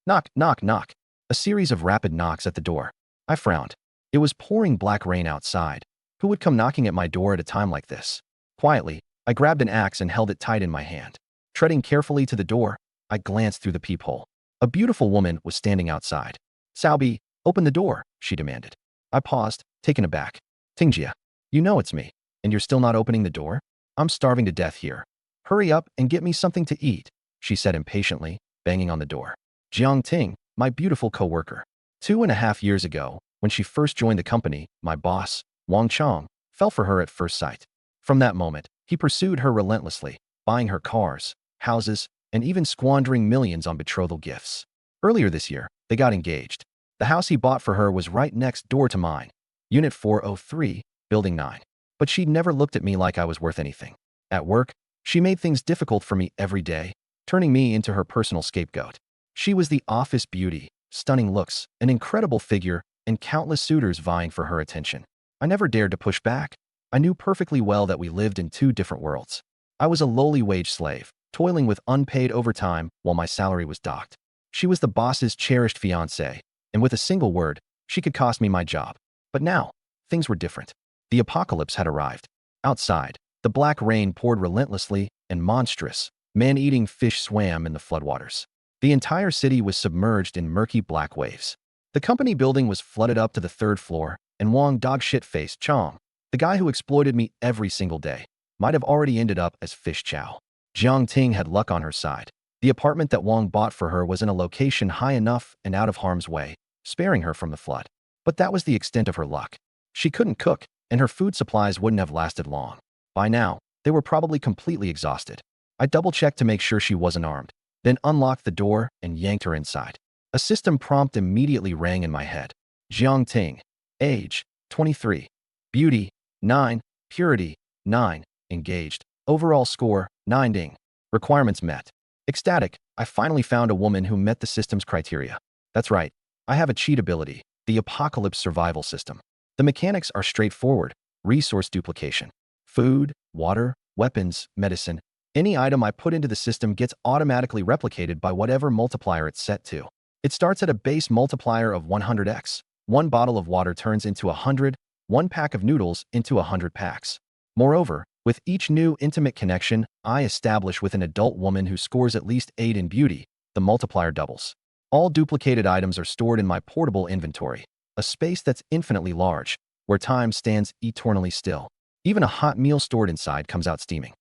Knock, knock, knock. A series of rapid knocks at the door. I frowned. It was pouring black rain outside. Who would come knocking at my door at a time like this? Quietly, I grabbed an axe and held it tight in my hand. Treading carefully to the door, I glanced through the peephole. A beautiful woman was standing outside. "Saobi, open the door," she demanded. I paused, taken aback. "Tingjia, you know it's me, and you're still not opening the door? I'm starving to death here. Hurry up and get me something to eat," she said impatiently, banging on the door. Jiang Ting, my beautiful co-worker. 2.5 years ago, when she first joined the company, my boss, Wang Chong, fell for her at first sight. From that moment, he pursued her relentlessly, buying her cars, houses, and even squandering millions on betrothal gifts. Earlier this year, they got engaged. The house he bought for her was right next door to mine, Unit 403, Building 9. But she'd never looked at me like I was worth anything. At work, she made things difficult for me every day, turning me into her personal scapegoat. She was the office beauty, stunning looks, an incredible figure, and countless suitors vying for her attention. I never dared to push back. I knew perfectly well that we lived in two different worlds. I was a lowly wage slave, toiling with unpaid overtime while my salary was docked. She was the boss's cherished fiancée, and with a single word, she could cost me my job. But now, things were different. The apocalypse had arrived. Outside, the black rain poured relentlessly, and monstrous, man-eating fish swam in the floodwaters. The entire city was submerged in murky black waves. The company building was flooded up to the third floor, and Wang dog-shit-faced Chong, the guy who exploited me every single day, might have already ended up as fish chow. Jiang Ting had luck on her side. The apartment that Wang bought for her was in a location high enough and out of harm's way, sparing her from the flood. But that was the extent of her luck. She couldn't cook, and her food supplies wouldn't have lasted long. By now, they were probably completely exhausted. I double-checked to make sure she wasn't armed, then unlocked the door and yanked her inside. A system prompt immediately rang in my head. Jiang Ting. Age, 23. Beauty, 9. Purity, 9. Engaged. Overall score, 9 ding. Requirements met. Ecstatic, I finally found a woman who met the system's criteria. That's right, I have a cheat ability, the Apocalypse Survival System. The mechanics are straightforward: resource duplication. Food, water, weapons, medicine. Any item I put into the system gets automatically replicated by whatever multiplier it's set to. It starts at a base multiplier of 100x. One bottle of water turns into 100, one pack of noodles into 100 packs. Moreover, with each new intimate connection I establish with an adult woman who scores at least 8 in beauty, the multiplier doubles. All duplicated items are stored in my portable inventory, a space that's infinitely large, where time stands eternally still. Even a hot meal stored inside comes out steaming.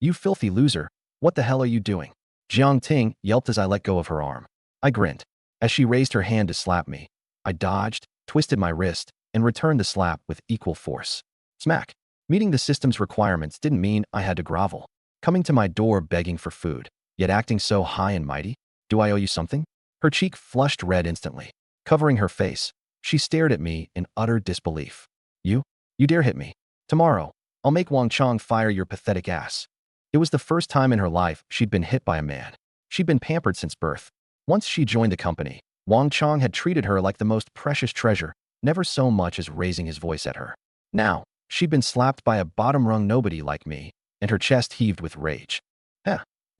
You filthy loser, what the hell are you doing?" Jiang Ting yelped as I let go of her arm. I grinned. As she raised her hand to slap me, I dodged, twisted my wrist, and returned the slap with equal force. Smack. Meeting the system's requirements didn't mean I had to grovel. Coming to my door begging for food, yet acting so high and mighty? Do I owe you something? Her cheek flushed red instantly. Covering her face, she stared at me in utter disbelief. You dare hit me. Tomorrow, I'll make Wang Chong fire your pathetic ass." It was the first time in her life she'd been hit by a man. She'd been pampered since birth. Once she joined the company, Wang Chong had treated her like the most precious treasure, never so much as raising his voice at her. Now, she'd been slapped by a bottom-rung nobody like me, and her chest heaved with rage.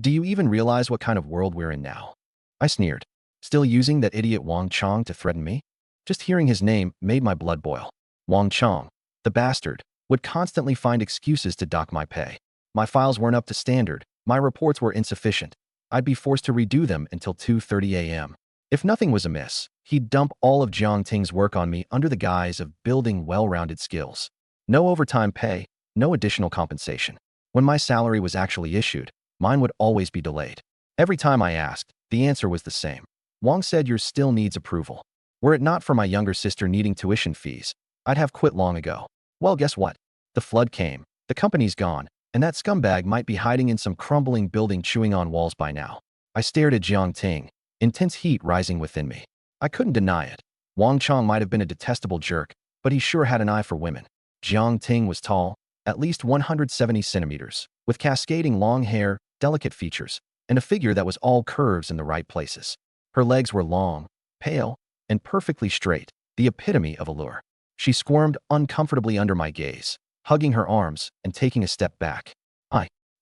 Do you even realize what kind of world we're in now?" I sneered. Still using that idiot Wang Chong to threaten me? Just hearing his name made my blood boil. Wang Chong, the bastard, would constantly find excuses to dock my pay. My files weren't up to standard, my reports were insufficient. I'd be forced to redo them until 2:30 a.m. If nothing was amiss, he'd dump all of Jiang Ting's work on me under the guise of building well-rounded skills. No overtime pay, no additional compensation. When my salary was actually issued, mine would always be delayed. Every time I asked, the answer was the same. Wang said yours still needs approval. Were it not for my younger sister needing tuition fees, I'd have quit long ago. Well, guess what? The flood came, the company's gone, and that scumbag might be hiding in some crumbling building chewing on walls by now. I stared at Jiang Ting, intense heat rising within me. I couldn't deny it. Wang Chong might have been a detestable jerk, but he sure had an eye for women. Jiang Ting was tall, at least 170 centimeters, with cascading long hair, delicate features, and a figure that was all curves in the right places. Her legs were long, pale, and perfectly straight, the epitome of allure. She squirmed uncomfortably under my gaze, hugging her arms and taking a step back.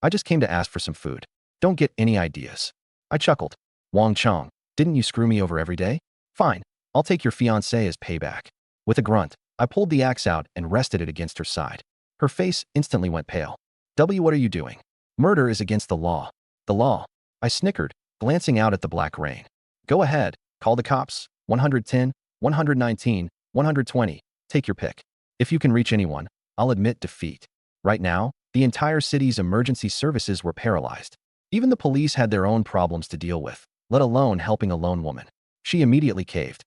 I just came to ask for some food. Don't get any ideas." I chuckled. "Wang Chong, Didn't you screw me over every day? Fine, I'll take your fiancé as payback. With a grunt, I pulled the axe out and rested it against her side. Her face instantly went pale. What are you doing? Murder is against the law. The law? I snickered, glancing out at the black rain. Go ahead, call the cops. 110, 119, 120. Take your pick. If you can reach anyone, I'll admit defeat. Right now, the entire city's emergency services were paralyzed. Even the police had their own problems to deal with, let alone helping a lone woman. She immediately caved.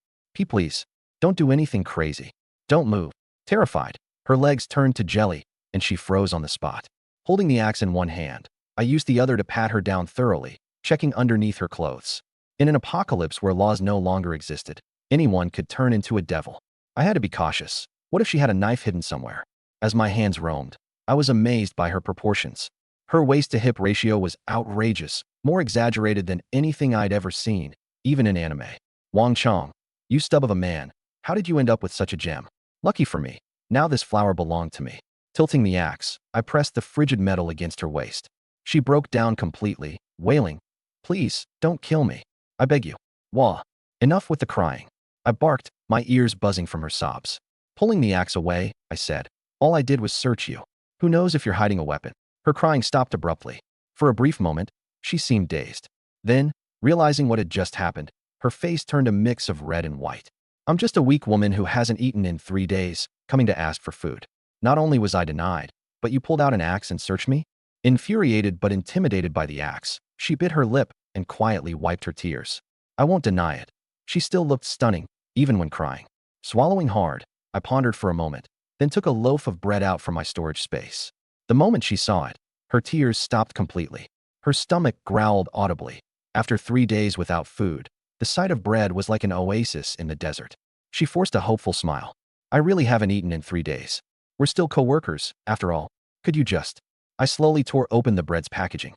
Please, don't do anything crazy. Don't move. Terrified, her legs turned to jelly, and she froze on the spot. Holding the axe in one hand, I used the other to pat her down thoroughly, checking underneath her clothes. In an apocalypse where laws no longer existed, anyone could turn into a devil. I had to be cautious. What if she had a knife hidden somewhere? As my hands roamed, I was amazed by her proportions. Her waist-to-hip ratio was outrageous, more exaggerated than anything I'd ever seen, even in anime. Wang Chong, you stub of a man, how did you end up with such a gem? Lucky for me, now this flower belonged to me. Tilting the axe, I pressed the frigid metal against her waist. She broke down completely, wailing, Please, don't kill me. I beg you. Wah. Enough with the crying. I barked, my ears buzzing from her sobs. Pulling the axe away, I said, All I did was search you. Who knows if you're hiding a weapon? Her crying stopped abruptly. For a brief moment, she seemed dazed. Then, realizing what had just happened, her face turned a mix of red and white. I'm just a weak woman who hasn't eaten in 3 days, coming to ask for food. Not only was I denied, but you pulled out an axe and searched me? Infuriated but intimidated by the axe, she bit her lip and quietly wiped her tears. I won't deny it. She still looked stunning, even when crying. Swallowing hard, I pondered for a moment, then took a loaf of bread out from my storage space. The moment she saw it, her tears stopped completely. Her stomach growled audibly. After 3 days without food, the sight of bread was like an oasis in the desert. She forced a hopeful smile. I really haven't eaten in 3 days. We're still co-workers, after all. Could you just? I slowly tore open the bread's packaging.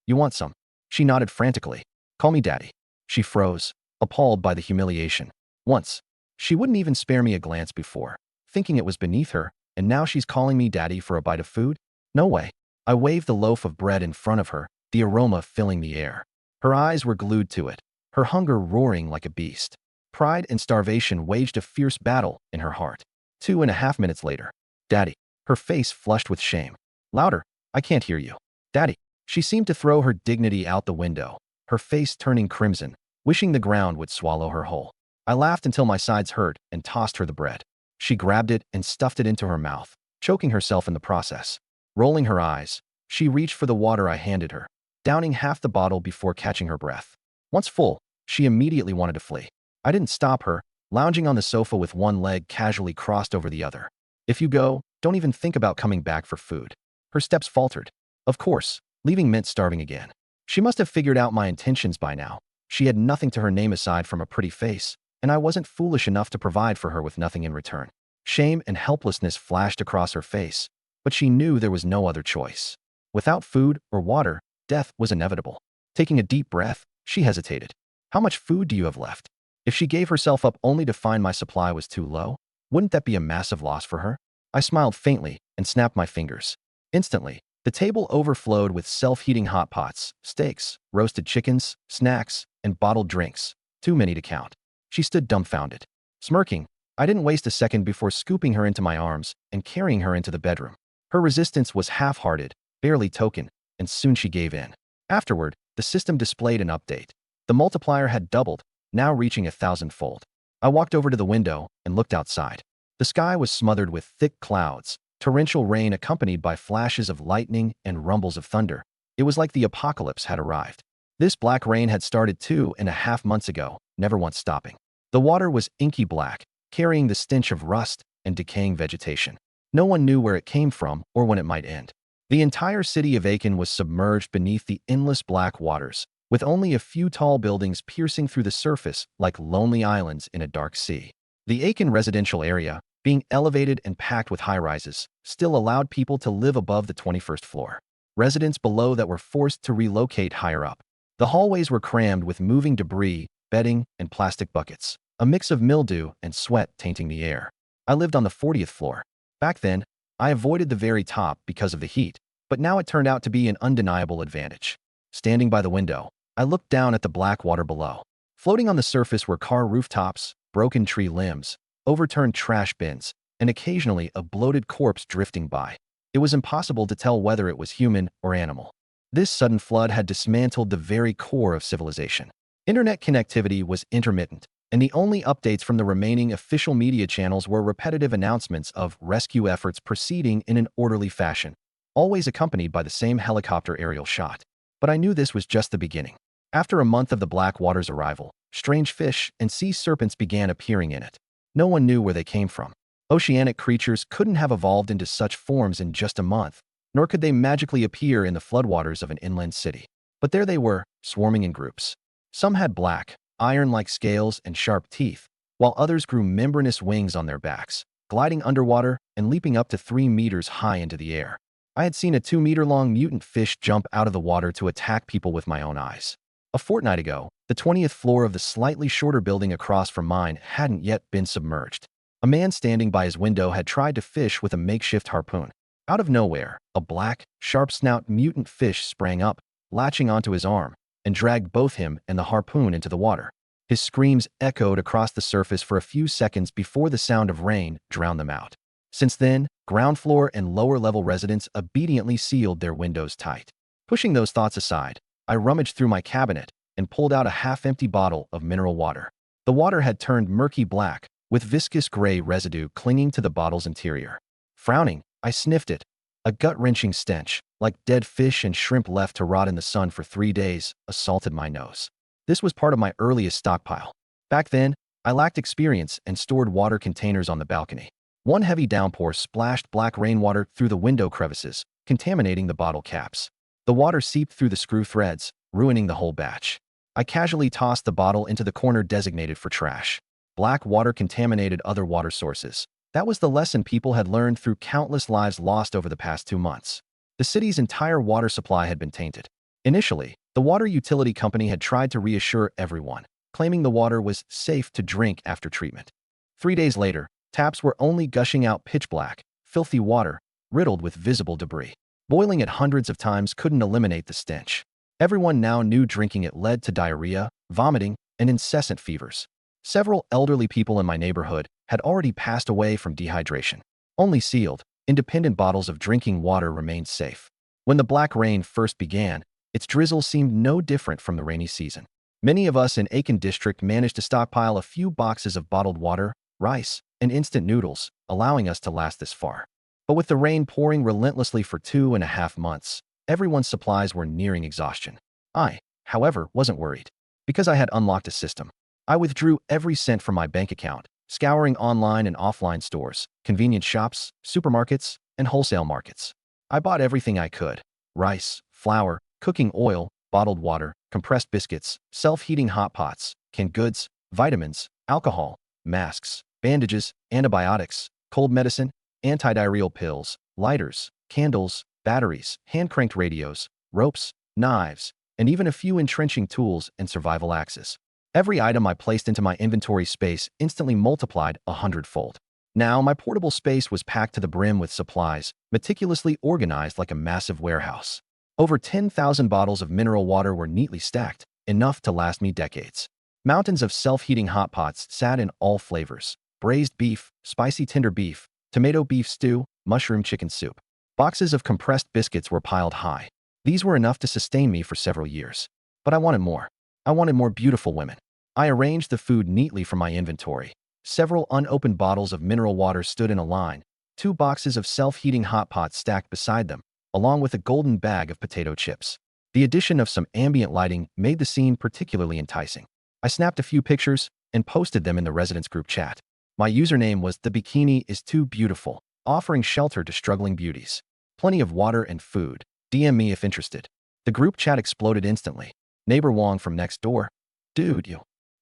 You want some? She nodded frantically. Call me Daddy. She froze, appalled by the humiliation. Once, she wouldn't even spare me a glance before, thinking it was beneath her, and now she's calling me Daddy for a bite of food? No way. I waved the loaf of bread in front of her, the aroma filling the air. Her eyes were glued to it, her hunger roaring like a beast. Pride and starvation waged a fierce battle in her heart. 2.5 minutes later. Daddy. Her face flushed with shame. Louder. I can't hear you. Daddy. She seemed to throw her dignity out the window, her face turning crimson, wishing the ground would swallow her whole. I laughed until my sides hurt and tossed her the bread. She grabbed it and stuffed it into her mouth, choking herself in the process. Rolling her eyes, she reached for the water I handed her, downing half the bottle before catching her breath. Once full, she immediately wanted to flee. I didn't stop her, lounging on the sofa with one leg casually crossed over the other. If you go, don't even think about coming back for food. Her steps faltered. Of course, leaving meant starving again. She must have figured out my intentions by now. She had nothing to her name aside from a pretty face, and I wasn't foolish enough to provide for her with nothing in return. Shame and helplessness flashed across her face, but she knew there was no other choice. Without food or water, death was inevitable. Taking a deep breath, she hesitated. How much food do you have left? If she gave herself up only to find my supply was too low, wouldn't that be a massive loss for her? I smiled faintly and snapped my fingers. Instantly, the table overflowed with self-heating hot pots, steaks, roasted chickens, snacks, and bottled drinks, too many to count. She stood dumbfounded. Smirking, I didn't waste a second before scooping her into my arms and carrying her into the bedroom. Her resistance was half-hearted, barely token, and soon she gave in. Afterward, the system displayed an update. The multiplier had doubled, now reaching 1,000-fold. I walked over to the window and looked outside. The sky was smothered with thick clouds, torrential rain accompanied by flashes of lightning and rumbles of thunder. It was like the apocalypse had arrived. This black rain had started 2.5 months ago, never once stopping. The water was inky black, carrying the stench of rust and decaying vegetation. No one knew where it came from or when it might end. The entire city of Aiken was submerged beneath the endless black waters, with only a few tall buildings piercing through the surface like lonely islands in a dark sea. The Aiken residential area, being elevated and packed with high-rises, still allowed people to live above the 21st floor. Residents below that were forced to relocate higher up. The hallways were crammed with moving debris, bedding, and plastic buckets, a mix of mildew and sweat tainting the air. I lived on the 40th floor. Back then, I avoided the very top because of the heat, but now it turned out to be an undeniable advantage. Standing by the window, I looked down at the black water below. Floating on the surface were car rooftops, broken tree limbs, overturned trash bins, and occasionally a bloated corpse drifting by. It was impossible to tell whether it was human or animal. This sudden flood had dismantled the very core of civilization. Internet connectivity was intermittent, and the only updates from the remaining official media channels were repetitive announcements of rescue efforts proceeding in an orderly fashion, always accompanied by the same helicopter aerial shot. But I knew this was just the beginning. After a month of the black water's arrival, strange fish and sea serpents began appearing in it. No one knew where they came from. Oceanic creatures couldn't have evolved into such forms in just a month, nor could they magically appear in the floodwaters of an inland city. But there they were, swarming in groups. Some had black, iron-like scales and sharp teeth, while others grew membranous wings on their backs, gliding underwater and leaping up to 3 meters high into the air. I had seen a 2-meter-long mutant fish jump out of the water to attack people with my own eyes. A fortnight ago, the 20th floor of the slightly shorter building across from mine hadn't yet been submerged. A man standing by his window had tried to fish with a makeshift harpoon. Out of nowhere, a black, sharp-snout mutant fish sprang up, latching onto his arm, and dragged both him and the harpoon into the water. His screams echoed across the surface for a few seconds before the sound of rain drowned them out. Since then, ground floor and lower-level residents obediently sealed their windows tight. Pushing those thoughts aside, I rummaged through my cabinet and pulled out a half-empty bottle of mineral water. The water had turned murky black, with viscous gray residue clinging to the bottle's interior. Frowning, I sniffed it. A gut-wrenching stench, like dead fish and shrimp left to rot in the sun for 3 days, assaulted my nose. This was part of my earliest stockpile. Back then, I lacked experience and stored water containers on the balcony. One heavy downpour splashed black rainwater through the window crevices, contaminating the bottle caps. The water seeped through the screw threads, ruining the whole batch. I casually tossed the bottle into the corner designated for trash. Black water contaminated other water sources. That was the lesson people had learned through countless lives lost over the past 2 months. The city's entire water supply had been tainted. Initially, the water utility company had tried to reassure everyone, claiming the water was safe to drink after treatment. 3 days later, taps were only gushing out pitch black, filthy water, riddled with visible debris. Boiling it hundreds of times couldn't eliminate the stench. Everyone now knew drinking it led to diarrhea, vomiting, and incessant fevers. Several elderly people in my neighborhood had already passed away from dehydration. Only sealed, independent bottles of drinking water remained safe. When the black rain first began, its drizzle seemed no different from the rainy season. Many of us in Aiken District managed to stockpile a few boxes of bottled water, rice, and instant noodles, allowing us to last this far. But with the rain pouring relentlessly for 2.5 months, everyone's supplies were nearing exhaustion. I, however, wasn't worried. Because I had unlocked a system. I withdrew every cent from my bank account, scouring online and offline stores, convenience shops, supermarkets, and wholesale markets. I bought everything I could: rice, flour, cooking oil, bottled water, compressed biscuits, self-heating hot pots, canned goods, vitamins, alcohol, masks, bandages, antibiotics, cold medicine, antidiarrheal pills, lighters, candles, batteries, hand-cranked radios, ropes, knives, and even a few entrenching tools and survival axes. Every item I placed into my inventory space instantly multiplied 100-fold. Now, my portable space was packed to the brim with supplies, meticulously organized like a massive warehouse. Over 10,000 bottles of mineral water were neatly stacked, enough to last me decades. Mountains of self-heating hot pots sat in all flavors: braised beef, spicy tender beef, tomato beef stew, mushroom chicken soup. Boxes of compressed biscuits were piled high. These were enough to sustain me for several years. But I wanted more. I wanted more beautiful women. I arranged the food neatly from my inventory. Several unopened bottles of mineral water stood in a line, 2 boxes of self-heating hot pots stacked beside them, along with a golden bag of potato chips. The addition of some ambient lighting made the scene particularly enticing. I snapped a few pictures and posted them in the residents group chat. My username was "The Bikini is Too Beautiful," offering shelter to struggling beauties. Plenty of water and food. DM me if interested. The group chat exploded instantly. Neighbor Wong from next door: "Dude,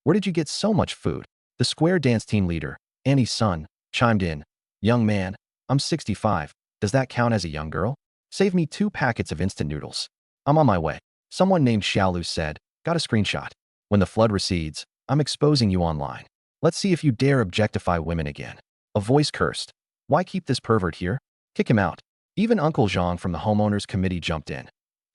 where did you get so much food?" The square dance team leader, Annie's son, chimed in: "Young man, I'm 65. Does that count as a young girl? Save me 2 packets of instant noodles. I'm on my way." Someone named Xiaolu said, "Got a screenshot. When the flood recedes, I'm exposing you online. Let's see if you dare objectify women again." A voice cursed, "Why keep this pervert here? Kick him out." Even Uncle Zhang from the homeowners committee jumped in.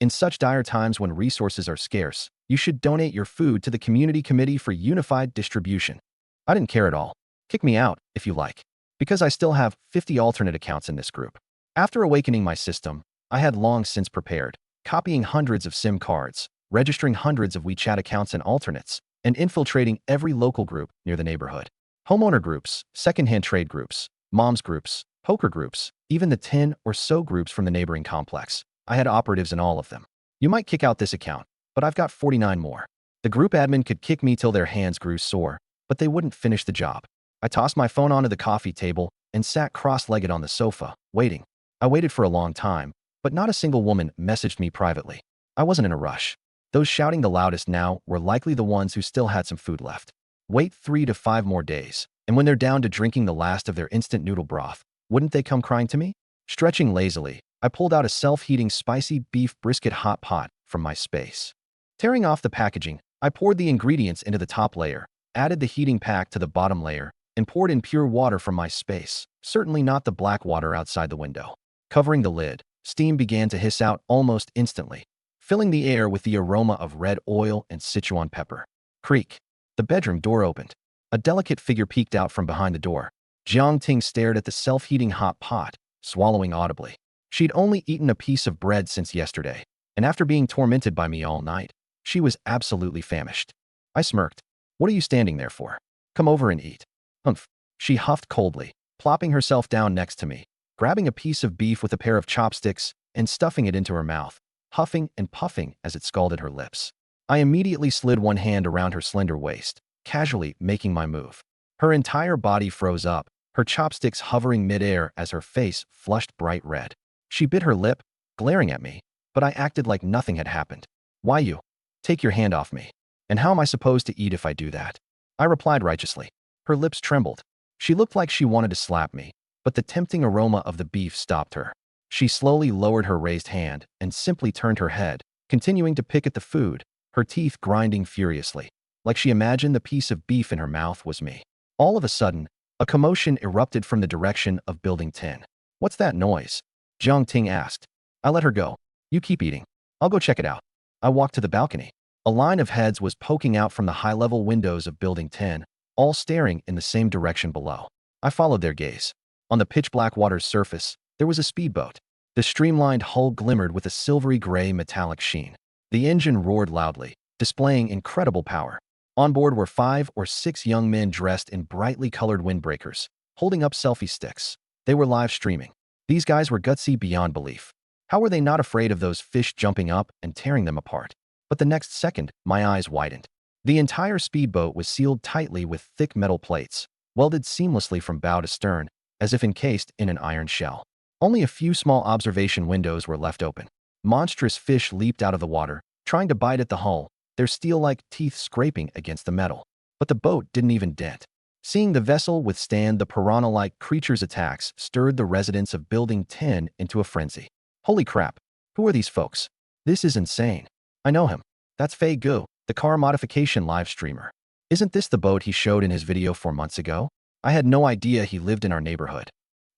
In such dire times when resources are scarce, you should donate your food to the Community Committee for Unified Distribution. I didn't care at all. Kick me out, if you like. Because I still have 50 alternate accounts in this group. After awakening my system, I had long since prepared, copying hundreds of SIM cards, registering hundreds of WeChat accounts and alternates, and infiltrating every local group near the neighborhood. Homeowner groups, secondhand trade groups, moms groups, poker groups, even the 10 or so groups from the neighboring complex. I had operatives in all of them. You might kick out this account, but I've got 49 more. The group admin could kick me till their hands grew sore, but they wouldn't finish the job. I tossed my phone onto the coffee table and sat cross-legged on the sofa, waiting. I waited for a long time, but not a single woman messaged me privately. I wasn't in a rush. Those shouting the loudest now were likely the ones who still had some food left. Wait 3 to 5 more days, and when they're down to drinking the last of their instant noodle broth, wouldn't they come crying to me? Stretching lazily, I pulled out a self-heating spicy beef brisket hot pot from my space. Tearing off the packaging, I poured the ingredients into the top layer, added the heating pack to the bottom layer, and poured in pure water from my space, certainly not the black water outside the window. Covering the lid, steam began to hiss out almost instantly, filling the air with the aroma of red oil and Sichuan pepper. Creak. The bedroom door opened. A delicate figure peeked out from behind the door. Jiang Ting stared at the self-heating hot pot, swallowing audibly. She'd only eaten a piece of bread since yesterday, and after being tormented by me all night, she was absolutely famished. I smirked. What are you standing there for? Come over and eat. Humph. She huffed coldly, plopping herself down next to me, grabbing a piece of beef with a pair of chopsticks and stuffing it into her mouth, huffing and puffing as it scalded her lips. I immediately slid one hand around her slender waist, casually making my move. Her entire body froze up, her chopsticks hovering midair as her face flushed bright red. She bit her lip, glaring at me, but I acted like nothing had happened. Why you? Take your hand off me. And how am I supposed to eat if I do that? I replied righteously. Her lips trembled. She looked like she wanted to slap me, but the tempting aroma of the beef stopped her. She slowly lowered her raised hand and simply turned her head, continuing to pick at the food, her teeth grinding furiously, like she imagined the piece of beef in her mouth was me. All of a sudden, a commotion erupted from the direction of Building 10. What's that noise? Jiang Ting asked. I let her go. You keep eating. I'll go check it out. I walked to the balcony. A line of heads was poking out from the high-level windows of Building 10, all staring in the same direction below. I followed their gaze. On the pitch-black water's surface, there was a speedboat. The streamlined hull glimmered with a silvery gray metallic sheen. The engine roared loudly, displaying incredible power. On board were 5 or 6 young men dressed in brightly colored windbreakers, holding up selfie sticks. They were live streaming. These guys were gutsy beyond belief. How were they not afraid of those fish jumping up and tearing them apart? But the next second, my eyes widened. The entire speedboat was sealed tightly with thick metal plates, welded seamlessly from bow to stern, as if encased in an iron shell. Only a few small observation windows were left open. Monstrous fish leaped out of the water, trying to bite at the hull, their steel-like teeth scraping against the metal. But the boat didn't even dent. Seeing the vessel withstand the piranha-like creature's attacks stirred the residents of Building 10 into a frenzy. Holy crap, who are these folks? This is insane. I know him. That's Fei Gu, the car modification live streamer. Isn't this the boat he showed in his video 4 months ago? I had no idea he lived in our neighborhood.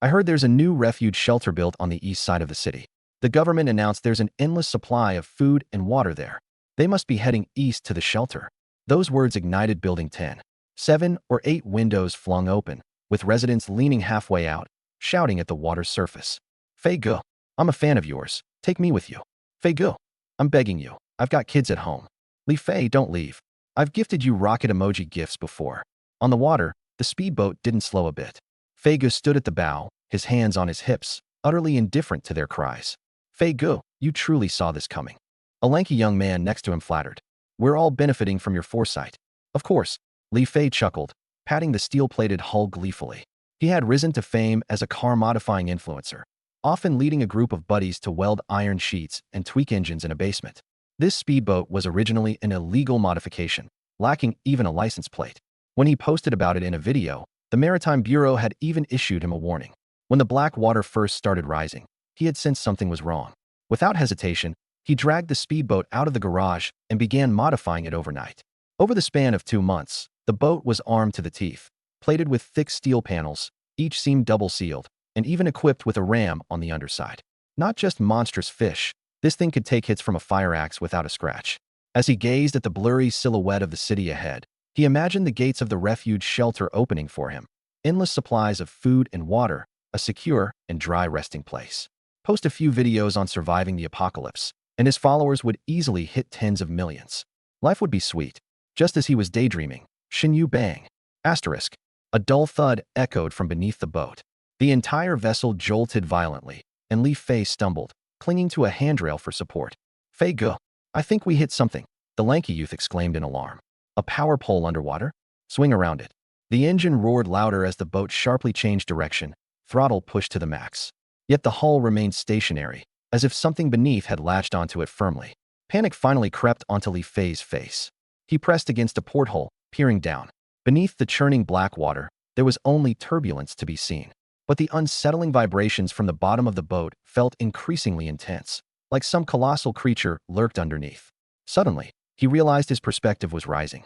I heard there's a new refuge shelter built on the east side of the city. The government announced there's an endless supply of food and water there. They must be heading east to the shelter. Those words ignited Building 10. 7 or 8 windows flung open, with residents leaning halfway out, shouting at the water's surface. Fei Gu, I'm a fan of yours. Take me with you. Fei Gu, I'm begging you. I've got kids at home. Li Fei, don't leave. I've gifted you rocket emoji gifts before. On the water, the speedboat didn't slow a bit. Fei Gu stood at the bow, his hands on his hips, utterly indifferent to their cries. Fei Gu, you truly saw this coming. A lanky young man next to him flattered. We're all benefiting from your foresight. Of course, Li Fei chuckled, patting the steel-plated hull gleefully. He had risen to fame as a car-modifying influencer, often leading a group of buddies to weld iron sheets and tweak engines in a basement. This speedboat was originally an illegal modification, lacking even a license plate. When he posted about it in a video, the Maritime Bureau had even issued him a warning. When the black water first started rising, he had sensed something was wrong. Without hesitation, he dragged the speedboat out of the garage and began modifying it overnight. Over the span of 2 months, the boat was armed to the teeth, plated with thick steel panels, each seam double-sealed, and even equipped with a ram on the underside. Not just monstrous fish, This thing could take hits from a fire axe without a scratch. As he gazed at the blurry silhouette of the city ahead, he imagined the gates of the refuge shelter opening for him. Endless supplies of food and water, a secure and dry resting place. Post a few videos on surviving the apocalypse, and his followers would easily hit tens of millions. Life would be sweet. Just as he was daydreaming, Shinyu bang. Asterisk. A dull thud echoed from beneath the boat. The entire vessel jolted violently, and Li Fei stumbled, clinging to a handrail for support. Fei go. I think we hit something, the lanky youth exclaimed in alarm. A power pole underwater? Swing around it. The engine roared louder as the boat sharply changed direction, throttle pushed to the max. Yet the hull remained stationary, as if something beneath had latched onto it firmly. Panic finally crept onto Li Fei's face. He pressed against a porthole, peering down. Beneath the churning black water, there was only turbulence to be seen. But the unsettling vibrations from the bottom of the boat felt increasingly intense, like some colossal creature lurked underneath. Suddenly, he realized his perspective was rising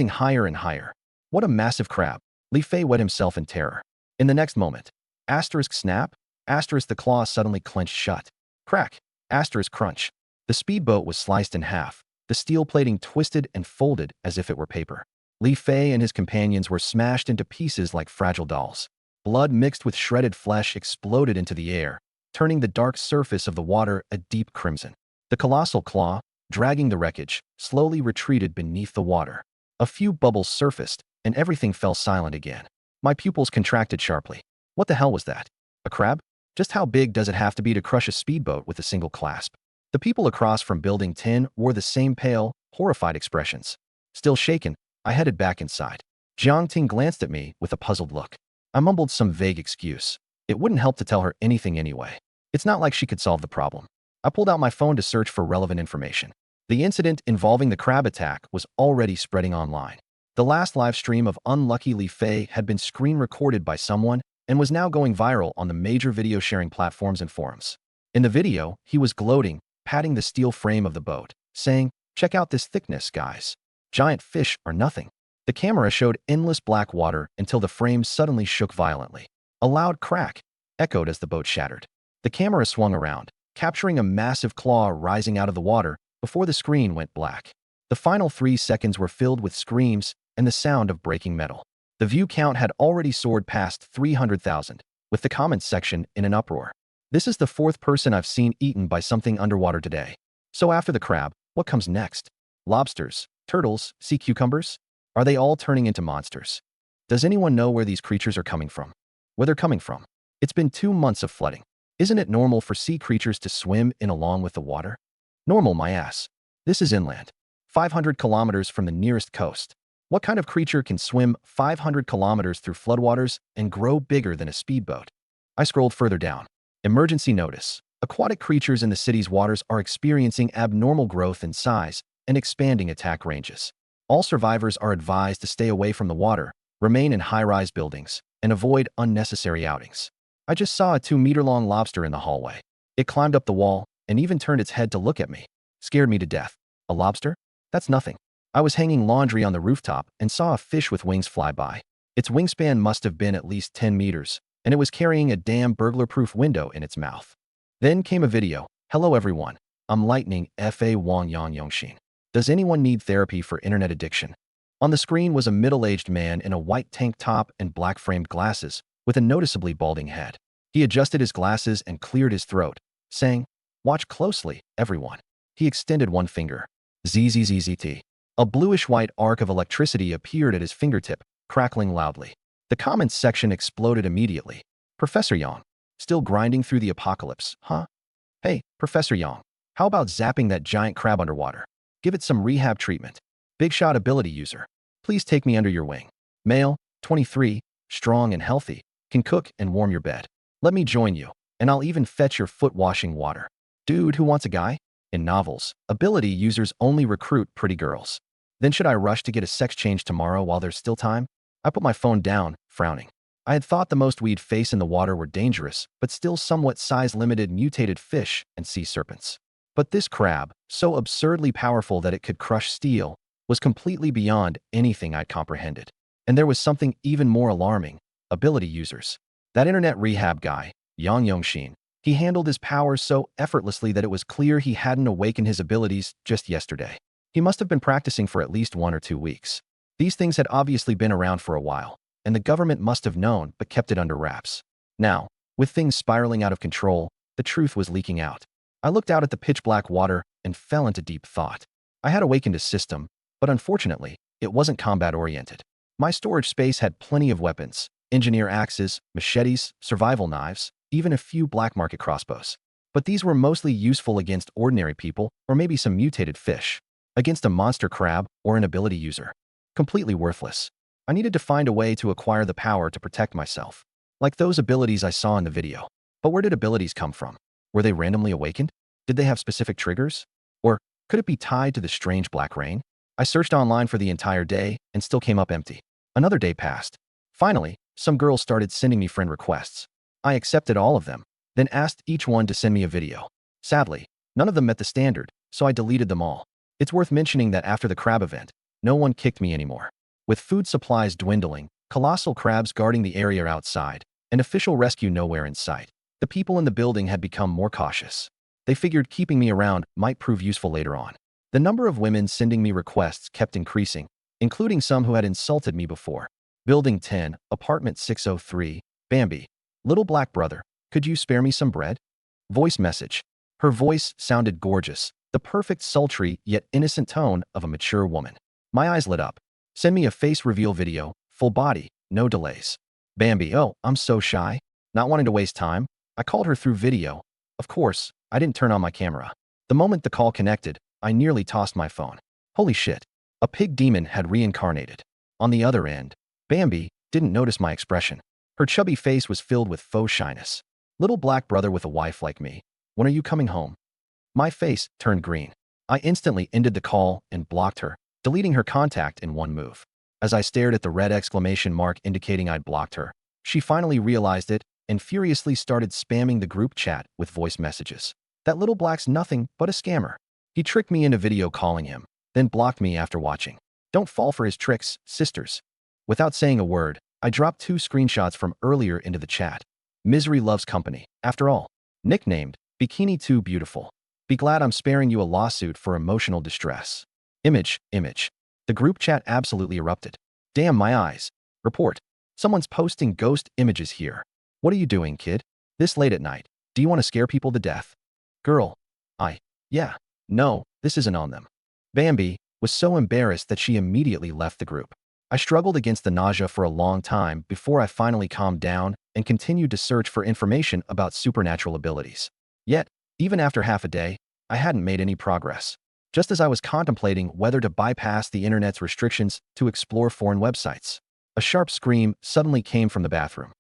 higher and higher. What a massive crab! Li Fei wet himself in terror. In the next moment, asterisk snap, asterisk the claw suddenly clenched shut. Crack, asterisk crunch. The speedboat was sliced in half, the steel plating twisted and folded as if it were paper. Li Fei and his companions were smashed into pieces like fragile dolls. Blood mixed with shredded flesh exploded into the air, turning the dark surface of the water a deep crimson. The colossal claw, dragging the wreckage, slowly retreated beneath the water. A few bubbles surfaced, and everything fell silent again. My pupils contracted sharply. What the hell was that? A crab? Just how big does it have to be to crush a speedboat with a single clasp? The people across from Building 10 wore the same pale, horrified expressions. Still shaken, I headed back inside. Jiang Ting glanced at me with a puzzled look. I mumbled some vague excuse. It wouldn't help to tell her anything anyway. It's not like she could solve the problem. I pulled out my phone to search for relevant information. The incident involving the crab attack was already spreading online. The last live stream of unlucky Li Fei had been screen recorded by someone and was now going viral on the major video sharing platforms and forums. In the video, he was gloating, patting the steel frame of the boat, saying, "Check out this thickness, guys. Giant fish are nothing." The camera showed endless black water until the frame suddenly shook violently. A loud crack echoed as the boat shattered. The camera swung around, capturing a massive claw rising out of the water before the screen went black. The final 3 seconds were filled with screams and the sound of breaking metal. The view count had already soared past 300,000, with the comments section in an uproar. This is the 4th person I've seen eaten by something underwater today. So after the crab, what comes next? Lobsters, turtles, sea cucumbers? Are they all turning into monsters? Does anyone know where these creatures are coming from? Where they're coming from? It's been 2 months of flooding. Isn't it normal for sea creatures to swim in along with the water? Normal, my ass. This is inland, 500 kilometers from the nearest coast. What kind of creature can swim 500 kilometers through floodwaters and grow bigger than a speedboat? I scrolled further down. Emergency notice. Aquatic creatures in the city's waters are experiencing abnormal growth in size and expanding attack ranges. All survivors are advised to stay away from the water, remain in high-rise buildings, and avoid unnecessary outings. I just saw a 2-meter-long lobster in the hallway. It climbed up the wall and even turned its head to look at me. Scared me to death. A lobster? That's nothing. I was hanging laundry on the rooftop and saw a fish with wings fly by. Its wingspan must have been at least 10 meters, and it was carrying a damn burglar-proof window in its mouth. Then came a video. Hello everyone. I'm Lightning F.A. Wang Yang Yongshin. Does anyone need therapy for internet addiction? On the screen was a middle-aged man in a white tank top and black-framed glasses with a noticeably balding head. He adjusted his glasses and cleared his throat, saying, "Watch closely, everyone." He extended one finger. ZZZZT. A bluish-white arc of electricity appeared at his fingertip, crackling loudly. The comments section exploded immediately. Professor Yang. Still grinding through the apocalypse, huh? Hey, Professor Yang. How about zapping that giant crab underwater? Give it some rehab treatment. Big shot ability user. Please take me under your wing. Male, 23, strong and healthy, can cook and warm your bed. Let me join you, and I'll even fetch your foot washing water. Dude who wants a guy? In novels, ability users only recruit pretty girls. Then should I rush to get a sex change tomorrow while there's still time? I put my phone down, frowning. I had thought the most we'd face in the water were dangerous, but still somewhat size-limited mutated fish and sea serpents. But this crab, so absurdly powerful that it could crush steel, was completely beyond anything I'd comprehended. And there was something even more alarming: ability users. That internet rehab guy, Yang Yongshin, He handled his powers so effortlessly that it was clear he hadn't awakened his abilities just yesterday. He must have been practicing for at least 1 or 2 weeks. These things had obviously been around for a while, and the government must have known but kept it under wraps. Now, with things spiraling out of control, the truth was leaking out. I looked out at the pitch-black water and fell into deep thought. I had awakened a system, but unfortunately, it wasn't combat-oriented. My storage space had plenty of weapons, engineer axes, machetes, survival knives, even a few black market crossbows. But these were mostly useful against ordinary people or maybe some mutated fish. Against a monster crab or an ability user. Completely worthless. I needed to find a way to acquire the power to protect myself. Like those abilities I saw in the video. But where did abilities come from? Were they randomly awakened? Did they have specific triggers? Or could it be tied to the strange black rain? I searched online for the entire day and still came up empty. Another day passed. Finally, some girls started sending me friend requests. I accepted all of them, then asked each one to send me a video. Sadly, none of them met the standard, so I deleted them all. It's worth mentioning that after the crab event, no one kicked me anymore. With food supplies dwindling, colossal crabs guarding the area outside, and official rescue nowhere in sight, the people in the building had become more cautious. They figured keeping me around might prove useful later on. The number of women sending me requests kept increasing, including some who had insulted me before. Building 10, apartment 603, Bambi. Little black brother, could you spare me some bread? Voice message. Her voice sounded gorgeous, the perfect sultry yet innocent tone of a mature woman. My eyes lit up. Send me a face reveal video, full body, no delays. Bambi, oh, I'm so shy. Not wanting to waste time, I called her through video. Of course, I didn't turn on my camera. The moment the call connected, I nearly tossed my phone. Holy shit. A pig demon had reincarnated. On the other end, Bambi didn't notice my expression. Her chubby face was filled with faux shyness. Little black brother with a wife like me, when are you coming home? My face turned green. I instantly ended the call and blocked her, deleting her contact in one move. As I stared at the red exclamation mark indicating I'd blocked her, she finally realized it and furiously started spamming the group chat with voice messages. That little black's nothing but a scammer. He tricked me into video calling him, then blocked me after watching. Don't fall for his tricks, sisters. Without saying a word, I dropped 2 screenshots from earlier into the chat. Misery loves company, after all. Nicknamed, Bikini Too Beautiful. Be glad I'm sparing you a lawsuit for emotional distress. Image. The group chat absolutely erupted. Damn my eyes. Report. Someone's posting ghost images here. What are you doing, kid? This late at night. Do you want to scare people to death? Girl. Yeah. No, this isn't on them. Bambi was so embarrassed that she immediately left the group. I struggled against the nausea for a long time before I finally calmed down and continued to search for information about supernatural abilities. Yet, even after half a day, I hadn't made any progress. Just as I was contemplating whether to bypass the internet's restrictions to explore foreign websites, a sharp scream suddenly came from the bathroom.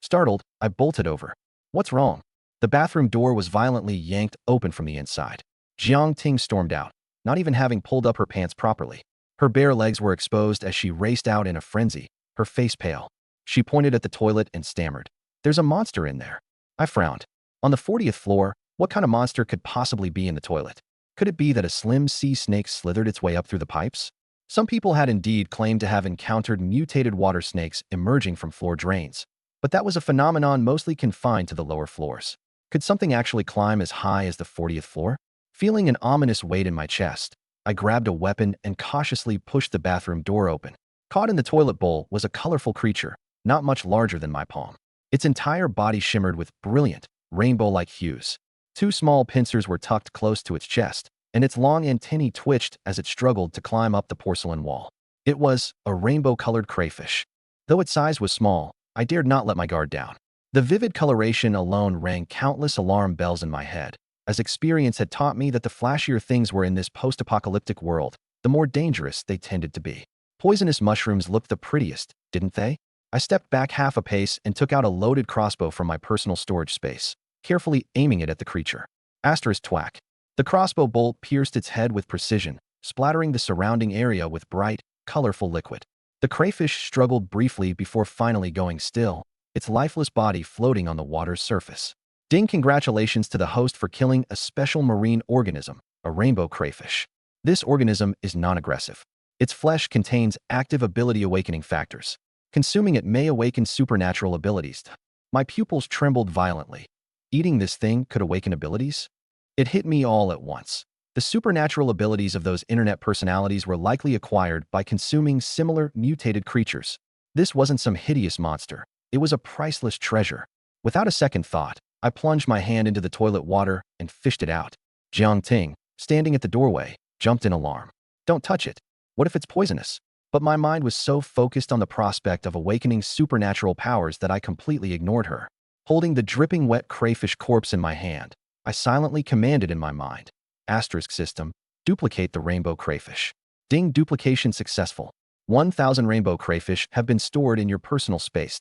Startled, I bolted over. What's wrong? The bathroom door was violently yanked open from the inside. Jiang Ting stormed out, not even having pulled up her pants properly. Her bare legs were exposed as she raced out in a frenzy, her face pale. She pointed at the toilet and stammered. There's a monster in there. I frowned. On the 40th floor, what kind of monster could possibly be in the toilet? Could it be that a slim sea snake slithered its way up through the pipes? Some people had indeed claimed to have encountered mutated water snakes emerging from floor drains, but that was a phenomenon mostly confined to the lower floors. Could something actually climb as high as the 40th floor? Feeling an ominous weight in my chest, I grabbed a weapon and cautiously pushed the bathroom door open. Caught in the toilet bowl was a colorful creature, not much larger than my palm. Its entire body shimmered with brilliant, rainbow-like hues. 2 small pincers were tucked close to its chest, and its long antennae twitched as it struggled to climb up the porcelain wall. It was a rainbow-colored crayfish. Though its size was small, I dared not let my guard down. The vivid coloration alone rang countless alarm bells in my head, as experience had taught me that the flashier things were in this post-apocalyptic world, the more dangerous they tended to be. Poisonous mushrooms looked the prettiest, didn't they? I stepped back half a pace and took out a loaded crossbow from my personal storage space, carefully aiming it at the creature. Asterisk twack. The crossbow bolt pierced its head with precision, splattering the surrounding area with bright, colorful liquid. The crayfish struggled briefly before finally going still, its lifeless body floating on the water's surface. Ding! Congratulations to the host for killing a special marine organism, a rainbow crayfish. This organism is non-aggressive. Its flesh contains active ability awakening factors. Consuming it may awaken supernatural abilities. My pupils trembled violently. eating this thing could awaken abilities? It hit me all at once. The supernatural abilities of those internet personalities were likely acquired by consuming similar mutated creatures. This wasn't some hideous monster. It was a priceless treasure. Without a second thought, I plunged my hand into the toilet water and fished it out. Jiang Ting, standing at the doorway, jumped in alarm. Don't touch it. What if it's poisonous? But my mind was so focused on the prospect of awakening supernatural powers that I completely ignored her. Holding the dripping wet crayfish corpse in my hand, I silently commanded in my mind. Asterisk system, duplicate the rainbow crayfish. Ding, duplication successful. 1,000 rainbow crayfish have been stored in your personal space.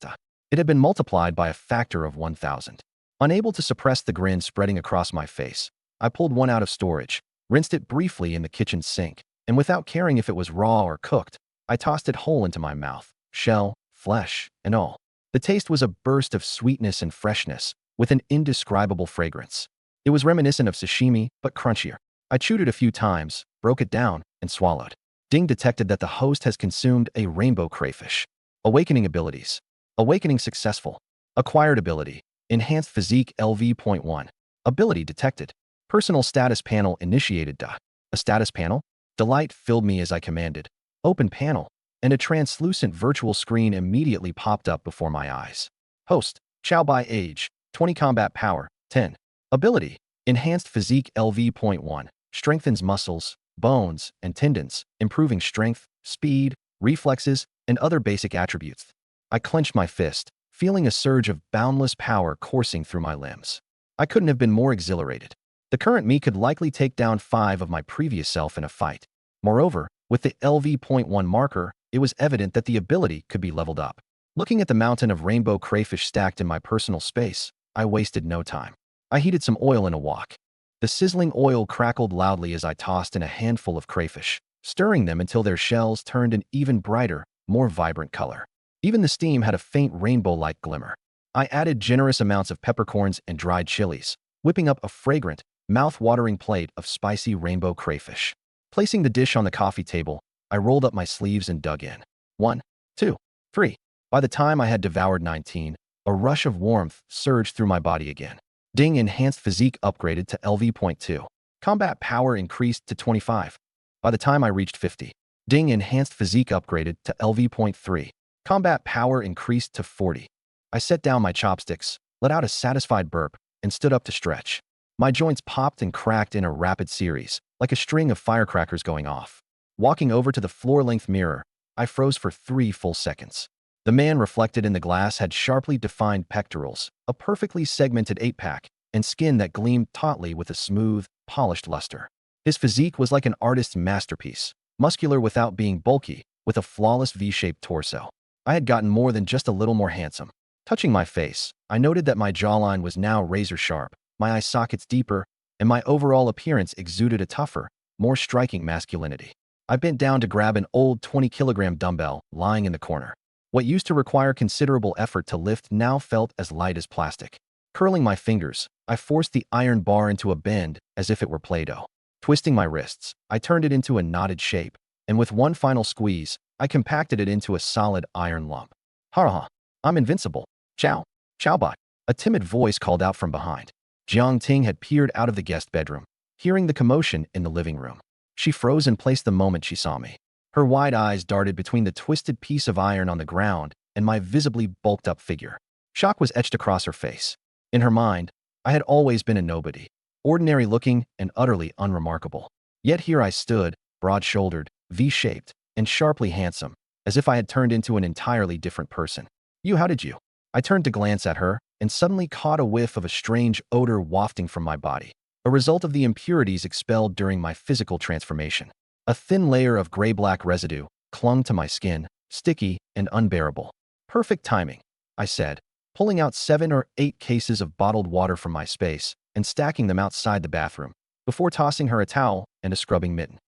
It had been multiplied by a factor of 1,000. Unable to suppress the grin spreading across my face, I pulled one out of storage, rinsed it briefly in the kitchen sink, and without caring if it was raw or cooked, I tossed it whole into my mouth, shell, flesh, and all. The taste was a burst of sweetness and freshness, with an indescribable fragrance. It was reminiscent of sashimi, but crunchier. I chewed it a few times, broke it down, and swallowed. Ding detected that the host has consumed a rainbow crayfish. Awakening abilities. Awakening successful. Acquired ability. Enhanced physique LV.1. Ability detected. Personal status panel initiated. A status panel? Delight filled me as I commanded. Open panel. And a translucent virtual screen immediately popped up before my eyes. Host. Chow Bai age. 20 combat power. 10. Ability. Enhanced physique LV.1. Strengthens muscles, bones, and tendons, improving strength, speed, reflexes, and other basic attributes. I clenched my fist, feeling a surge of boundless power coursing through my limbs. I couldn't have been more exhilarated. The current me could likely take down 5 of my previous self in a fight. Moreover, with the LV.1 marker, it was evident that the ability could be leveled up. Looking at the mountain of rainbow crayfish stacked in my personal space, I wasted no time. I heated some oil in a wok. The sizzling oil crackled loudly as I tossed in a handful of crayfish, stirring them until their shells turned an even brighter, more vibrant color. Even the steam had a faint rainbow-like glimmer. I added generous amounts of peppercorns and dried chilies, whipping up a fragrant, mouth-watering plate of spicy rainbow crayfish. Placing the dish on the coffee table, I rolled up my sleeves and dug in. 1, 2, 3. By the time I had devoured 19, a rush of warmth surged through my body again. Ding, enhanced physique upgraded to LV.2. Combat power increased to 25. By the time I reached 50. Ding, enhanced physique upgraded to LV.3. Combat power increased to 40. I set down my chopsticks, let out a satisfied burp, and stood up to stretch. My joints popped and cracked in a rapid series, like a string of firecrackers going off. Walking over to the floor-length mirror, I froze for 3 full seconds. The man reflected in the glass had sharply defined pectorals, a perfectly segmented 8-pack, and skin that gleamed tautly with a smooth, polished luster. His physique was like an artist's masterpiece, muscular without being bulky, with a flawless V-shaped torso. I had gotten more than just a little more handsome. Touching my face, I noted that my jawline was now razor-sharp, my eye sockets deeper, and my overall appearance exuded a tougher, more striking masculinity. I bent down to grab an old 20-kilogram dumbbell lying in the corner. What used to require considerable effort to lift now felt as light as plastic. Curling my fingers, I forced the iron bar into a bend as if it were Play-Doh. Twisting my wrists, I turned it into a knotted shape, and with one final squeeze, I compacted it into a solid iron lump. Ha! I'm invincible. Chow! Chowbot! A timid voice called out from behind. Jiang Ting had peered out of the guest bedroom, hearing the commotion in the living room. She froze in place the moment she saw me. Her wide eyes darted between the twisted piece of iron on the ground and my visibly bulked-up figure. Shock was etched across her face. In her mind, I had always been a nobody, ordinary-looking and utterly unremarkable. Yet here I stood, broad-shouldered, V-shaped, and sharply handsome, as if I had turned into an entirely different person. How did you? I turned to glance at her and suddenly caught a whiff of a strange odor wafting from my body, a result of the impurities expelled during my physical transformation. A thin layer of gray-black residue clung to my skin, sticky and unbearable. Perfect timing, I said, pulling out 7 or 8 cases of bottled water from my space and stacking them outside the bathroom, before tossing her a towel and a scrubbing mitten.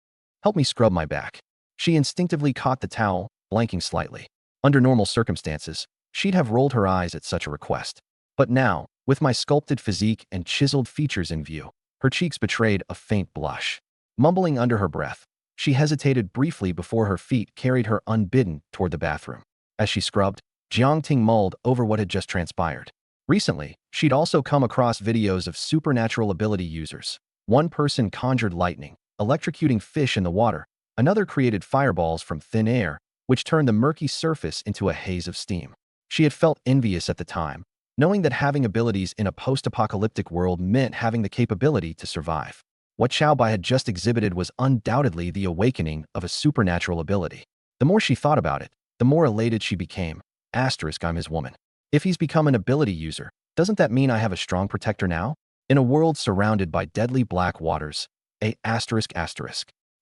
Help me scrub my back. She instinctively caught the towel, blanking slightly. Under normal circumstances, she'd have rolled her eyes at such a request. But now, with my sculpted physique and chiseled features in view, her cheeks betrayed a faint blush. Mumbling under her breath, she hesitated briefly before her feet carried her unbidden toward the bathroom. As she scrubbed, Jiang Ting mulled over what had just transpired. Recently, she'd also come across videos of supernatural ability users. One person conjured lightning, electrocuting fish in the water. Another created fireballs from thin air, which turned the murky surface into a haze of steam. She had felt envious at the time, knowing that having abilities in a post-apocalyptic world meant having the capability to survive. What Xiaobai had just exhibited was undoubtedly the awakening of a supernatural ability. The more she thought about it, the more elated she became. I'm his woman. If he's become an ability user, doesn't that mean I have a strong protector now? In a world surrounded by deadly black waters,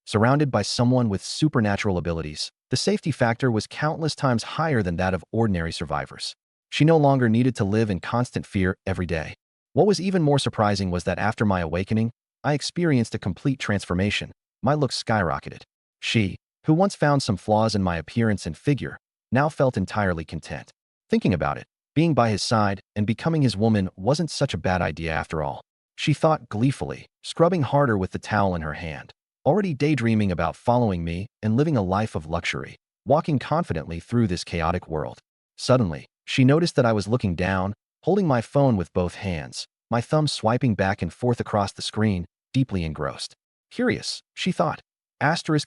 surrounded by someone with supernatural abilities, the safety factor was countless times higher than that of ordinary survivors. She no longer needed to live in constant fear every day. What was even more surprising was that after my awakening, I experienced a complete transformation. My looks skyrocketed. She, who once found some flaws in my appearance and figure, now felt entirely content. Thinking about it, being by his side and becoming his woman wasn't such a bad idea after all. She thought gleefully, scrubbing harder with the towel in her hand, already daydreaming about following me and living a life of luxury, walking confidently through this chaotic world. Suddenly, she noticed that I was looking down, holding my phone with both hands, my thumb swiping back and forth across the screen, deeply engrossed. Curious, she thought.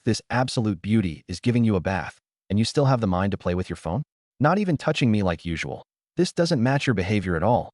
This absolute beauty is giving you a bath, and you still have the mind to play with your phone? Not even touching me like usual. This doesn't match your behavior at all.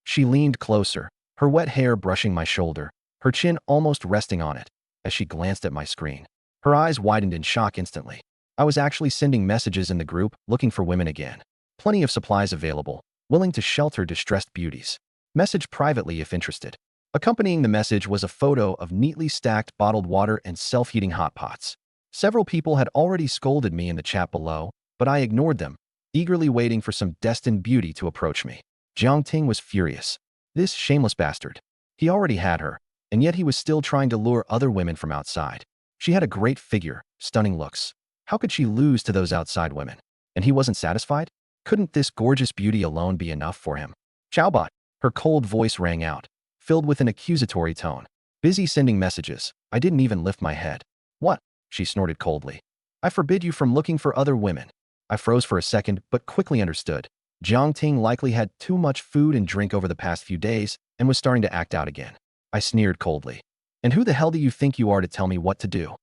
She leaned closer, her wet hair brushing my shoulder, her chin almost resting on it, as she glanced at my screen. Her eyes widened in shock instantly. I was actually sending messages in the group, looking for women again. Plenty of supplies available, willing to shelter distressed beauties. Message privately if interested. Accompanying the message was a photo of neatly stacked bottled water and self-heating hot pots. Several people had already scolded me in the chat below, but I ignored them, eagerly waiting for some destined beauty to approach me. Jiang Ting was furious. This shameless bastard. He already had her, and yet he was still trying to lure other women from outside. She had a great figure, stunning looks. How could she lose to those outside women? And he wasn't satisfied? Couldn't this gorgeous beauty alone be enough for him? Xiaobot, her cold voice rang out, filled with an accusatory tone. Busy sending messages. I didn't even lift my head. What? She snorted coldly. I forbid you from looking for other women. I froze for a second, but quickly understood. Jiang Ting likely had too much food and drink over the past few days and was starting to act out again. I sneered coldly. And who the hell do you think you are to tell me what to do?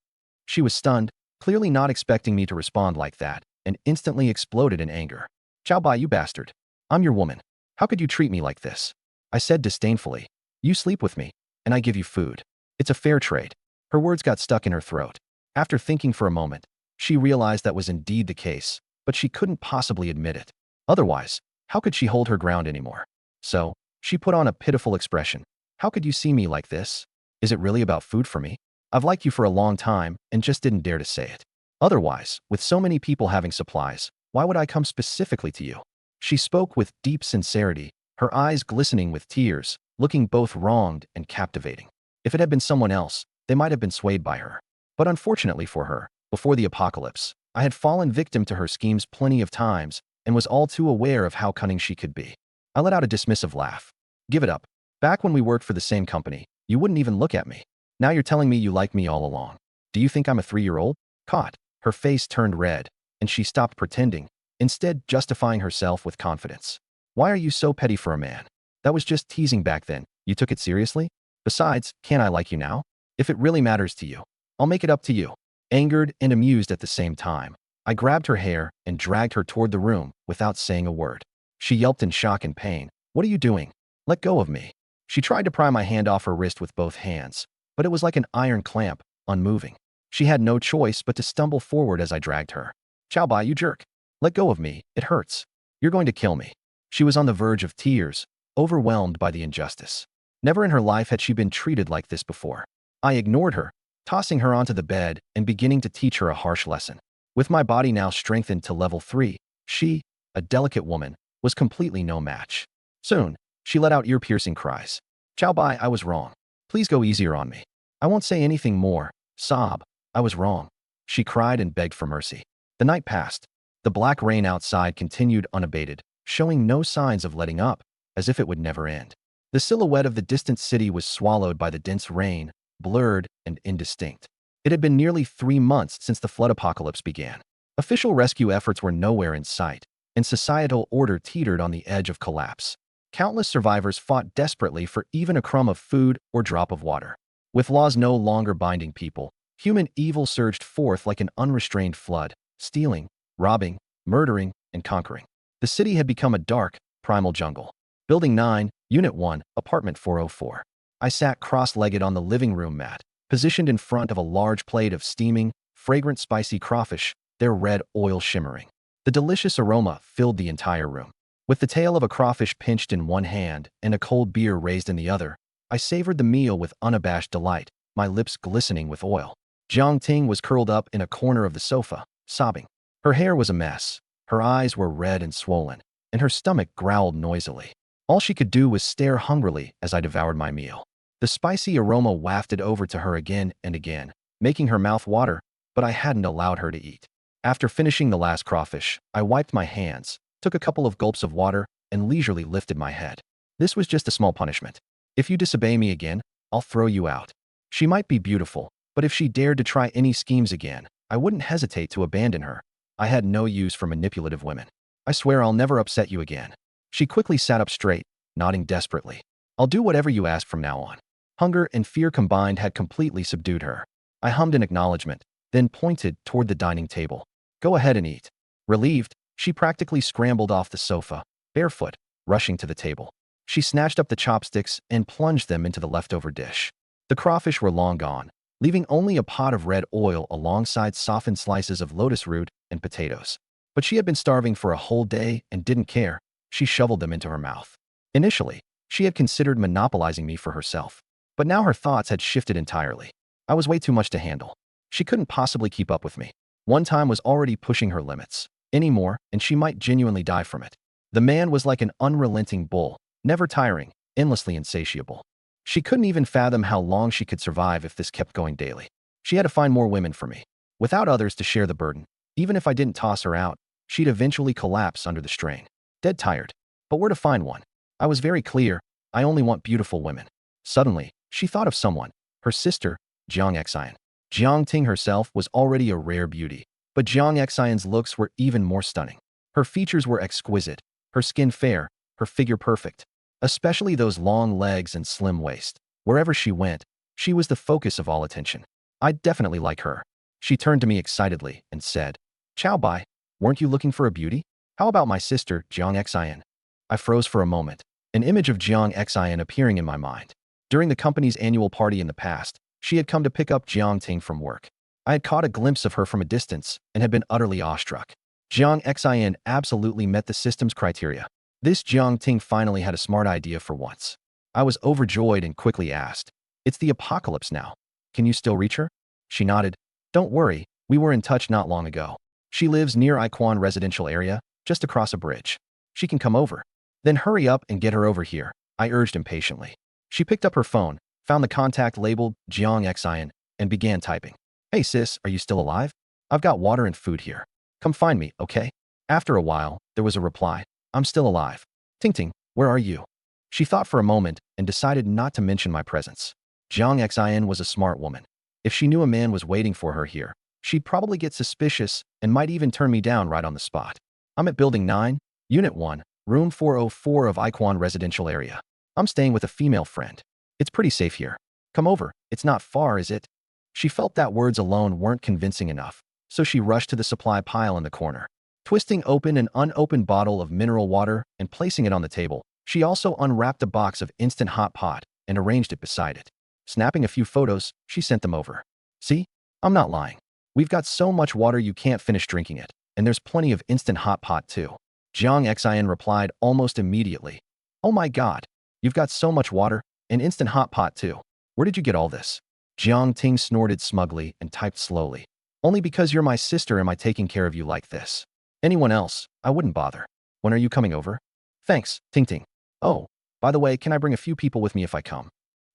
She was stunned, clearly not expecting me to respond like that, and instantly exploded in anger. Xiaobai, you bastard. I'm your woman. How could you treat me like this? I said disdainfully. You sleep with me, and I give you food. It's a fair trade. Her words got stuck in her throat. After thinking for a moment, she realized that was indeed the case, but she couldn't possibly admit it. Otherwise, how could she hold her ground anymore? So, she put on a pitiful expression. How could you see me like this? Is it really about food for me? I've liked you for a long time and just didn't dare to say it. Otherwise, with so many people having supplies, why would I come specifically to you? She spoke with deep sincerity, her eyes glistening with tears, looking both wronged and captivating. If it had been someone else, they might have been swayed by her. But unfortunately for her, before the apocalypse, I had fallen victim to her schemes plenty of times and was all too aware of how cunning she could be. I let out a dismissive laugh. Give it up. Back when we worked for the same company, you wouldn't even look at me. Now you're telling me you like me all along. Do you think I'm a 3-year-old? Caught. Her face turned red, and she stopped pretending, instead justifying herself with confidence. Why are you so petty for a man? That was just teasing back then. You took it seriously? Besides, can't I like you now? If it really matters to you, I'll make it up to you. Angered and amused at the same time, I grabbed her hair and dragged her toward the room without saying a word. She yelped in shock and pain. What are you doing? Let go of me. She tried to pry my hand off her wrist with both hands, but it was like an iron clamp, unmoving. She had no choice but to stumble forward as I dragged her. Xiaobai, you jerk. Let go of me, it hurts. You're going to kill me. She was on the verge of tears, overwhelmed by the injustice. Never in her life had she been treated like this before. I ignored her, tossing her onto the bed and beginning to teach her a harsh lesson. With my body now strengthened to level 3, she, a delicate woman, was completely no match. Soon, she let out ear-piercing cries. Xiaobai, I was wrong. Please go easier on me. I won't say anything more. Sob. I was wrong. She cried and begged for mercy. The night passed. The black rain outside continued unabated, showing no signs of letting up, as if it would never end. The silhouette of the distant city was swallowed by the dense rain, blurred and indistinct. It had been nearly 3 months since the flood apocalypse began. Official rescue efforts were nowhere in sight, and societal order teetered on the edge of collapse. Countless survivors fought desperately for even a crumb of food or drop of water. With laws no longer binding people, human evil surged forth like an unrestrained flood, stealing, robbing, murdering, and conquering. The city had become a dark, primal jungle. Building 9, Unit 1, Apartment 404. I sat cross-legged on the living room mat, positioned in front of a large plate of steaming, fragrant spicy crawfish, their red oil shimmering. The delicious aroma filled the entire room. With the tail of a crawfish pinched in one hand and a cold beer raised in the other, I savored the meal with unabashed delight, my lips glistening with oil. Jiang Ting was curled up in a corner of the sofa, sobbing. Her hair was a mess, her eyes were red and swollen, and her stomach growled noisily. All she could do was stare hungrily as I devoured my meal. The spicy aroma wafted over to her again and again, making her mouth water, but I hadn't allowed her to eat. After finishing the last crawfish, I wiped my hands, took a couple of gulps of water, and leisurely lifted my head. This was just a small punishment. If you disobey me again, I'll throw you out. She might be beautiful, but if she dared to try any schemes again, I wouldn't hesitate to abandon her. I had no use for manipulative women. I swear I'll never upset you again. She quickly sat up straight, nodding desperately. I'll do whatever you ask from now on. Hunger and fear combined had completely subdued her. I hummed in acknowledgement, then pointed toward the dining table. Go ahead and eat. Relieved, she practically scrambled off the sofa, barefoot, rushing to the table. She snatched up the chopsticks and plunged them into the leftover dish. The crawfish were long gone, leaving only a pot of red oil alongside softened slices of lotus root and potatoes. But she had been starving for a whole day and didn't care. She shoveled them into her mouth. Initially, she had considered monopolizing me for herself. But now her thoughts had shifted entirely. I was way too much to handle. She couldn't possibly keep up with me. One time was already pushing her limits. Any more, and she might genuinely die from it. The man was like an unrelenting bull, never tiring, endlessly insatiable. She couldn't even fathom how long she could survive if this kept going daily. She had to find more women for me. Without others to share the burden, even if I didn't toss her out, she'd eventually collapse under the strain. Dead tired. But where to find one? I was very clear, I only want beautiful women. Suddenly, she thought of someone, her sister, Jiang Xian. Jiang Ting herself was already a rare beauty, but Jiang Xian's looks were even more stunning. Her features were exquisite, her skin fair, her figure perfect, especially those long legs and slim waist. Wherever she went, she was the focus of all attention. I'd definitely like her. She turned to me excitedly and said, Chow Bai, weren't you looking for a beauty? How about my sister, Jiang Xian? I froze for a moment, an image of Jiang Xian appearing in my mind. During the company's annual party in the past, she had come to pick up Jiang Ting from work. I had caught a glimpse of her from a distance and had been utterly awestruck. Jiang Xian absolutely met the system's criteria. This Jiang Ting finally had a smart idea for once. I was overjoyed and quickly asked, It's the apocalypse now. Can you still reach her? She nodded. Don't worry, we were in touch not long ago. She lives near Iquan residential area, just across a bridge. She can come over. Then hurry up and get her over here, I urged impatiently. She picked up her phone, found the contact labeled Jiang Xian, and began typing. Hey sis, are you still alive? I've got water and food here. Come find me, okay? After a while, there was a reply. I'm still alive. Ting Ting, where are you? She thought for a moment and decided not to mention my presence. Jiang Xian was a smart woman. If she knew a man was waiting for her here, she'd probably get suspicious and might even turn me down right on the spot. I'm at Building 9, Unit 1, Room 404 of Iquan residential area. I'm staying with a female friend. It's pretty safe here. Come over. It's not far, is it? She felt that words alone weren't convincing enough, so she rushed to the supply pile in the corner. Twisting open an unopened bottle of mineral water and placing it on the table, she also unwrapped a box of instant hot pot and arranged it beside it. Snapping a few photos, she sent them over. See? I'm not lying. We've got so much water you can't finish drinking it, and there's plenty of instant hot pot too. Jiang Xian replied almost immediately. Oh my god, you've got so much water, and instant hot pot too. Where did you get all this? Jiang Ting snorted smugly and typed slowly. Only because you're my sister am I taking care of you like this. Anyone else, I wouldn't bother. When are you coming over? Thanks, Ting Ting. Oh, by the way, can I bring a few people with me if I come?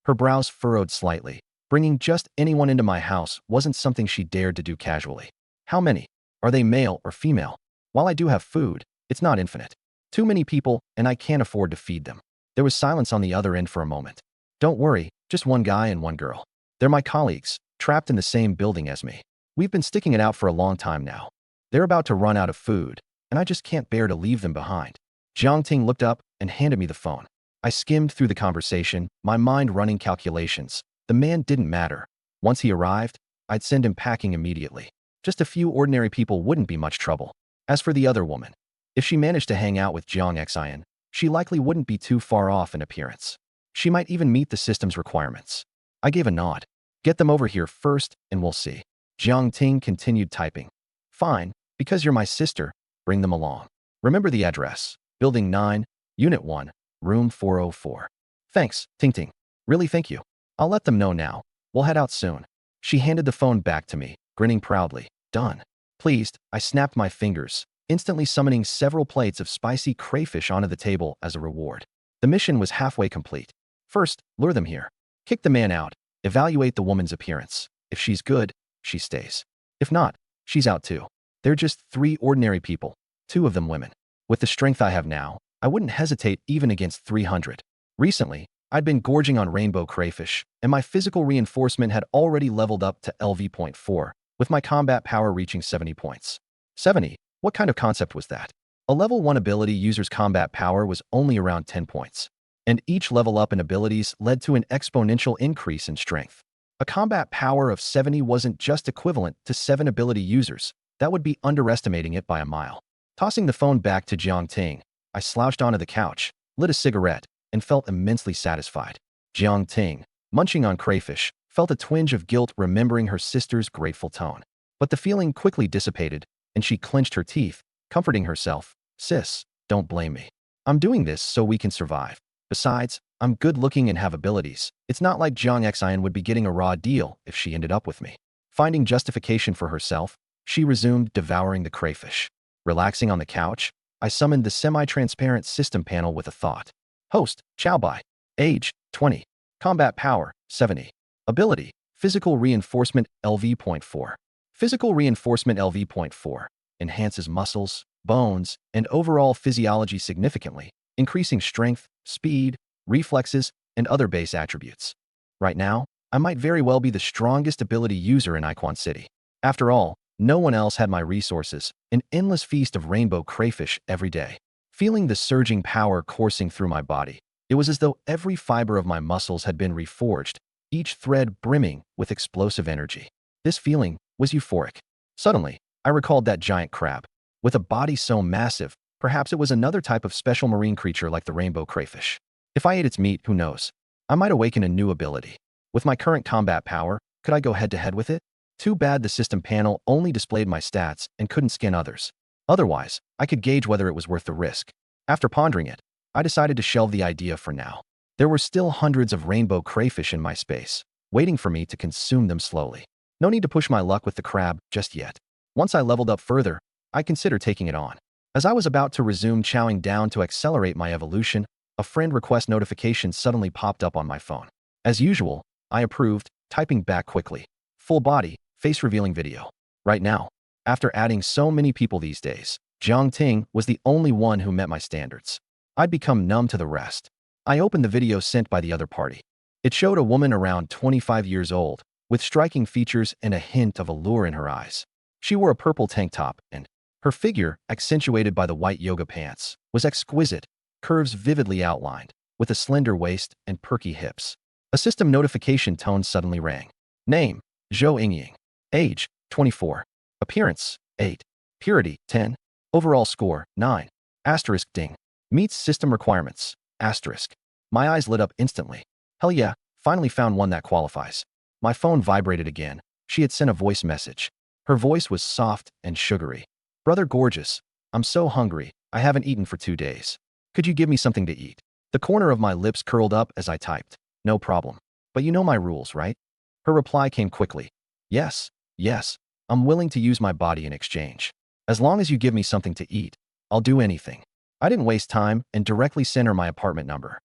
Her brows furrowed slightly. Bringing just anyone into my house wasn't something she dared to do casually. How many? Are they male or female? While I do have food, it's not infinite. Too many people, and I can't afford to feed them. There was silence on the other end for a moment. Don't worry, just one guy and one girl. They're my colleagues, trapped in the same building as me. We've been sticking it out for a long time now. They're about to run out of food, and I just can't bear to leave them behind. Jiang Ting looked up and handed me the phone. I skimmed through the conversation, my mind running calculations. The man didn't matter. Once he arrived, I'd send him packing immediately. Just a few ordinary people wouldn't be much trouble. As for the other woman, if she managed to hang out with Jiang Xian, she likely wouldn't be too far off in appearance. She might even meet the system's requirements. I gave a nod. Get them over here first, and we'll see. Jiang Ting continued typing. Fine, because you're my sister, bring them along. Remember the address, Building 9, Unit 1, Room 404. Thanks, Ting Ting. Really thank you. I'll let them know now. We'll head out soon. She handed the phone back to me, grinning proudly. Done. Pleased, I snapped my fingers, instantly summoning several plates of spicy crayfish onto the table as a reward. The mission was halfway complete. First, lure them here. Kick the man out. Evaluate the woman's appearance. If she's good, she stays. If not, she's out too. They're just 3 ordinary people, 2 of them women. With the strength I have now, I wouldn't hesitate even against 300. Recently, I'd been gorging on rainbow crayfish, and my physical reinforcement had already leveled up to LV.4, with my combat power reaching 70 points. 70? What kind of concept was that? A level 1 ability user's combat power was only around 10 points, and each level up in abilities led to an exponential increase in strength. A combat power of 70 wasn't just equivalent to 7 ability users. That would be underestimating it by a mile. Tossing the phone back to Jiang Ting, I slouched onto the couch, lit a cigarette, and felt immensely satisfied. Jiang Ting, munching on crayfish, felt a twinge of guilt remembering her sister's grateful tone. But the feeling quickly dissipated, and she clenched her teeth, comforting herself. Sis, don't blame me. I'm doing this so we can survive. Besides, I'm good-looking and have abilities. It's not like Jiang Xian would be getting a raw deal if she ended up with me. Finding justification for herself, she resumed devouring the crayfish. Relaxing on the couch, I summoned the semi-transparent system panel with a thought. Host, Bai. Age, 20. Combat power, 70. Ability, Physical Reinforcement LV.4. Physical Reinforcement LV.4 enhances muscles, bones, and overall physiology significantly, increasing strength, speed, reflexes, and other base attributes. Right now, I might very well be the strongest ability user in Icon City. After all, no one else had my resources, an endless feast of rainbow crayfish every day. Feeling the surging power coursing through my body, it was as though every fiber of my muscles had been reforged, each thread brimming with explosive energy. This feeling was euphoric. Suddenly, I recalled that giant crab. With a body so massive, perhaps it was another type of special marine creature like the rainbow crayfish. If I ate its meat, who knows? I might awaken a new ability. With my current combat power, could I go head-to-head with it? Too bad the system panel only displayed my stats and couldn't skin others. Otherwise, I could gauge whether it was worth the risk. After pondering it, I decided to shelve the idea for now. There were still hundreds of rainbow crayfish in my space, waiting for me to consume them slowly. No need to push my luck with the crab just yet. Once I leveled up further, I considered taking it on. As I was about to resume chowing down to accelerate my evolution, a friend request notification suddenly popped up on my phone. As usual, I approved, typing back quickly. Full body, face revealing video. Right now, after adding so many people these days, Jiang Ting was the only one who met my standards. I'd become numb to the rest. I opened the video sent by the other party. It showed a woman around 25 years old, with striking features and a hint of allure in her eyes. She wore a purple tank top, and her figure, accentuated by the white yoga pants, was exquisite, curves vividly outlined, with a slender waist and perky hips. A system notification tone suddenly rang. Name, Zhou Yingying. Age, 24. Appearance, 8. Purity, 10. Overall score, 9. Asterisk ding. Meets system requirements. Asterisk. My eyes lit up instantly. Hell yeah, finally found one that qualifies. My phone vibrated again. She had sent a voice message. Her voice was soft and sugary. Brother Gorgeous, I'm so hungry. I haven't eaten for 2 days. Could you give me something to eat? The corner of my lips curled up as I typed. No problem. But you know my rules, right? Her reply came quickly. Yes, yes, I'm willing to use my body in exchange. As long as you give me something to eat, I'll do anything. I didn't waste time and directly sent her my apartment number.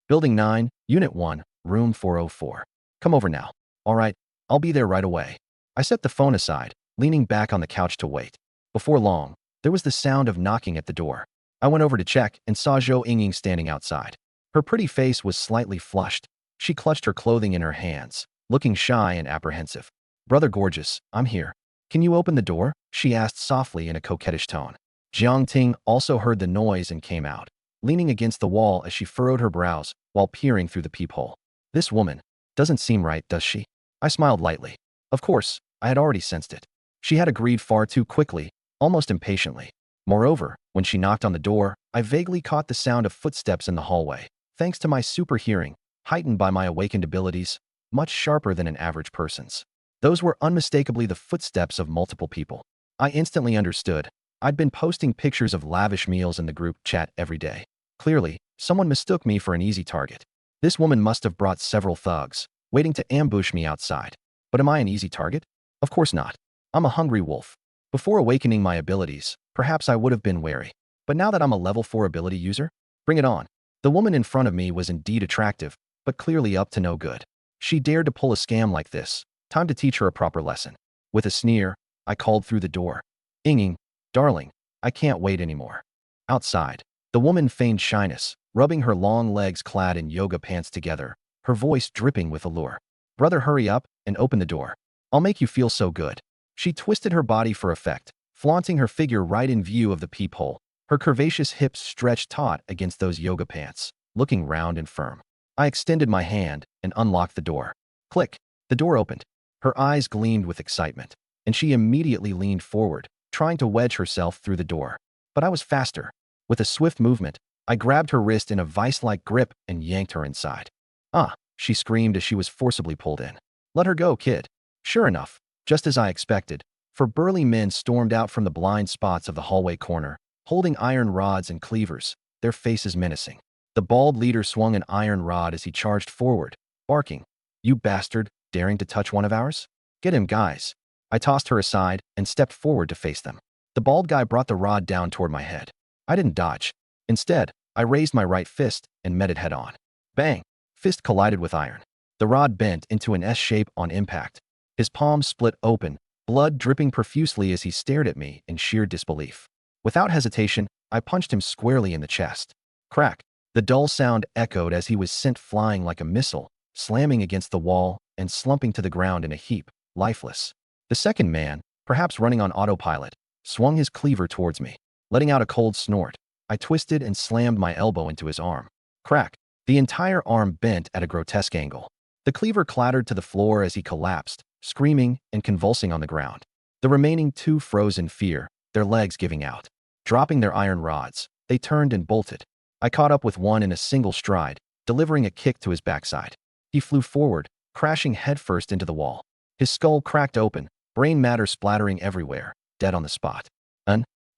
Building 9, Unit 1, Room 404. Come over now. All right, I'll be there right away. I set the phone aside, leaning back on the couch to wait. Before long, there was the sound of knocking at the door. I went over to check and saw Zhou Yingying standing outside. Her pretty face was slightly flushed. She clutched her clothing in her hands, looking shy and apprehensive. Brother Gorgeous, I'm here. Can you open the door? She asked softly in a coquettish tone. Jiang Ting also heard the noise and came out, leaning against the wall as she furrowed her brows while peering through the peephole. This woman doesn't seem right, does she? I smiled lightly. Of course, I had already sensed it. She had agreed far too quickly, almost impatiently. Moreover, when she knocked on the door, I vaguely caught the sound of footsteps in the hallway. Thanks to my super hearing, heightened by my awakened abilities, much sharper than an average person's. Those were unmistakably the footsteps of multiple people. I instantly understood. I'd been posting pictures of lavish meals in the group chat every day. Clearly, someone mistook me for an easy target. This woman must have brought several thugs, waiting to ambush me outside. But am I an easy target? Of course not. I'm a hungry wolf. Before awakening my abilities, perhaps I would have been wary. But now that I'm a level 4 ability user, bring it on. The woman in front of me was indeed attractive, but clearly up to no good. She dared to pull a scam like this. Time to teach her a proper lesson. With a sneer, I called through the door. Inging, darling, I can't wait anymore. Outside, the woman feigned shyness, rubbing her long legs clad in yoga pants together, her voice dripping with allure. Brother, hurry up and open the door. I'll make you feel so good. She twisted her body for effect, flaunting her figure right in view of the peephole. Her curvaceous hips stretched taut against those yoga pants, looking round and firm. I extended my hand and unlocked the door. Click. The door opened. Her eyes gleamed with excitement, and she immediately leaned forward, trying to wedge herself through the door. But I was faster. With a swift movement, I grabbed her wrist in a vice-like grip and yanked her inside. Ah, she screamed as she was forcibly pulled in. Let her go, kid. Sure enough, just as I expected, 4 burly men stormed out from the blind spots of the hallway corner, holding iron rods and cleavers, their faces menacing. The bald leader swung an iron rod as he charged forward, barking, "You bastard, daring to touch one of ours? Get him, guys." I tossed her aside and stepped forward to face them. The bald guy brought the rod down toward my head. I didn't dodge. Instead, I raised my right fist and met it head on. Bang! Fist collided with iron. The rod bent into an S shape on impact. His palms split open, blood dripping profusely as he stared at me in sheer disbelief. Without hesitation, I punched him squarely in the chest. Crack! The dull sound echoed as he was sent flying like a missile, slamming against the wall and slumping to the ground in a heap, lifeless. The second man, perhaps running on autopilot, swung his cleaver towards me. Letting out a cold snort, I twisted and slammed my elbow into his arm. Crack! The entire arm bent at a grotesque angle. The cleaver clattered to the floor as he collapsed, screaming and convulsing on the ground. The remaining 2 froze in fear, their legs giving out. Dropping their iron rods, they turned and bolted. I caught up with one in a single stride, delivering a kick to his backside. He flew forward, crashing headfirst into the wall. His skull cracked open, brain matter splattering everywhere, dead on the spot.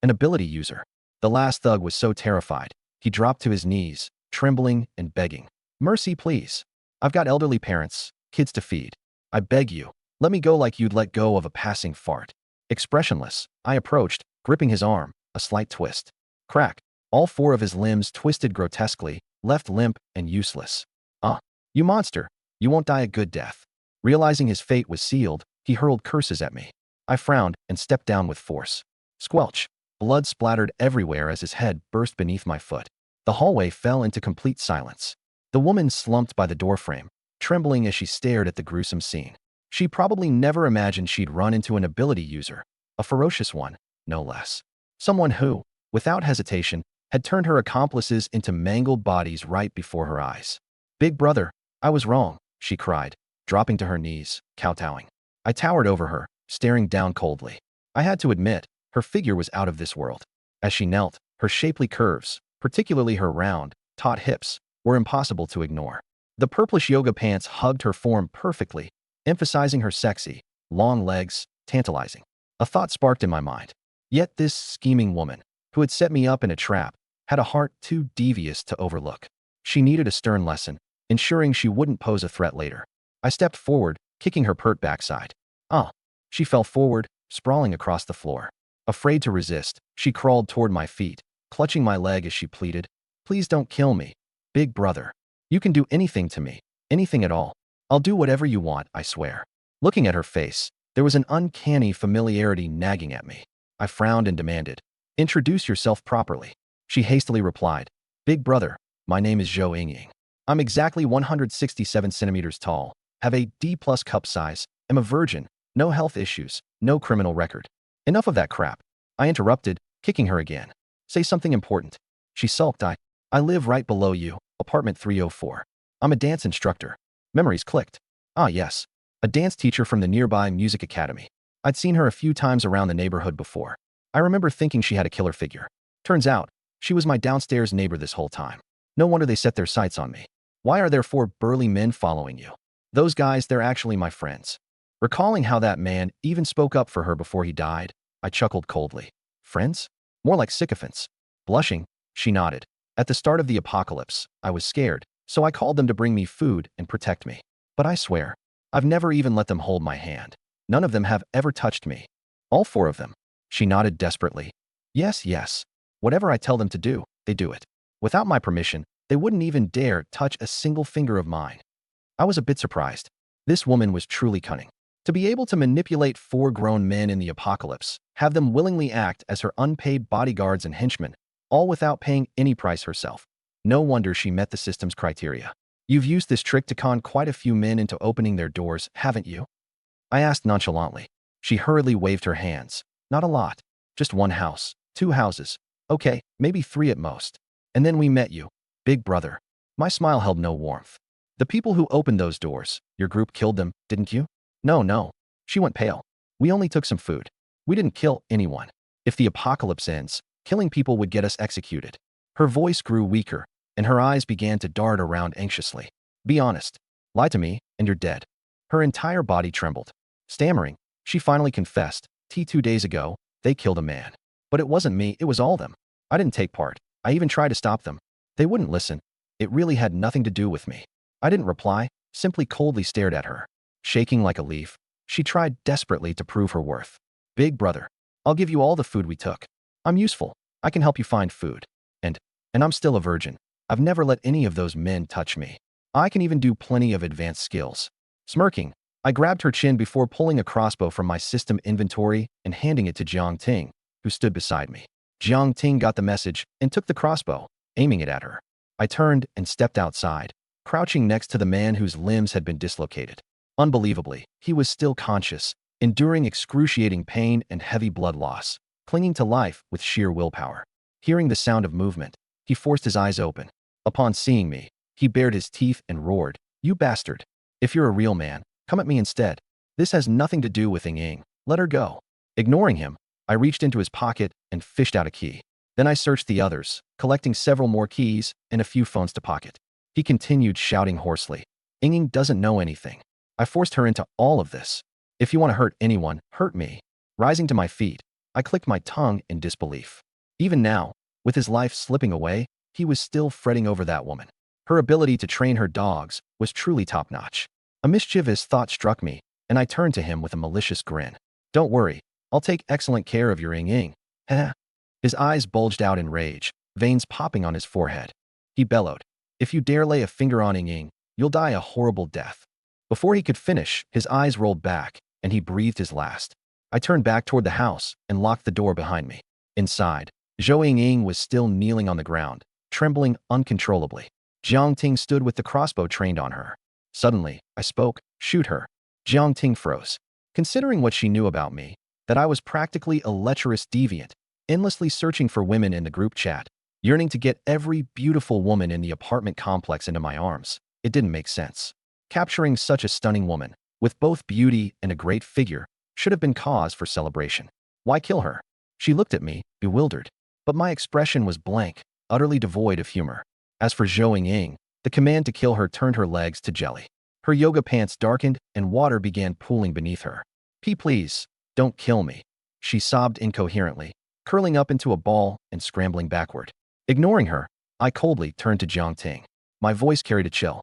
An ability user. The last thug was so terrified, he dropped to his knees, trembling and begging. Mercy, please. I've got elderly parents, kids to feed. I beg you, let me go like you'd let go of a passing fart. Expressionless, I approached, gripping his arm, a slight twist. Crack! All 4 of his limbs twisted grotesquely, left limp and useless. You monster! You won't die a good death. Realizing his fate was sealed, he hurled curses at me. I frowned and stepped down with force. Squelch! Blood splattered everywhere as his head burst beneath my foot. The hallway fell into complete silence. The woman slumped by the doorframe, trembling as she stared at the gruesome scene. She probably never imagined she'd run into an ability user, a ferocious one, no less. Someone who, without hesitation, had turned her accomplices into mangled bodies right before her eyes. Big brother, I was wrong, she cried, dropping to her knees, kowtowing. I towered over her, staring down coldly. I had to admit, her figure was out of this world. As she knelt, her shapely curves, particularly her round, taut hips, were impossible to ignore. The purplish yoga pants hugged her form perfectly, emphasizing her sexy, long legs, tantalizing. A thought sparked in my mind. Yet this scheming woman, who had set me up in a trap, had a heart too devious to overlook. She needed a stern lesson, ensuring she wouldn't pose a threat later. I stepped forward, kicking her pert backside. She fell forward, sprawling across the floor. Afraid to resist, she crawled toward my feet, clutching my leg as she pleaded, "Please don't kill me, big brother. You can do anything to me, anything at all. I'll do whatever you want, I swear." Looking at her face, there was an uncanny familiarity nagging at me. I frowned and demanded, "Introduce yourself properly." She hastily replied, "Big brother, my name is Zhou Yingying. I'm exactly 167 centimeters tall, have a D+ cup size, am a virgin, no health issues, no criminal record." Enough of that crap. I interrupted, kicking her again. Say something important. She sulked. I live right below you, apartment 304. I'm a dance instructor. Memories clicked. Ah, yes. A dance teacher from the nearby music academy. I'd seen her a few times around the neighborhood before. I remember thinking she had a killer figure. Turns out, she was my downstairs neighbor this whole time. No wonder they set their sights on me. Why are there 4 burly men following you? Those guys, they're actually my friends. Recalling how that man even spoke up for her before he died, I chuckled coldly. Friends? More like sycophants. Blushing, she nodded. At the start of the apocalypse, I was scared, so I called them to bring me food and protect me. But I swear, I've never even let them hold my hand. None of them have ever touched me. All 4 of them. She nodded desperately. Yes, yes. Whatever I tell them to do, they do it. Without my permission, they wouldn't even dare touch a single finger of mine. I was a bit surprised. This woman was truly cunning. To be able to manipulate 4 grown men in the apocalypse, have them willingly act as her unpaid bodyguards and henchmen, all without paying any price herself. No wonder she met the system's criteria. You've used this trick to con quite a few men into opening their doors, haven't you? I asked nonchalantly. She hurriedly waved her hands. Not a lot. Just 1 house, 2 houses. Okay, maybe 3 at most. And then we met you. Big brother. My smile held no warmth. The people who opened those doors, your group killed them, didn't you? No. She went pale. We only took some food. We didn't kill anyone. If the apocalypse ends, killing people would get us executed. Her voice grew weaker, and her eyes began to dart around anxiously. Be honest. Lie to me, and you're dead. Her entire body trembled. Stammering, she finally confessed. 2 days ago, they killed a man. But it wasn't me, it was all them. I didn't take part. I even tried to stop them. They wouldn't listen. It really had nothing to do with me. I didn't reply, simply coldly stared at her. Shaking like a leaf, she tried desperately to prove her worth. Big brother, I'll give you all the food we took. I'm useful. I can help you find food. And I'm still a virgin. I've never let any of those men touch me. I can even do plenty of advanced skills. Smirking, I grabbed her chin before pulling a crossbow from my system inventory and handing it to Jiang Ting, who stood beside me. Jiang Ting got the message and took the crossbow, aiming it at her. I turned and stepped outside, crouching next to the man whose limbs had been dislocated. Unbelievably, he was still conscious, enduring excruciating pain and heavy blood loss, clinging to life with sheer willpower. Hearing the sound of movement, he forced his eyes open. Upon seeing me, he bared his teeth and roared, "You bastard! If you're a real man, come at me instead. This has nothing to do with Ying. Let her go." Ignoring him, I reached into his pocket and fished out a key. Then I searched the others, collecting several more keys and a few phones to pocket. He continued shouting hoarsely, "Ying doesn't know anything. I forced her into all of this. If you want to hurt anyone, hurt me." Rising to my feet, I clicked my tongue in disbelief. Even now, with his life slipping away, he was still fretting over that woman. Her ability to train her dogs was truly top-notch. A mischievous thought struck me, and I turned to him with a malicious grin. "Don't worry, I'll take excellent care of your Ying. Heh." His eyes bulged out in rage, veins popping on his forehead. He bellowed, "If you dare lay a finger on Ying, you'll die a horrible death." Before he could finish, his eyes rolled back, and he breathed his last. I turned back toward the house and locked the door behind me. Inside, Zhou Ying was still kneeling on the ground, trembling uncontrollably. Jiang Ting stood with the crossbow trained on her. Suddenly, I spoke, "Shoot her." Jiang Ting froze. Considering what she knew about me, that I was practically a lecherous deviant, endlessly searching for women in the group chat, yearning to get every beautiful woman in the apartment complex into my arms, it didn't make sense. Capturing such a stunning woman, with both beauty and a great figure, should have been cause for celebration. Why kill her? She looked at me, bewildered. But my expression was blank, utterly devoid of humor. As for Zhou Ying, the command to kill her turned her legs to jelly. Her yoga pants darkened and water began pooling beneath her. Please, don't kill me." She sobbed incoherently, curling up into a ball and scrambling backward. Ignoring her, I coldly turned to Jiang Ting. My voice carried a chill.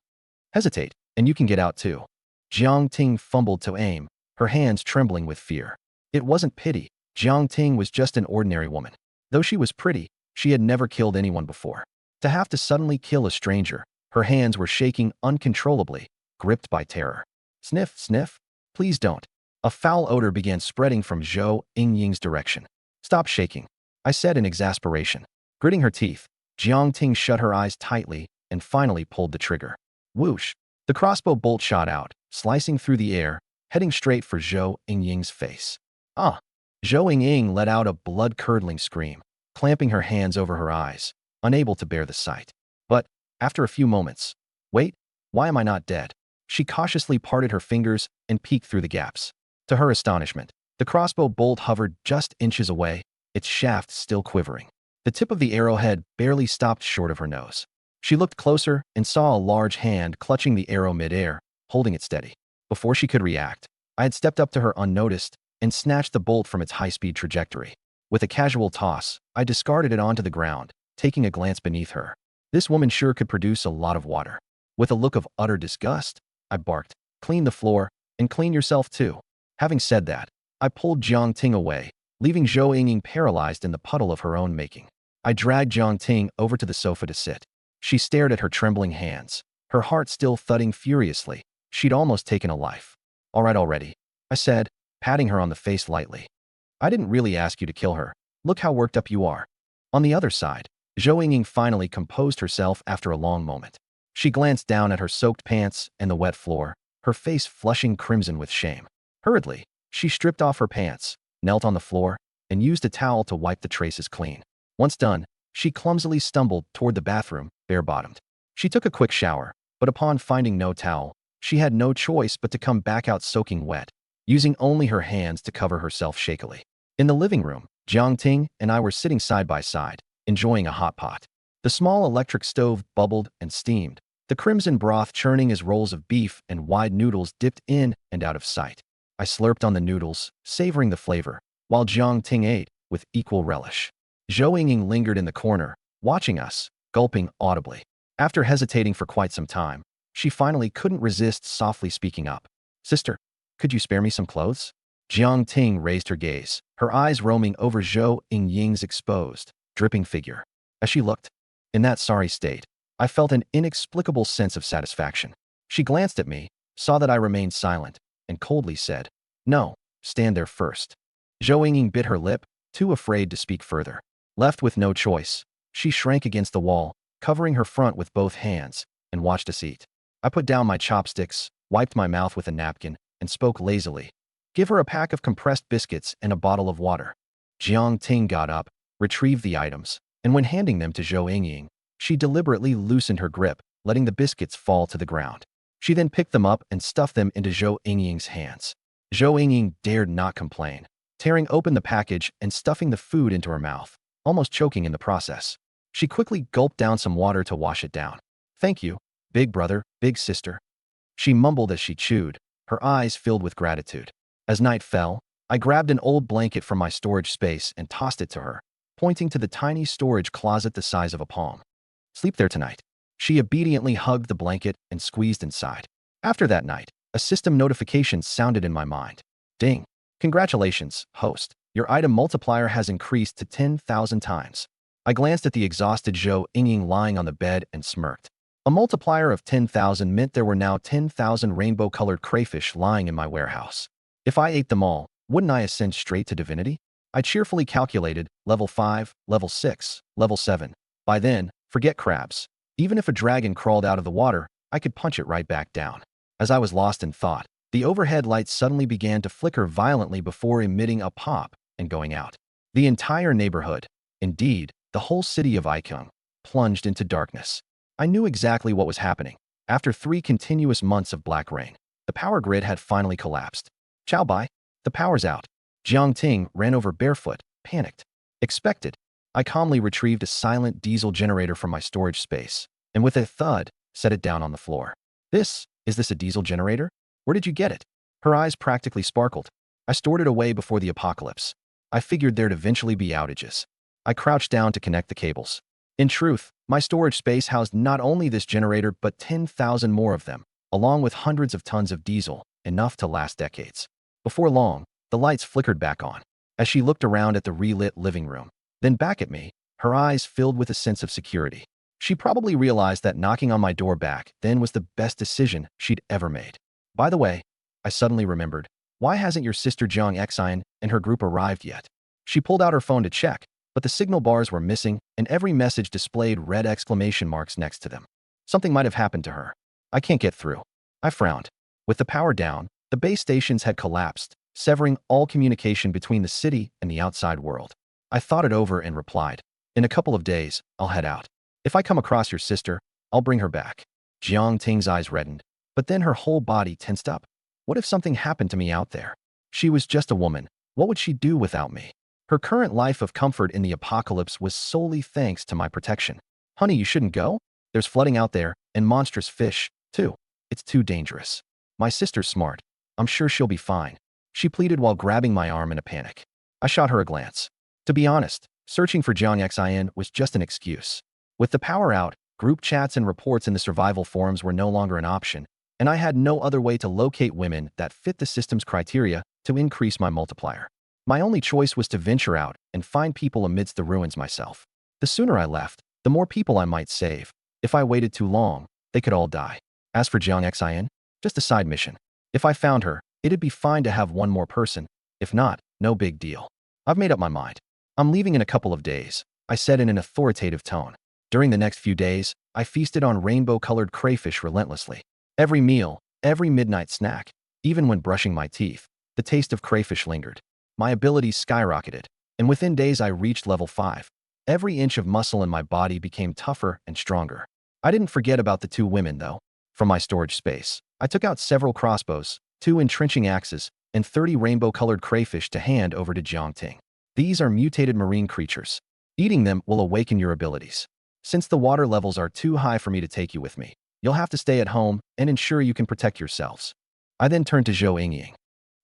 "Hesitate, and you can get out too." Jiang Ting fumbled to aim, her hands trembling with fear. It wasn't pity. Jiang Ting was just an ordinary woman. Though she was pretty, she had never killed anyone before. To have to suddenly kill a stranger, her hands were shaking uncontrollably, gripped by terror. Sniff, sniff. Please don't. A foul odor began spreading from Zhou Ying's direction. "Stop shaking," I said in exasperation. Gritting her teeth, Jiang Ting shut her eyes tightly and finally pulled the trigger. Whoosh! The crossbow bolt shot out, slicing through the air, heading straight for Zhou Ying's face. Ah! Zhou Ying let out a blood-curdling scream. clamping her hands over her eyes, unable to bear the sight. But, after a few moments, wait, why am I not dead? She cautiously parted her fingers and peeked through the gaps. To her astonishment, the crossbow bolt hovered just inches away, its shaft still quivering. The tip of the arrowhead barely stopped short of her nose. She looked closer and saw a large hand clutching the arrow midair, holding it steady. Before she could react, I had stepped up to her unnoticed and snatched the bolt from its high-speed trajectory. With a casual toss, I discarded it onto the ground, taking a glance beneath her. This woman sure could produce a lot of water. With a look of utter disgust, I barked, "Clean the floor, and clean yourself too." Having said that, I pulled Jiang Ting away, leaving Zhou Yingying paralyzed in the puddle of her own making. I dragged Jiang Ting over to the sofa to sit. She stared at her trembling hands, her heart still thudding furiously. She'd almost taken a life. "All right already," I said, patting her on the face lightly. "I didn't really ask you to kill her. Look how worked up you are." On the other side, Zhou Yingying finally composed herself after a long moment. She glanced down at her soaked pants and the wet floor, her face flushing crimson with shame. Hurriedly, she stripped off her pants, knelt on the floor, and used a towel to wipe the traces clean. Once done, she clumsily stumbled toward the bathroom, bare-bottomed. She took a quick shower, but upon finding no towel, she had no choice but to come back out soaking wet, using only her hands to cover herself shakily. In the living room, Jiang Ting and I were sitting side by side, enjoying a hot pot. The small electric stove bubbled and steamed, the crimson broth churning as rolls of beef and wide noodles dipped in and out of sight. I slurped on the noodles, savoring the flavor, while Jiang Ting ate with equal relish. Zhou Yingying lingered in the corner, watching us, gulping audibly. After hesitating for quite some time, she finally couldn't resist softly speaking up. "Sister, could you spare me some clothes?" Jiang Ting raised her gaze, her eyes roaming over Zhou Yingying's exposed, dripping figure. As she looked, in that sorry state, I felt an inexplicable sense of satisfaction. She glanced at me, saw that I remained silent, and coldly said, "No, stand there first." Zhou Yingying bit her lip, too afraid to speak further. Left with no choice, she shrank against the wall, covering her front with both hands, and watched us eat. I put down my chopsticks, wiped my mouth with a napkin, and spoke lazily. "Give her a pack of compressed biscuits and a bottle of water." Jiang Ting got up, retrieved the items, and when handing them to Zhou Yingying, she deliberately loosened her grip, letting the biscuits fall to the ground. She then picked them up and stuffed them into Zhou Yingying's hands. Zhou Yingying dared not complain, tearing open the package and stuffing the food into her mouth, almost choking in the process. She quickly gulped down some water to wash it down. "Thank you, big brother, big sister," she mumbled as she chewed, her eyes filled with gratitude. As night fell, I grabbed an old blanket from my storage space and tossed it to her, pointing to the tiny storage closet the size of a palm. "Sleep there tonight." She obediently hugged the blanket and squeezed inside. After that night, a system notification sounded in my mind. Ding. "Congratulations, host. Your item multiplier has increased to 10,000 times." I glanced at the exhausted Zhou Yingying lying on the bed and smirked. A multiplier of 10,000 meant there were now 10,000 rainbow-colored crayfish lying in my warehouse. If I ate them all, wouldn't I ascend straight to divinity? I cheerfully calculated level 5, level 6, level 7. By then, forget crabs. Even if a dragon crawled out of the water, I could punch it right back down. As I was lost in thought, the overhead lights suddenly began to flicker violently before emitting a pop and going out. The entire neighborhood, indeed, the whole city of Ikyung, plunged into darkness. I knew exactly what was happening. After 3 continuous months of black rain, the power grid had finally collapsed. "Ciao bye. The power's out." Jiang Ting ran over barefoot, panicked. "Expected." I calmly retrieved a silent diesel generator from my storage space, and with a thud, set it down on the floor. Is this a diesel generator? Where did you get it?" Her eyes practically sparkled. "I stored it away before the apocalypse. I figured there'd eventually be outages." I crouched down to connect the cables. In truth, my storage space housed not only this generator but 10,000 more of them, along with hundreds of tons of diesel, enough to last decades. Before long, the lights flickered back on. As she looked around at the relit living room, then back at me, her eyes filled with a sense of security. She probably realized that knocking on my door back then was the best decision she'd ever made. "By the way," I suddenly remembered, "why hasn't your sister Jiang Xine and her group arrived yet?" She pulled out her phone to check, but the signal bars were missing and every message displayed red exclamation marks next to them. Something might have happened to her. "I can't get through." I frowned. With the power down, the base stations had collapsed, severing all communication between the city and the outside world. I thought it over and replied, "In a couple of days, I'll head out. If I come across your sister, I'll bring her back." Jiang Ting's eyes reddened, but then her whole body tensed up. What if something happened to me out there? She was just a woman. What would she do without me? Her current life of comfort in the apocalypse was solely thanks to my protection. "Honey, you shouldn't go. There's flooding out there, and monstrous fish, too. It's too dangerous." "My sister's smart. I'm sure she'll be fine," she pleaded while grabbing my arm in a panic. I shot her a glance. To be honest, searching for Jiang Xin was just an excuse. With the power out, group chats and reports in the survival forums were no longer an option, and I had no other way to locate women that fit the system's criteria to increase my multiplier. My only choice was to venture out and find people amidst the ruins myself. The sooner I left, the more people I might save. If I waited too long, they could all die. As for Jiang Xin, just a side mission. If I found her, it'd be fine to have one more person. If not, no big deal. I've made up my mind. "I'm leaving in a couple of days," I said in an authoritative tone. During the next few days, I feasted on rainbow-colored crayfish relentlessly. Every meal, every midnight snack, even when brushing my teeth, the taste of crayfish lingered. My abilities skyrocketed, and within days I reached level 5. Every inch of muscle in my body became tougher and stronger. I didn't forget about the 2 women, though. From my storage space, I took out several crossbows, 2 entrenching axes, and 30 rainbow-colored crayfish to hand over to Jiang Ting. "These are mutated marine creatures. Eating them will awaken your abilities. Since the water levels are too high for me to take you with me, you'll have to stay at home and ensure you can protect yourselves." I then turned to Zhou Yingying.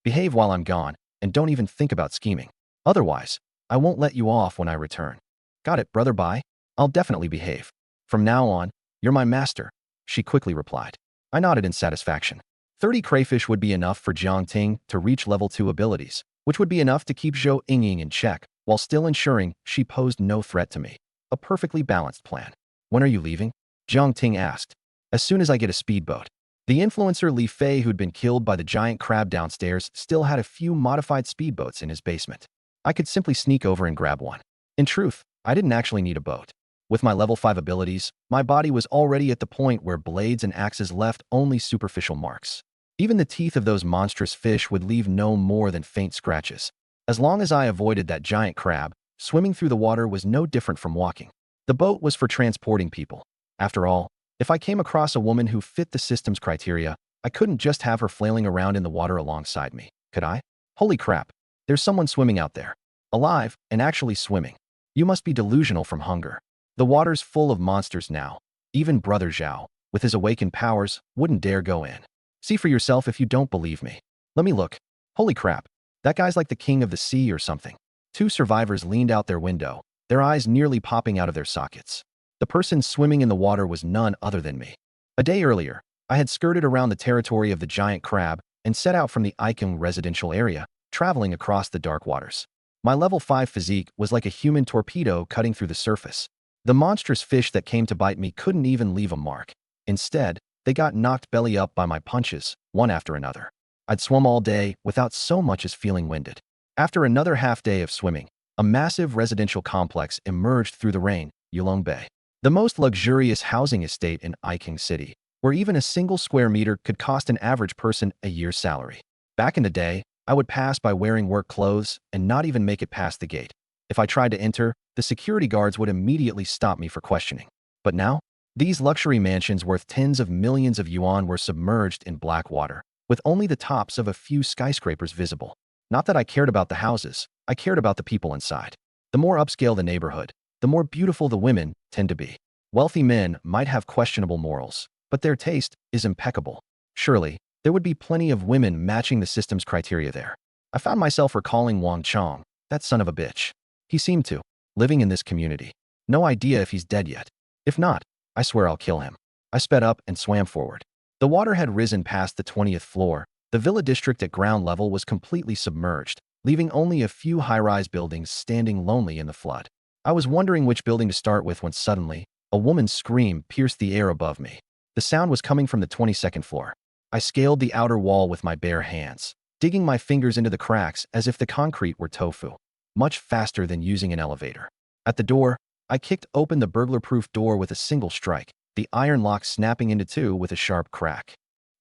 "Behave while I'm gone, and don't even think about scheming. Otherwise, I won't let you off when I return." "Got it, brother, bye. I'll definitely behave. From now on, you're my master," she quickly replied. I nodded in satisfaction. 30 crayfish would be enough for Jiang Ting to reach level 2 abilities, which would be enough to keep Zhou Yingying in check, while still ensuring she posed no threat to me. A perfectly balanced plan. "When are you leaving?" Jiang Ting asked. "As soon as I get a speedboat." The influencer Li Fei, who'd been killed by the giant crab downstairs, still had a few modified speedboats in his basement. I could simply sneak over and grab one. In truth, I didn't actually need a boat. With my level 5 abilities, my body was already at the point where blades and axes left only superficial marks. Even the teeth of those monstrous fish would leave no more than faint scratches. As long as I avoided that giant crab, swimming through the water was no different from walking. The boat was for transporting people. After all, if I came across a woman who fit the system's criteria, I couldn't just have her flailing around in the water alongside me, could I? Holy crap, there's someone swimming out there. Alive, and actually swimming. You must be delusional from hunger. The water's full of monsters now. Even Brother Zhao, with his awakened powers, wouldn't dare go in. See for yourself if you don't believe me. Let me look. Holy crap, that guy's like the king of the sea or something. 2 survivors leaned out their window, their eyes nearly popping out of their sockets. The person swimming in the water was none other than me. A day earlier, I had skirted around the territory of the giant crab and set out from the Ikeng residential area, traveling across the dark waters. My level 5 physique was like a human torpedo cutting through the surface. The monstrous fish that came to bite me couldn't even leave a mark. Instead, they got knocked belly up by my punches, one after another. I'd swum all day without so much as feeling winded. After another half day of swimming, a massive residential complex emerged through the rain, Yulong Bay. The most luxurious housing estate in Ikeng City, where even a single square meter could cost an average person a year's salary. Back in the day, I would pass by wearing work clothes and not even make it past the gate. If I tried to enter, the security guards would immediately stop me for questioning. But now, these luxury mansions worth tens of millions of yuan were submerged in black water, with only the tops of a few skyscrapers visible. Not that I cared about the houses, I cared about the people inside. The more upscale the neighborhood, the more beautiful the women tend to be. Wealthy men might have questionable morals, but their taste is impeccable. Surely, there would be plenty of women matching the system's criteria there. I found myself recalling Wang Chong, that son of a bitch. He seemed to, living in this community. No idea if he's dead yet. If not, I swear I'll kill him. I sped up and swam forward. The water had risen past the 20th floor. The villa district at ground level was completely submerged, leaving only a few high-rise buildings standing lonely in the flood. I was wondering which building to start with when suddenly, a woman's scream pierced the air above me. The sound was coming from the 22nd floor. I scaled the outer wall with my bare hands, digging my fingers into the cracks as if the concrete were tofu, much faster than using an elevator. At the door, I kicked open the burglar-proof door with a single strike, the iron lock snapping into two with a sharp crack.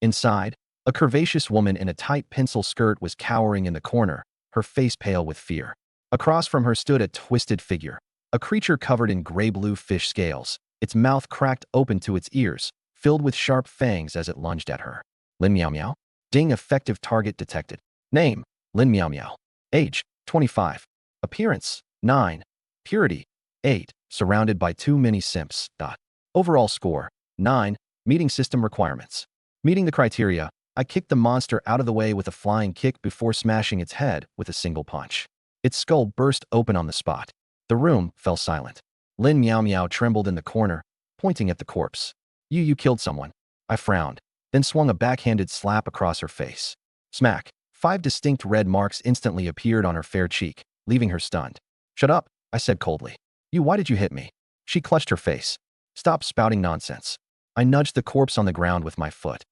Inside, a curvaceous woman in a tight pencil skirt was cowering in the corner, her face pale with fear. Across from her stood a twisted figure, a creature covered in gray-blue fish scales, its mouth cracked open to its ears, filled with sharp fangs as it lunged at her. Lin Miao Miao. Ding, effective target detected. Name, Lin Miao Miao. Age, 25. Appearance, 9. Purity, 8. Surrounded by too many simps. Overall score, 9. Meeting system requirements. Meeting the criteria, I kicked the monster out of the way with a flying kick before smashing its head with a single punch. Its skull burst open on the spot. The room fell silent. Lin Miao Miao trembled in the corner, pointing at the corpse. You killed someone. I frowned, then swung a backhanded slap across her face. Smack. 5 distinct red marks instantly appeared on her fair cheek, leaving her stunned. Shut up, I said coldly. Why did you hit me? She clutched her face. Stop spouting nonsense. I nudged the corpse on the ground with my foot.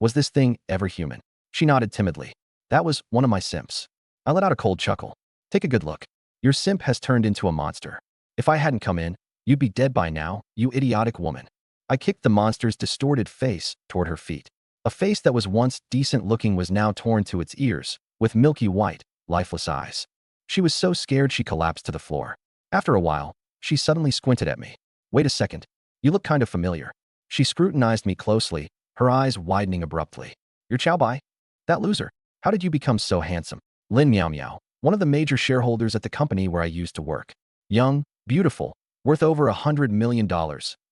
Was this thing ever human? She nodded timidly. That was one of my simps. I let out a cold chuckle. Take a good look. Your simp has turned into a monster. If I hadn't come in, you'd be dead by now, you idiotic woman. I kicked the monster's distorted face toward her feet. A face that was once decent-looking was now torn to its ears, with milky white, lifeless eyes. She was so scared she collapsed to the floor. After a while, she suddenly squinted at me. Wait a second. You look kind of familiar. She scrutinized me closely, her eyes widening abruptly. You're Chow Bai? That loser. How did you become so handsome? Lin Miao Miao, one of the major shareholders at the company where I used to work. Young, beautiful, worth over $100 million,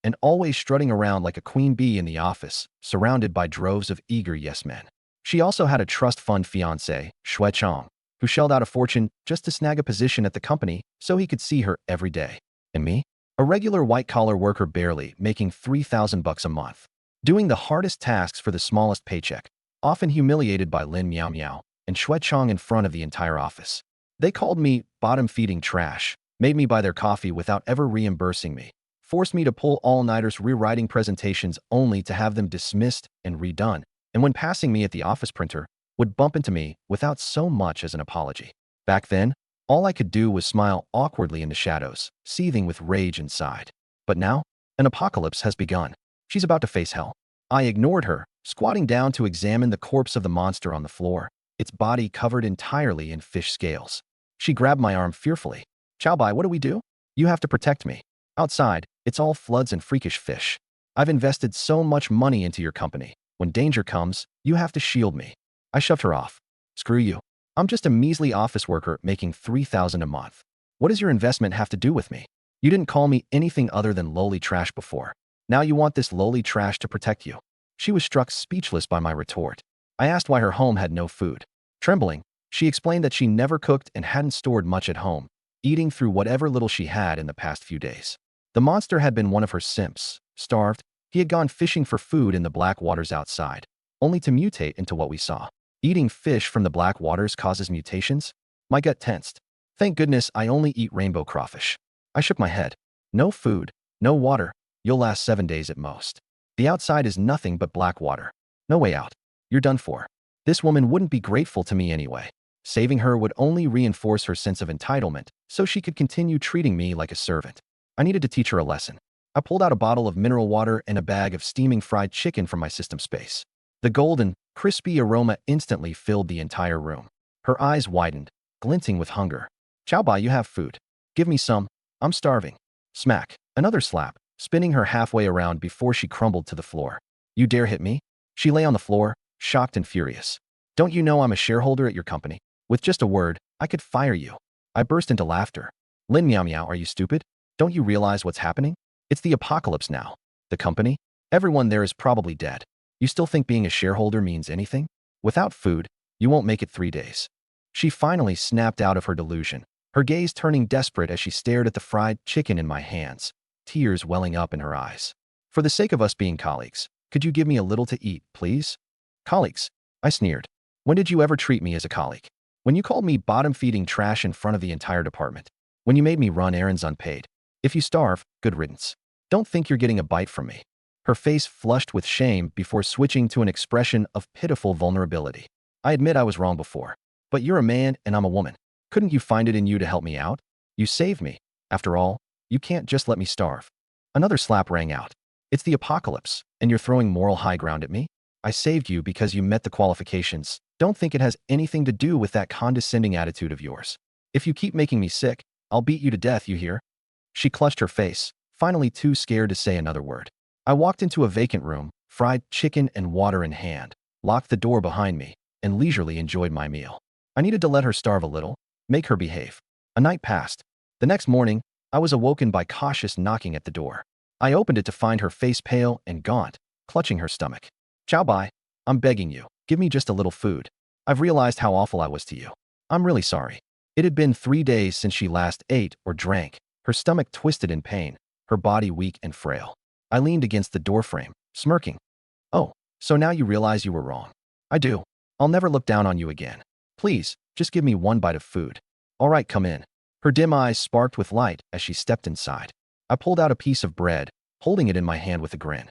and always strutting around like a queen bee in the office, surrounded by droves of eager yes-men. She also had a trust fund fiancé, Shui Chong, who shelled out a fortune just to snag a position at the company so he could see her every day. And me? A regular white-collar worker barely making $3,000 a month. Doing the hardest tasks for the smallest paycheck, often humiliated by Lin Miao Miao and Shui Chong in front of the entire office. They called me bottom-feeding trash, made me buy their coffee without ever reimbursing me, forced me to pull all-nighters rewriting presentations only to have them dismissed and redone, and when passing me at the office printer, would bump into me without so much as an apology. Back then, all I could do was smile awkwardly in the shadows, seething with rage inside. But now, an apocalypse has begun. She's about to face hell. I ignored her, squatting down to examine the corpse of the monster on the floor, its body covered entirely in fish scales. She grabbed my arm fearfully. Chow Bai, what do we do? You have to protect me. Outside, it's all floods and freakish fish. I've invested so much money into your company. When danger comes, you have to shield me. I shoved her off. Screw you. I'm just a measly office worker making $3,000 a month. What does your investment have to do with me? You didn't call me anything other than lowly trash before. Now you want this lowly trash to protect you. She was struck speechless by my retort. I asked why her home had no food. Trembling, she explained that she never cooked and hadn't stored much at home, eating through whatever little she had in the past few days. The monster had been one of her simps. Starved, he had gone fishing for food in the black waters outside, only to mutate into what we saw. Eating fish from the black waters causes mutations? My gut tensed. Thank goodness I only eat rainbow crawfish. I shook my head. No food, no water. You'll last 7 days at most. The outside is nothing but black water. No way out. You're done for. This woman wouldn't be grateful to me anyway. Saving her would only reinforce her sense of entitlement, so she could continue treating me like a servant. I needed to teach her a lesson. I pulled out a bottle of mineral water and a bag of steaming fried chicken from my system space. The golden, crispy aroma instantly filled the entire room. Her eyes widened, glinting with hunger. Chow Bai, you have food. Give me some. I'm starving. Smack. Another slap, spinning her halfway around before she crumbled to the floor. You dare hit me? She lay on the floor, shocked and furious. Don't you know I'm a shareholder at your company? With just a word, I could fire you. I burst into laughter. Lin Miao Miao, are you stupid? Don't you realize what's happening? It's the apocalypse now. The company? Everyone there is probably dead. You still think being a shareholder means anything? Without food, you won't make it 3 days. She finally snapped out of her delusion, her gaze turning desperate as she stared at the fried chicken in my hands, tears welling up in her eyes. For the sake of us being colleagues, could you give me a little to eat, please? Colleagues? I sneered. When did you ever treat me as a colleague? When you called me bottom-feeding trash in front of the entire department. When you made me run errands unpaid. If you starve, good riddance. Don't think you're getting a bite from me. Her face flushed with shame before switching to an expression of pitiful vulnerability. I admit I was wrong before. But you're a man and I'm a woman. Couldn't you find it in you to help me out? You saved me. After all, you can't just let me starve. Another slap rang out. It's the apocalypse, and you're throwing moral high ground at me? I saved you because you met the qualifications. Don't think it has anything to do with that condescending attitude of yours. If you keep making me sick, I'll beat you to death, you hear? She clutched her face, finally too scared to say another word. I walked into a vacant room, fried chicken and water in hand, locked the door behind me, and leisurely enjoyed my meal. I needed to let her starve a little, make her behave. A night passed. The next morning, I was awoken by cautious knocking at the door. I opened it to find her face pale and gaunt, clutching her stomach. Chow Bai, I'm begging you, give me just a little food. I've realized how awful I was to you. I'm really sorry. It had been 3 days since she last ate or drank, her stomach twisted in pain, her body weak and frail. I leaned against the doorframe, smirking. Oh, so now you realize you were wrong. I do. I'll never look down on you again. Please, just give me one bite of food. All right, come in. Her dim eyes sparked with light as she stepped inside. I pulled out a piece of bread, holding it in my hand with a grin.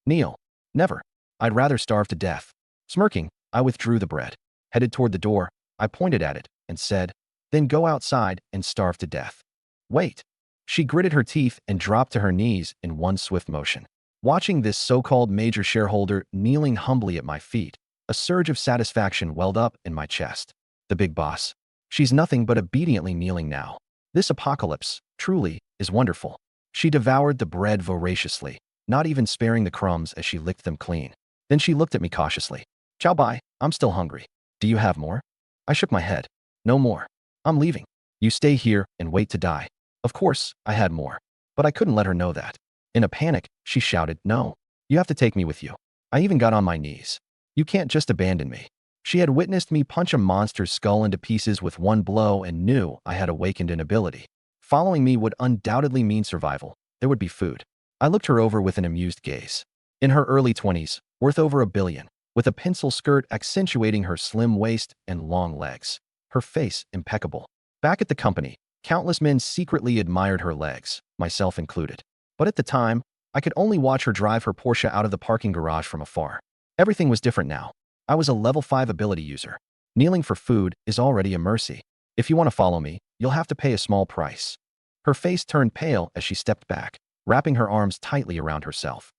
Neil. Never. I'd rather starve to death. Smirking, I withdrew the bread. Headed toward the door, I pointed at it and said, then go outside and starve to death. Wait. She gritted her teeth and dropped to her knees in one swift motion. Watching this so-called major shareholder kneeling humbly at my feet, a surge of satisfaction welled up in my chest. The big boss. She's nothing but obediently kneeling now. This apocalypse, truly, is wonderful. She devoured the bread voraciously, not even sparing the crumbs as she licked them clean. Then she looked at me cautiously. Chow Bai, I'm still hungry. Do you have more? I shook my head. No more. I'm leaving. You stay here and wait to die. Of course, I had more. But I couldn't let her know that. In a panic, she shouted, no. You have to take me with you. I even got on my knees. You can't just abandon me. She had witnessed me punch a monster's skull into pieces with one blow and knew I had awakened an ability. Following me would undoubtedly mean survival. There would be food. I looked her over with an amused gaze. In her early 20s, worth over $1 billion, with a pencil skirt accentuating her slim waist and long legs. Her face impeccable. Back at the company, countless men secretly admired her legs, myself included. But at the time, I could only watch her drive her Porsche out of the parking garage from afar. Everything was different now. I was a level 5 ability user. Kneeling for food is already a mercy. If you want to follow me, you'll have to pay a small price. Her face turned pale as she stepped back, wrapping her arms tightly around herself.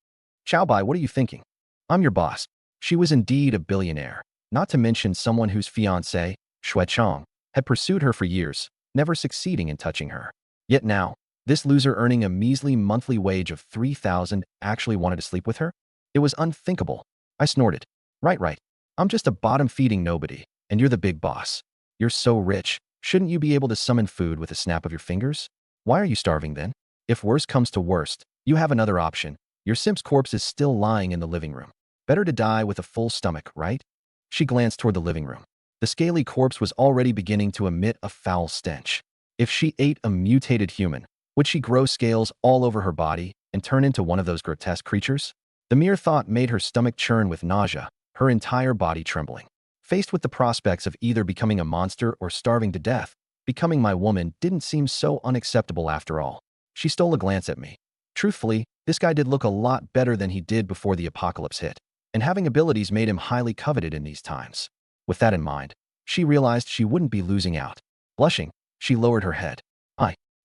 Chow Bai, what are you thinking? I'm your boss. She was indeed a billionaire, not to mention someone whose fiancé, Shui Chong, had pursued her for years, never succeeding in touching her. Yet now, this loser earning a measly monthly wage of 3,000 actually wanted to sleep with her? It was unthinkable. I snorted. Right. I'm just a bottom-feeding nobody, and you're the big boss. You're so rich, shouldn't you be able to summon food with a snap of your fingers? Why are you starving then? If worst comes to worst, you have another option. Your simp's corpse is still lying in the living room. Better to die with a full stomach, right? She glanced toward the living room. The scaly corpse was already beginning to emit a foul stench. If she ate a mutated human, would she grow scales all over her body and turn into one of those grotesque creatures? The mere thought made her stomach churn with nausea, her entire body trembling. Faced with the prospects of either becoming a monster or starving to death, becoming my woman didn't seem so unacceptable after all. She stole a glance at me. Truthfully, this guy did look a lot better than he did before the apocalypse hit, and having abilities made him highly coveted in these times. With that in mind, she realized she wouldn't be losing out. Blushing, she lowered her head.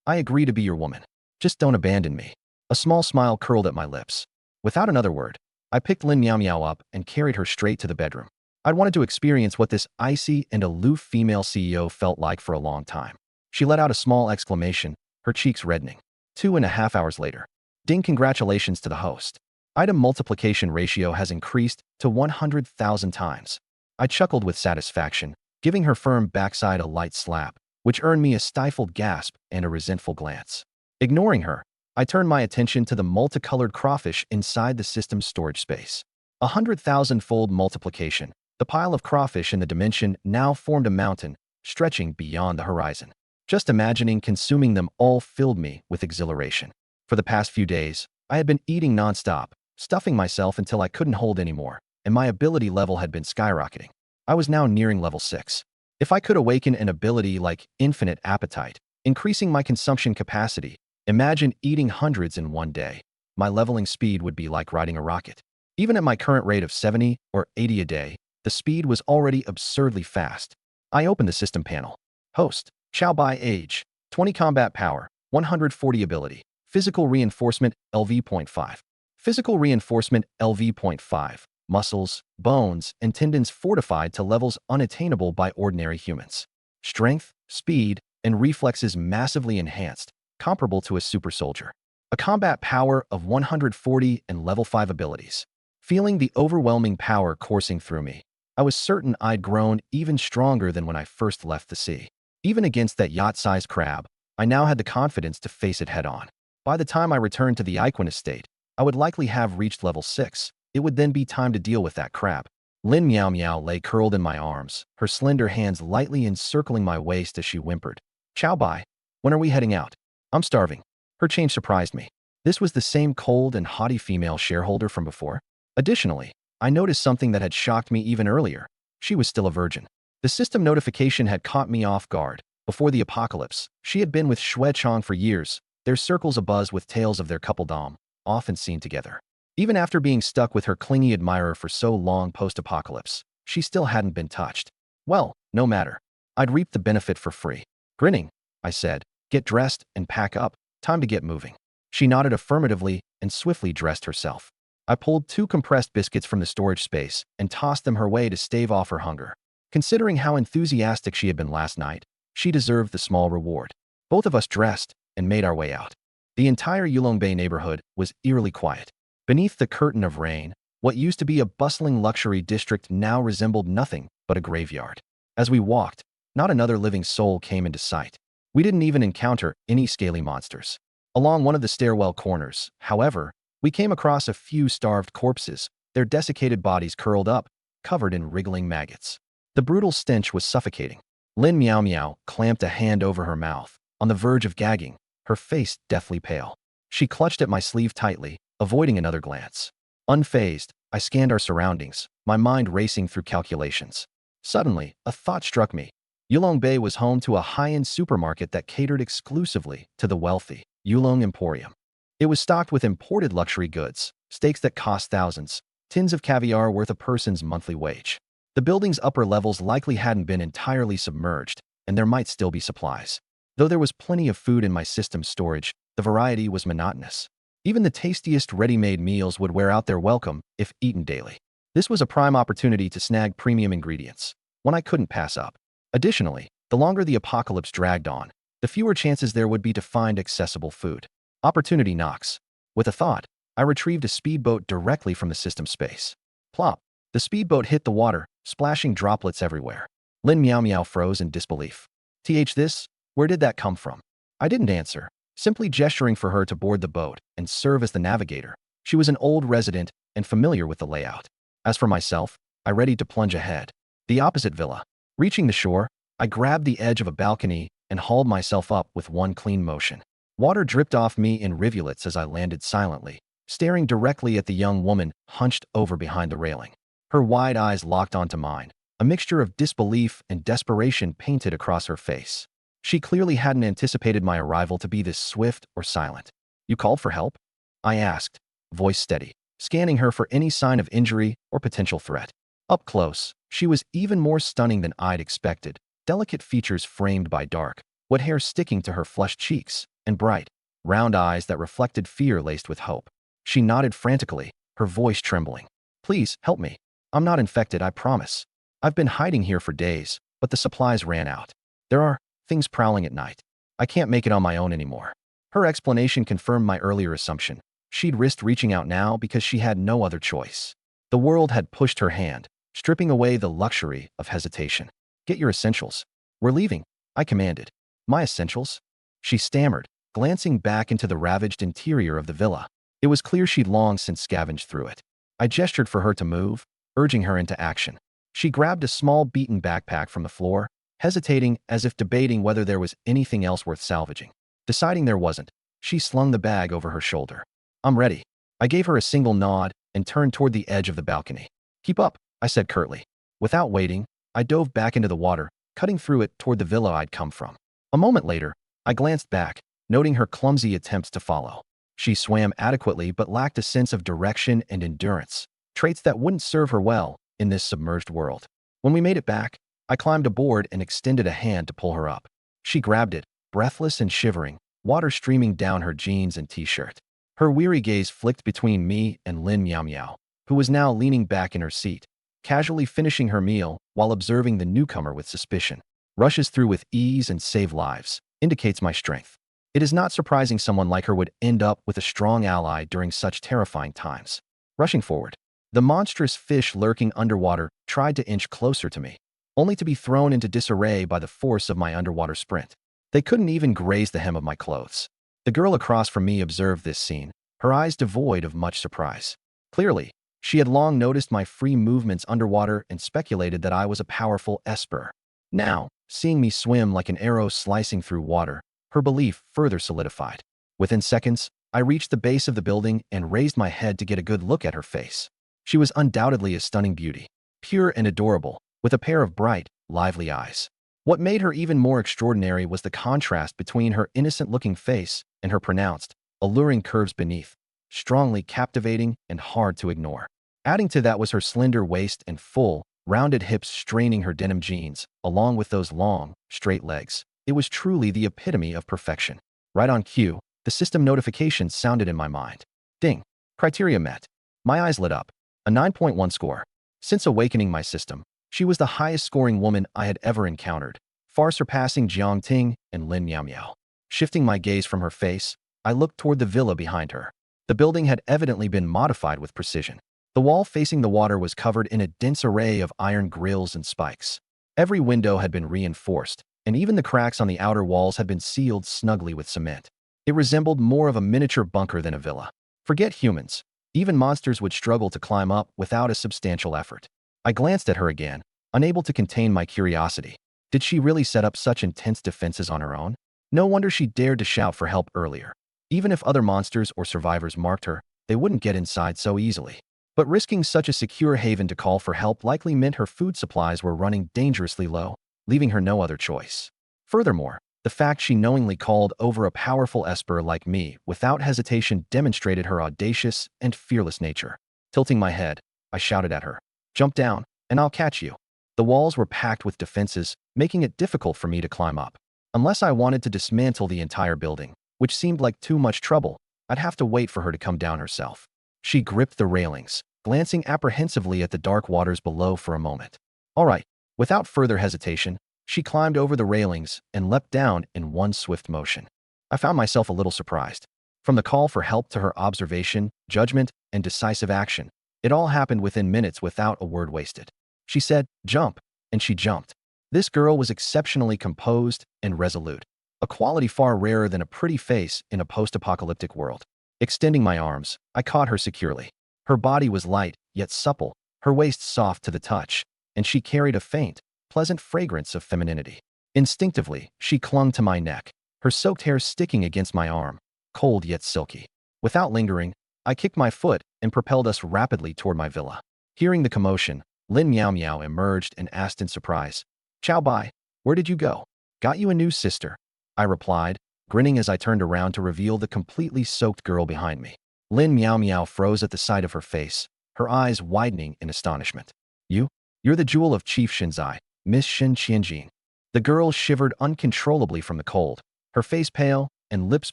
I agree to be your woman. Just don't abandon me. A small smile curled at my lips. Without another word, I picked Lin Miao Miao up and carried her straight to the bedroom. I'd wanted to experience what this icy and aloof female CEO felt like for a long time. She let out a small exclamation, her cheeks reddening. 2.5 hours later. Ding, congratulations to the host. Item multiplication ratio has increased to 100,000 times. I chuckled with satisfaction, giving her firm backside a light slap, which earned me a stifled gasp and a resentful glance. Ignoring her, I turned my attention to the multicolored crawfish inside the system's storage space. 100,000-fold multiplication. The pile of crawfish in the dimension now formed a mountain, stretching beyond the horizon. Just imagining consuming them all filled me with exhilaration. For the past few days, I had been eating nonstop, stuffing myself until I couldn't hold anymore, and my ability level had been skyrocketing. I was now nearing level 6. If I could awaken an ability like infinite appetite, increasing my consumption capacity, imagine eating hundreds in one day. My leveling speed would be like riding a rocket. Even at my current rate of 70 or 80 a day, the speed was already absurdly fast. I opened the system panel. Host, Chow Bai age, 20 combat power, 140 ability. Physical reinforcement, LV.5. Physical reinforcement, LV.5. Muscles, bones, and tendons fortified to levels unattainable by ordinary humans. Strength, speed, and reflexes massively enhanced, comparable to a super soldier. A combat power of 140 and level 5 abilities. Feeling the overwhelming power coursing through me, I was certain I'd grown even stronger than when I first left the sea. Even against that yacht-sized crab, I now had the confidence to face it head-on. By the time I returned to the Iquin estate, I would likely have reached level 6. It would then be time to deal with that crab. Lin Meow Meow lay curled in my arms, her slender hands lightly encircling my waist as she whimpered. Chow bai. When are we heading out? I'm starving. Her change surprised me. This was the same cold and haughty female shareholder from before. Additionally, I noticed something that had shocked me even earlier. She was still a virgin. The system notification had caught me off guard. Before the apocalypse, she had been with Xue Chong for years, their circles abuzz with tales of their coupledom, often seen together. Even after being stuck with her clingy admirer for so long post-apocalypse, she still hadn't been touched. Well, no matter. I'd reap the benefit for free. Grinning, I said, get dressed and pack up. Time to get moving. She nodded affirmatively and swiftly dressed herself. I pulled 2 compressed biscuits from the storage space and tossed them her way to stave off her hunger. Considering how enthusiastic she had been last night, she deserved the small reward. Both of us dressed and made our way out. The entire Yulongbei neighborhood was eerily quiet. Beneath the curtain of rain, what used to be a bustling luxury district now resembled nothing but a graveyard. As we walked, not another living soul came into sight. We didn't even encounter any scaly monsters. Along one of the stairwell corners, however, we came across a few starved corpses, their desiccated bodies curled up, covered in wriggling maggots. The brutal stench was suffocating. Lin Meow Meow clamped a hand over her mouth, on the verge of gagging, her face deathly pale. She clutched at my sleeve tightly, avoiding another glance. Unfazed, I scanned our surroundings, my mind racing through calculations. Suddenly, a thought struck me. Yulongbei was home to a high-end supermarket that catered exclusively to the wealthy, Yulong Emporium. It was stocked with imported luxury goods, steaks that cost thousands, tins of caviar worth a person's monthly wage. The building's upper levels likely hadn't been entirely submerged, and there might still be supplies. Though there was plenty of food in my system's storage, the variety was monotonous. Even the tastiest ready-made meals would wear out their welcome if eaten daily. This was a prime opportunity to snag premium ingredients, one I couldn't pass up. Additionally, the longer the apocalypse dragged on, the fewer chances there would be to find accessible food. Opportunity knocks. With a thought, I retrieved a speedboat directly from the system space. Plop! The speedboat hit the water, splashing droplets everywhere. Lin Meow Meow froze in disbelief. This? Where did that come from? I didn't answer, simply gesturing for her to board the boat and serve as the navigator. She was an old resident and familiar with the layout. As for myself, I readied to plunge ahead. The opposite villa. Reaching the shore, I grabbed the edge of a balcony and hauled myself up with one clean motion. Water dripped off me in rivulets as I landed silently, staring directly at the young woman hunched over behind the railing. Her wide eyes locked onto mine, a mixture of disbelief and desperation painted across her face. She clearly hadn't anticipated my arrival to be this swift or silent. You called for help? I asked, voice steady, scanning her for any sign of injury or potential threat. Up close, she was even more stunning than I'd expected, delicate features framed by dark, wet hair sticking to her flushed cheeks, and bright, round eyes that reflected fear laced with hope. She nodded frantically, her voice trembling. Please, help me. I'm not infected, I promise. I've been hiding here for days, but the supplies ran out. There are things prowling at night. I can't make it on my own anymore. Her explanation confirmed my earlier assumption. She'd risked reaching out now because she had no other choice. The world had pushed her hand, stripping away the luxury of hesitation. Get your essentials. We're leaving, I commanded. My essentials? She stammered, glancing back into the ravaged interior of the villa. It was clear she'd long since scavenged through it. I gestured for her to move, urging her into action. She grabbed a small beaten backpack from the floor, hesitating as if debating whether there was anything else worth salvaging. Deciding there wasn't, she slung the bag over her shoulder. I'm ready. I gave her a single nod and turned toward the edge of the balcony. Keep up, I said curtly. Without waiting, I dove back into the water, cutting through it toward the villa I'd come from. A moment later, I glanced back, noting her clumsy attempts to follow. She swam adequately but lacked a sense of direction and endurance, traits that wouldn't serve her well in this submerged world. When we made it back, I climbed aboard and extended a hand to pull her up. She grabbed it, breathless and shivering, water streaming down her jeans and t-shirt. Her weary gaze flicked between me and Lin Meow Meow, who was now leaning back in her seat, casually finishing her meal while observing the newcomer with suspicion. rushes through with ease and save lives, indicates my strength. It is not surprising someone like her would end up with a strong ally during such terrifying times. Rushing forward, the monstrous fish lurking underwater tried to inch closer to me, only to be thrown into disarray by the force of my underwater sprint. They couldn't even graze the hem of my clothes. The girl across from me observed this scene, her eyes devoid of much surprise. Clearly, she had long noticed my free movements underwater and speculated that I was a powerful esper. Now, seeing me swim like an arrow slicing through water, her belief further solidified. Within seconds, I reached the base of the building and raised my head to get a good look at her face. She was undoubtedly a stunning beauty, pure and adorable, with a pair of bright, lively eyes. What made her even more extraordinary was the contrast between her innocent-looking face and her pronounced, alluring curves beneath, strongly captivating and hard to ignore. Adding to that was her slender waist and full, rounded hips straining her denim jeans, along with those long, straight legs. It was truly the epitome of perfection. Right on cue, the system notification sounded in my mind. Ding. Criteria met. My eyes lit up. A 9.1 score. Since awakening my system, she was the highest-scoring woman I had ever encountered, far surpassing Jiang Ting and Lin Miao Miao. Shifting my gaze from her face, I looked toward the villa behind her. The building had evidently been modified with precision. The wall facing the water was covered in a dense array of iron grills and spikes. Every window had been reinforced, and even the cracks on the outer walls had been sealed snugly with cement. It resembled more of a miniature bunker than a villa. Forget humans. Even monsters would struggle to climb up without a substantial effort. I glanced at her again, unable to contain my curiosity. Did she really set up such intense defenses on her own? No wonder she dared to shout for help earlier. Even if other monsters or survivors marked her, they wouldn't get inside so easily. But risking such a secure haven to call for help likely meant her food supplies were running dangerously low, leaving her no other choice. Furthermore, the fact she knowingly called over a powerful esper like me without hesitation demonstrated her audacious and fearless nature. Tilting my head, I shouted at her, "Jump down, and I'll catch you." The walls were packed with defenses, making it difficult for me to climb up. Unless I wanted to dismantle the entire building, which seemed like too much trouble, I'd have to wait for her to come down herself. She gripped the railings, glancing apprehensively at the dark waters below for a moment. All right, without further hesitation, she climbed over the railings and leapt down in one swift motion. I found myself a little surprised. From the call for help to her observation, judgment, and decisive action, it all happened within minutes without a word wasted. She said, "Jump," and she jumped. This girl was exceptionally composed and resolute, a quality far rarer than a pretty face in a post-apocalyptic world. Extending my arms, I caught her securely. Her body was light, yet supple, her waist soft to the touch, and she carried a faint, pleasant fragrance of femininity. Instinctively, she clung to my neck, her soaked hair sticking against my arm, cold yet silky. Without lingering, I kicked my foot and propelled us rapidly toward my villa. Hearing the commotion, Lin Miao Miao emerged and asked in surprise, "Chow Bai, where did you go?" "Got you a new sister," I replied, grinning as I turned around to reveal the completely soaked girl behind me. Lin Miao Miao froze at the sight of her face, her eyes widening in astonishment. You're the jewel of Chief Shinzai, Miss Shin Qianjin." The girl shivered uncontrollably from the cold, her face pale and lips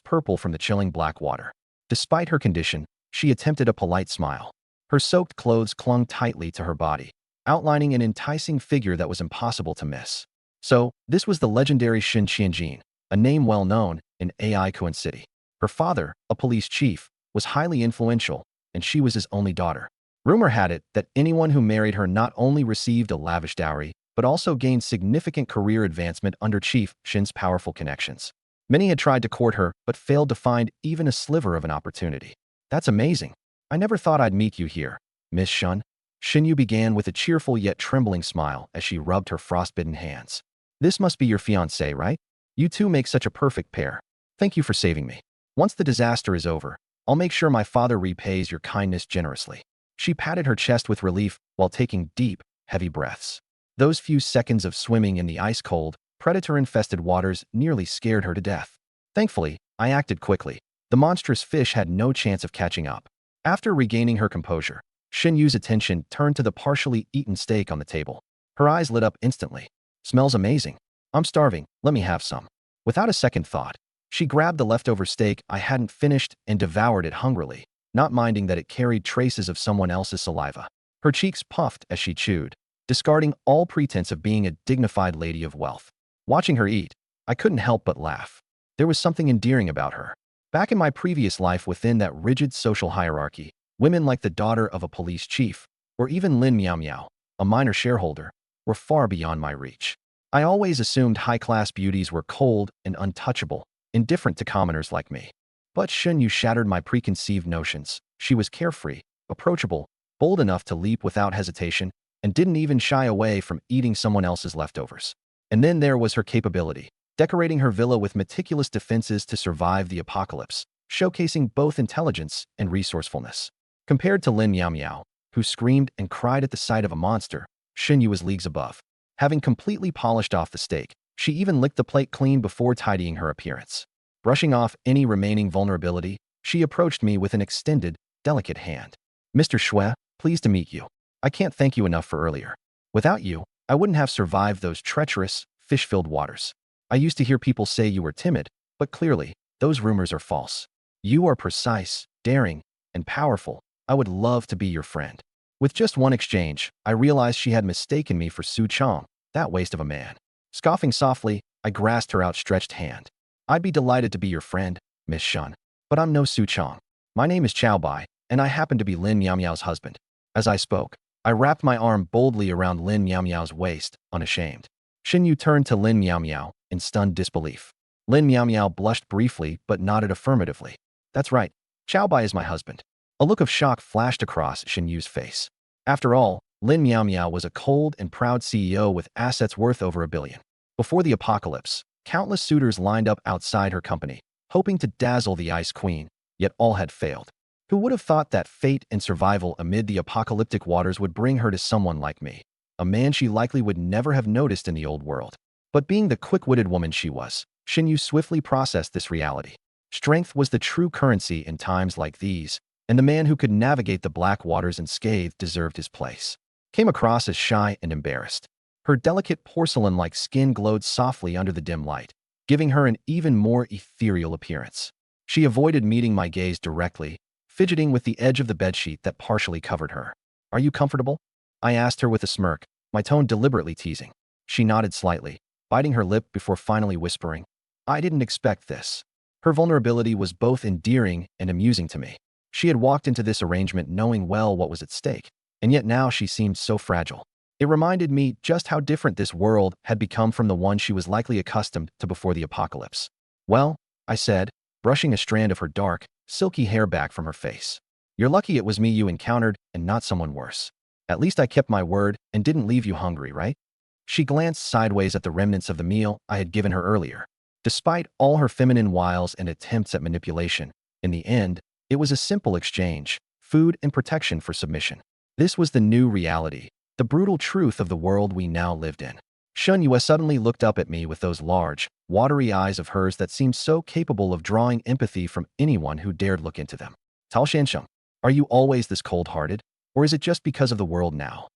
purple from the chilling black water. Despite her condition, she attempted a polite smile. Her soaked clothes clung tightly to her body, outlining an enticing figure that was impossible to miss. So, this was the legendary Shin Qianjin, a name well known in AI Kuan City. Her father, a police chief, was highly influential, and she was his only daughter. Rumor had it that anyone who married her not only received a lavish dowry, but also gained significant career advancement under Chief Shin's powerful connections. Many had tried to court her, but failed to find even a sliver of an opportunity. "That's amazing. I never thought I'd meet you here, Miss Shun." Shinyu began with a cheerful yet trembling smile as she rubbed her frostbitten hands. "This must be your fiancé, right? You two make such a perfect pair. Thank you for saving me. Once the disaster is over, I'll make sure my father repays your kindness generously." She patted her chest with relief while taking deep, heavy breaths. Those few seconds of swimming in the ice-cold, predator-infested waters nearly scared her to death. Thankfully, I acted quickly. The monstrous fish had no chance of catching up. After regaining her composure, Xinyu's attention turned to the partially eaten steak on the table. Her eyes lit up instantly. "Smells amazing. I'm starving, let me have some." Without a second thought, she grabbed the leftover steak I hadn't finished and devoured it hungrily, not minding that it carried traces of someone else's saliva. Her cheeks puffed as she chewed, discarding all pretense of being a dignified lady of wealth. Watching her eat, I couldn't help but laugh. There was something endearing about her. Back in my previous life within that rigid social hierarchy, women like the daughter of a police chief, or even Lin Miao Miao, a minor shareholder, were far beyond my reach. I always assumed high-class beauties were cold and untouchable, indifferent to commoners like me. But Shun Yu shattered my preconceived notions. She was carefree, approachable, bold enough to leap without hesitation, and didn't even shy away from eating someone else's leftovers. And then there was her capability, decorating her villa with meticulous defenses to survive the apocalypse, showcasing both intelligence and resourcefulness. Compared to Lin Miao Miao, who screamed and cried at the sight of a monster, Shun Yu was leagues above. Having completely polished off the steak, she even licked the plate clean before tidying her appearance. Brushing off any remaining vulnerability, she approached me with an extended, delicate hand. "Mr. Shui, pleased to meet you. I can't thank you enough for earlier. Without you, I wouldn't have survived those treacherous, fish-filled waters. I used to hear people say you were timid, but clearly, those rumors are false. You are precise, daring, and powerful. I would love to be your friend." With just one exchange, I realized she had mistaken me for Su Chong, that waste of a man. Scoffing softly, I grasped her outstretched hand. "I'd be delighted to be your friend, Miss Shun, but I'm no Su Chong. My name is Chao Bai, and I happen to be Lin Miao Miao's husband." As I spoke, I wrapped my arm boldly around Lin Miao Miao's waist, unashamed. Xin Yu turned to Lin Miao Miao in stunned disbelief. Lin Miao Miao blushed briefly but nodded affirmatively. "That's right. Chao Bai is my husband." A look of shock flashed across Xin Yu's face. After all, Lin Miao Miao was a cold and proud CEO with assets worth over $1 billion. Before the apocalypse, countless suitors lined up outside her company, hoping to dazzle the Ice Queen, yet all had failed. Who would have thought that fate and survival amid the apocalyptic waters would bring her to someone like me, a man she likely would never have noticed in the old world? But being the quick-witted woman she was, Xin Yu swiftly processed this reality. Strength was the true currency in times like these, and the man who could navigate the black waters unscathed deserved his place. Came across as shy and embarrassed. Her delicate porcelain-like skin glowed softly under the dim light, giving her an even more ethereal appearance. She avoided meeting my gaze directly, fidgeting with the edge of the bedsheet that partially covered her. "Are you comfortable?" I asked her with a smirk, my tone deliberately teasing. She nodded slightly, biting her lip before finally whispering, "I didn't expect this." Her vulnerability was both endearing and amusing to me. She had walked into this arrangement knowing well what was at stake, and yet now she seemed so fragile. It reminded me just how different this world had become from the one she was likely accustomed to before the apocalypse. "Well," I said, brushing a strand of her dark, silky hair back from her face. "You're lucky it was me you encountered and not someone worse. At least I kept my word and didn't leave you hungry, right?" She glanced sideways at the remnants of the meal I had given her earlier. Despite all her feminine wiles and attempts at manipulation, in the end, it was a simple exchange, food and protection for submission. This was the new reality, the brutal truth of the world we now lived in. Shun Yue suddenly looked up at me with those large, watery eyes of hers that seemed so capable of drawing empathy from anyone who dared look into them. "Tao Shansheng, are you always this cold-hearted, or is it just because of the world now?"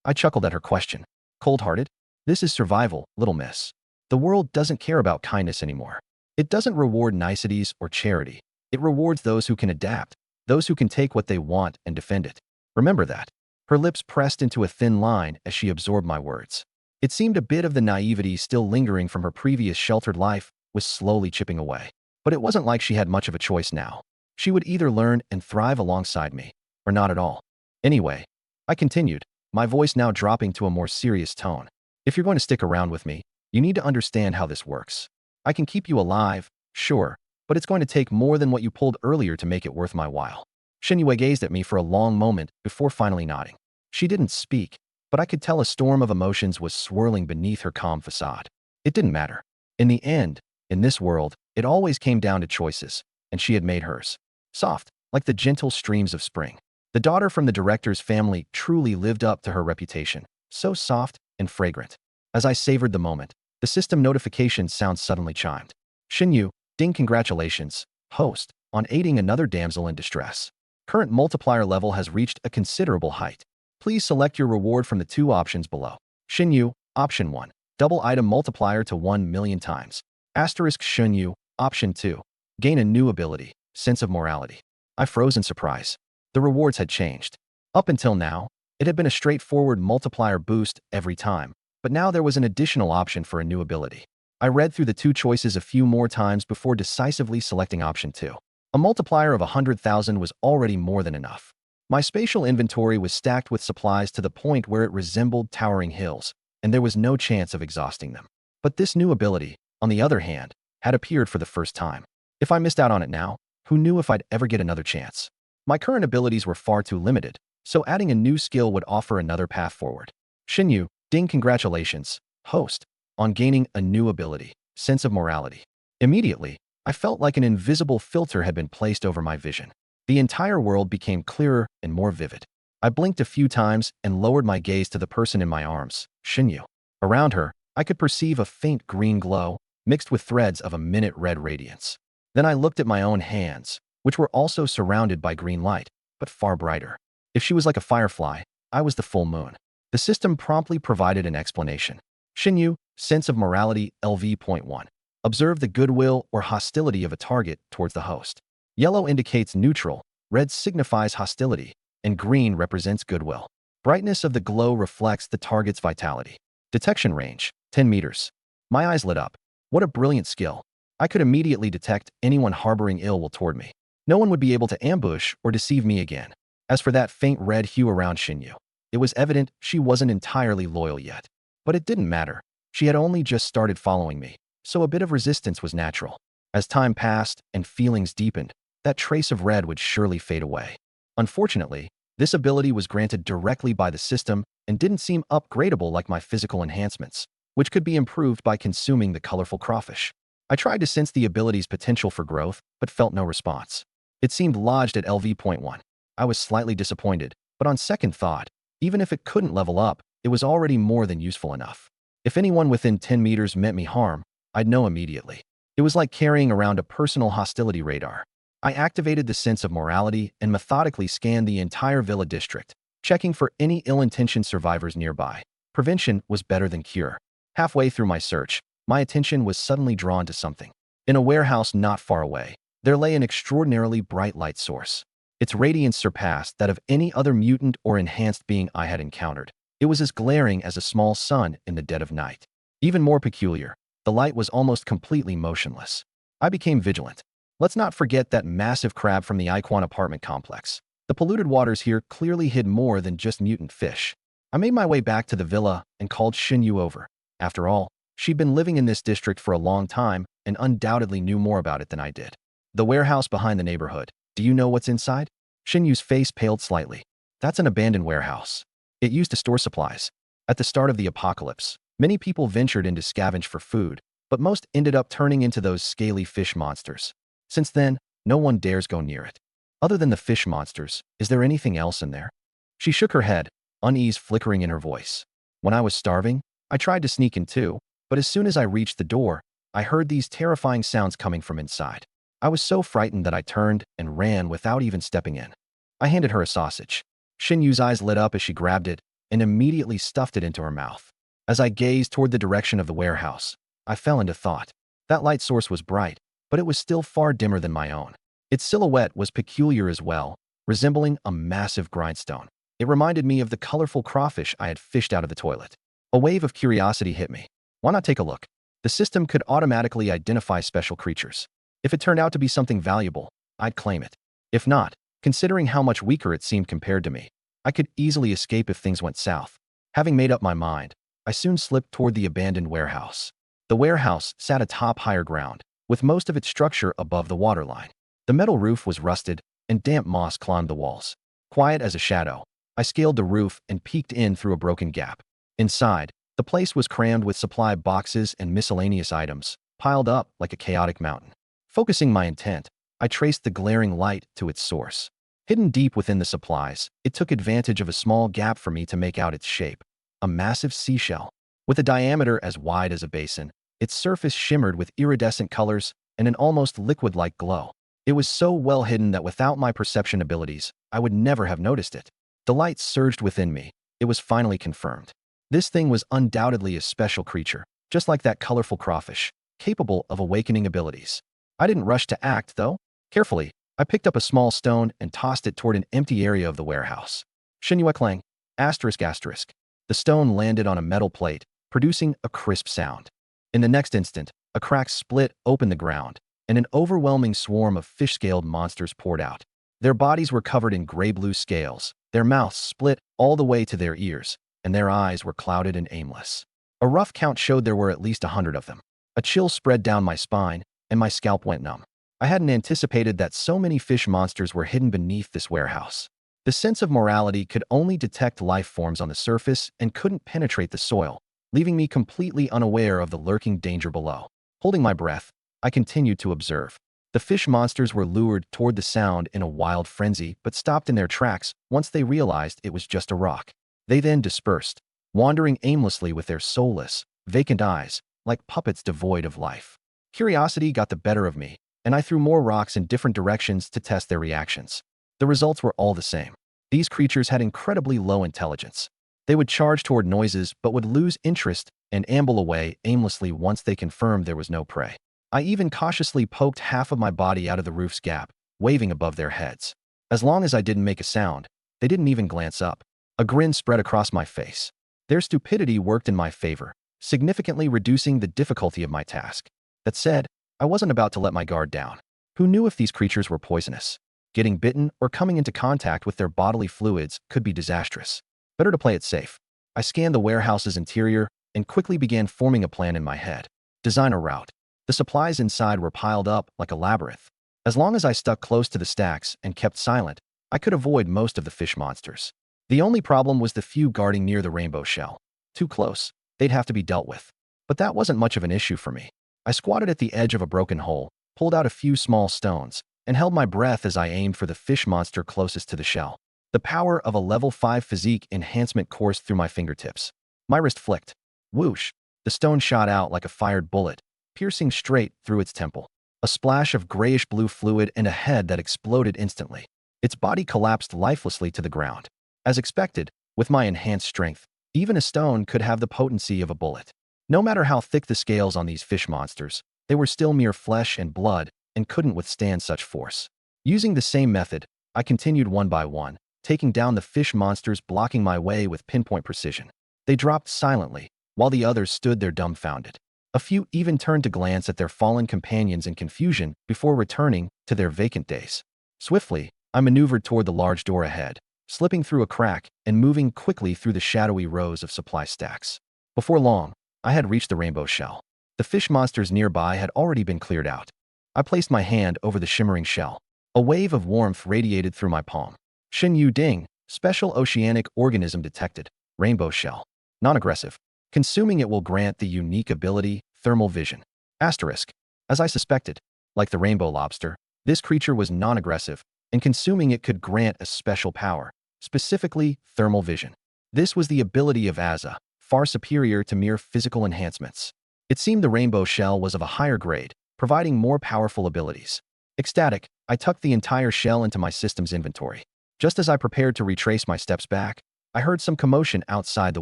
I chuckled at her question. "Cold-hearted? This is survival, little miss. The world doesn't care about kindness anymore. It doesn't reward niceties or charity. It rewards those who can adapt, those who can take what they want and defend it. Remember that." Her lips pressed into a thin line as she absorbed my words. It seemed a bit of the naivety still lingering from her previous sheltered life was slowly chipping away. But it wasn't like she had much of a choice now. She would either learn and thrive alongside me, or not at all. "Anyway," I continued, my voice now dropping to a more serious tone, "if you're going to stick around with me, you need to understand how this works. I can keep you alive, sure, but it's going to take more than what you pulled earlier to make it worth my while." Xin Yue gazed at me for a long moment before finally nodding. She didn't speak, but I could tell a storm of emotions was swirling beneath her calm facade. It didn't matter. In the end, in this world, it always came down to choices, and she had made hers. Soft, like the gentle streams of spring. The daughter from the director's family truly lived up to her reputation, so soft and fragrant. As I savored the moment, the system notification sound suddenly chimed. "Xin Yu, ding, congratulations, host, on aiding another damsel in distress. Current multiplier level has reached a considerable height. Please select your reward from the two options below. Xin Yu, option 1. Double item multiplier to 1,000,000 times. Asterisk Xin Yu, option 2. Gain a new ability, sense of morality." I froze in surprise. The rewards had changed. Up until now, it had been a straightforward multiplier boost every time, but now there was an additional option for a new ability. I read through the two choices a few more times before decisively selecting option 2. A multiplier of 100,000 was already more than enough. My spatial inventory was stacked with supplies to the point where it resembled towering hills, and there was no chance of exhausting them. But this new ability, on the other hand, had appeared for the first time. If I missed out on it now, who knew if I'd ever get another chance? My current abilities were far too limited, so adding a new skill would offer another path forward. Shinyu, ding, congratulations, host, on gaining a new ability, sense of morality. Immediately, I felt like an invisible filter had been placed over my vision. The entire world became clearer and more vivid. I blinked a few times and lowered my gaze to the person in my arms, Shinyu. Around her, I could perceive a faint green glow, mixed with threads of a minute red radiance. Then I looked at my own hands, which were also surrounded by green light, but far brighter. If she was like a firefly, I was the full moon. The system promptly provided an explanation. Shinyu, sense of morality, LV.1. Observe the goodwill or hostility of a target towards the host. Yellow indicates neutral, red signifies hostility, and green represents goodwill. Brightness of the glow reflects the target's vitality. Detection range, 10 meters. My eyes lit up. What a brilliant skill. I could immediately detect anyone harboring ill will toward me. No one would be able to ambush or deceive me again. As for that faint red hue around Shinyu, it was evident she wasn't entirely loyal yet. But it didn't matter. She had only just started following me, so a bit of resistance was natural. As time passed and feelings deepened, that trace of red would surely fade away. Unfortunately, this ability was granted directly by the system and didn't seem upgradable like my physical enhancements, which could be improved by consuming the colorful crawfish. I tried to sense the ability's potential for growth, but felt no response. It seemed lodged at LV.1. I was slightly disappointed, but on second thought, even if it couldn't level up, it was already more than useful enough. If anyone within 10 meters meant me harm, I'd know immediately. It was like carrying around a personal hostility radar. I activated the sense of morality and methodically scanned the entire villa district, checking for any ill-intentioned survivors nearby. Prevention was better than cure. Halfway through my search, my attention was suddenly drawn to something. In a warehouse not far away, there lay an extraordinarily bright light source. Its radiance surpassed that of any other mutant or enhanced being I had encountered. It was as glaring as a small sun in the dead of night. Even more peculiar, the light was almost completely motionless. I became vigilant. Let's not forget that massive crab from the Iquan apartment complex. The polluted waters here clearly hid more than just mutant fish. I made my way back to the villa and called Shinyu over. After all, she'd been living in this district for a long time and undoubtedly knew more about it than I did. The warehouse behind the neighborhood. Do you know what's inside? Shinyu's face paled slightly. That's an abandoned warehouse. It used to store supplies. At the start of the apocalypse, many people ventured in to scavenge for food, but most ended up turning into those scaly fish monsters. Since then, no one dares go near it. Other than the fish monsters, is there anything else in there? She shook her head, unease flickering in her voice. When I was starving, I tried to sneak in too, but as soon as I reached the door, I heard these terrifying sounds coming from inside. I was so frightened that I turned and ran without even stepping in. I handed her a sausage. Shinyu's eyes lit up as she grabbed it and immediately stuffed it into her mouth. As I gazed toward the direction of the warehouse, I fell into thought. That light source was bright, but it was still far dimmer than my own. Its silhouette was peculiar as well, resembling a massive grindstone. It reminded me of the colorful crawfish I had fished out of the toilet. A wave of curiosity hit me. Why not take a look? The system could automatically identify special creatures. If it turned out to be something valuable, I'd claim it. If not, considering how much weaker it seemed compared to me, I could easily escape if things went south. Having made up my mind, I soon slipped toward the abandoned warehouse. The warehouse sat atop higher ground, with most of its structure above the waterline. The metal roof was rusted, and damp moss climbed the walls. Quiet as a shadow, I scaled the roof and peeked in through a broken gap. Inside, the place was crammed with supply boxes and miscellaneous items, piled up like a chaotic mountain. Focusing my intent, I traced the glaring light to its source. Hidden deep within the supplies, it took advantage of a small gap for me to make out its shape. A massive seashell. With a diameter as wide as a basin, its surface shimmered with iridescent colors and an almost liquid-like glow. It was so well hidden that without my perception abilities, I would never have noticed it. The light surged within me. It was finally confirmed. This thing was undoubtedly a special creature, just like that colorful crawfish, capable of awakening abilities. I didn't rush to act, though. Carefully, I picked up a small stone and tossed it toward an empty area of the warehouse. Shinyu clang, ***. The stone landed on a metal plate, producing a crisp sound. In the next instant, a crack split open the ground, and an overwhelming swarm of fish-scaled monsters poured out. Their bodies were covered in gray-blue scales, their mouths split all the way to their ears, and their eyes were clouded and aimless. A rough count showed there were at least 100 of them. A chill spread down my spine, and my scalp went numb. I hadn't anticipated that so many fish monsters were hidden beneath this warehouse. The sense of morality could only detect life forms on the surface and couldn't penetrate the soil, leaving me completely unaware of the lurking danger below. Holding my breath, I continued to observe. The fish monsters were lured toward the sound in a wild frenzy, but stopped in their tracks once they realized it was just a rock. They then dispersed, wandering aimlessly with their soulless, vacant eyes, like puppets devoid of life. Curiosity got the better of me, and I threw more rocks in different directions to test their reactions. The results were all the same. These creatures had incredibly low intelligence. They would charge toward noises but would lose interest and amble away aimlessly once they confirmed there was no prey. I even cautiously poked half of my body out of the roof's gap, waving above their heads. As long as I didn't make a sound, they didn't even glance up. A grin spread across my face. Their stupidity worked in my favor, significantly reducing the difficulty of my task. That said, I wasn't about to let my guard down. Who knew if these creatures were poisonous? Getting bitten or coming into contact with their bodily fluids could be disastrous. Better to play it safe. I scanned the warehouse's interior and quickly began forming a plan in my head. Design a route. The supplies inside were piled up like a labyrinth. As long as I stuck close to the stacks and kept silent, I could avoid most of the fish monsters. The only problem was the few guarding near the rainbow shell. Too close, they'd have to be dealt with. But that wasn't much of an issue for me. I squatted at the edge of a broken hole, pulled out a few small stones, and held my breath as I aimed for the fish monster closest to the shell. The power of a level 5 physique enhancement coursed through my fingertips. My wrist flicked. Whoosh! The stone shot out like a fired bullet, piercing straight through its temple. A splash of grayish-blue fluid and a head that exploded instantly. Its body collapsed lifelessly to the ground. As expected, with my enhanced strength, even a stone could have the potency of a bullet. No matter how thick the scales on these fish monsters, they were still mere flesh and blood and couldn't withstand such force. Using the same method, I continued one by one, taking down the fish monsters blocking my way with pinpoint precision. They dropped silently, while the others stood there dumbfounded. A few even turned to glance at their fallen companions in confusion before returning to their vacant days. Swiftly, I maneuvered toward the large door ahead, slipping through a crack and moving quickly through the shadowy rows of supply stacks. Before long, I had reached the rainbow shell. The fish monsters nearby had already been cleared out. I placed my hand over the shimmering shell. A wave of warmth radiated through my palm. Shin Yu Ding, special oceanic organism detected. Rainbow shell. Non-aggressive. Consuming it will grant the unique ability, thermal vision. Asterisk. As I suspected, like the rainbow lobster, this creature was non-aggressive, and consuming it could grant a special power, specifically thermal vision. This was the ability of Aza, far superior to mere physical enhancements. It seemed the rainbow shell was of a higher grade, providing more powerful abilities. Ecstatic, I tucked the entire shell into my system's inventory. Just as I prepared to retrace my steps back, I heard some commotion outside the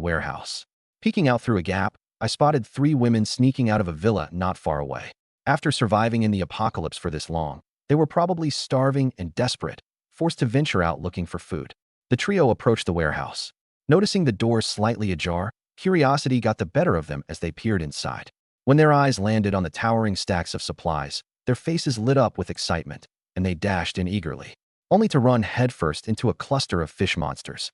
warehouse. Peeking out through a gap, I spotted 3 women sneaking out of a villa not far away. After surviving in the apocalypse for this long, they were probably starving and desperate, forced to venture out looking for food. The trio approached the warehouse. Noticing the door slightly ajar, curiosity got the better of them as they peered inside. When their eyes landed on the towering stacks of supplies, their faces lit up with excitement, and they dashed in eagerly, only to run headfirst into a cluster of fish monsters.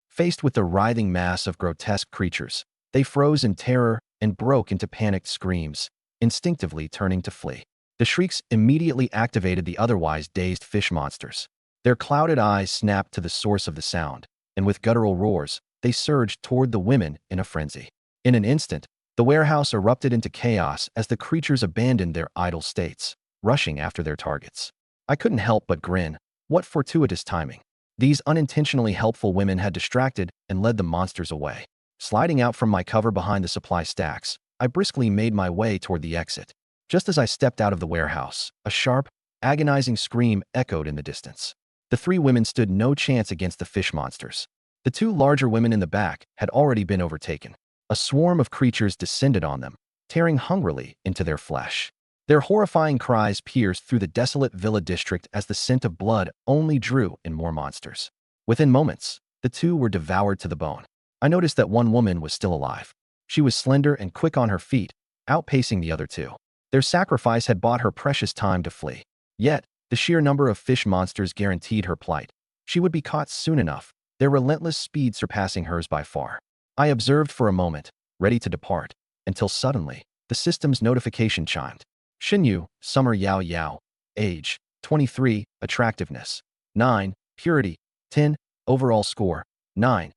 Faced with the writhing mass of grotesque creatures, they froze in terror and broke into panicked screams, instinctively turning to flee. The shrieks immediately activated the otherwise dazed fish monsters. Their clouded eyes snapped to the source of the sound, and with guttural roars, they surged toward the women in a frenzy. In an instant, the warehouse erupted into chaos as the creatures abandoned their idle states, rushing after their targets. I couldn't help but grin. What fortuitous timing. These unintentionally helpful women had distracted and led the monsters away. Sliding out from my cover behind the supply stacks, I briskly made my way toward the exit. Just as I stepped out of the warehouse, a sharp, agonizing scream echoed in the distance. The 3 women stood no chance against the fish monsters. The 2 larger women in the back had already been overtaken. A swarm of creatures descended on them, tearing hungrily into their flesh. Their horrifying cries pierced through the desolate villa district as the scent of blood only drew in more monsters. Within moments, the 2 were devoured to the bone. I noticed that one woman was still alive. She was slender and quick on her feet, outpacing the other two. Their sacrifice had bought her precious time to flee. Yet, the sheer number of fish monsters guaranteed her plight. She would be caught soon enough, their relentless speed surpassing hers by far. I observed for a moment, ready to depart, until suddenly, the system's notification chimed. Xinyu, Summer Yao Yao. Age, 23, attractiveness, 9, purity, 10, overall score, 9.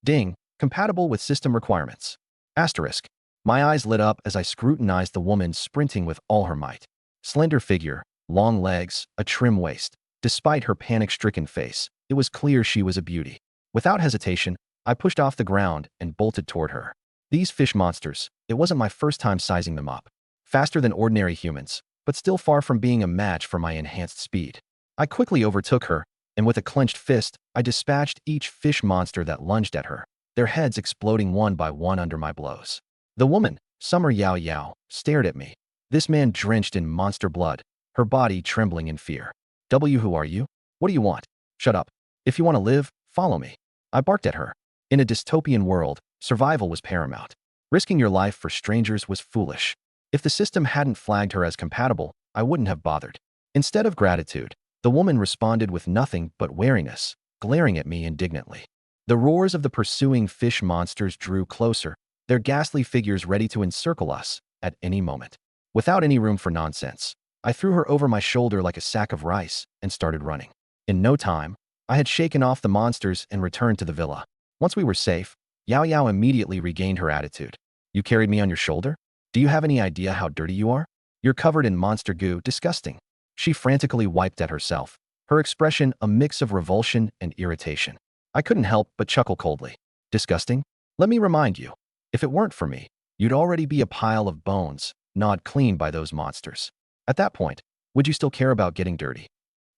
Ding, compatible with system requirements. Asterisk. My eyes lit up as I scrutinized the woman sprinting with all her might. Slender figure, long legs, a trim waist. Despite her panic-stricken face, it was clear she was a beauty. Without hesitation, I pushed off the ground and bolted toward her. These fish monsters, it wasn't my first time sizing them up. Faster than ordinary humans, but still far from being a match for my enhanced speed. I quickly overtook her, and with a clenched fist, I dispatched each fish monster that lunged at her, their heads exploding one by one under my blows. The woman, Summer Yao Yao, stared at me, this man drenched in monster blood, her body trembling in fear. Who are you? What do you want? Shut up. If you want to live, follow me. I barked at her. In a dystopian world, survival was paramount. Risking your life for strangers was foolish. If the system hadn't flagged her as compatible, I wouldn't have bothered. Instead of gratitude, the woman responded with nothing but wariness, glaring at me indignantly. The roars of the pursuing fish monsters drew closer, their ghastly figures ready to encircle us at any moment. Without any room for nonsense, I threw her over my shoulder like a sack of rice and started running. In no time, I had shaken off the monsters and returned to the villa. Once we were safe, Yao Yao immediately regained her attitude. You carried me on your shoulder? Do you have any idea how dirty you are? You're covered in monster goo, disgusting. She frantically wiped at herself, her expression a mix of revulsion and irritation. I couldn't help but chuckle coldly. Disgusting? Let me remind you, if it weren't for me, you'd already be a pile of bones, gnawed clean by those monsters. At that point, would you still care about getting dirty?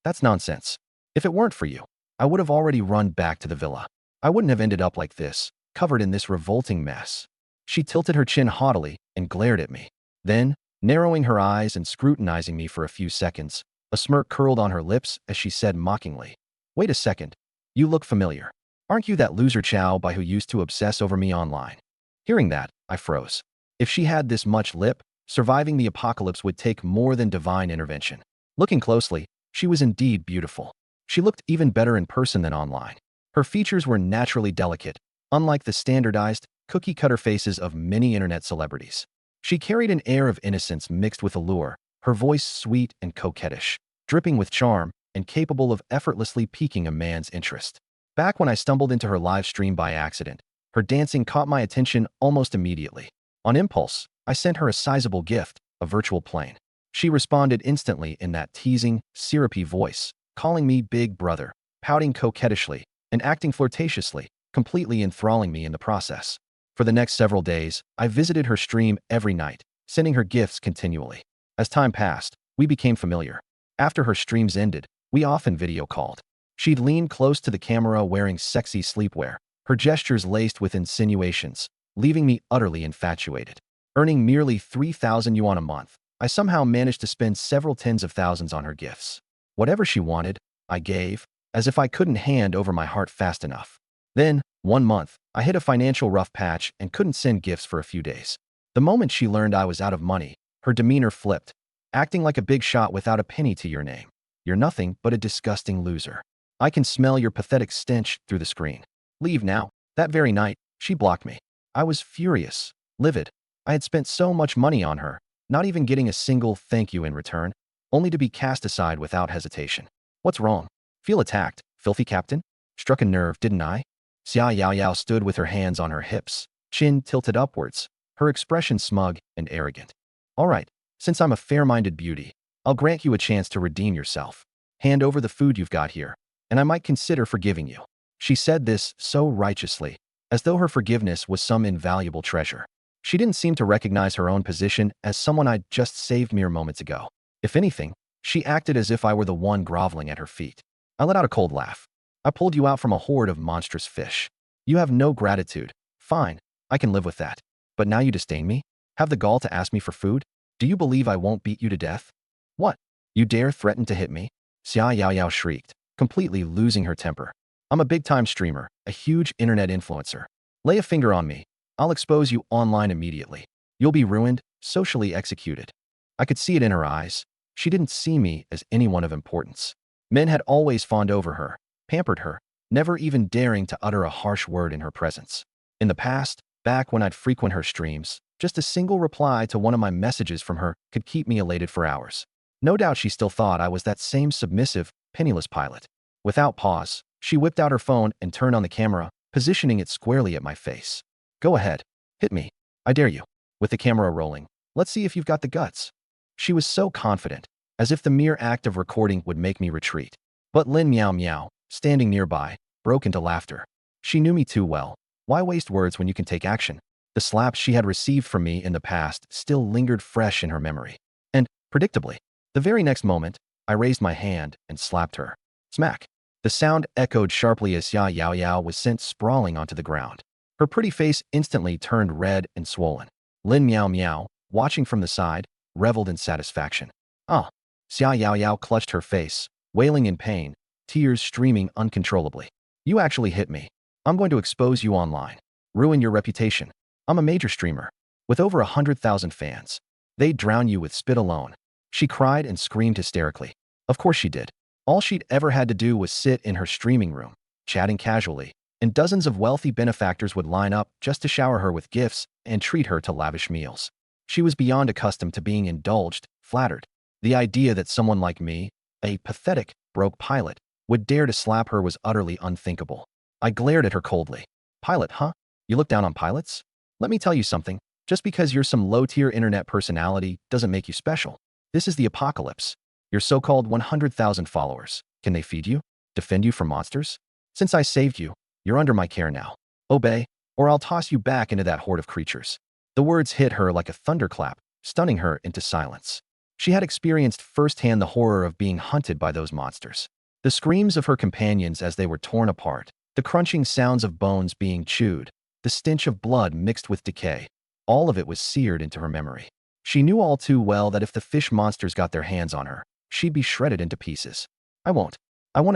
That's nonsense. If it weren't for you, I would have already run back to the villa. I wouldn't have ended up like this, covered in this revolting mess. She tilted her chin haughtily and glared at me. Then, narrowing her eyes and scrutinizing me for a few seconds, a smirk curled on her lips as she said mockingly, Wait a second. You look familiar. Aren't you that loser Chow Bai who used to obsess over me online? Hearing that, I froze. If she had this much lip, surviving the apocalypse would take more than divine intervention. Looking closely, she was indeed beautiful. She looked even better in person than online. Her features were naturally delicate, unlike the standardized, cookie-cutter faces of many internet celebrities. She carried an air of innocence mixed with allure, her voice sweet and coquettish, dripping with charm and capable of effortlessly piquing a man's interest. Back when I stumbled into her live stream by accident, her dancing caught my attention almost immediately. On impulse, I sent her a sizable gift, a virtual plane. She responded instantly in that teasing, syrupy voice, calling me big brother, pouting coquettishly, and acting flirtatiously, completely enthralling me in the process. For the next several days, I visited her stream every night, sending her gifts continually. As time passed, we became familiar. After her streams ended, we often video called. She'd lean close to the camera wearing sexy sleepwear, her gestures laced with insinuations, leaving me utterly infatuated. Earning merely 3,000 yuan a month, I somehow managed to spend several tens of thousands on her gifts. Whatever she wanted, I gave, as if I couldn't hand over my heart fast enough. Then, one month, I hit a financial rough patch and couldn't send gifts for a few days. The moment she learned I was out of money, her demeanor flipped, acting like a big shot without a penny to your name. You're nothing but a disgusting loser. I can smell your pathetic stench through the screen. Leave now. That very night, she blocked me. I was furious, livid. I had spent so much money on her, not even getting a single thank you in return, only to be cast aside without hesitation. What's wrong? Feel attacked, filthy captain? Struck a nerve, didn't I? Xia Yao Yao stood with her hands on her hips, chin tilted upwards, her expression smug and arrogant. All right, since I'm a fair-minded beauty, I'll grant you a chance to redeem yourself. Hand over the food you've got here, and I might consider forgiving you. She said this so righteously, as though her forgiveness was some invaluable treasure. She didn't seem to recognize her own position as someone I'd just saved mere moments ago. If anything, she acted as if I were the one groveling at her feet. I let out a cold laugh. I pulled you out from a horde of monstrous fish. You have no gratitude. Fine, I can live with that. But now you disdain me? Have the gall to ask me for food? Do you believe I won't beat you to death? What? You dare threaten to hit me? Xia Yao Yao shrieked, completely losing her temper. I'm a big-time streamer, a huge internet influencer. Lay a finger on me. I'll expose you online immediately. You'll be ruined, socially executed. I could see it in her eyes. She didn't see me as anyone of importance. Men had always fawned over her, pampered her, never even daring to utter a harsh word in her presence. In the past, back when I'd frequent her streams, just a single reply to one of my messages from her could keep me elated for hours. No doubt she still thought I was that same submissive, penniless pilot. Without pause, she whipped out her phone and turned on the camera, positioning it squarely at my face. Go ahead. Hit me. I dare you. With the camera rolling, let's see if you've got the guts. She was so confident, as if the mere act of recording would make me retreat. But Lin Meow Meow, standing nearby, broke into laughter. She knew me too well. Why waste words when you can take action? The slaps she had received from me in the past still lingered fresh in her memory. And, predictably, the very next moment, I raised my hand and slapped her. Smack. The sound echoed sharply as Xia Yao Yao was sent sprawling onto the ground. Her pretty face instantly turned red and swollen. Lin Meow Meow, watching from the side, reveled in satisfaction. Ah! Xia Yao Yao clutched her face, wailing in pain, tears streaming uncontrollably. You actually hit me. I'm going to expose you online. Ruin your reputation. I'm a major streamer, with over 100,000 fans. They'd drown you with spit alone. She cried and screamed hysterically. Of course she did. All she'd ever had to do was sit in her streaming room, chatting casually, and dozens of wealthy benefactors would line up just to shower her with gifts and treat her to lavish meals. She was beyond accustomed to being indulged, flattered. The idea that someone like me, a pathetic, broke pilot, would dare to slap her was utterly unthinkable. I glared at her coldly. Pilot, huh? You look down on pilots? Let me tell you something. Just because you're some low-tier internet personality doesn't make you special. This is the apocalypse. Your so-called 100,000 followers. Can they feed you? Defend you from monsters? Since I saved you, you're under my care now. Obey, or I'll toss you back into that horde of creatures. The words hit her like a thunderclap, stunning her into silence. She had experienced firsthand the horror of being hunted by those monsters. The screams of her companions as they were torn apart, the crunching sounds of bones being chewed, the stench of blood mixed with decay. All of it was seared into her memory. She knew all too well that if the fish monsters got their hands on her, she'd be shredded into pieces. I won't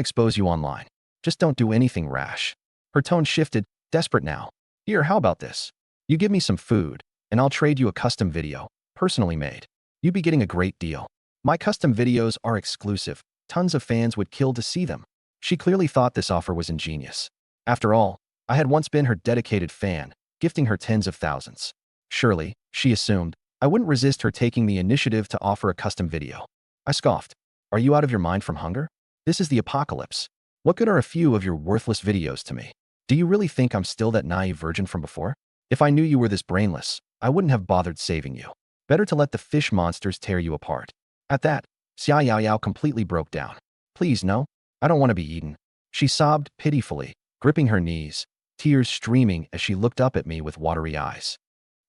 expose you online. Just don't do anything rash. Her tone shifted, desperate now. Here, how about this? You give me some food, and I'll trade you a custom video, personally made. You'd be getting a great deal. My custom videos are exclusive. Tons of fans would kill to see them. She clearly thought this offer was ingenious. After all, I had once been her dedicated fan, gifting her tens of thousands. Surely, she assumed, I wouldn't resist her taking the initiative to offer a custom video. I scoffed. Are you out of your mind from hunger? This is the apocalypse. What good are a few of your worthless videos to me? Do you really think I'm still that naive virgin from before? If I knew you were this brainless, I wouldn't have bothered saving you. Better to let the fish monsters tear you apart. At that, Xia Yao Yao completely broke down. Please, no. I don't want to be eaten. She sobbed pitifully, gripping her knees, tears streaming as she looked up at me with watery eyes.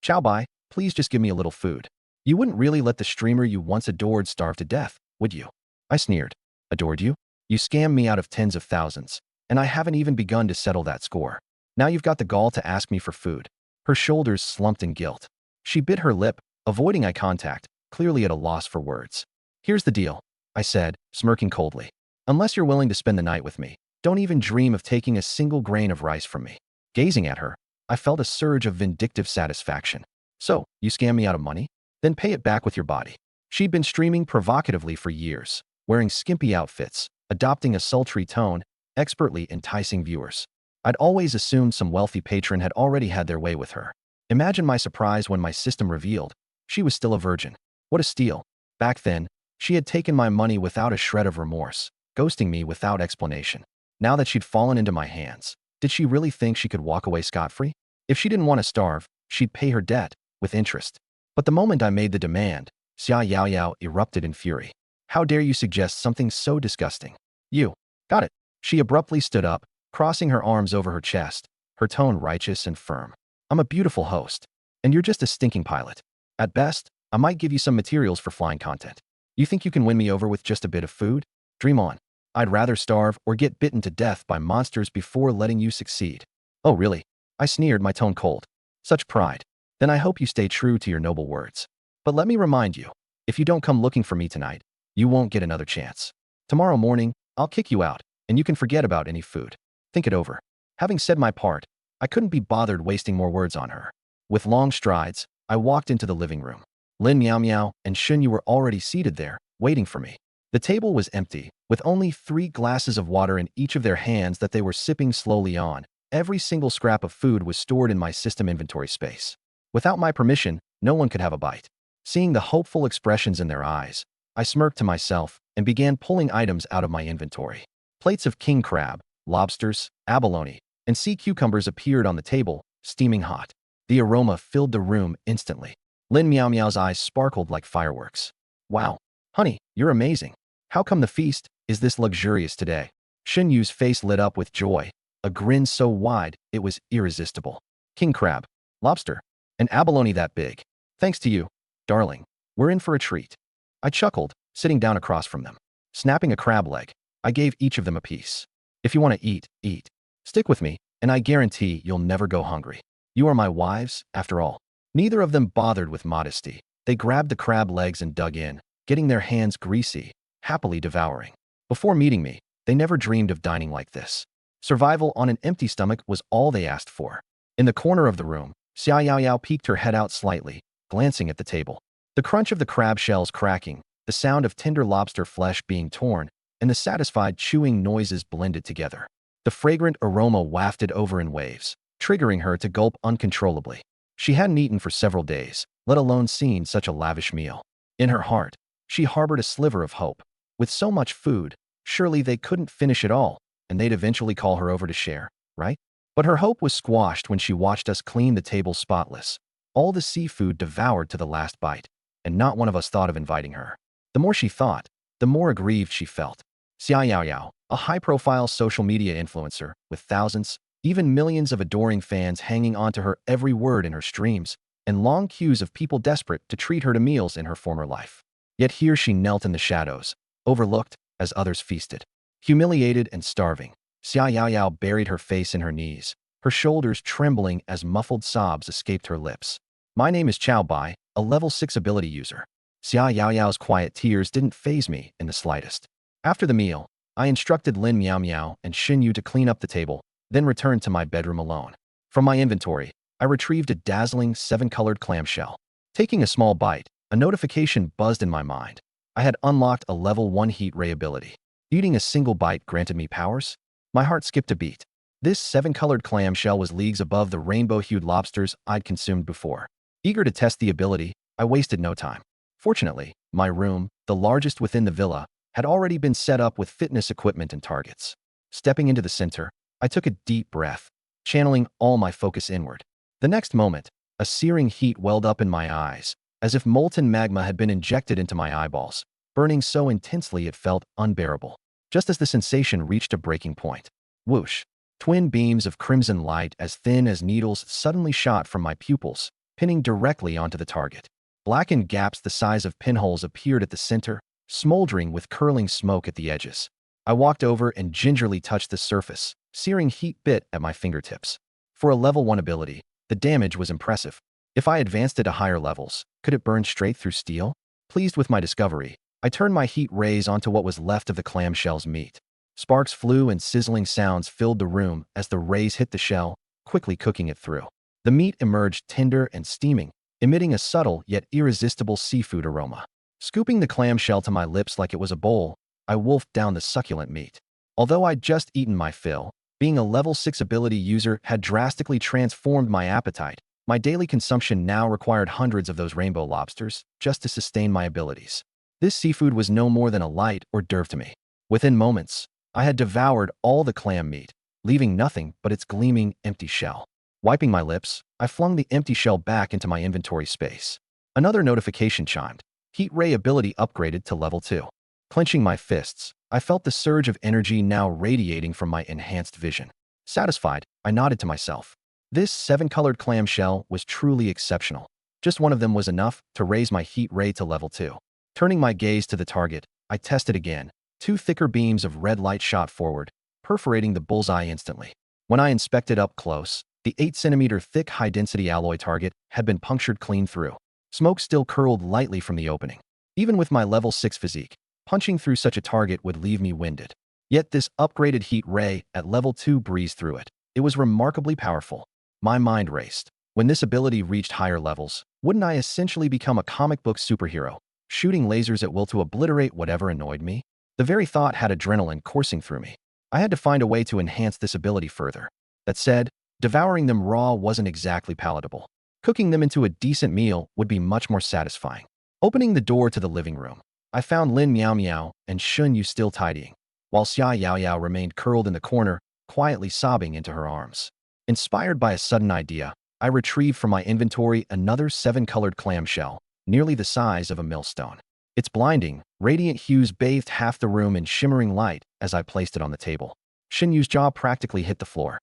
Chow Bai, please just give me a little food. You wouldn't really let the streamer you once adored starve to death, would you? I sneered. Adored you? You scammed me out of tens of thousands, and I haven't even begun to settle that score. Now you've got the gall to ask me for food. Her shoulders slumped in guilt. She bit her lip, avoiding eye contact, clearly at a loss for words. Here's the deal, I said, smirking coldly. Unless you're willing to spend the night with me, don't even dream of taking a single grain of rice from me. Gazing at her, I felt a surge of vindictive satisfaction. So, you scam me out of money? Then pay it back with your body. She'd been streaming provocatively for years, wearing skimpy outfits, adopting a sultry tone, expertly enticing viewers. I'd always assumed some wealthy patron had already had their way with her. Imagine my surprise when my system revealed she was still a virgin. What a steal. Back then, she had taken my money without a shred of remorse, ghosting me without explanation. Now that she'd fallen into my hands, did she really think she could walk away scot-free? If she didn't want to starve, she'd pay her debt, with interest. But the moment I made the demand, Xia Yao Yao erupted in fury. How dare you suggest something so disgusting? You. Got it. She abruptly stood up, crossing her arms over her chest, her tone righteous and firm. I'm a beautiful host, and you're just a stinking pilot. At best, I might give you some materials for flying content. You think you can win me over with just a bit of food? Dream on. I'd rather starve or get bitten to death by monsters before letting you succeed. Oh, really? I sneered, my tone cold. Such pride. Then I hope you stay true to your noble words. But let me remind you, if you don't come looking for me tonight, you won't get another chance. Tomorrow morning, I'll kick you out, and you can forget about any food. Think it over. Having said my part, I couldn't be bothered wasting more words on her. With long strides, I walked into the living room. Lin Meow Meow and Shunyu were already seated there, waiting for me. The table was empty, with only 3 glasses of water in each of their hands that they were sipping slowly on. Every single scrap of food was stored in my system inventory space. Without my permission, no one could have a bite. Seeing the hopeful expressions in their eyes, I smirked to myself and began pulling items out of my inventory. Plates of king crab, lobsters, abalone, and sea cucumbers appeared on the table, steaming hot. The aroma filled the room instantly. Lin Meow Meow's eyes sparkled like fireworks. Wow, honey, you're amazing. How come the feast is this luxurious today? Shen Yu's face lit up with joy, a grin so wide it was irresistible. King crab, lobster, and abalone that big. Thanks to you, darling. We're in for a treat. I chuckled, sitting down across from them. Snapping a crab leg, I gave each of them a piece. If you want to eat, eat. Stick with me, and I guarantee you'll never go hungry. You are my wives, after all. Neither of them bothered with modesty. They grabbed the crab legs and dug in, getting their hands greasy, happily devouring. Before meeting me, they never dreamed of dining like this. Survival on an empty stomach was all they asked for. In the corner of the room, Xia Yao Yao peeked her head out slightly, glancing at the table. The crunch of the crab shells cracking, the sound of tender lobster flesh being torn, and the satisfied chewing noises blended together. The fragrant aroma wafted over in waves, triggering her to gulp uncontrollably. She hadn't eaten for several days, let alone seen such a lavish meal. In her heart, she harbored a sliver of hope. With so much food, surely they couldn't finish it all, and they'd eventually call her over to share, right? But her hope was squashed when she watched us clean the table spotless. All the seafood devoured to the last bite, and not one of us thought of inviting her. The more she thought, the more aggrieved she felt. Xia Yao Yao, a high-profile social media influencer with thousands, even millions of adoring fans hanging onto her every word in her streams, and long queues of people desperate to treat her to meals in her former life. Yet here she knelt in the shadows, overlooked as others feasted. Humiliated and starving, Xia Yao Yao buried her face in her knees, her shoulders trembling as muffled sobs escaped her lips. My name is Chao Bai, a level 6 ability user. Xia Yao Yao's quiet tears didn't faze me in the slightest. After the meal, I instructed Lin Meow Meow and Xin Yu to clean up the table, then returned to my bedroom alone. From my inventory, I retrieved a dazzling 7-colored clamshell. Taking a small bite, a notification buzzed in my mind. I had unlocked a level 1 heat ray ability. Eating a single bite granted me powers? My heart skipped a beat. This 7-colored clamshell was leagues above the rainbow-hued lobsters I'd consumed before. Eager to test the ability, I wasted no time. Fortunately, my room, the largest within the villa, had already been set up with fitness equipment and targets. Stepping into the center, I took a deep breath, channeling all my focus inward. The next moment, a searing heat welled up in my eyes, as if molten magma had been injected into my eyeballs, burning so intensely it felt unbearable. Just as the sensation reached a breaking point, whoosh, twin beams of crimson light as thin as needles suddenly shot from my pupils, pinning directly onto the target. Blackened gaps the size of pinholes appeared at the center, smoldering with curling smoke at the edges. I walked over and gingerly touched the surface, searing heat bit at my fingertips. For a level 1 ability, the damage was impressive. If I advanced it to higher levels, could it burn straight through steel? Pleased with my discovery, I turned my heat rays onto what was left of the clamshell's meat. Sparks flew and sizzling sounds filled the room as the rays hit the shell, quickly cooking it through. The meat emerged tender and steaming, emitting a subtle yet irresistible seafood aroma. Scooping the clamshell to my lips like it was a bowl, I wolfed down the succulent meat. Although I'd just eaten my fill, being a level 6 ability user had drastically transformed my appetite. My daily consumption now required hundreds of those rainbow lobsters just to sustain my abilities. This seafood was no more than a light hors d'oeuvre to me. Within moments, I had devoured all the clam meat, leaving nothing but its gleaming, empty shell. Wiping my lips, I flung the empty shell back into my inventory space. Another notification chimed. Heat ray ability upgraded to level 2. Clenching my fists, I felt the surge of energy now radiating from my enhanced vision. Satisfied, I nodded to myself. This 7-colored clamshell was truly exceptional. Just one of them was enough to raise my heat ray to level 2. Turning my gaze to the target, I tested again. 2 thicker beams of red light shot forward, perforating the bullseye instantly. When I inspected up close, the 8-centimeter thick high-density alloy target had been punctured clean through. Smoke still curled lightly from the opening. Even with my level 6 physique, punching through such a target would leave me winded. Yet this upgraded heat ray at level 2 breezed through it. It was remarkably powerful. My mind raced. When this ability reached higher levels, wouldn't I essentially become a comic book superhero, shooting lasers at will to obliterate whatever annoyed me? The very thought had adrenaline coursing through me. I had to find a way to enhance this ability further. That said, devouring them raw wasn't exactly palatable. Cooking them into a decent meal would be much more satisfying. Opening the door to the living room, I found Lin Miao Miao and Shun Yu still tidying, while Xia Yao Yao remained curled in the corner, quietly sobbing into her arms. Inspired by a sudden idea, I retrieved from my inventory another 7-colored clamshell, nearly the size of a millstone. Its blinding, radiant hues bathed half the room in shimmering light as I placed it on the table. Shin Yu's jaw practically hit the floor.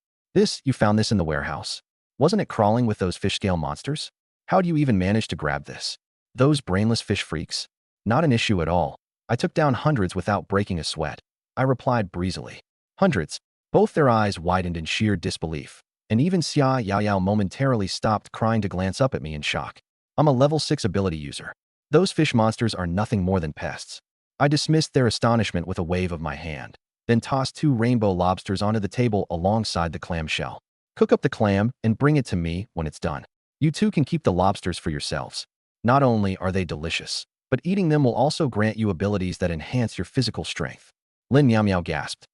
You found this in the warehouse? Wasn't it crawling with those fish-scale monsters? How'd you even manage to grab this? Those brainless fish freaks? Not an issue at all. I took down hundreds without breaking a sweat. I replied breezily. Hundreds? Both their eyes widened in sheer disbelief, and even Xia Yao Yao momentarily stopped crying to glance up at me in shock. I'm a level 6 ability user. Those fish monsters are nothing more than pests. I dismissed their astonishment with a wave of my hand, then tossed 2 rainbow lobsters onto the table alongside the clamshell. Cook up the clam and bring it to me when it's done. You two can keep the lobsters for yourselves. Not only are they delicious, but eating them will also grant you abilities that enhance your physical strength. Lin Miao Miao gasped.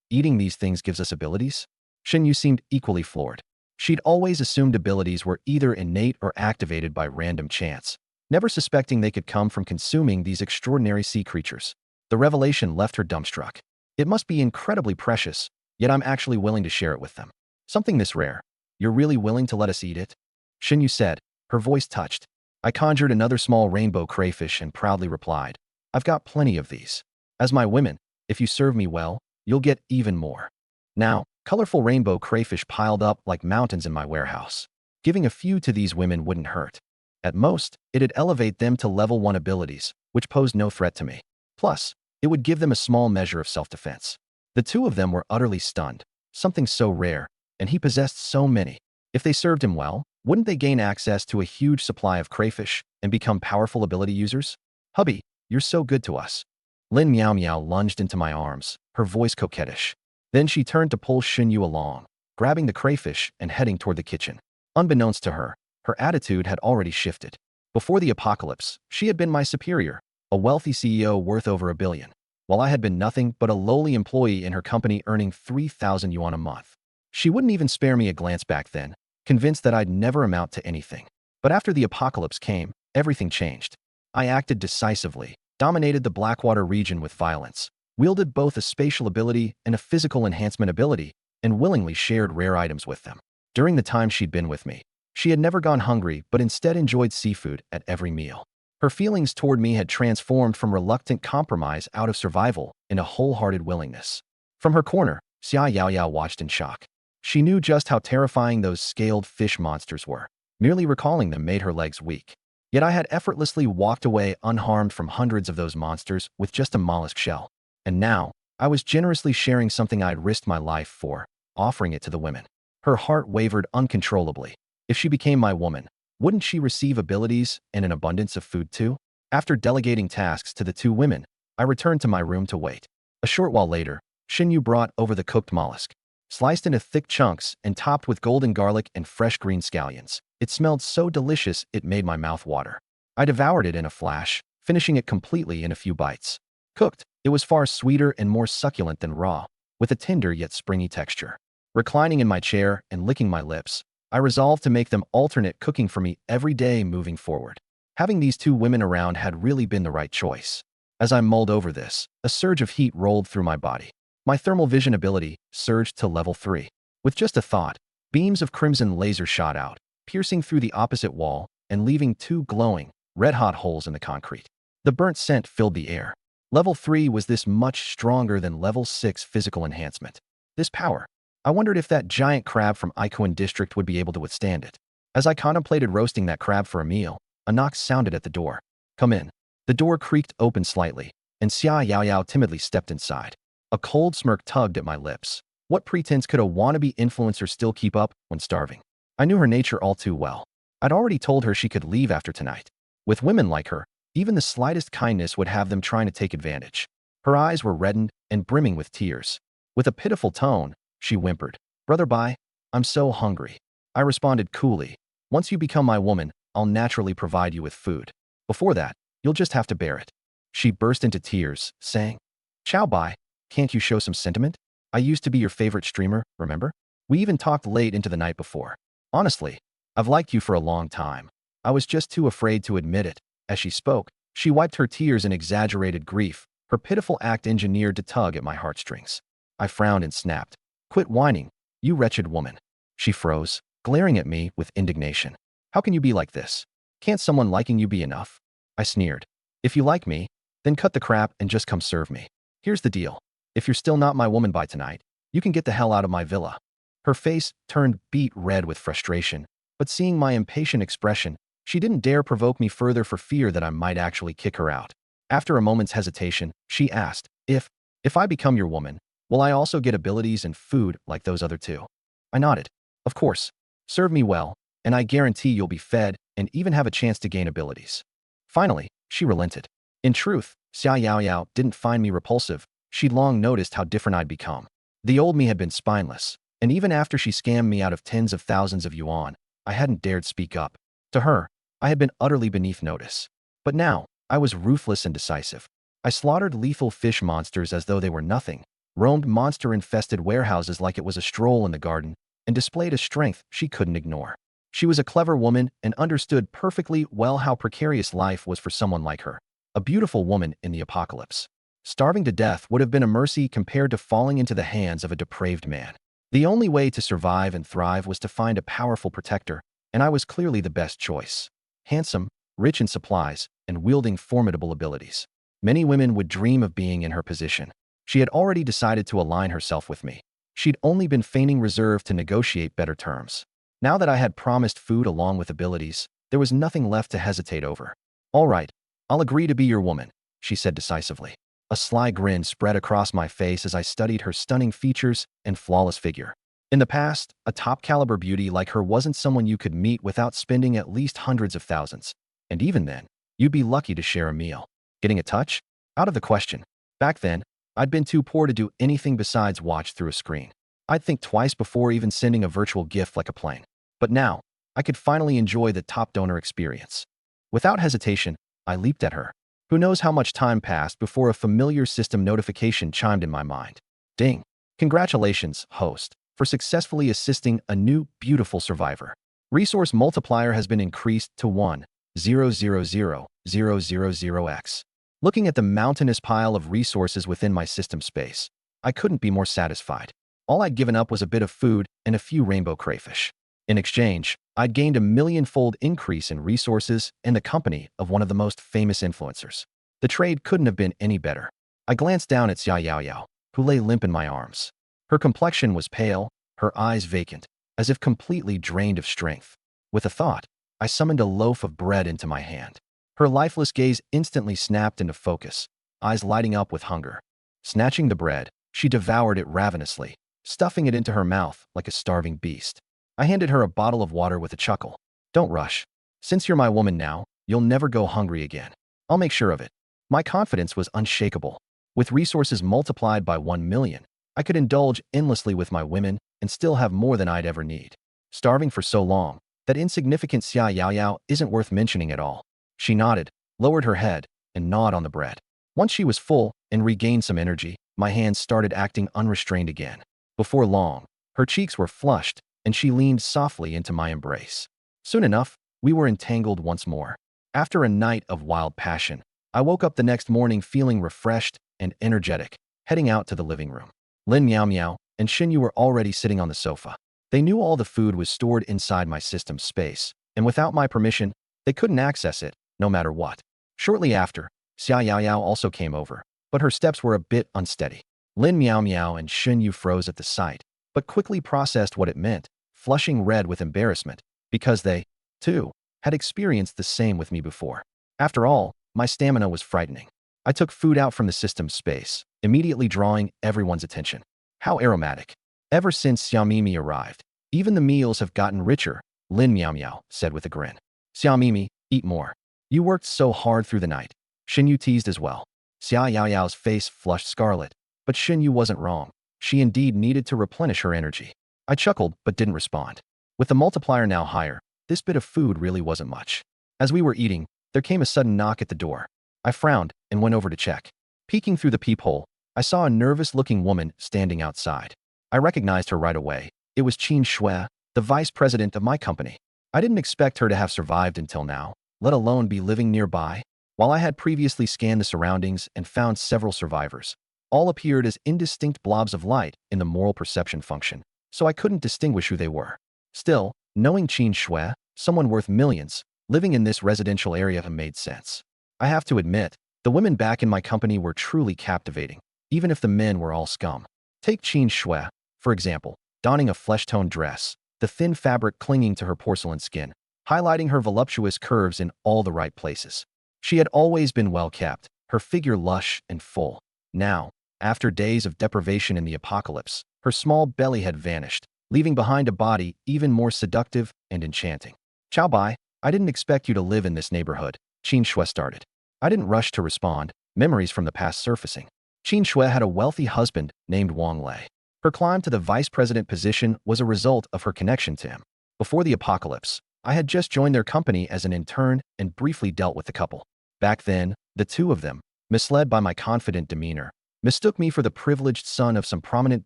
Eating these things gives us abilities? Shin Yu seemed equally floored. She'd always assumed abilities were either innate or activated by random chance, never suspecting they could come from consuming these extraordinary sea creatures. The revelation left her dumbstruck. It must be incredibly precious, yet I'm actually willing to share it with them. Something this rare. You're really willing to let us eat it? Shin Yu said, her voice touched. I conjured another small rainbow crayfish and proudly replied, I've got plenty of these. As my women, if you serve me well, you'll get even more. Now, colorful rainbow crayfish piled up like mountains in my warehouse. Giving a few to these women wouldn't hurt. At most, it'd elevate them to level 1 abilities, which posed no threat to me. Plus, it would give them a small measure of self-defense. The two of them were utterly stunned. Something so rare, and he possessed so many. If they served him well, wouldn't they gain access to a huge supply of crayfish and become powerful ability users? Hubby, you're so good to us. Lin Miao Miao lunged into my arms, her voice coquettish. Then she turned to pull Shin Yu along, grabbing the crayfish and heading toward the kitchen. Unbeknownst to her, her attitude had already shifted. Before the apocalypse, she had been my superior, a wealthy CEO worth over $1 billion, while I had been nothing but a lowly employee in her company earning 3,000 yuan a month. She wouldn't even spare me a glance back then, convinced that I'd never amount to anything. But after the apocalypse came, everything changed. I acted decisively, dominated the Blackwater region with violence, wielded both a spatial ability and a physical enhancement ability, and willingly shared rare items with them. During the time she'd been with me, she had never gone hungry but instead enjoyed seafood at every meal. Her feelings toward me had transformed from reluctant compromise out of survival into wholehearted willingness. From her corner, Xia Yao Yao watched in shock. She knew just how terrifying those scaled fish monsters were. Merely recalling them made her legs weak. Yet I had effortlessly walked away unharmed from hundreds of those monsters with just a mollusk shell. And now, I was generously sharing something I'd risked my life for, offering it to the women. Her heart wavered uncontrollably. If she became my woman, wouldn't she receive abilities and an abundance of food too? After delegating tasks to the 2 women, I returned to my room to wait. A short while later, Shin Yu brought over the cooked mollusk. Sliced into thick chunks and topped with golden garlic and fresh green scallions. It smelled so delicious it made my mouth water. I devoured it in a flash, finishing it completely in a few bites. Cooked, it was far sweeter and more succulent than raw, with a tender yet springy texture. Reclining in my chair and licking my lips, I resolved to make them alternate cooking for me every day moving forward. Having these 2 women around had really been the right choice. As I mulled over this, a surge of heat rolled through my body. My thermal vision ability surged to level 3. With just a thought, beams of crimson laser shot out, piercing through the opposite wall and leaving 2 glowing, red-hot holes in the concrete. The burnt scent filled the air. Level 3 was this much stronger than level 6 physical enhancement. This power. I wondered if that giant crab from Ikuan district would be able to withstand it. As I contemplated roasting that crab for a meal, a knock sounded at the door. Come in. The door creaked open slightly, and Xia Yao Yao timidly stepped inside. A cold smirk tugged at my lips. What pretense could a wannabe influencer still keep up when starving? I knew her nature all too well. I'd already told her she could leave after tonight. With women like her, even the slightest kindness would have them trying to take advantage. Her eyes were reddened and brimming with tears. With a pitiful tone, she whimpered, Brother Bai, I'm so hungry. I responded coolly. Once you become my woman, I'll naturally provide you with food. Before that, you'll just have to bear it. She burst into tears, saying, Chow bye, can't you show some sentiment? I used to be your favorite streamer, remember? We even talked late into the night before. Honestly, I've liked you for a long time. I was just too afraid to admit it. As she spoke, she wiped her tears in exaggerated grief, her pitiful act engineered to tug at my heartstrings. I frowned and snapped. Quit whining, you wretched woman. She froze, glaring at me with indignation. How can you be like this? Can't someone liking you be enough? I sneered. If you like me, then cut the crap and just come serve me. Here's the deal. If you're still not my woman by tonight, you can get the hell out of my villa. Her face turned beet red with frustration, but seeing my impatient expression, she didn't dare provoke me further for fear that I might actually kick her out. After a moment's hesitation, she asked, If I become your woman, will I also get abilities and food like those other two? I nodded. Of course. Serve me well, and I guarantee you'll be fed and even have a chance to gain abilities. Finally, she relented. In truth, Xia Yaoyao didn't find me repulsive. She'd long noticed how different I'd become. The old me had been spineless, and even after she scammed me out of tens of thousands of yuan, I hadn't dared speak up. To her, I had been utterly beneath notice. But now, I was ruthless and decisive. I slaughtered lethal fish monsters as though they were nothing, roamed monster-infested warehouses like it was a stroll in the garden, and displayed a strength she couldn't ignore. She was a clever woman and understood perfectly well how precarious life was for someone like her, a beautiful woman in the apocalypse. Starving to death would have been a mercy compared to falling into the hands of a depraved man. The only way to survive and thrive was to find a powerful protector, and I was clearly the best choice. Handsome, rich in supplies, and wielding formidable abilities. Many women would dream of being in her position. She had already decided to align herself with me. She'd only been feigning reserve to negotiate better terms. Now that I had promised food along with abilities, there was nothing left to hesitate over. All right, I'll agree to be your woman, she said decisively. A sly grin spread across my face as I studied her stunning features and flawless figure. In the past, a top-caliber beauty like her wasn't someone you could meet without spending at least hundreds of thousands. And even then, you'd be lucky to share a meal. Getting a touch? Out of the question. Back then, I'd been too poor to do anything besides watch through a screen. I'd think twice before even sending a virtual gift like a plane. But now, I could finally enjoy the top donor experience. Without hesitation, I leaped at her. Who knows how much time passed before a familiar system notification chimed in my mind. Ding! Congratulations, host, for successfully assisting a new, beautiful survivor. Resource multiplier has been increased to 1,000,000x. Looking at the mountainous pile of resources within my system space, I couldn't be more satisfied. All I'd given up was a bit of food and a few rainbow crayfish. In exchange, I'd gained a million-fold increase in resources and the company of one of the most famous influencers. The trade couldn't have been any better. I glanced down at Xia Yaoyao, who lay limp in my arms. Her complexion was pale, her eyes vacant, as if completely drained of strength. With a thought, I summoned a loaf of bread into my hand. Her lifeless gaze instantly snapped into focus, eyes lighting up with hunger. Snatching the bread, she devoured it ravenously, stuffing it into her mouth like a starving beast. I handed her a bottle of water with a chuckle. Don't rush. Since you're my woman now, you'll never go hungry again. I'll make sure of it. My confidence was unshakable. With resources multiplied by 1,000,000, I could indulge endlessly with my women and still have more than I'd ever need. Starving for so long, that insignificant Xia Yaoyao isn't worth mentioning at all. She nodded, lowered her head, and gnawed on the bread. Once she was full and regained some energy, my hands started acting unrestrained again. Before long, her cheeks were flushed, and she leaned softly into my embrace. Soon enough, we were entangled once more. After a night of wild passion, I woke up the next morning feeling refreshed and energetic, heading out to the living room. Lin Miao Miao and Xinyu were already sitting on the sofa. They knew all the food was stored inside my system space, and without my permission, they couldn't access it, no matter what. Shortly after, Xia Yaoyao also came over, but her steps were a bit unsteady. Lin Miao Miao and Xinyu froze at the sight, but quickly processed what it meant, flushing red with embarrassment, because they, too, had experienced the same with me before. After all, my stamina was frightening. I took food out from the system space, immediately drawing everyone's attention. How aromatic. Ever since Xiaomimi arrived, even the meals have gotten richer, Lin Miao Miao said with a grin. Xiaomimi, eat more. You worked so hard through the night. Xinyu teased as well. Xia Yaoyao's face flushed scarlet, but Xinyu wasn't wrong. She indeed needed to replenish her energy. I chuckled but didn't respond. With the multiplier now higher, this bit of food really wasn't much. As we were eating, there came a sudden knock at the door. I frowned and went over to check. Peeking through the peephole, I saw a nervous-looking woman standing outside. I recognized her right away. It was Qin Shui, the vice president of my company. I didn't expect her to have survived until now, let alone be living nearby. While I had previously scanned the surroundings and found several survivors, all appeared as indistinct blobs of light in the moral perception function, so I couldn't distinguish who they were. Still, knowing Qin Shui, someone worth millions, living in this residential area made sense. I have to admit, the women back in my company were truly captivating, even if the men were all scum. Take Qin Shui, for example, donning a flesh-toned dress, the thin fabric clinging to her porcelain skin, highlighting her voluptuous curves in all the right places. She had always been well-kept, her figure lush and full. Now, after days of deprivation in the apocalypse, her small belly had vanished, leaving behind a body even more seductive and enchanting. "Ciao bai, I didn't expect you to live in this neighborhood," Qin Shui started. I didn't rush to respond, memories from the past surfacing. Qin Shui had a wealthy husband named Wang Lei. Her climb to the vice president position was a result of her connection to him. Before the apocalypse, I had just joined their company as an intern and briefly dealt with the couple. Back then, the two of them, misled by my confident demeanor, mistook me for the privileged son of some prominent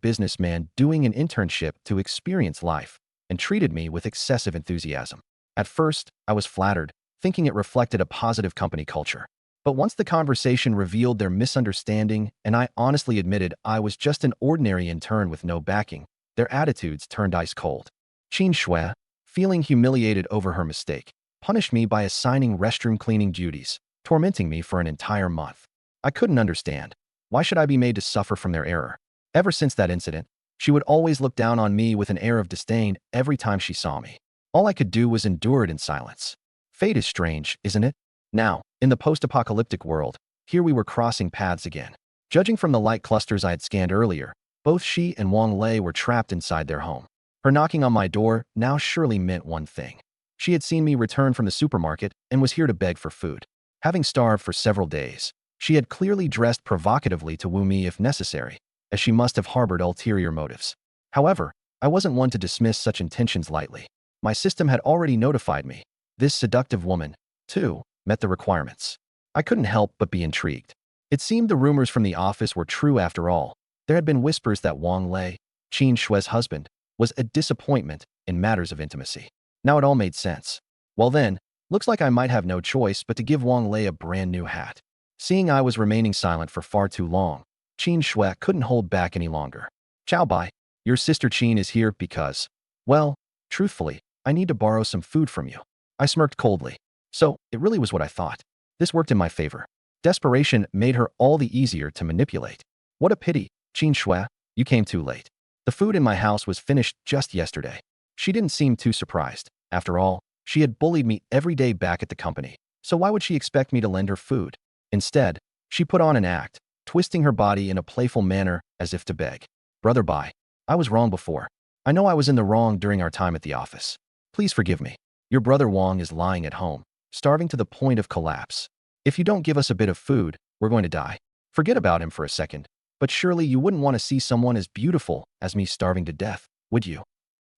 businessman doing an internship to experience life, and treated me with excessive enthusiasm. At first, I was flattered, thinking it reflected a positive company culture. But once the conversation revealed their misunderstanding and I honestly admitted I was just an ordinary intern with no backing, their attitudes turned ice cold. Qin Shui, feeling humiliated over her mistake, punished me by assigning restroom cleaning duties, tormenting me for an entire month. I couldn't understand. Why should I be made to suffer from their error? Ever since that incident, she would always look down on me with an air of disdain every time she saw me. All I could do was endure it in silence. Fate is strange, isn't it? Now, in the post-apocalyptic world, here we were crossing paths again. Judging from the light clusters I had scanned earlier, both she and Wang Lei were trapped inside their home. Her knocking on my door now surely meant one thing. She had seen me return from the supermarket and was here to beg for food. Having starved for several days, she had clearly dressed provocatively to woo me if necessary, as she must have harbored ulterior motives. However, I wasn't one to dismiss such intentions lightly. My system had already notified me. This seductive woman, too, met the requirements. I couldn't help but be intrigued. It seemed the rumors from the office were true after all. There had been whispers that Wang Lei, Qin Shui's husband, was a disappointment in matters of intimacy. Now it all made sense. Well then, looks like I might have no choice but to give Wang Lei a brand new hat. Seeing I was remaining silent for far too long, Qin Shui couldn't hold back any longer. "Ciao bai, your sister Qin is here because, well, truthfully, I need to borrow some food from you." I smirked coldly. So, it really was what I thought. This worked in my favor. Desperation made her all the easier to manipulate. "What a pity, Qin Shui, you came too late. The food in my house was finished just yesterday." She didn't seem too surprised. After all, she had bullied me every day back at the company, so why would she expect me to lend her food? Instead, she put on an act, twisting her body in a playful manner as if to beg. "Brother Bai, I was wrong before. I know I was in the wrong during our time at the office. Please forgive me. Your brother Wang is lying at home, starving to the point of collapse. If you don't give us a bit of food, we're going to die. Forget about him for a second, but surely you wouldn't want to see someone as beautiful as me starving to death, would you?"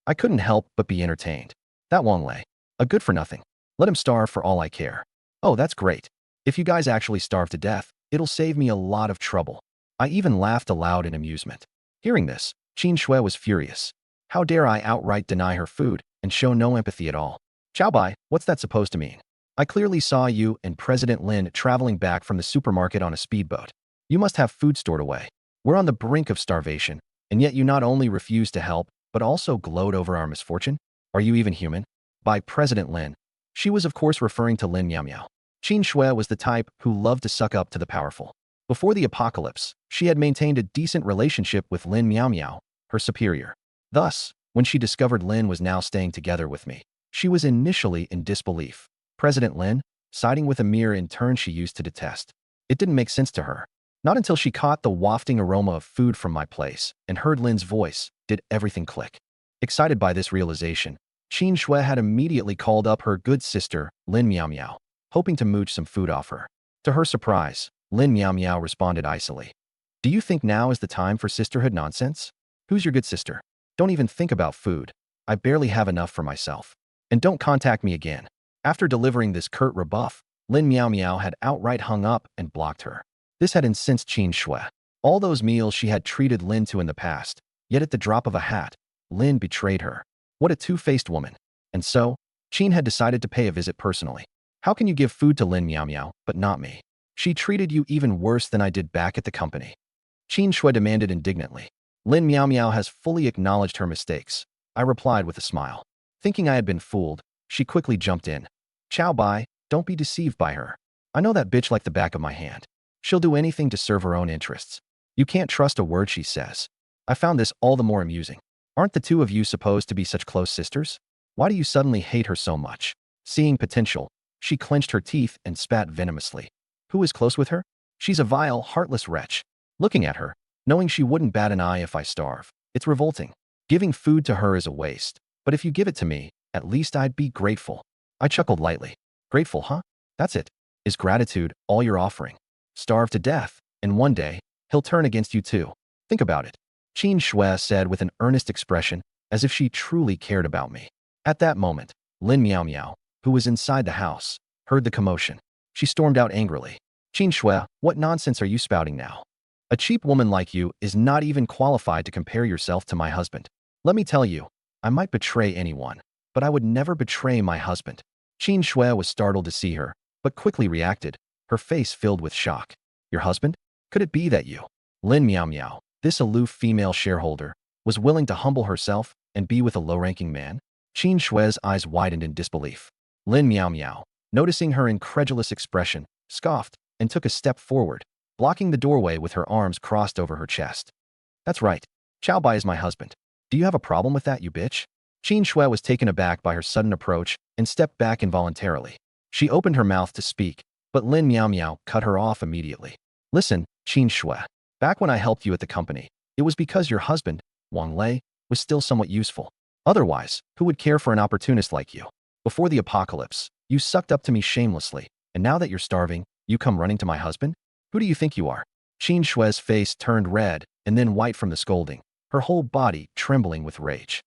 I couldn't help but be entertained. That Wang Lei, a good-for-nothing. Let him starve for all I care. Oh, that's great. If you guys actually starve to death, it'll save me a lot of trouble. I even laughed aloud in amusement. Hearing this, Qin Shui was furious. How dare I outright deny her food and show no empathy at all? "Ciao bai, what's that supposed to mean? I clearly saw you and President Lin traveling back from the supermarket on a speedboat. You must have food stored away. We're on the brink of starvation, and yet you not only refuse to help, but also gloat over our misfortune? Are you even human?" By President Lin, she was of course referring to Lin Miao. Qin Shui was the type who loved to suck up to the powerful. Before the apocalypse, she had maintained a decent relationship with Lin Miao, her superior. Thus, when she discovered Lin was now staying together with me, she was initially in disbelief. President Lin, siding with a mere intern she used to detest. It didn't make sense to her. Not until she caught the wafting aroma of food from my place and heard Lin's voice did everything click. Excited by this realization, Qin Shui had immediately called up her good sister, Lin Miao, hoping to mooch some food off her. To her surprise, Lin Miao responded icily. "Do you think now is the time for sisterhood nonsense? Who's your good sister? Don't even think about food. I barely have enough for myself. And don't contact me again. After delivering this curt rebuff, Lin Miao Miao had outright hung up and blocked her. This had incensed Qin Shui. All those meals she had treated Lin to in the past, yet at the drop of a hat, Lin betrayed her. What a two-faced woman. And so, Qin had decided to pay a visit personally. How can you give food to Lin Miao Miao, but not me? She treated you even worse than I did back at the company. Qin Shui demanded indignantly. Lin Miao Miao has fully acknowledged her mistakes. I replied with a smile. Thinking I had been fooled, she quickly jumped in. Chow Bai, don't be deceived by her. I know that bitch like the back of my hand. She'll do anything to serve her own interests. You can't trust a word she says. I found this all the more amusing. Aren't the two of you supposed to be such close sisters? Why do you suddenly hate her so much? Seeing potential, she clenched her teeth and spat venomously. Who is close with her? She's a vile, heartless wretch. Looking at her, knowing she wouldn't bat an eye if I starve, it's revolting. Giving food to her is a waste. But if you give it to me, at least I'd be grateful. I chuckled lightly. Grateful, huh? That's it. Is gratitude all you're offering? Starve to death, and one day, he'll turn against you too. Think about it. Qin Shui said with an earnest expression, as if she truly cared about me. At that moment, Lin Miao Miao, who was inside the house, heard the commotion. She stormed out angrily. Qin Shui, what nonsense are you spouting now? A cheap woman like you is not even qualified to compare yourself to my husband. Let me tell you, I might betray anyone, but I would never betray my husband. Qin Shui was startled to see her, but quickly reacted, her face filled with shock. Your husband? Could it be that you? Lin Miao Miao, this aloof female shareholder, was willing to humble herself and be with a low-ranking man? Qin Shui's eyes widened in disbelief. Lin Miao Miao, noticing her incredulous expression, scoffed and took a step forward, blocking the doorway with her arms crossed over her chest. That's right. Chow Bai is my husband. Do you have a problem with that, you bitch? Qin Shui was taken aback by her sudden approach and stepped back involuntarily. She opened her mouth to speak, but Lin Miao Miao cut her off immediately. Listen, Qin Shui. Back when I helped you at the company, it was because your husband, Wang Lei, was still somewhat useful. Otherwise, who would care for an opportunist like you? Before the apocalypse, you sucked up to me shamelessly, and now that you're starving, you come running to my husband? Who do you think you are? Qin Shui's face turned red and then white from the scolding, her whole body trembling with rage.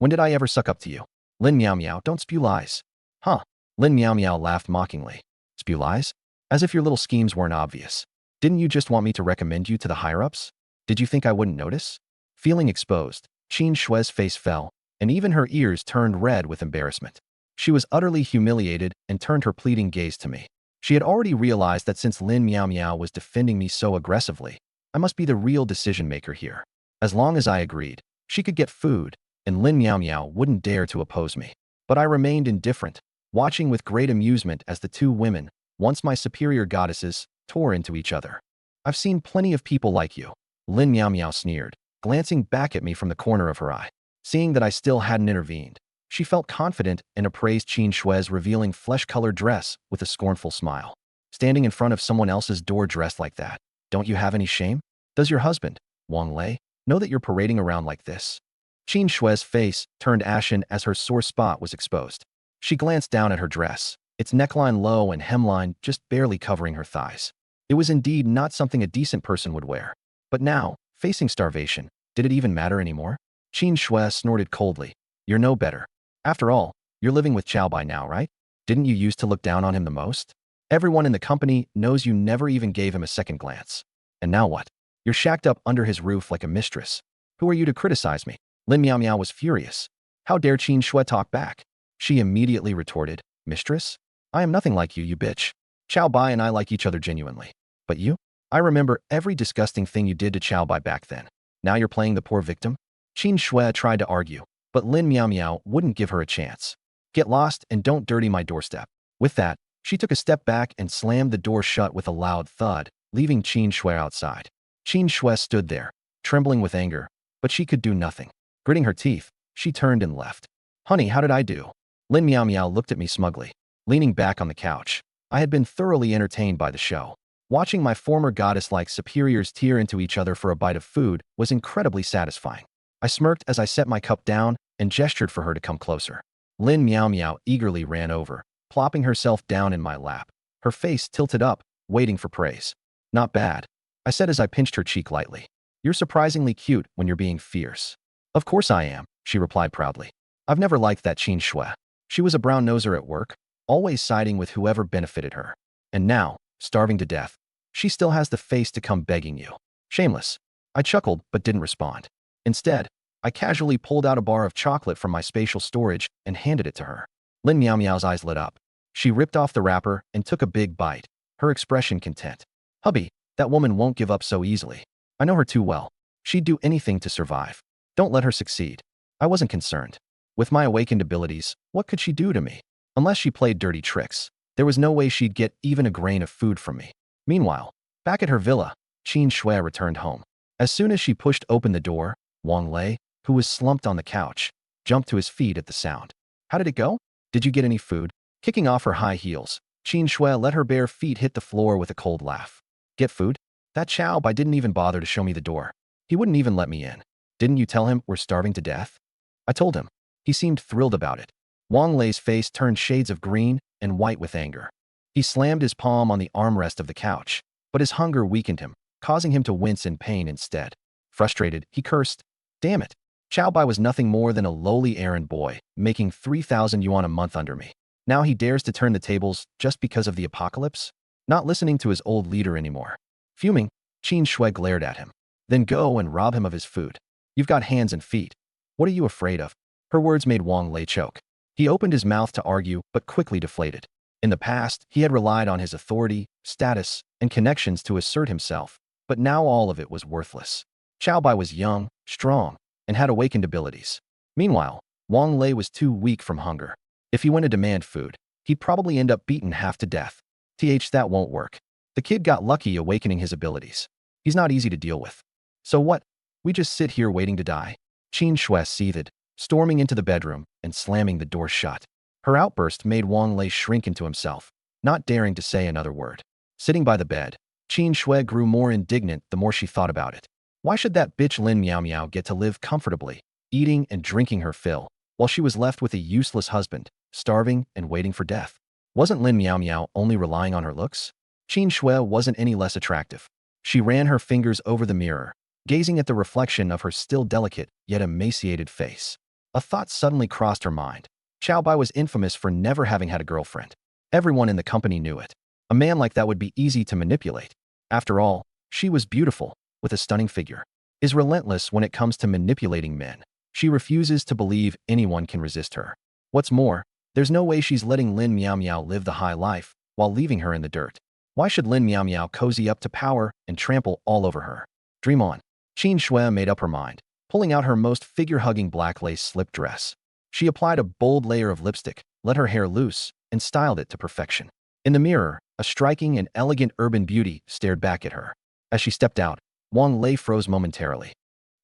When did I ever suck up to you? Lin Miao Miao, don't spew lies. Huh? Lin Miao Miao laughed mockingly. Spew lies? As if your little schemes weren't obvious. Didn't you just want me to recommend you to the higher-ups? Did you think I wouldn't notice? Feeling exposed, Qin Shui's face fell, and even her ears turned red with embarrassment. She was utterly humiliated and turned her pleading gaze to me. She had already realized that since Lin Miao Miao was defending me so aggressively, I must be the real decision-maker here. As long as I agreed, she could get food, and Lin Miao Miao wouldn't dare to oppose me. But I remained indifferent, watching with great amusement as the two women, once my superior goddesses, tore into each other. I've seen plenty of people like you, Lin Miao Miao sneered, glancing back at me from the corner of her eye. Seeing that I still hadn't intervened, she felt confident and appraised Qin Shui's revealing flesh-colored dress with a scornful smile. Standing in front of someone else's door dressed like that, don't you have any shame? Does your husband, Wang Lei, know that you're parading around like this? Qin Shui's face turned ashen as her sore spot was exposed. She glanced down at her dress, its neckline low and hemline just barely covering her thighs. It was indeed not something a decent person would wear. But now, facing starvation, did it even matter anymore? Qin Shui snorted coldly. You're no better. After all, you're living with Chow Bai now, right? Didn't you used to look down on him the most? Everyone in the company knows you never even gave him a second glance. And now what? You're shacked up under his roof like a mistress. Who are you to criticize me? Lin Miao Miao was furious. How dare Qin Shui talk back? She immediately retorted, Mistress? I am nothing like you bitch. Chow Bai and I like each other genuinely. But you? I remember every disgusting thing you did to Chow Bai back then. Now you're playing the poor victim? Qin Shui tried to argue, but Lin Miao Miao wouldn't give her a chance. Get lost and don't dirty my doorstep. With that, she took a step back and slammed the door shut with a loud thud, leaving Qin Shui outside. Qin Shui stood there, trembling with anger, but she could do nothing. Gritting her teeth, she turned and left. Honey, how did I do? Lin Miao Miao looked at me smugly, leaning back on the couch. I had been thoroughly entertained by the show. Watching my former goddess-like superiors tear into each other for a bite of food was incredibly satisfying. I smirked as I set my cup down and gestured for her to come closer. Lin Miao Miao eagerly ran over, plopping herself down in my lap, her face tilted up, waiting for praise. Not bad, I said as I pinched her cheek lightly. You're surprisingly cute when you're being fierce. Of course I am. she replied proudly. I've never liked that Qin Shui. She was a brown-noser at work, always siding with whoever benefited her. And now, starving to death, she still has the face to come begging you. Shameless. I chuckled but didn't respond. Instead, I casually pulled out a bar of chocolate from my spatial storage and handed it to her. Lin Miao Miao's eyes lit up. She ripped off the wrapper and took a big bite, her expression content. Hubby, that woman won't give up so easily. I know her too well. She'd do anything to survive. Don't let her succeed. I wasn't concerned. With my awakened abilities, what could she do to me? Unless she played dirty tricks, there was no way she'd get even a grain of food from me. Meanwhile, back at her villa, Qin Shui returned home. As soon as she pushed open the door, Wang Lei, who was slumped on the couch, jumped to his feet at the sound. How did it go? Did you get any food? Kicking off her high heels, Qin Shui let her bare feet hit the floor with a cold laugh. Get food? That Chow Bai didn't even bother to show me the door. He wouldn't even let me in. Didn't you tell him we're starving to death? I told him. He seemed thrilled about it. Wang Lei's face turned shades of green and white with anger. He slammed his palm on the armrest of the couch, but his hunger weakened him, causing him to wince in pain instead. Frustrated, he cursed. Damn it. Chow Bai was nothing more than a lowly errand boy, making 3,000 yuan a month under me. Now he dares to turn the tables just because of the apocalypse? Not listening to his old leader anymore. Fuming, Qin Shui glared at him. Then go and rob him of his food. You've got hands and feet. What are you afraid of? Her words made Wang Lei choke. He opened his mouth to argue, but quickly deflated. In the past, he had relied on his authority, status, and connections to assert himself, but now all of it was worthless. Chow Bai was young, strong, and had awakened abilities. Meanwhile, Wang Lei was too weak from hunger. If he went to demand food, he'd probably end up beaten half to death. That won't work. The kid got lucky awakening his abilities. He's not easy to deal with. So what? We just sit here waiting to die? Qin Shui seethed, storming into the bedroom and slamming the door shut. Her outburst made Wang Lei shrink into himself, not daring to say another word. Sitting by the bed, Qin Shui grew more indignant the more she thought about it. Why should that bitch Lin Miao Miao get to live comfortably, eating and drinking her fill, while she was left with a useless husband, starving and waiting for death? Wasn't Lin Miao Miao only relying on her looks? Qin Shui wasn't any less attractive. She ran her fingers over the mirror, gazing at the reflection of her still delicate yet emaciated face. A thought suddenly crossed her mind. Chow Bai was infamous for never having had a girlfriend. Everyone in the company knew it. A man like that would be easy to manipulate. After all, she was beautiful, with a stunning figure. Is relentless when it comes to manipulating men. She refuses to believe anyone can resist her. What's more, there's no way she's letting Lin Miao Miao live the high life while leaving her in the dirt. Why should Lin Miao Miao cozy up to power and trample all over her? Dream on. Qin Shui made up her mind, pulling out her most figure-hugging black lace slip dress. She applied a bold layer of lipstick, let her hair loose, and styled it to perfection. In the mirror, a striking and elegant urban beauty stared back at her. As she stepped out, Wang Lei froze momentarily.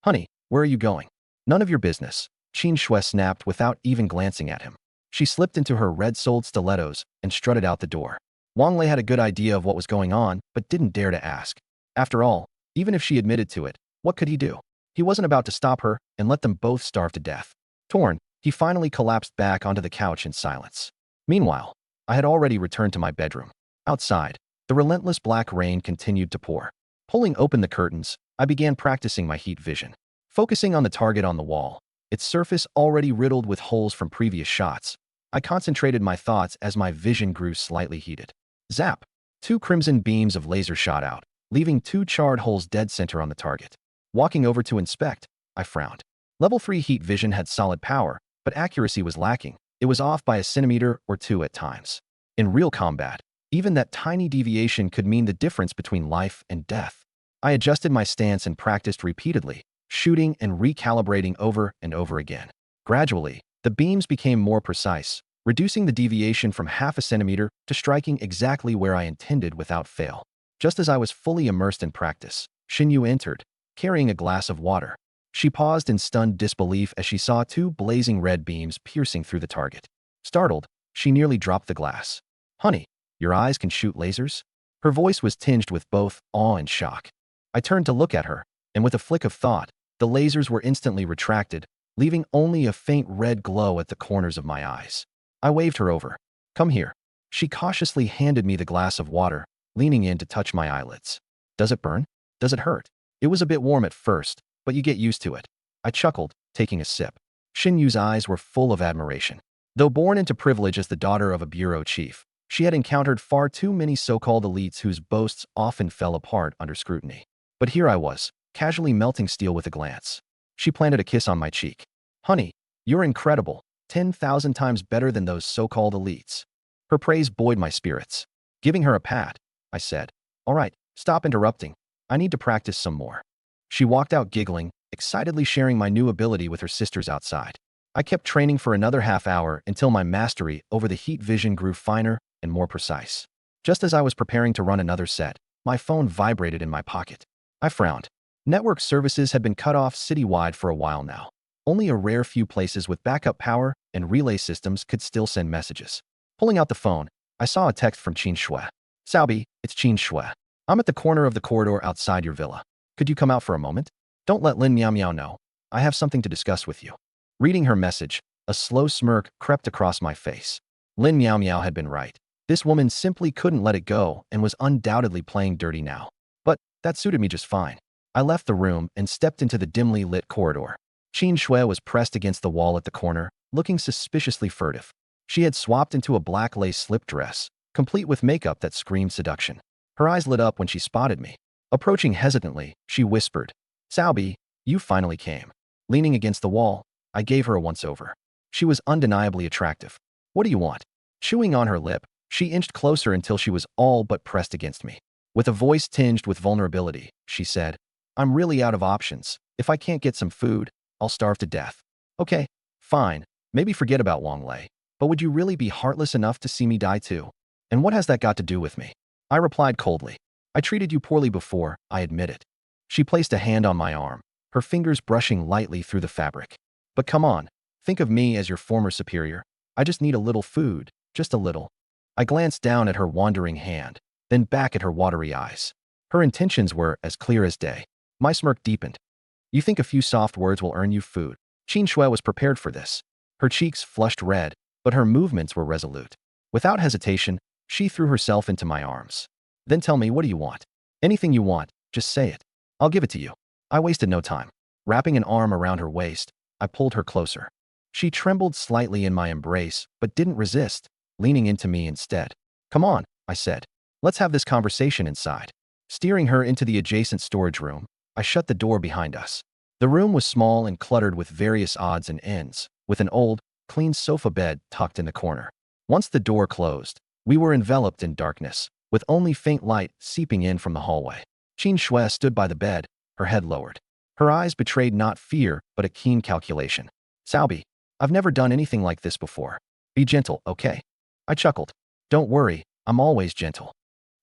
Honey, where are you going? None of your business, Qin Shui snapped without even glancing at him. She slipped into her red-soled stilettos and strutted out the door. Wang Lei had a good idea of what was going on, but didn't dare to ask. After all, even if she admitted to it, what could he do? He wasn't about to stop her and let them both starve to death. Torn, he finally collapsed back onto the couch in silence. Meanwhile, I had already returned to my bedroom. Outside, the relentless black rain continued to pour. Pulling open the curtains, I began practicing my heat vision. Focusing on the target on the wall, its surface already riddled with holes from previous shots, I concentrated my thoughts as my vision grew slightly heated. Zap! 2 crimson beams of laser shot out, leaving 2 charred holes dead center on the target. Walking over to inspect, I frowned. Level 3 heat vision had solid power, but accuracy was lacking. It was off by a centimeter or 2 at times. In real combat, even that tiny deviation could mean the difference between life and death. I adjusted my stance and practiced repeatedly, shooting and recalibrating over and over again. Gradually, the beams became more precise, reducing the deviation from half a centimeter to striking exactly where I intended without fail. Just as I was fully immersed in practice, Xinyu entered, carrying a glass of water. She paused in stunned disbelief as she saw 2 blazing red beams piercing through the target. Startled, she nearly dropped the glass. Honey, your eyes can shoot lasers? Her voice was tinged with both awe and shock. I turned to look at her, and with a flick of thought, the lasers were instantly retracted, leaving only a faint red glow at the corners of my eyes. I waved her over. Come here. She cautiously handed me the glass of water, leaning in to touch my eyelids. Does it burn? Does it hurt? It was a bit warm at first, but you get used to it. I chuckled, taking a sip. Xin Yu's eyes were full of admiration. Though born into privilege as the daughter of a bureau chief, she had encountered far too many so-called elites whose boasts often fell apart under scrutiny. But here I was, casually melting steel with a glance. She planted a kiss on my cheek. Honey, you're incredible, 10,000 times better than those so-called elites. Her praise buoyed my spirits. Giving her a pat, I said, all right, stop interrupting. I need to practice some more. She walked out giggling, excitedly sharing my new ability with her sisters outside. I kept training for another half hour until my mastery over the heat vision grew finer and more precise. Just as I was preparing to run another set, my phone vibrated in my pocket. I frowned. Network services had been cut off citywide for a while now. Only a rare few places with backup power and relay systems could still send messages. Pulling out the phone, I saw a text from Qin Shui. Xiaobi, it's Qin Shui. I'm at the corner of the corridor outside your villa. Could you come out for a moment? Don't let Lin Miao Miao know. I have something to discuss with you. Reading her message, a slow smirk crept across my face. Lin Miao Miao had been right. This woman simply couldn't let it go and was undoubtedly playing dirty now. But that suited me just fine. I left the room and stepped into the dimly lit corridor. Qin Shui was pressed against the wall at the corner, looking suspiciously furtive. She had swapped into a black lace slip dress, complete with makeup that screamed seduction. Her eyes lit up when she spotted me. Approaching hesitantly, she whispered, Xiaobi, you finally came. Leaning against the wall, I gave her a once-over. She was undeniably attractive. What do you want? Chewing on her lip, she inched closer until she was all but pressed against me. With a voice tinged with vulnerability, she said, I'm really out of options. If I can't get some food, I'll starve to death. Okay, fine, maybe forget about Wang Lei. But would you really be heartless enough to see me die too? And what has that got to do with me? I replied coldly. I treated you poorly before, I admit it. She placed a hand on my arm, her fingers brushing lightly through the fabric. But come on, think of me as your former superior. I just need a little food, just a little. I glanced down at her wandering hand, then back at her watery eyes. Her intentions were as clear as day. My smirk deepened. You think a few soft words will earn you food? Qin Shui was prepared for this. Her cheeks flushed red, but her movements were resolute. Without hesitation, she threw herself into my arms. Then tell me, what do you want? Anything you want, just say it. I'll give it to you. I wasted no time. Wrapping an arm around her waist, I pulled her closer. She trembled slightly in my embrace, but didn't resist, leaning into me instead. Come on, I said. Let's have this conversation inside. Steering her into the adjacent storage room, I shut the door behind us. The room was small and cluttered with various odds and ends, with an old, clean sofa bed tucked in the corner. Once the door closed, we were enveloped in darkness, with only faint light seeping in from the hallway. Qin Shui stood by the bed, her head lowered. Her eyes betrayed not fear, but a keen calculation. Xiaobi, I've never done anything like this before. Be gentle, okay? I chuckled. Don't worry, I'm always gentle.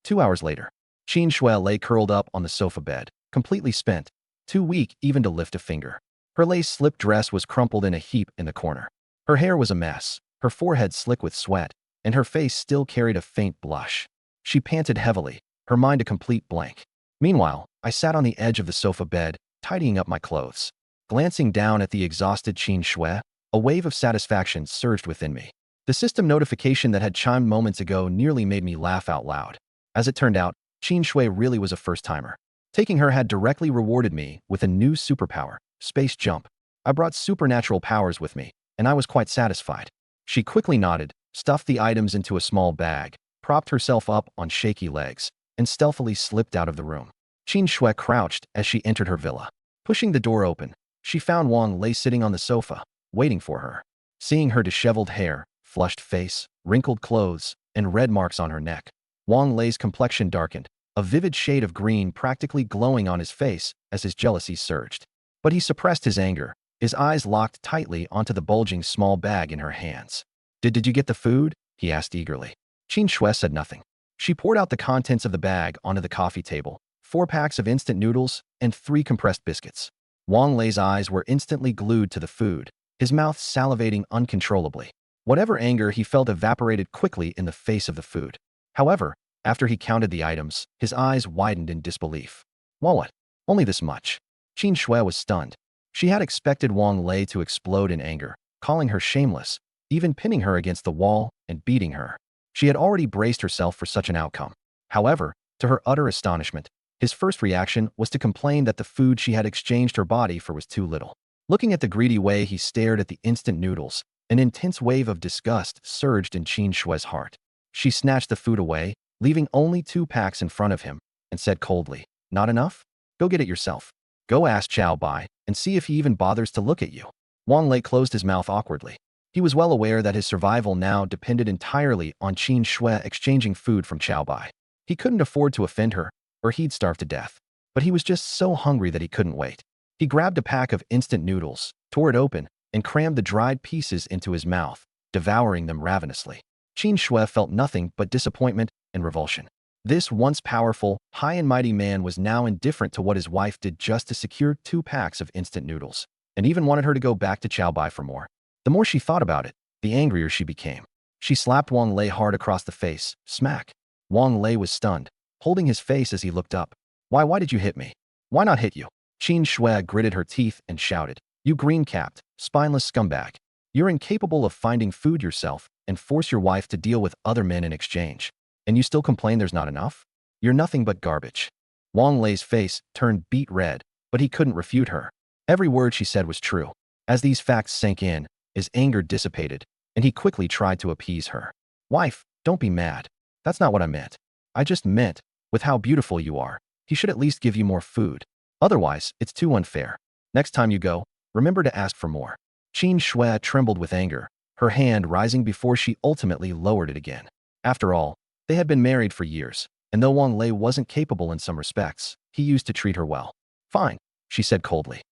2 hours later, Qin Shui lay curled up on the sofa bed, completely spent, too weak even to lift a finger. Her lace slip dress was crumpled in a heap in the corner. Her hair was a mess, her forehead slick with sweat, and her face still carried a faint blush. She panted heavily, her mind a complete blank. Meanwhile, I sat on the edge of the sofa bed, tidying up my clothes. Glancing down at the exhausted Qin Shui, a wave of satisfaction surged within me. The system notification that had chimed moments ago nearly made me laugh out loud. As it turned out, Qin Shui really was a first-timer. Taking her had directly rewarded me with a new superpower, space jump. I brought supernatural powers with me, and I was quite satisfied. She quickly nodded, stuffed the items into a small bag, propped herself up on shaky legs, and stealthily slipped out of the room. Qin Shui crouched as she entered her villa. Pushing the door open, she found Wang Lei sitting on the sofa, waiting for her. Seeing her disheveled hair, flushed face, wrinkled clothes, and red marks on her neck, Wang Lei's complexion darkened, a vivid shade of green practically glowing on his face as his jealousy surged. But he suppressed his anger, his eyes locked tightly onto the bulging small bag in her hands. Did you get the food? He asked eagerly. Qin Shui said nothing. She poured out the contents of the bag onto the coffee table, 4 packs of instant noodles, and 3 compressed biscuits. Wang Lei's eyes were instantly glued to the food, his mouth salivating uncontrollably. Whatever anger he felt evaporated quickly in the face of the food. However, after he counted the items, his eyes widened in disbelief. Well, what? Only this much. Qin Shui was stunned. She had expected Wang Lei to explode in anger, calling her shameless, even pinning her against the wall and beating her. She had already braced herself for such an outcome. However, to her utter astonishment, his first reaction was to complain that the food she had exchanged her body for was too little. Looking at the greedy way he stared at the instant noodles, an intense wave of disgust surged in Qin Shue's heart. She snatched the food away, leaving only 2 packs in front of him, and said coldly, "Not enough? Go get it yourself. Go ask Chow Bai and see if he even bothers to look at you." Wang Lei closed his mouth awkwardly. He was well aware that his survival now depended entirely on Qin Shui exchanging food from Chow Bai. He couldn't afford to offend her, or he'd starve to death. But he was just so hungry that he couldn't wait. He grabbed a pack of instant noodles, tore it open, and crammed the dried pieces into his mouth, devouring them ravenously. Qin Shui felt nothing but disappointment and revulsion. This once powerful, high and mighty man was now indifferent to what his wife did just to secure 2 packs of instant noodles, and even wanted her to go back to Chow Bai for more. The more she thought about it, the angrier she became. She slapped Wang Lei hard across the face, smack. Wang Lei was stunned, holding his face as he looked up. Why did you hit me? Why not hit you?" Qin Shui gritted her teeth and shouted, "You green-capped, spineless scumbag. You're incapable of finding food yourself and force your wife to deal with other men in exchange. And you still complain there's not enough? You're nothing but garbage." Wang Lei's face turned beet red, but he couldn't refute her. Every word she said was true. As these facts sank in, his anger dissipated, and he quickly tried to appease her. "Wife, don't be mad. That's not what I meant. I just meant, with how beautiful you are, he should at least give you more food. Otherwise, it's too unfair. Next time you go, remember to ask for more." Qin Shui trembled with anger, her hand rising before she ultimately lowered it again. After all, they had been married for years, and though Wang Lei wasn't capable in some respects, he used to treat her well. "Fine," she said coldly.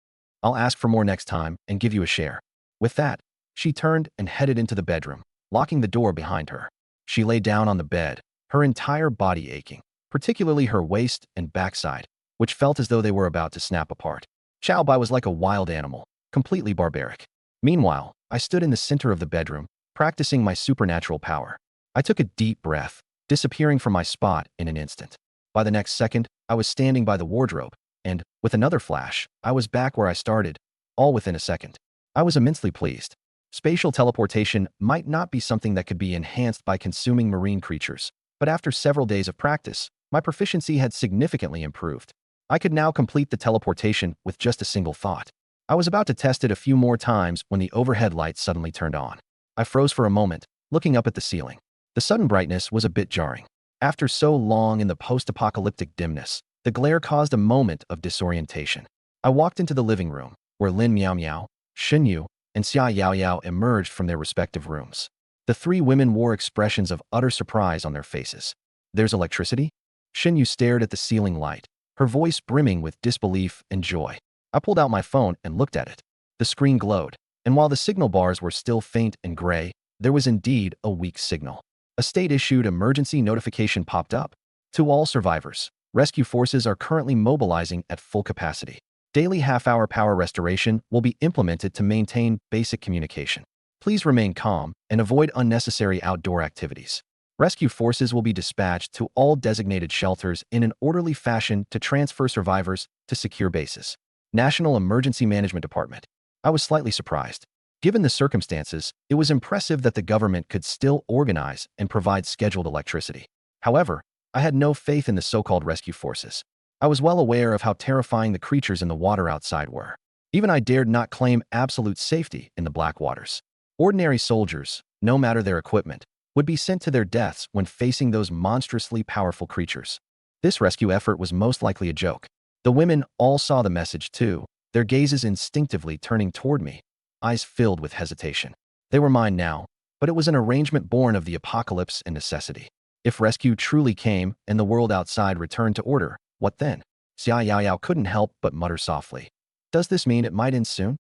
"I'll ask for more next time and give you a share." With that, she turned and headed into the bedroom, locking the door behind her. She lay down on the bed, her entire body aching, particularly her waist and backside, which felt as though they were about to snap apart. Chow Bai was like a wild animal, completely barbaric. Meanwhile, I stood in the center of the bedroom, practicing my supernatural power. I took a deep breath, disappearing from my spot in an instant. By the next second, I was standing by the wardrobe, and, with another flash, I was back where I started, all within a second. I was immensely pleased. Spatial teleportation might not be something that could be enhanced by consuming marine creatures, but after several days of practice, my proficiency had significantly improved. I could now complete the teleportation with just a single thought. I was about to test it a few more times when the overhead light suddenly turned on. I froze for a moment, looking up at the ceiling. The sudden brightness was a bit jarring. After so long in the post-apocalyptic dimness, the glare caused a moment of disorientation. I walked into the living room, where Lin Miao Miao, Shen Yu, and Xia Yao Yao emerged from their respective rooms. The 3 women wore expressions of utter surprise on their faces. "There's electricity?" Shen Yu stared at the ceiling light, her voice brimming with disbelief and joy. I pulled out my phone and looked at it. The screen glowed, and while the signal bars were still faint and gray, there was indeed a weak signal. A state-issued emergency notification popped up. "To all survivors, rescue forces are currently mobilizing at full capacity. Daily half-hour power restoration will be implemented to maintain basic communication. Please remain calm and avoid unnecessary outdoor activities. Rescue forces will be dispatched to all designated shelters in an orderly fashion to transfer survivors to secure bases. National Emergency Management Department." I was slightly surprised. Given the circumstances, it was impressive that the government could still organize and provide scheduled electricity. However, I had no faith in the so-called rescue forces. I was well aware of how terrifying the creatures in the water outside were. Even I dared not claim absolute safety in the black waters. Ordinary soldiers, no matter their equipment, would be sent to their deaths when facing those monstrously powerful creatures. This rescue effort was most likely a joke. The women all saw the message too, their gazes instinctively turning toward me, eyes filled with hesitation. They were mine now, but it was an arrangement born of the apocalypse and necessity. If rescue truly came and the world outside returned to order, what then? Xia Yao Yao couldn't help but mutter softly. "Does this mean it might end soon?"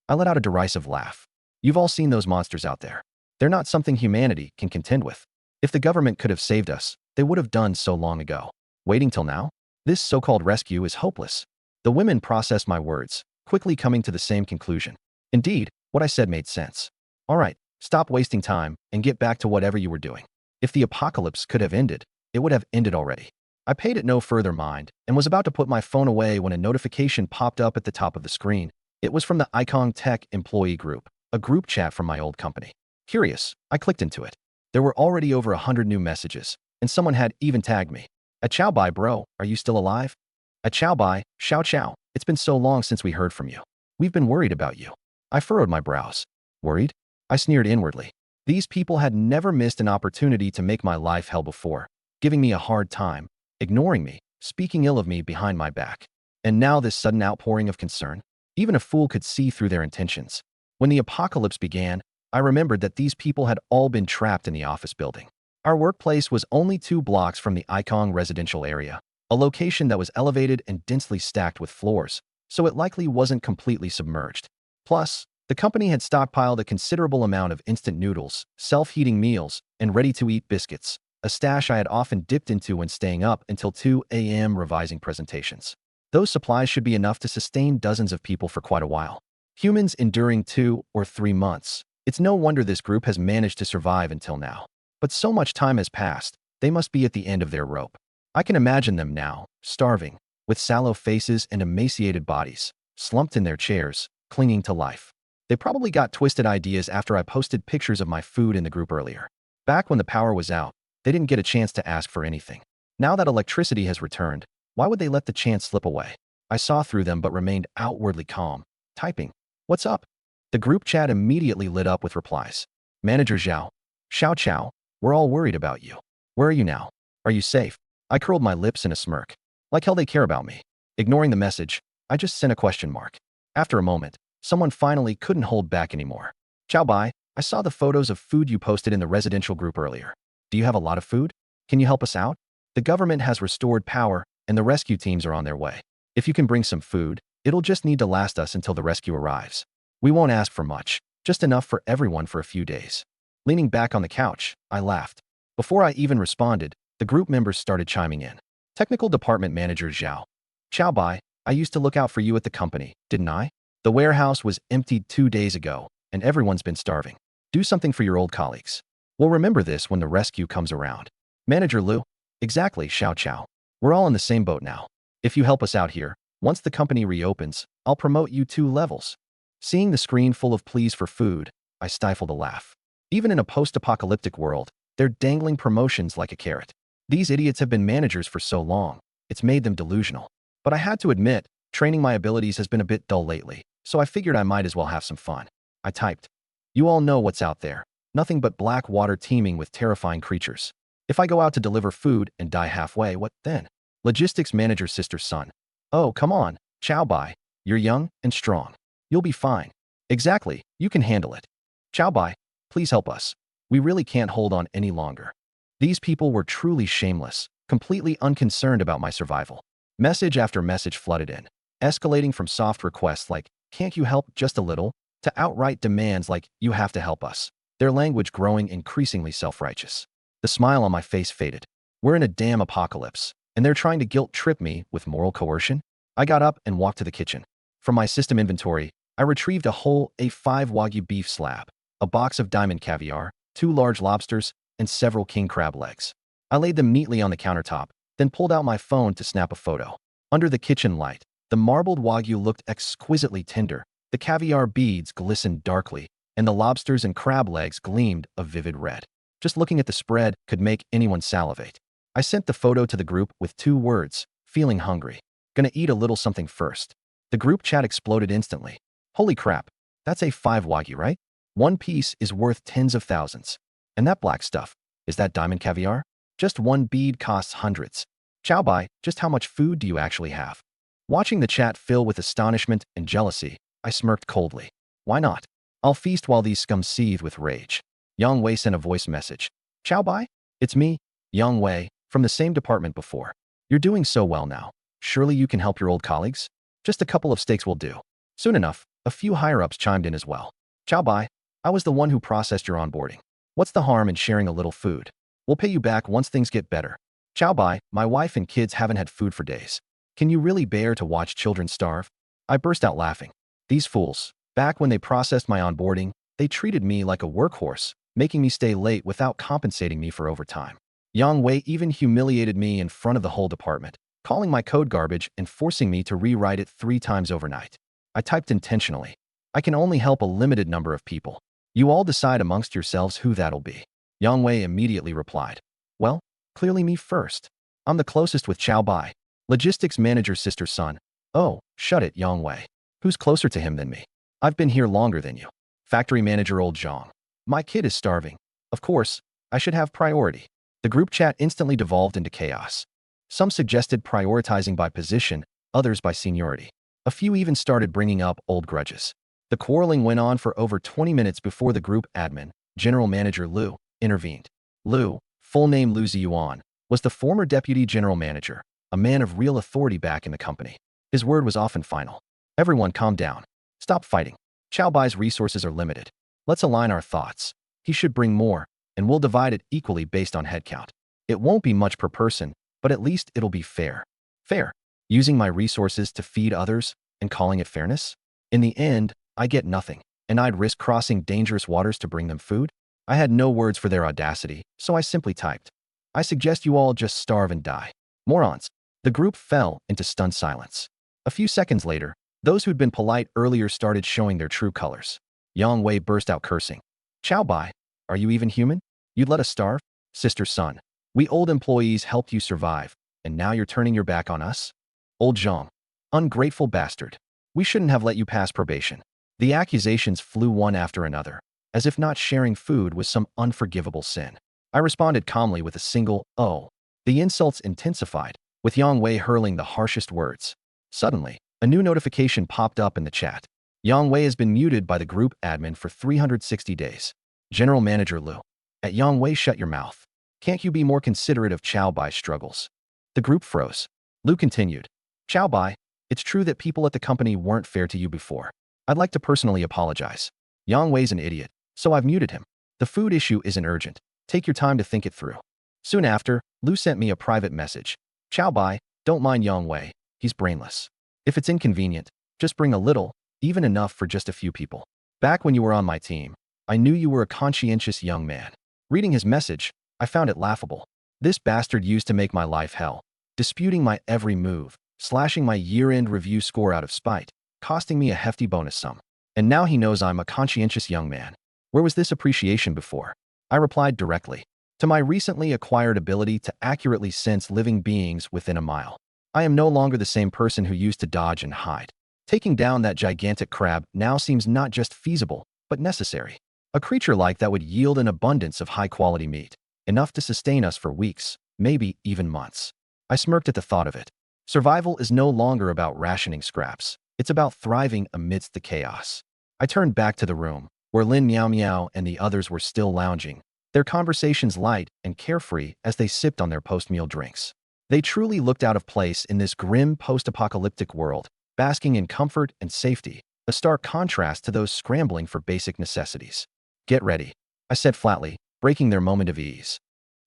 I let out a derisive laugh. "You've all seen those monsters out there. They're not something humanity can contend with. If the government could have saved us, they would have done so long ago. Waiting till now? This so-called rescue is hopeless." The women processed my words, quickly coming to the same conclusion. Indeed, what I said made sense. "All right, stop wasting time and get back to whatever you were doing. If the apocalypse could have ended, it would have ended already." I paid it no further mind and was about to put my phone away when a notification popped up at the top of the screen. It was from the Icon Tech employee group, a group chat from my old company. Curious, I clicked into it. There were already over 100 new messages, and someone had even tagged me. "A Chow Bai bro, are you still alive? A Chow Bai, Xiao Chow, it's been so long since we heard from you. We've been worried about you. I furrowed my brows. Worried? I sneered inwardly. These people had never missed an opportunity to make my life hell before, giving me a hard time, ignoring me, speaking ill of me behind my back. And now this sudden outpouring of concern? Even a fool could see through their intentions. When the apocalypse began, I remembered that these people had all been trapped in the office building. Our workplace was only 2 blocks from the Ikong residential area, a location that was elevated and densely stacked with floors, so it likely wasn't completely submerged. Plus, the company had stockpiled a considerable amount of instant noodles, self-heating meals, and ready-to-eat biscuits, a stash I had often dipped into when staying up until 2 a.m. revising presentations. Those supplies should be enough to sustain dozens of people for quite a while. Humans enduring 2 or 3 months. It's no wonder this group has managed to survive until now. But so much time has passed, they must be at the end of their rope. I can imagine them now, starving, with sallow faces and emaciated bodies, slumped in their chairs, clinging to life. They probably got twisted ideas after I posted pictures of my food in the group earlier. Back when the power was out, they didn't get a chance to ask for anything. Now that electricity has returned, why would they let the chance slip away? I saw through them but remained outwardly calm, typing, "What's up?" The group chat immediately lit up with replies. Manager Zhao. Xiao Chao. We're all worried about you. Where are you now? Are you safe? I curled my lips in a smirk. Like hell they care about me. Ignoring the message, I just sent a question mark. After a moment, someone finally couldn't hold back anymore. Ciao bye. I saw the photos of food you posted in the residential group earlier. Do you have a lot of food? Can you help us out? The government has restored power and the rescue teams are on their way. If you can bring some food, it'll just need to last us until the rescue arrives. We won't ask for much, just enough for everyone for a few days. Leaning back on the couch, I laughed. Before I even responded, the group members started chiming in. Technical Department Manager Zhao. Ciao bye, I used to look out for you at the company, didn't I? The warehouse was emptied 2 days ago, and everyone's been starving. Do something for your old colleagues. We'll remember this when the rescue comes around. Manager Lu. Exactly, Xiao Chao. We're all in the same boat now. If you help us out here, once the company reopens, I'll promote you 2 levels. Seeing the screen full of pleas for food, I stifled a laugh. Even in a post-apocalyptic world, they're dangling promotions like a carrot. These idiots have been managers for so long, it's made them delusional. But I had to admit, training my abilities has been a bit dull lately, so I figured I might as well have some fun. I typed. You all know what's out there. Nothing but black water teeming with terrifying creatures. If I go out to deliver food and die halfway, what then? Logistics manager sister's son. Oh, come on, Ciao bye. You're young and strong. You'll be fine. Exactly, you can handle it. Ciao bye. Please help us. We really can't hold on any longer. These people were truly shameless, completely unconcerned about my survival. Message after message flooded in, escalating from soft requests like, can't you help just a little, to outright demands like, you have to help us. Their language growing increasingly self-righteous. The smile on my face faded. We're in a damn apocalypse, and they're trying to guilt-trip me with moral coercion? I got up and walked to the kitchen. From my system inventory, I retrieved a whole A5 Wagyu beef slab, a box of diamond caviar, 2 large lobsters, and several king crab legs. I laid them neatly on the countertop, then pulled out my phone to snap a photo. Under the kitchen light, the marbled Wagyu looked exquisitely tender, the caviar beads glistened darkly, and the lobsters and crab legs gleamed a vivid red. Just looking at the spread could make anyone salivate. I sent the photo to the group with 2 words, feeling hungry. Gonna eat a little something first. The group chat exploded instantly. Holy crap, that's A5 Wagyu, right? 1 piece is worth tens of thousands. And that black stuff, is that diamond caviar? Just 1 bead costs hundreds. Ciao bye, just how much food do you actually have? Watching the chat fill with astonishment and jealousy, I smirked coldly. Why not? I'll feast while these scum seethe with rage. Yang Wei sent a voice message. Ciao bye? It's me, Yang Wei, from the same department before. You're doing so well now. Surely you can help your old colleagues? Just a couple of steaks will do. Soon enough, a few higher-ups chimed in as well. Ciao bye. I was the one who processed your onboarding. What's the harm in sharing a little food? We'll pay you back once things get better. Ciao bye. My wife and kids haven't had food for days. Can you really bear to watch children starve? I burst out laughing. These fools. Back when they processed my onboarding, they treated me like a workhorse, making me stay late without compensating me for overtime. Yang Wei even humiliated me in front of the whole department, calling my code garbage and forcing me to rewrite it 3 times overnight. I typed intentionally. I can only help a limited number of people. You all decide amongst yourselves who that'll be. Yang Wei immediately replied. Well, clearly me first. I'm the closest with Ciao bye. Logistics manager sister's son. Oh, shut it, Yang Wei. Who's closer to him than me? I've been here longer than you. Factory manager old Zhang. My kid is starving. Of course, I should have priority. The group chat instantly devolved into chaos. Some suggested prioritizing by position, others by seniority. A few even started bringing up old grudges. The quarreling went on for over 20 minutes before the group admin, General Manager Liu, intervened. Liu, full name Liu Ziyuan, was the former deputy general manager, a man of real authority back in the company. His word was often final. Everyone calm down. Stop fighting. Chao Bai's resources are limited. Let's align our thoughts. He should bring more, and we'll divide it equally based on headcount. It won't be much per person, but at least it'll be fair. Fair. Using my resources to feed others and calling it fairness? In the end, I get nothing, and I'd risk crossing dangerous waters to bring them food? I had no words for their audacity, so I simply typed, I suggest you all just starve and die. Morons. The group fell into stunned silence. A few seconds later, those who'd been polite earlier started showing their true colors. Yang Wei burst out cursing. Chao Bai, are you even human? You'd let us starve? Sister son, we old employees helped you survive, and now you're turning your back on us? Old Zhang, ungrateful bastard. We shouldn't have let you pass probation. The accusations flew one after another, as if not sharing food was some unforgivable sin. I responded calmly with a single, oh. The insults intensified, with Yang Wei hurling the harshest words. Suddenly, a new notification popped up in the chat. Yang Wei has been muted by the group admin for 360 days. General Manager Liu. At Yang Wei, shut your mouth. Can't you be more considerate of Chao Bai's struggles? The group froze. Liu continued. Chao Bai, it's true that people at the company weren't fair to you before. I'd like to personally apologize. Yang Wei's an idiot, so I've muted him. The food issue isn't urgent. Take your time to think it through. Soon after, Liu sent me a private message. Chao Bai, don't mind Yang Wei. He's brainless. If it's inconvenient, just bring a little, even enough for just a few people. Back when you were on my team, I knew you were a conscientious young man. Reading his message, I found it laughable. This bastard used to make my life hell, disputing my every move, slashing my year-end review score out of spite, costing me a hefty bonus sum. And now he knows I'm a conscientious young man. Where was this appreciation before? I replied directly. To my recently acquired ability to accurately sense living beings within a mile. I am no longer the same person who used to dodge and hide. Taking down that gigantic crab now seems not just feasible, but necessary. A creature like that would yield an abundance of high-quality meat, enough to sustain us for weeks, maybe even months. I smirked at the thought of it. Survival is no longer about rationing scraps. It's about thriving amidst the chaos. I turned back to the room, where Lin Miao Miao and the others were still lounging, their conversations light and carefree as they sipped on their post-meal drinks. They truly looked out of place in this grim post-apocalyptic world, basking in comfort and safety, a stark contrast to those scrambling for basic necessities. Get ready, I said flatly, breaking their moment of ease.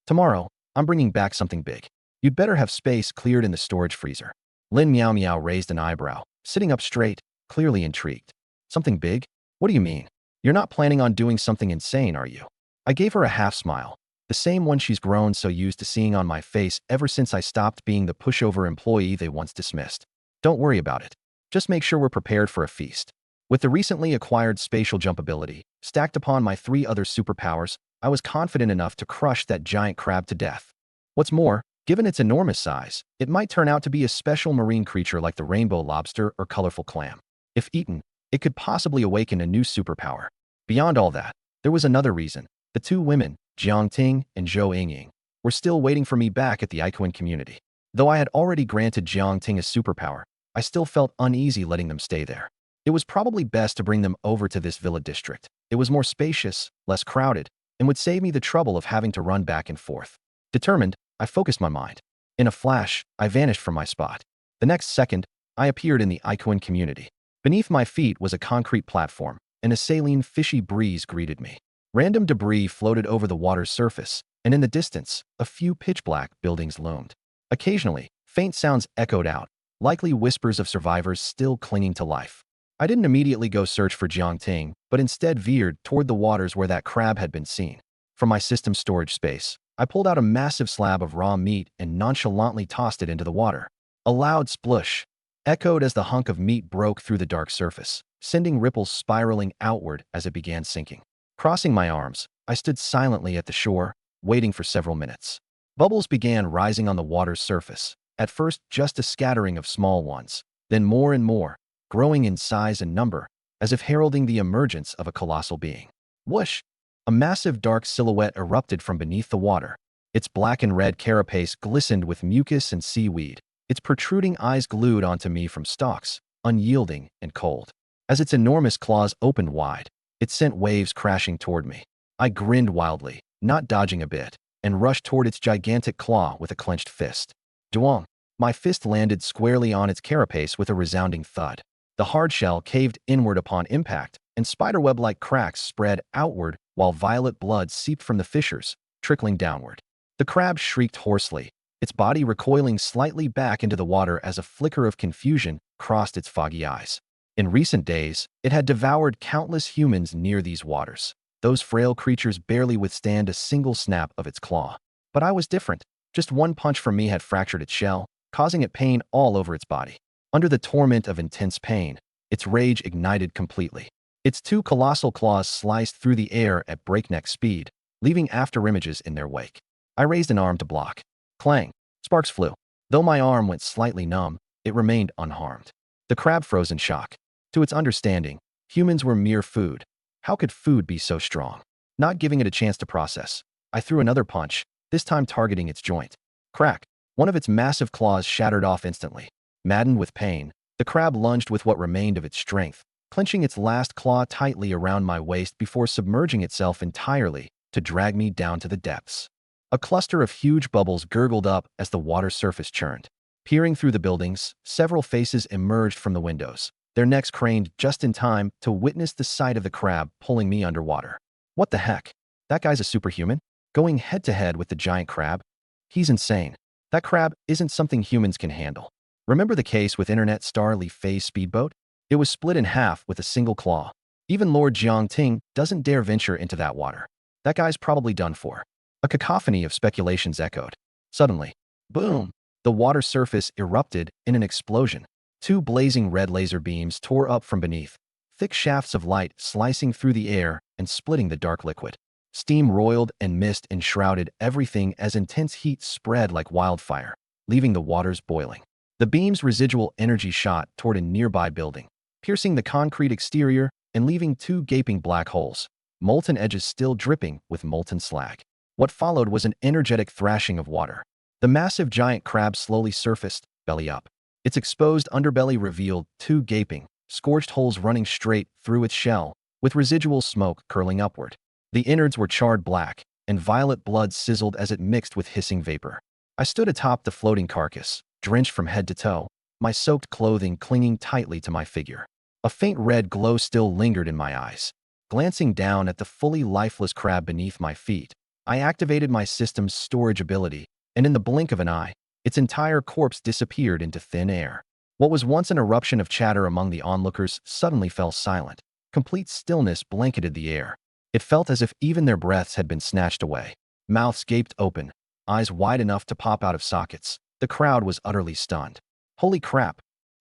Tomorrow, I'm bringing back something big. You'd better have space cleared in the storage freezer. Lin Miao Miao raised an eyebrow, sitting up straight, clearly intrigued. Something big? What do you mean? You're not planning on doing something insane, are you? I gave her a half smile, the same one she's grown so used to seeing on my face ever since I stopped being the pushover employee they once dismissed. Don't worry about it. Just make sure we're prepared for a feast. With the recently acquired spatial jump ability, stacked upon my 3 other superpowers, I was confident enough to crush that giant crab to death. What's more, given its enormous size, it might turn out to be a special marine creature like the rainbow lobster or colorful clam. If eaten, it could possibly awaken a new superpower. Beyond all that, there was another reason. The 2 women, Jiang Ting and Zhou Yingying, were still waiting for me back at the Ikuan community. Though I had already granted Jiang Ting a superpower, I still felt uneasy letting them stay there. It was probably best to bring them over to this villa district. It was more spacious, less crowded, and would save me the trouble of having to run back and forth. Determined, I focused my mind. In a flash, I vanished from my spot. The next second, I appeared in the Ikuan community. Beneath my feet was a concrete platform, and a saline, fishy breeze greeted me. Random debris floated over the water's surface, and in the distance, a few pitch-black buildings loomed. Occasionally, faint sounds echoed out, likely whispers of survivors still clinging to life. I didn't immediately go search for Jiang Ting, but instead veered toward the waters where that crab had been seen. From my system storage space, I pulled out a massive slab of raw meat and nonchalantly tossed it into the water. A loud splush echoed as the hunk of meat broke through the dark surface, sending ripples spiraling outward as it began sinking. Crossing my arms, I stood silently at the shore, waiting for several minutes. Bubbles began rising on the water's surface, at first just a scattering of small ones, then more and more, growing in size and number, as if heralding the emergence of a colossal being. Whoosh! A massive dark silhouette erupted from beneath the water. Its black and red carapace glistened with mucus and seaweed, its protruding eyes glued onto me from stalks, unyielding and cold. As its enormous claws opened wide, it sent waves crashing toward me. I grinned wildly, not dodging a bit, and rushed toward its gigantic claw with a clenched fist. Duong! My fist landed squarely on its carapace with a resounding thud. The hard shell caved inward upon impact, and spiderweb-like cracks spread outward while violet blood seeped from the fissures, trickling downward. The crab shrieked hoarsely, its body recoiling slightly back into the water as a flicker of confusion crossed its foggy eyes. In recent days, it had devoured countless humans near these waters. Those frail creatures barely withstand a single snap of its claw. But I was different. Just one punch from me had fractured its shell, causing it pain all over its body. Under the torment of intense pain, its rage ignited completely. Its two colossal claws sliced through the air at breakneck speed, leaving afterimages in their wake. I raised an arm to block. Clang! Sparks flew. Though my arm went slightly numb, it remained unharmed. The crab froze in shock. To its understanding, humans were mere food. How could food be so strong? Not giving it a chance to process, I threw another punch, this time targeting its joint. Crack! One of its massive claws shattered off instantly. Maddened with pain, the crab lunged with what remained of its strength, clenching its last claw tightly around my waist before submerging itself entirely to drag me down to the depths. A cluster of huge bubbles gurgled up as the water surface churned. Peering through the buildings, several faces emerged from the windows, their necks craned just in time to witness the sight of the crab pulling me underwater. What the heck? That guy's a superhuman? Going head-to-head with the giant crab? He's insane. That crab isn't something humans can handle. Remember the case with internet star Li Fei's speedboat? It was split in half with a single claw. Even Lord Jiangting doesn't dare venture into that water. That guy's probably done for. A cacophony of speculations echoed. Suddenly, boom! The water surface erupted in an explosion. Two blazing red laser beams tore up from beneath, thick shafts of light slicing through the air and splitting the dark liquid. Steam roiled and mist enshrouded everything as intense heat spread like wildfire, leaving the waters boiling. The beam's residual energy shot toward a nearby building, piercing the concrete exterior and leaving two gaping black holes, molten edges still dripping with molten slag. What followed was an energetic thrashing of water. The massive giant crab slowly surfaced, belly up. Its exposed underbelly revealed two gaping, scorched holes running straight through its shell, with residual smoke curling upward. The innards were charred black, and violet blood sizzled as it mixed with hissing vapor. I stood atop the floating carcass, drenched from head to toe, my soaked clothing clinging tightly to my figure. A faint red glow still lingered in my eyes. Glancing down at the fully lifeless crab beneath my feet, I activated my system's storage ability, and in the blink of an eye, its entire corpse disappeared into thin air. What was once an eruption of chatter among the onlookers suddenly fell silent. Complete stillness blanketed the air. It felt as if even their breaths had been snatched away. Mouths gaped open, eyes wide enough to pop out of sockets. The crowd was utterly stunned. Holy crap!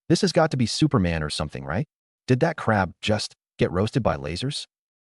This has got to be Superman or something, right? Did that crab just get roasted by lasers?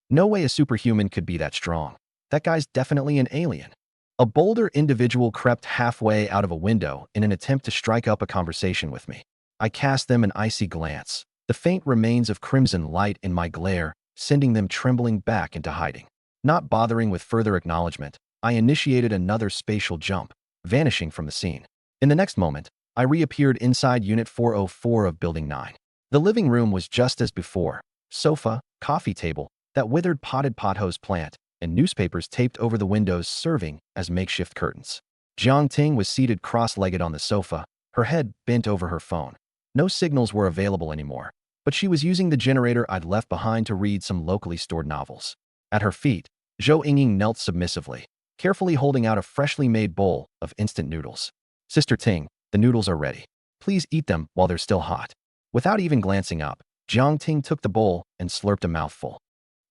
No way a superhuman could be that strong. That guy's definitely an alien. A bolder individual crept halfway out of a window in an attempt to strike up a conversation with me. I cast them an icy glance, the faint remains of crimson light in my glare, sending them trembling back into hiding. Not bothering with further acknowledgement, I initiated another spatial jump, vanishing from the scene. In the next moment, I reappeared inside Unit 404 of Building 9. The living room was just as before. Sofa, coffee table, that withered potted pothose plant, and newspapers taped over the windows serving as makeshift curtains. Jiang Ting was seated cross-legged on the sofa, her head bent over her phone. No signals were available anymore, but she was using the generator I'd left behind to read some locally stored novels. At her feet, Zhou Yingying knelt submissively, carefully holding out a freshly made bowl of instant noodles. Sister Ting, the noodles are ready. Please eat them while they're still hot. Without even glancing up, Jiang Ting took the bowl and slurped a mouthful.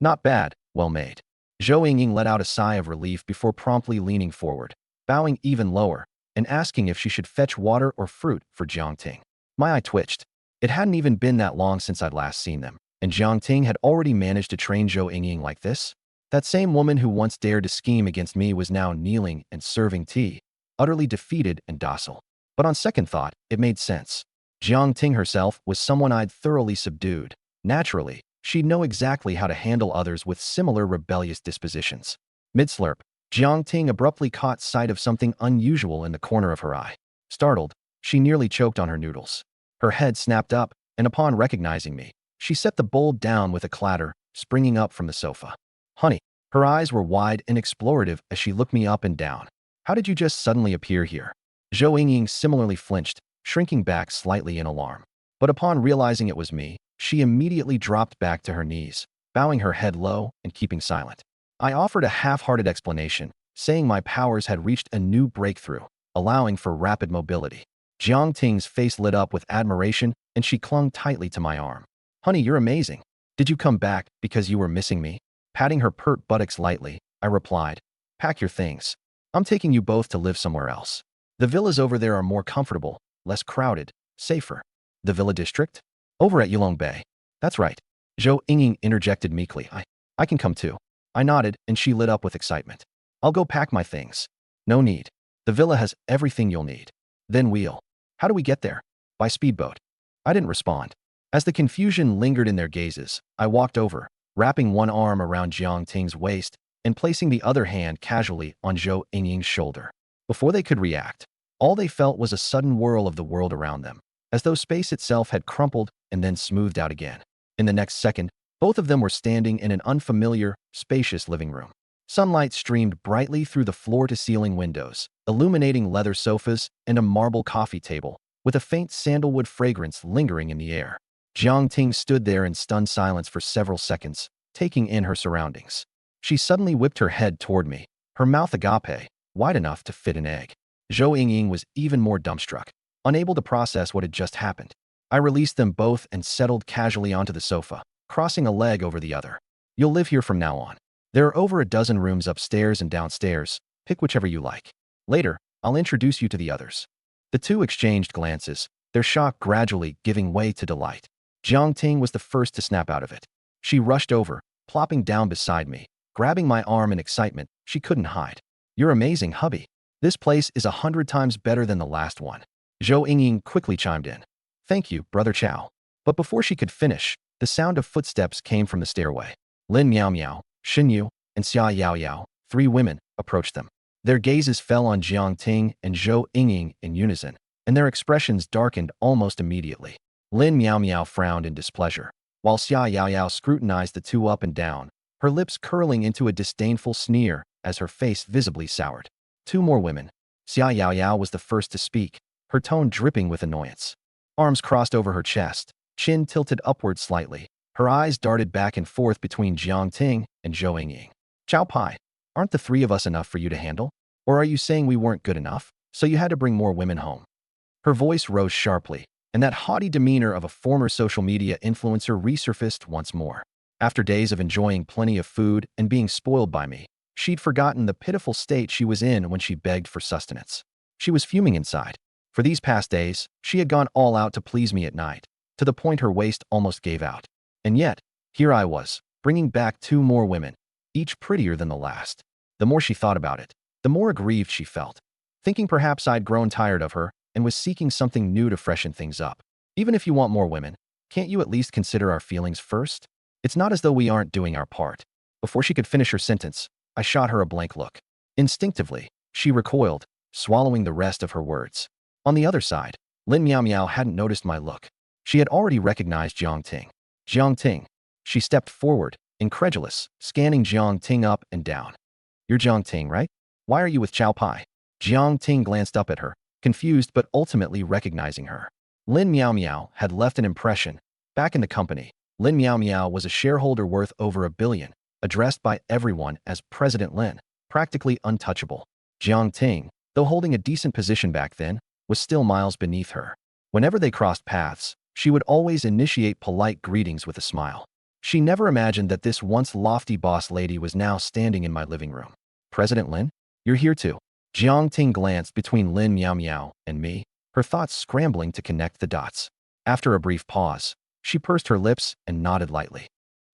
Not bad, well made. Zhou Yingying let out a sigh of relief before promptly leaning forward, bowing even lower, and asking if she should fetch water or fruit for Jiang Ting. My eye twitched. It hadn't even been that long since I'd last seen them, and Jiang Ting had already managed to train Zhou Yingying like this? That same woman who once dared to scheme against me was now kneeling and serving tea, utterly defeated and docile. But on second thought, it made sense. Jiang Ting herself was someone I'd thoroughly subdued. Naturally, she'd know exactly how to handle others with similar rebellious dispositions. Mid-slurp, Jiang Ting abruptly caught sight of something unusual in the corner of her eye. Startled, she nearly choked on her noodles. Her head snapped up, and upon recognizing me, she set the bowl down with a clatter, springing up from the sofa. Honey, her eyes were wide and explorative as she looked me up and down. How did you just suddenly appear here? Zhou Yingying similarly flinched, shrinking back slightly in alarm. But upon realizing it was me, she immediately dropped back to her knees, bowing her head low and keeping silent. I offered a half-hearted explanation, saying my powers had reached a new breakthrough, allowing for rapid mobility. Jiang Ting's face lit up with admiration, and she clung tightly to my arm. Honey, you're amazing. Did you come back because you were missing me? Patting her pert buttocks lightly, I replied, pack your things. I'm taking you both to live somewhere else. The villas over there are more comfortable, less crowded, safer. The villa district? Over at Yulong Bay. That's right. Zhou Yingying interjected meekly. I can come too. I nodded, and she lit up with excitement. I'll go pack my things. No need. The villa has everything you'll need. Then we'll. How do we get there? By speedboat. I didn't respond. As the confusion lingered in their gazes, I walked over, wrapping one arm around Jiang Ting's waist and placing the other hand casually on Zhou Yingying's shoulder. Before they could react, all they felt was a sudden whirl of the world around them, as though space itself had crumpled and then smoothed out again. In the next second, both of them were standing in an unfamiliar, spacious living room. Sunlight streamed brightly through the floor-to-ceiling windows, illuminating leather sofas and a marble coffee table, with a faint sandalwood fragrance lingering in the air. Jiang Ting stood there in stunned silence for several seconds, taking in her surroundings. She suddenly whipped her head toward me, her mouth agape, wide enough to fit an egg. Zhou Yingying was even more dumbstruck, unable to process what had just happened. I released them both and settled casually onto the sofa, crossing a leg over the other. You'll live here from now on. There are over a dozen rooms upstairs and downstairs. Pick whichever you like. Later, I'll introduce you to the others. The two exchanged glances, their shock gradually giving way to delight. Jiang Ting was the first to snap out of it. She rushed over, plopping down beside me, grabbing my arm in excitement she couldn't hide. You're amazing, hubby. This place is 100 times better than the last one. Zhou Yingying quickly chimed in. Thank you, Brother Chow. But before she could finish, the sound of footsteps came from the stairway. Lin Miao Miao, Xin Yu, and Xia Yao Yao, three women, approached them. Their gazes fell on Jiang Ting and Zhou Yingying in unison, and their expressions darkened almost immediately. Lin Miao Miao frowned in displeasure, while Xia Yao Yao scrutinized the two up and down, her lips curling into a disdainful sneer as her face visibly soured. Two more women. Xia Yao Yao was the first to speak, her tone dripping with annoyance. Arms crossed over her chest, chin tilted upward slightly, her eyes darted back and forth between Jiang Ting and Zhou Yingying. Chow Pai, aren't the three of us enough for you to handle? Or are you saying we weren't good enough, so you had to bring more women home? Her voice rose sharply, and that haughty demeanor of a former social media influencer resurfaced once more. After days of enjoying plenty of food and being spoiled by me, she'd forgotten the pitiful state she was in when she begged for sustenance. She was fuming inside. For these past days, she had gone all out to please me at night, to the point her waist almost gave out. And yet, here I was, bringing back two more women, each prettier than the last. The more she thought about it, the more aggrieved she felt, thinking perhaps I'd grown tired of her and was seeking something new to freshen things up. Even if you want more women, can't you at least consider our feelings first? It's not as though we aren't doing our part. Before she could finish her sentence, I shot her a blank look. Instinctively, she recoiled, swallowing the rest of her words. On the other side, Lin Miao Miao hadn't noticed my look. She had already recognized Jiang Ting. Jiang Ting. She stepped forward, incredulous, scanning Jiang Ting up and down. You're Jiang Ting, right? Why are you with Chow Pai? Jiang Ting glanced up at her, confused but ultimately recognizing her. Lin Miao Miao had left an impression. Back in the company, Lin Miao Miao was a shareholder worth over $1 billion, addressed by everyone as President Lin, practically untouchable. Jiang Ting, though holding a decent position back then, was still miles beneath her. Whenever they crossed paths, she would always initiate polite greetings with a smile. She never imagined that this once lofty boss lady was now standing in my living room. President Lin? You're here too. Jiang Ting glanced between Lin Miao Miao and me, her thoughts scrambling to connect the dots. After a brief pause, she pursed her lips and nodded lightly.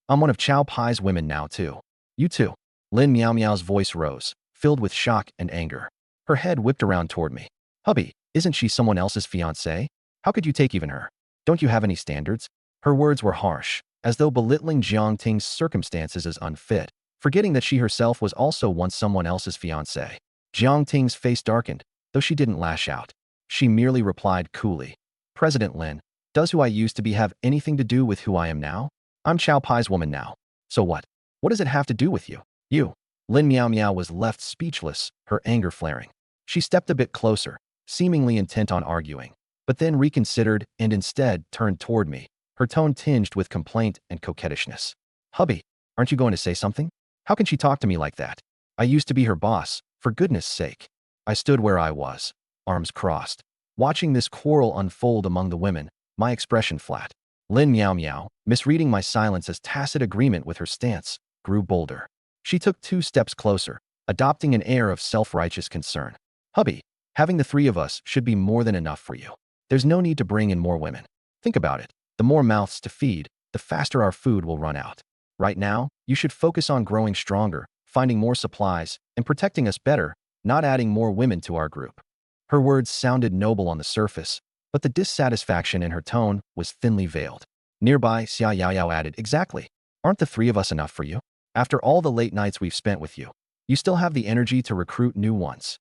I'm one of Chow Pai's women now too. You too. Lin Miao Miao's voice rose, filled with shock and anger. Her head whipped around toward me. Hubby, isn't she someone else's fiancée? How could you take even her? Don't you have any standards? Her words were harsh, as though belittling Jiang Ting's circumstances as unfit, forgetting that she herself was also once someone else's fiancée. Jiang Ting's face darkened, though she didn't lash out. She merely replied coolly, President Lin, does who I used to be have anything to do with who I am now? I'm Chow Pai's woman now. So what? What does it have to do with you? You. Lin Miao Miao was left speechless, her anger flaring. She stepped a bit closer, seemingly intent on arguing, but then reconsidered and instead turned toward me, her tone tinged with complaint and coquettishness. Hubby, aren't you going to say something? How can she talk to me like that? I used to be her boss, for goodness sake. I stood where I was, arms crossed, watching this quarrel unfold among the women, my expression flat. Lin Miao Miao, misreading my silence as tacit agreement with her stance, grew bolder. She took 2 steps closer, adopting an air of self-righteous concern. Hubby, having the 3 of us should be more than enough for you. There's no need to bring in more women. Think about it. The more mouths to feed, the faster our food will run out. Right now, you should focus on growing stronger, finding more supplies, and protecting us better, not adding more women to our group. Her words sounded noble on the surface, but the dissatisfaction in her tone was thinly veiled. Nearby, Xia Yaoyao added, Exactly. Aren't the 3 of us enough for you? After all the late nights we've spent with you, you still have the energy to recruit new ones.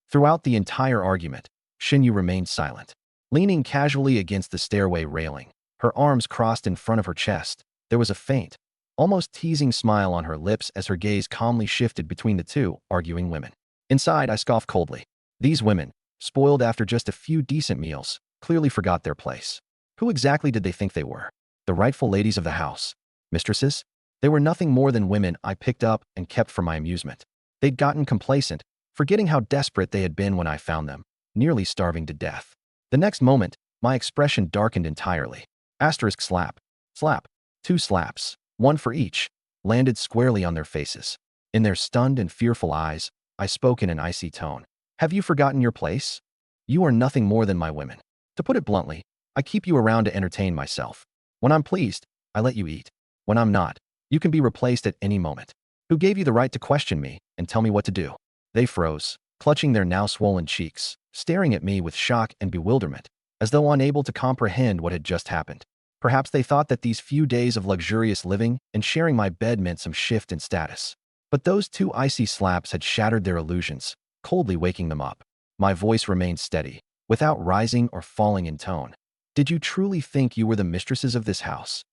Throughout the entire argument, Xinyu remained silent. Leaning casually against the stairway railing, her arms crossed in front of her chest, there was a faint, almost teasing smile on her lips as her gaze calmly shifted between the 2 arguing women. Inside, I scoffed coldly. These women, spoiled after just a few decent meals, clearly forgot their place. Who exactly did they think they were? The rightful ladies of the house. Mistresses? They were nothing more than women I picked up and kept for my amusement. They'd gotten complacent, forgetting how desperate they had been when I found them, nearly starving to death. The next moment, my expression darkened entirely. Asterisk slap. Slap. 2 slaps, 1 for each, landed squarely on their faces. In their stunned and fearful eyes, I spoke in an icy tone. Have you forgotten your place? You are nothing more than my women. To put it bluntly, I keep you around to entertain myself. When I'm pleased, I let you eat. When I'm not, you can be replaced at any moment. Who gave you the right to question me and tell me what to do? They froze, clutching their now swollen cheeks, staring at me with shock and bewilderment, as though unable to comprehend what had just happened. Perhaps they thought that these few days of luxurious living and sharing my bed meant some shift in status. But those 2 icy slaps had shattered their illusions, coldly waking them up. My voice remained steady, without rising or falling in tone. Did you truly think you were the mistresses of this house?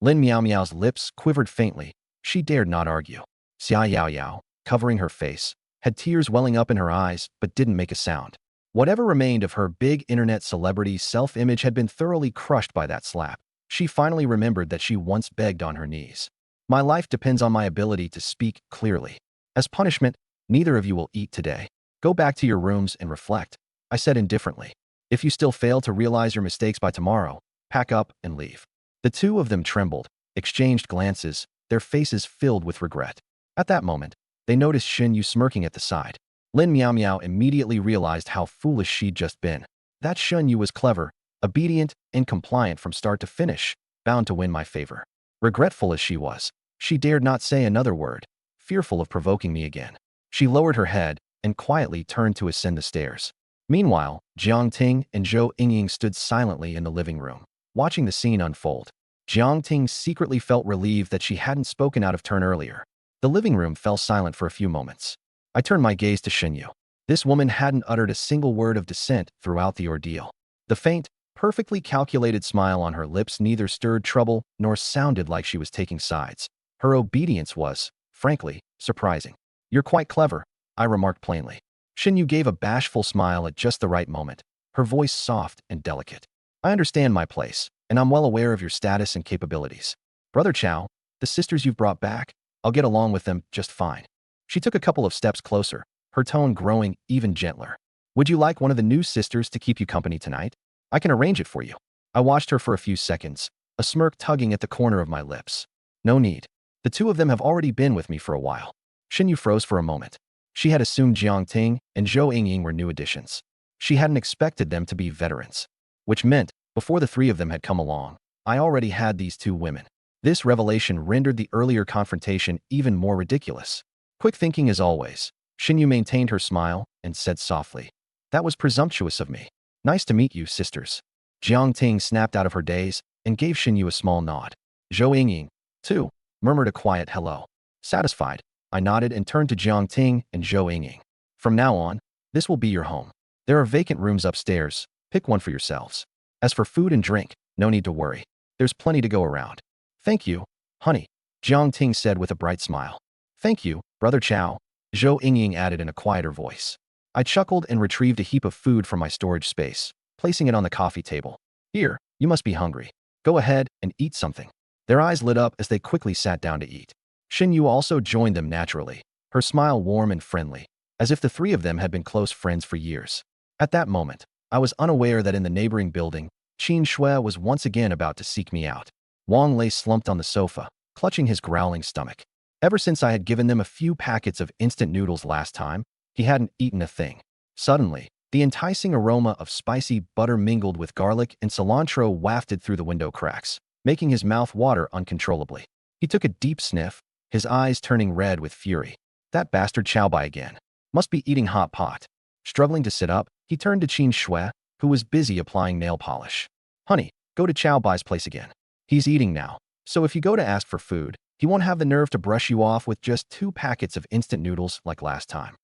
Lin Miao Miao's lips quivered faintly. She dared not argue. Xia Yaoyao, covering her face, had tears welling up in her eyes but didn't make a sound. Whatever remained of her big internet celebrity self-image had been thoroughly crushed by that slap. She finally remembered that she once begged on her knees. My life depends on my ability to speak clearly. As punishment, neither of you will eat today. Go back to your rooms and reflect, I said indifferently. If you still fail to realize your mistakes by tomorrow, pack up and leave. The 2 of them trembled, exchanged glances, their faces filled with regret. At that moment, they noticed Xinyu smirking at the side. Lin Miao Miao immediately realized how foolish she'd just been. That Xinyu was clever, obedient, and compliant from start to finish, bound to win my favor. Regretful as she was, she dared not say another word, fearful of provoking me again. She lowered her head and quietly turned to ascend the stairs. Meanwhile, Jiang Ting and Zhou Yingying stood silently in the living room, watching the scene unfold. Jiang Ting secretly felt relieved that she hadn't spoken out of turn earlier. The living room fell silent for a few moments. I turned my gaze to Xinyu. This woman hadn't uttered a single word of dissent throughout the ordeal. The faint, perfectly calculated smile on her lips neither stirred trouble nor sounded like she was taking sides. Her obedience was, frankly, surprising. You're quite clever, I remarked plainly. Xinyu gave a bashful smile at just the right moment, her voice soft and delicate. I understand my place, and I'm well aware of your status and capabilities. Brother Chow, the sisters you've brought back, I'll get along with them just fine. She took a couple of steps closer, her tone growing even gentler. Would you like one of the new sisters to keep you company tonight? I can arrange it for you. I watched her for a few seconds, a smirk tugging at the corner of my lips. No need. The 2 of them have already been with me for a while. Xinyu froze for a moment. She had assumed Jiang Ting and Zhou Yingying were new additions. She hadn't expected them to be veterans. Which meant, before the 3 of them had come along, I already had these 2 women. This revelation rendered the earlier confrontation even more ridiculous. Quick thinking as always, Xinyu maintained her smile and said softly, That was presumptuous of me. Nice to meet you, sisters. Jiang Ting snapped out of her daze and gave Xinyu a small nod. Zhou Yingying, too, murmured a quiet hello. Satisfied, I nodded and turned to Jiang Ting and Zhou Yingying. From now on, this will be your home. There are vacant rooms upstairs. Pick one for yourselves. As for food and drink, no need to worry. There's plenty to go around. Thank you, honey, Jiang Ting said with a bright smile. Thank you, Brother Chow, Zhou Yingying added in a quieter voice. I chuckled and retrieved a heap of food from my storage space, placing it on the coffee table. Here, you must be hungry. Go ahead and eat something. Their eyes lit up as they quickly sat down to eat. Xinyu also joined them naturally, her smile warm and friendly, as if the three of them had been close friends for years. At that moment, I was unaware that in the neighboring building, Qin Shui was once again about to seek me out. Wang lay slumped on the sofa, clutching his growling stomach. Ever since I had given them a few packets of instant noodles last time, he hadn't eaten a thing. Suddenly, the enticing aroma of spicy butter mingled with garlic and cilantro wafted through the window cracks, making his mouth water uncontrollably. He took a deep sniff, his eyes turning red with fury. That bastard Chow Bai again. Must be eating hot pot. Struggling to sit up, he turned to Qin Shui, who was busy applying nail polish. Honey, go to Chow Bai's place again. He's eating now, so if you go to ask for food, he won't have the nerve to brush you off with just 2 packets of instant noodles like last time.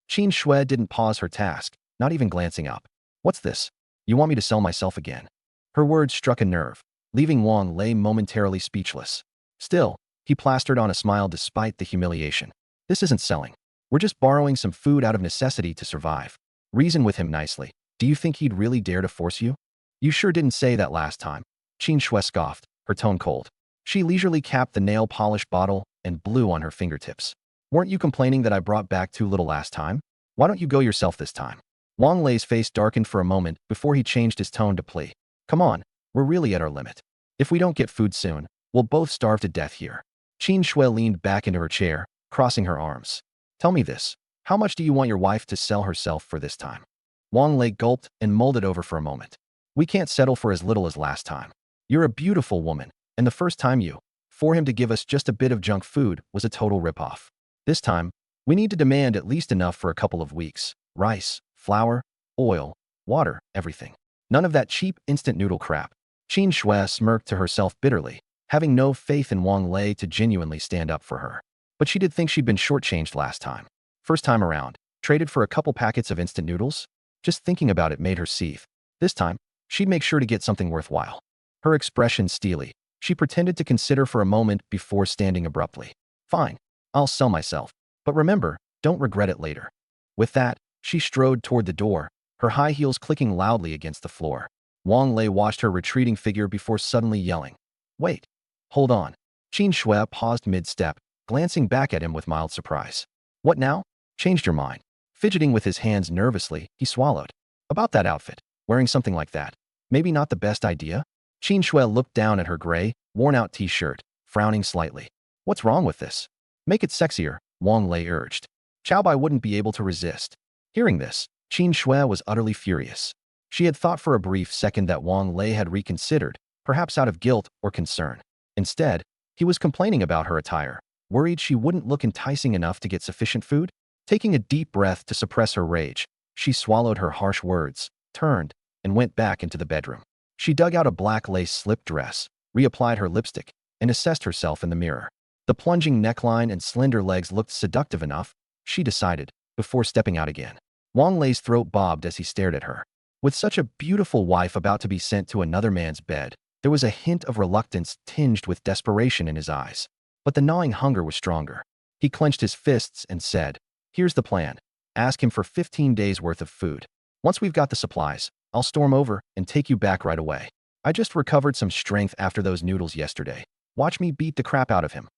Qin Shui didn't pause her task, not even glancing up. What's this? You want me to sell myself again? Her words struck a nerve, leaving Wang Lei momentarily speechless. Still, he plastered on a smile despite the humiliation. This isn't selling. We're just borrowing some food out of necessity to survive. Reason with him nicely. Do you think he'd really dare to force you? You sure didn't say that last time. Qin Shui scoffed, her tone cold. She leisurely capped the nail polish bottle and blew on her fingertips. Weren't you complaining that I brought back too little last time? Why don't you go yourself this time? Wang Lei's face darkened for a moment before he changed his tone to plea. Come on, we're really at our limit. If we don't get food soon, we'll both starve to death here. Qin Shui leaned back into her chair, crossing her arms. Tell me this. How much do you want your wife to sell herself for this time? Wang Lei gulped and mulled it over for a moment. We can't settle for as little as last time. You're a beautiful woman, and the first time for him to give us just a bit of junk food was a total ripoff. This time, we need to demand at least enough for a couple of weeks. Rice, flour, oil, water, everything. None of that cheap instant noodle crap. Qin Shui smirked to herself bitterly, having no faith in Wang Lei to genuinely stand up for her. But she did think she'd been shortchanged last time. First time around, traded for a couple packets of instant noodles? Just thinking about it made her seethe. This time, she'd make sure to get something worthwhile. Her expression steely, she pretended to consider for a moment before standing abruptly. Fine, I'll sell myself. But remember, don't regret it later. With that, she strode toward the door, her high heels clicking loudly against the floor. Wang Lei watched her retreating figure before suddenly yelling. Wait. Hold on. Qin Shui paused mid-step, glancing back at him with mild surprise. What now? Changed your mind. Fidgeting with his hands nervously, he swallowed. About that outfit, wearing something like that. Maybe not the best idea? Qin Shui looked down at her gray, worn-out t-shirt, frowning slightly. What's wrong with this? Make it sexier, Wang Lei urged. Chow Bai wouldn't be able to resist. Hearing this, Qin Shui was utterly furious. She had thought for a brief second that Wang Lei had reconsidered, perhaps out of guilt or concern. Instead, he was complaining about her attire, worried she wouldn't look enticing enough to get sufficient food. Taking a deep breath to suppress her rage, she swallowed her harsh words, turned, and went back into the bedroom. She dug out a black lace slip dress, reapplied her lipstick, and assessed herself in the mirror. The plunging neckline and slender legs looked seductive enough, she decided, before stepping out again. Wang Lei's throat bobbed as he stared at her. With such a beautiful wife about to be sent to another man's bed, there was a hint of reluctance tinged with desperation in his eyes. But the gnawing hunger was stronger. He clenched his fists and said, Here's the plan. Ask him for 15 days' worth of food. Once we've got the supplies, I'll storm over and take you back right away. I just recovered some strength after those noodles yesterday. Watch me beat the crap out of him.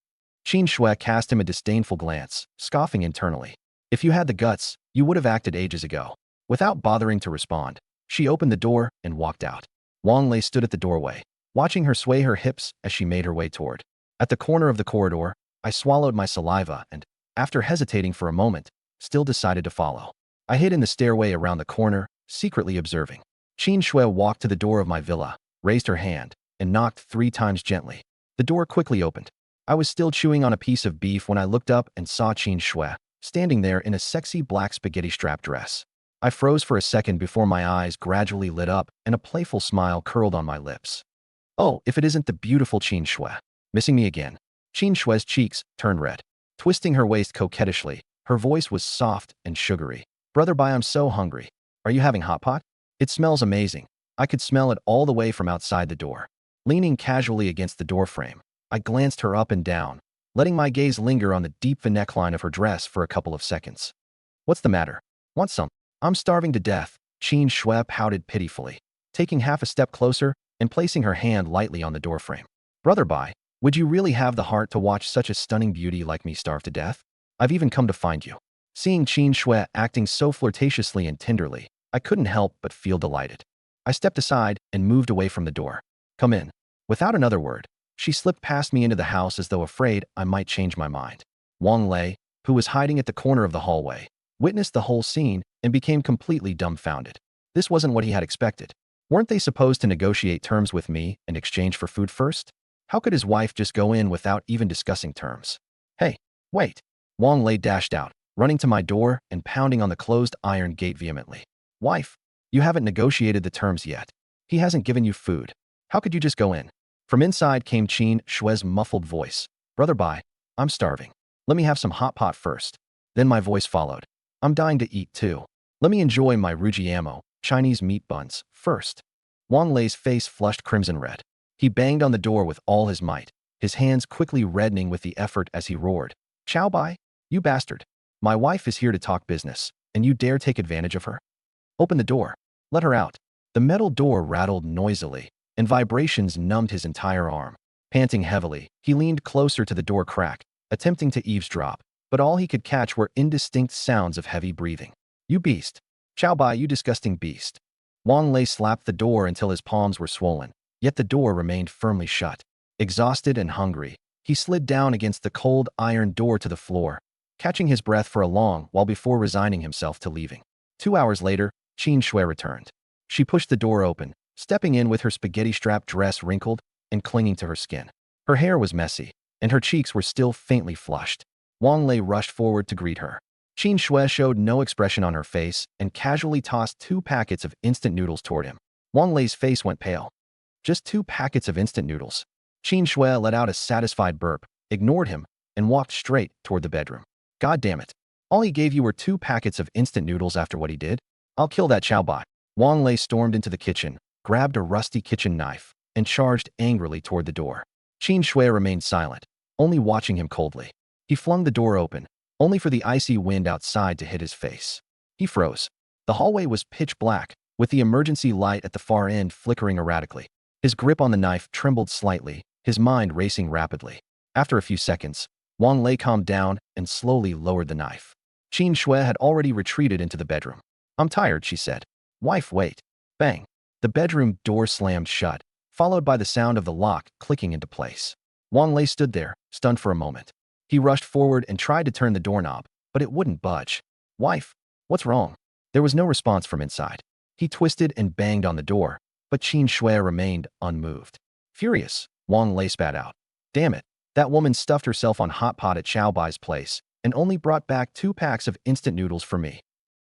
Qin Shui cast him a disdainful glance, scoffing internally. If you had the guts, you would have acted ages ago. Without bothering to respond, she opened the door and walked out. Wang Lei stood at the doorway, watching her sway her hips as she made her way toward. At the corner of the corridor, I swallowed my saliva and, after hesitating for a moment, still decided to follow. I hid in the stairway around the corner, secretly observing. Qin Shui walked to the door of my villa, raised her hand, and knocked 3 times gently. The door quickly opened. I was still chewing on a piece of beef when I looked up and saw Qin Shui, standing there in a sexy black spaghetti strap dress. I froze for a second before my eyes gradually lit up and a playful smile curled on my lips. Oh, if it isn't the beautiful Qin Shui. Missing me again. Qin Shui's cheeks turned red. Twisting her waist coquettishly, her voice was soft and sugary. Brother Bai, I'm so hungry. Are you having hot pot? It smells amazing. I could smell it all the way from outside the door. Leaning casually against the doorframe, I glanced her up and down, letting my gaze linger on the deep neckline of her dress for a couple of seconds. What's the matter? Want some? I'm starving to death, Qin Shui pouted pitifully, taking half a step closer and placing her hand lightly on the doorframe. Brother Bai, would you really have the heart to watch such a stunning beauty like me starve to death? I've even come to find you. Seeing Qin Shui acting so flirtatiously and tenderly, I couldn't help but feel delighted. I stepped aside and moved away from the door. Come in. Without another word, she slipped past me into the house as though afraid I might change my mind. Wang Lei, who was hiding at the corner of the hallway, witnessed the whole scene and became completely dumbfounded. This wasn't what he had expected. Weren't they supposed to negotiate terms with me in exchange for food first? How could his wife just go in without even discussing terms? Hey, wait. Wang Lei dashed out, running to my door and pounding on the closed iron gate vehemently. Wife, you haven't negotiated the terms yet. He hasn't given you food. How could you just go in? From inside came Qin Shui's muffled voice. Brother Bai, I'm starving. Let me have some hot pot first. Then my voice followed. I'm dying to eat too. Let me enjoy my rujiamo, Chinese meat buns, first. Wang Lei's face flushed crimson red. He banged on the door with all his might, his hands quickly reddening with the effort as he roared. Chow Bai, you bastard. My wife is here to talk business, and you dare take advantage of her? Open the door. Let her out. The metal door rattled noisily, and vibrations numbed his entire arm. Panting heavily, he leaned closer to the door crack, attempting to eavesdrop, but all he could catch were indistinct sounds of heavy breathing. You beast. Chow Bai, you disgusting beast. Wang Lei slapped the door until his palms were swollen, yet the door remained firmly shut. Exhausted and hungry, he slid down against the cold iron door to the floor, catching his breath for a long while before resigning himself to leaving. 2 hours later, Qin Shui returned. She pushed the door open, stepping in with her spaghetti-strap dress wrinkled and clinging to her skin. Her hair was messy, and her cheeks were still faintly flushed. Wang Lei rushed forward to greet her. Qin Shui showed no expression on her face and casually tossed 2 packets of instant noodles toward him. Wang Lei's face went pale. Just 2 packets of instant noodles. Qin Shui let out a satisfied burp, ignored him, and walked straight toward the bedroom. God damn it. All he gave you were 2 packets of instant noodles after what he did? I'll kill that Chow Bai. Wang Lei stormed into the kitchen, grabbed a rusty kitchen knife, and charged angrily toward the door. Qin Shui remained silent, only watching him coldly. He flung the door open, only for the icy wind outside to hit his face. He froze. The hallway was pitch black, with the emergency light at the far end flickering erratically. His grip on the knife trembled slightly, his mind racing rapidly. After a few seconds, Wang Lei calmed down and slowly lowered the knife. Qin Shui had already retreated into the bedroom. I'm tired, she said. Wife, wait. Bang. The bedroom door slammed shut, followed by the sound of the lock clicking into place. Wang Lei stood there, stunned for a moment. He rushed forward and tried to turn the doorknob, but it wouldn't budge. Wife, what's wrong? There was no response from inside. He twisted and banged on the door, but Qin Shui remained unmoved. Furious, Wang Lei spat out. Damn it, that woman stuffed herself on hot pot at Chow Bai's place and only brought back 2 packs of instant noodles for me.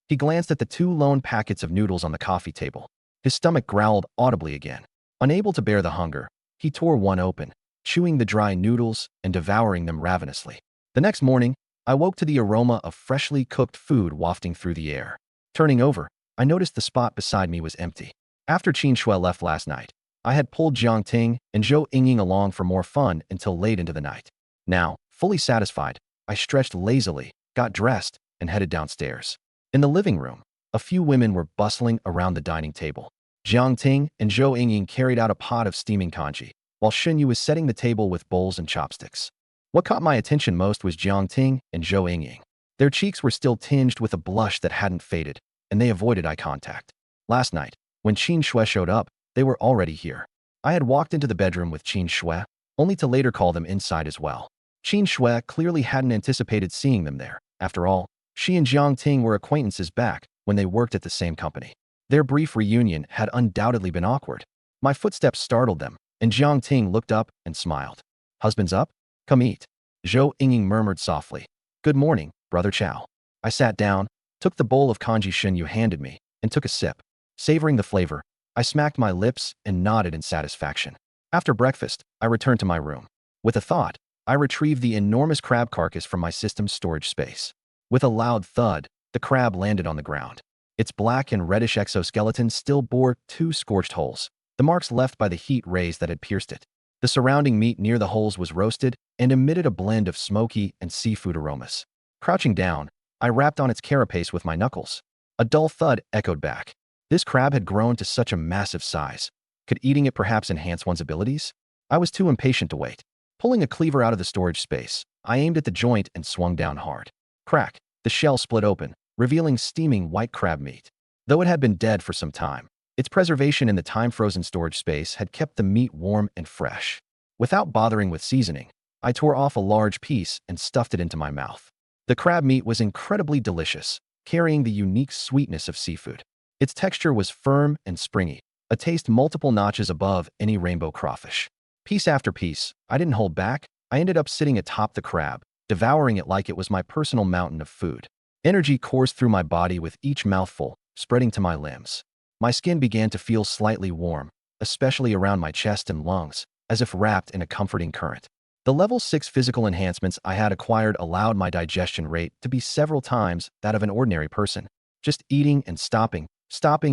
He glanced at the 2 lone packets of noodles on the coffee table. His stomach growled audibly again. Unable to bear the hunger, he tore one open, chewing the dry noodles and devouring them ravenously. The next morning, I woke to the aroma of freshly cooked food wafting through the air. Turning over, I noticed the spot beside me was empty. After Qin Shui left last night, I had pulled Jiang Ting and Zhou Yingying along for more fun until late into the night. Now, fully satisfied, I stretched lazily, got dressed, and headed downstairs. In the living room, a few women were bustling around the dining table. Jiang Ting and Zhou Yingying carried out a pot of steaming congee, while Shen Yu was setting the table with bowls and chopsticks. What caught my attention most was Jiang Ting and Zhou Yingying. Their cheeks were still tinged with a blush that hadn't faded, and they avoided eye contact. Last night, when Qin Shui showed up, they were already here. I had walked into the bedroom with Qin Shui, only to later call them inside as well. Qin Shui clearly hadn't anticipated seeing them there. After all, she and Jiang Ting were acquaintances back when they worked at the same company. Their brief reunion had undoubtedly been awkward. My footsteps startled them, and Jiang Ting looked up and smiled. Husband's up? Come eat. Zhou Yingying murmured softly. Good morning, Brother Chow. I sat down, took the bowl of congee shin you handed me, and took a sip. Savoring the flavor, I smacked my lips and nodded in satisfaction. After breakfast, I returned to my room. With a thought, I retrieved the enormous crab carcass from my system's storage space. With a loud thud, the crab landed on the ground. Its black and reddish exoskeleton still bore 2 scorched holes, the marks left by the heat rays that had pierced it. The surrounding meat near the holes was roasted and emitted a blend of smoky and seafood aromas. Crouching down, I rapped on its carapace with my knuckles. A dull thud echoed back. This crab had grown to such a massive size. Could eating it perhaps enhance one's abilities? I was too impatient to wait. Pulling a cleaver out of the storage space, I aimed at the joint and swung down hard. Crack! The shell split open, revealing steaming white crab meat. Though it had been dead for some time, its preservation in the time-frozen storage space had kept the meat warm and fresh. Without bothering with seasoning, I tore off a large piece and stuffed it into my mouth. The crab meat was incredibly delicious, carrying the unique sweetness of seafood. Its texture was firm and springy, a taste multiple notches above any rainbow crawfish. Piece after piece, I didn't hold back. I ended up sitting atop the crab, devouring it like it was my personal mountain of food. Energy coursed through my body with each mouthful, spreading to my limbs. My skin began to feel slightly warm, especially around my chest and lungs, as if wrapped in a comforting current. The level 6 physical enhancements I had acquired allowed my digestion rate to be several times that of an ordinary person. Just eating and stopping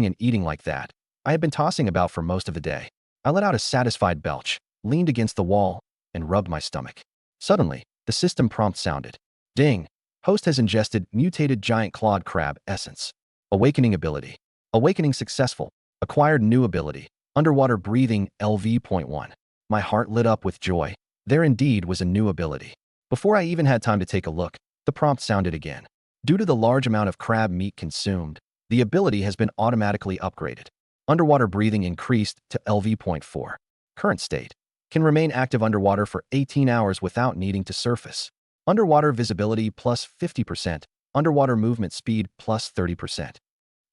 and eating like that. I had been tossing about for most of the day. I let out a satisfied belch, leaned against the wall, and rubbed my stomach. Suddenly, the system prompt sounded. Ding! Host has ingested mutated giant clawed crab essence. Awakening ability. Awakening successful. Acquired new ability. Underwater breathing LV.1. My heart lit up with joy. There indeed was a new ability. Before I even had time to take a look, the prompt sounded again. Due to the large amount of crab meat consumed, the ability has been automatically upgraded. Underwater breathing increased to LV.4. Current state. Can remain active underwater for 18 hours without needing to surface. Underwater visibility plus 50%. Underwater movement speed plus 30%.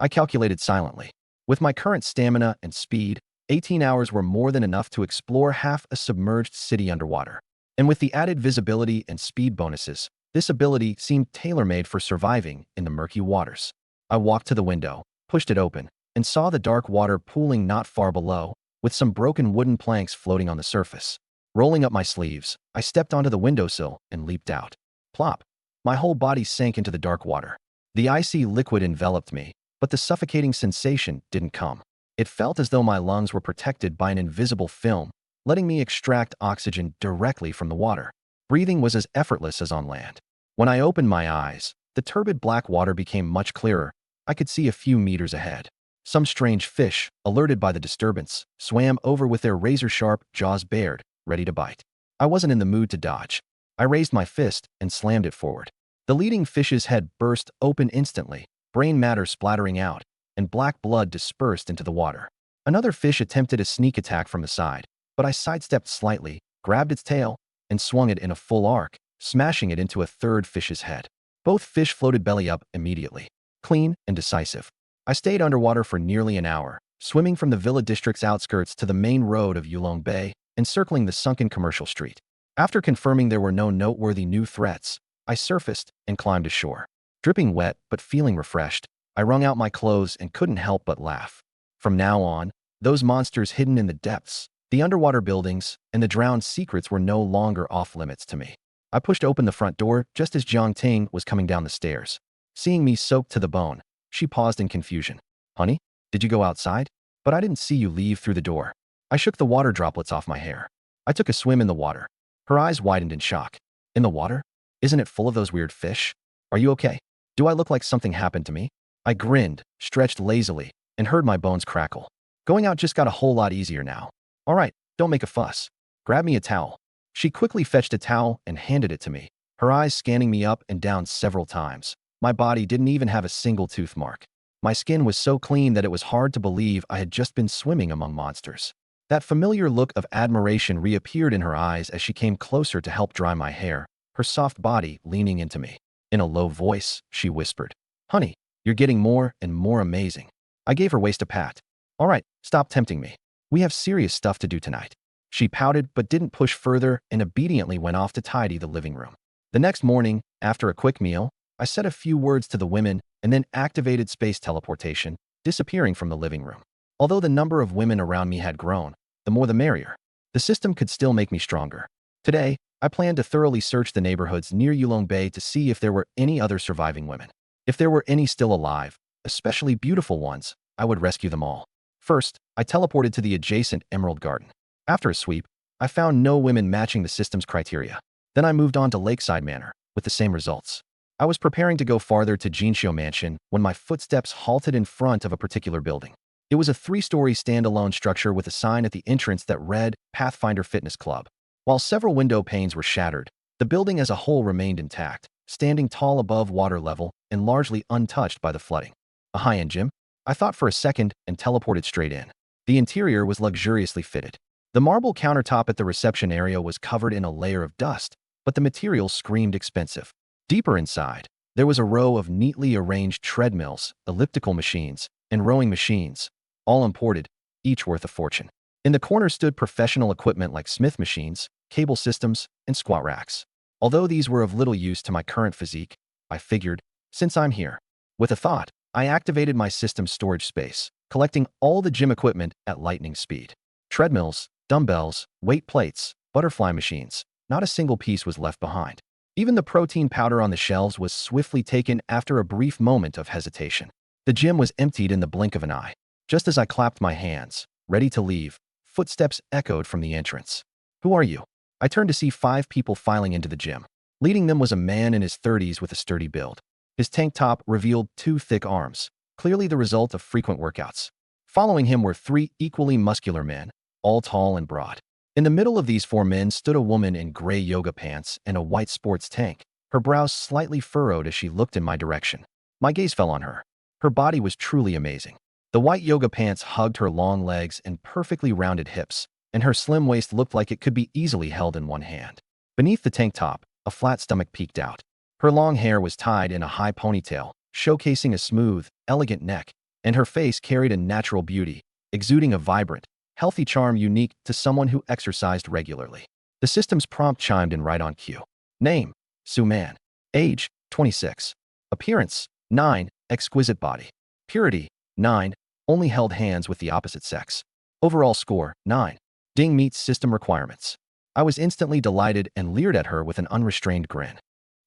I calculated silently. With my current stamina and speed, 18 hours were more than enough to explore half a submerged city underwater. And with the added visibility and speed bonuses, this ability seemed tailor-made for surviving in the murky waters. I walked to the window, pushed it open, and saw the dark water pooling not far below, with some broken wooden planks floating on the surface. Rolling up my sleeves, I stepped onto the windowsill and leaped out. Plop! My whole body sank into the dark water. The icy liquid enveloped me, but the suffocating sensation didn't come. It felt as though my lungs were protected by an invisible film, letting me extract oxygen directly from the water. Breathing was as effortless as on land. When I opened my eyes, the turbid black water became much clearer. I could see a few meters ahead. Some strange fish, alerted by the disturbance, swam over with their razor-sharp jaws bared, ready to bite. I wasn't in the mood to dodge. I raised my fist and slammed it forward. The leading fish's head burst open instantly, brain matter splattering out, and black blood dispersed into the water. Another fish attempted a sneak attack from the side, but I sidestepped slightly, grabbed its tail, and swung it in a full arc, smashing it into a third fish's head. Both fish floated belly up immediately. Clean and decisive. I stayed underwater for nearly an hour, swimming from the Villa District's outskirts to the main road of Yulong Bay and circling the sunken commercial street. After confirming there were no noteworthy new threats, I surfaced and climbed ashore. Dripping wet but feeling refreshed, I wrung out my clothes and couldn't help but laugh. From now on, those monsters hidden in the depths, the underwater buildings, and the drowned secrets were no longer off-limits to me. I pushed open the front door just as Jiang Ting was coming down the stairs. Seeing me soaked to the bone, she paused in confusion. Honey, did you go outside? But I didn't see you leave through the door. I shook the water droplets off my hair. I took a swim in the water. Her eyes widened in shock. In the water? Isn't it full of those weird fish? Are you okay? Do I look like something happened to me? I grinned, stretched lazily, and heard my bones crackle. Going out just got a whole lot easier now. All right, don't make a fuss. Grab me a towel. She quickly fetched a towel and handed it to me, her eyes scanning me up and down several times. My body didn't even have a single tooth mark. My skin was so clean that it was hard to believe I had just been swimming among monsters. That familiar look of admiration reappeared in her eyes as she came closer to help dry my hair, her soft body leaning into me. In a low voice, she whispered, Honey, you're getting more and more amazing. I gave her waist a pat. All right, stop tempting me. We have serious stuff to do tonight. She pouted but didn't push further and obediently went off to tidy the living room. The next morning, after a quick meal, I said a few words to the women and then activated space teleportation, disappearing from the living room. Although the number of women around me had grown, the more the merrier. The system could still make me stronger. Today, I planned to thoroughly search the neighborhoods near Yulong Bay to see if there were any other surviving women. If there were any still alive, especially beautiful ones, I would rescue them all. First, I teleported to the adjacent Emerald Garden. After a sweep, I found no women matching the system's criteria. Then I moved on to Lakeside Manor, with the same results. I was preparing to go farther to Jinshio Mansion when my footsteps halted in front of a particular building. It was a 3-story standalone structure with a sign at the entrance that read Pathfinder Fitness Club. While several window panes were shattered, the building as a whole remained intact, standing tall above water level and largely untouched by the flooding. A high-end gym? I thought for a second and teleported straight in. The interior was luxuriously fitted. The marble countertop at the reception area was covered in a layer of dust, but the material screamed expensive. Deeper inside, there was a row of neatly arranged treadmills, elliptical machines, and rowing machines, all imported, each worth a fortune. In the corner stood professional equipment like Smith machines, cable systems, and squat racks. Although these were of little use to my current physique, I figured, since I'm here. With a thought, I activated my system's storage space, collecting all the gym equipment at lightning speed. Treadmills, dumbbells, weight plates, butterfly machines, not a single piece was left behind. Even the protein powder on the shelves was swiftly taken after a brief moment of hesitation. The gym was emptied in the blink of an eye. Just as I clapped my hands, ready to leave, footsteps echoed from the entrance. "Who are you?" I turned to see 5 people filing into the gym. Leading them was a man in his 30s with a sturdy build. His tank top revealed 2 thick arms, clearly the result of frequent workouts. Following him were 3 equally muscular men, all tall and broad. In the middle of these 4 men stood a woman in gray yoga pants and a white sports tank, her brows slightly furrowed as she looked in my direction. My gaze fell on her. Her body was truly amazing. The white yoga pants hugged her long legs and perfectly rounded hips, and her slim waist looked like it could be easily held in one hand. Beneath the tank top, a flat stomach peeked out. Her long hair was tied in a high ponytail, showcasing a smooth, elegant neck, and her face carried a natural beauty, exuding a vibrant, healthy charm unique to someone who exercised regularly. The system's prompt chimed in right on cue. Name: Su Man. Age: 26. Appearance: 9. Exquisite body. Purity: 9. Only held hands with the opposite sex. Overall score: 9. Ding meets system requirements. I was instantly delighted and leered at her with an unrestrained grin.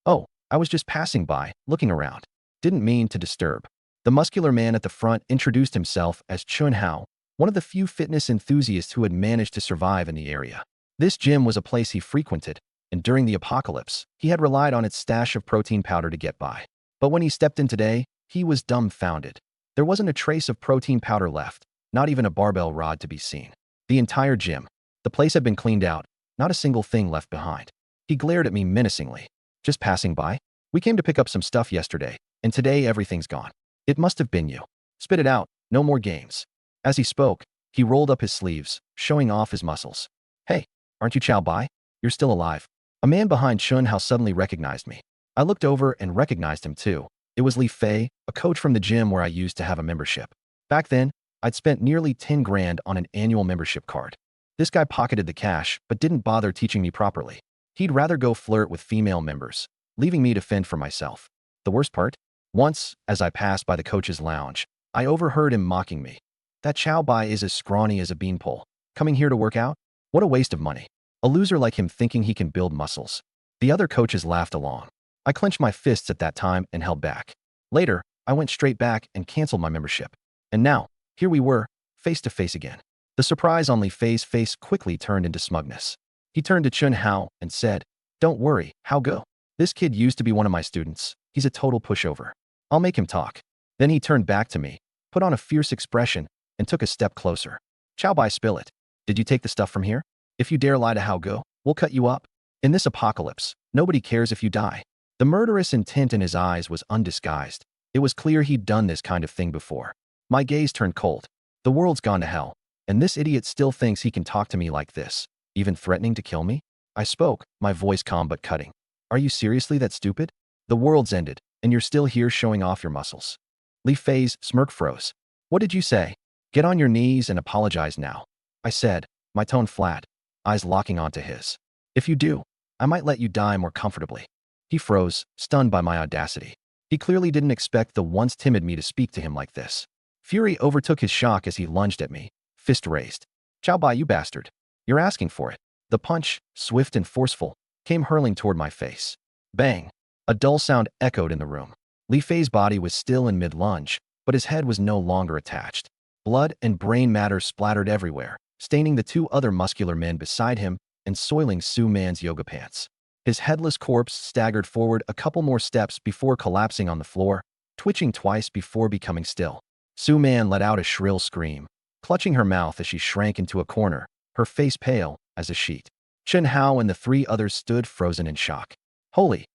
"Oh, I was just passing by, looking around. Didn't mean to disturb." The muscular man at the front introduced himself as Chun Hao, one of the few fitness enthusiasts who had managed to survive in the area. This gym was a place he frequented, and during the apocalypse, he had relied on its stash of protein powder to get by. But when he stepped in today, he was dumbfounded. There wasn't a trace of protein powder left, not even a barbell rod to be seen. The entire gym. The place had been cleaned out, not a single thing left behind. He glared at me menacingly. "Just passing by? We came to pick up some stuff yesterday, and today everything's gone. It must have been you. Spit it out, no more games." As he spoke, he rolled up his sleeves, showing off his muscles. "Hey, aren't you Chow Bai? You're still alive." A man behind Chun Hao suddenly recognized me. I looked over and recognized him too. It was Li Fei, a coach from the gym where I used to have a membership. Back then, I'd spent nearly 10 grand on an annual membership card. This guy pocketed the cash, but didn't bother teaching me properly. He'd rather go flirt with female members, leaving me to fend for myself. The worst part? Once, as I passed by the coach's lounge, I overheard him mocking me. "That Chow Bai is as scrawny as a beanpole. Coming here to work out? What a waste of money. A loser like him thinking he can build muscles." The other coaches laughed along. I clenched my fists at that time and held back. Later, I went straight back and canceled my membership. And now, here we were, face to face again. The surprise on Li Fei's face quickly turned into smugness. He turned to Chun Hao and said, "Don't worry, Hao Go. This kid used to be one of my students. He's a total pushover. I'll make him talk." Then he turned back to me, put on a fierce expression, and took a step closer. "Chow Bai, spill it. Did you take the stuff from here? If you dare lie to Hao Go, we'll cut you up. In this apocalypse, nobody cares if you die." The murderous intent in his eyes was undisguised. It was clear he'd done this kind of thing before. My gaze turned cold. The world's gone to hell, and this idiot still thinks he can talk to me like this, even threatening to kill me? I spoke, my voice calm but cutting. "Are you seriously that stupid? The world's ended, and you're still here showing off your muscles." Li Fei's smirk froze. "What did you say? Get on your knees and apologize now," I said, my tone flat, eyes locking onto his. "If you do, I might let you die more comfortably." He froze, stunned by my audacity. He clearly didn't expect the once timid me to speak to him like this. Fury overtook his shock as he lunged at me, fist raised. Chow bai, you bastard. You're asking for it. The punch, swift and forceful, came hurling toward my face. Bang! A dull sound echoed in the room. Li Fei's body was still in mid-lunge, but his head was no longer attached. Blood and brain matter splattered everywhere, staining the two other muscular men beside him and soiling Su Man's yoga pants. His headless corpse staggered forward a couple more steps before collapsing on the floor, twitching twice before becoming still. Su Man let out a shrill scream, clutching her mouth as she shrank into a corner, her face pale as a sheet. Chen Hao and the three others stood frozen in shock. Holy!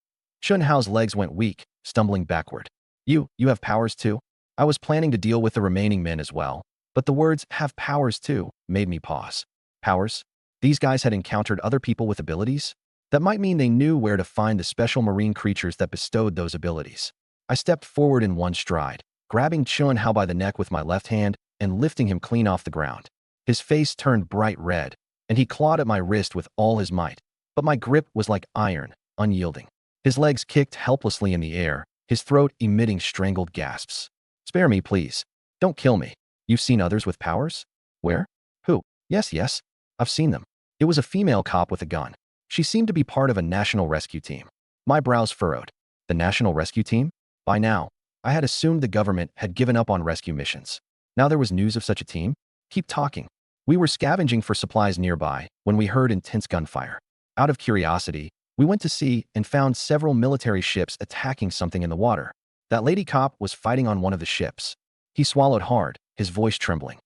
Chen Hao's legs went weak, stumbling backward. You have powers too? I was planning to deal with the remaining men as well, but the words have powers too made me pause. Powers? These guys had encountered other people with abilities? That might mean they knew where to find the special marine creatures that bestowed those abilities. I stepped forward in one stride, grabbing Chen Hao by the neck with my left hand and lifting him clean off the ground. His face turned bright red, and he clawed at my wrist with all his might, but my grip was like iron, unyielding. His legs kicked helplessly in the air, his throat emitting strangled gasps. Spare me, please. Don't kill me. You've seen others with powers? Where? Who? Yes. I've seen them. It was a female cop with a gun. She seemed to be part of a national rescue team. My brows furrowed. The national rescue team? By now, I had assumed the government had given up on rescue missions. Now there was news of such a team? Keep talking. We were scavenging for supplies nearby when we heard intense gunfire. Out of curiosity, we went to sea and found several military ships attacking something in the water. That lady cop was fighting on one of the ships. He swallowed hard, his voice trembling.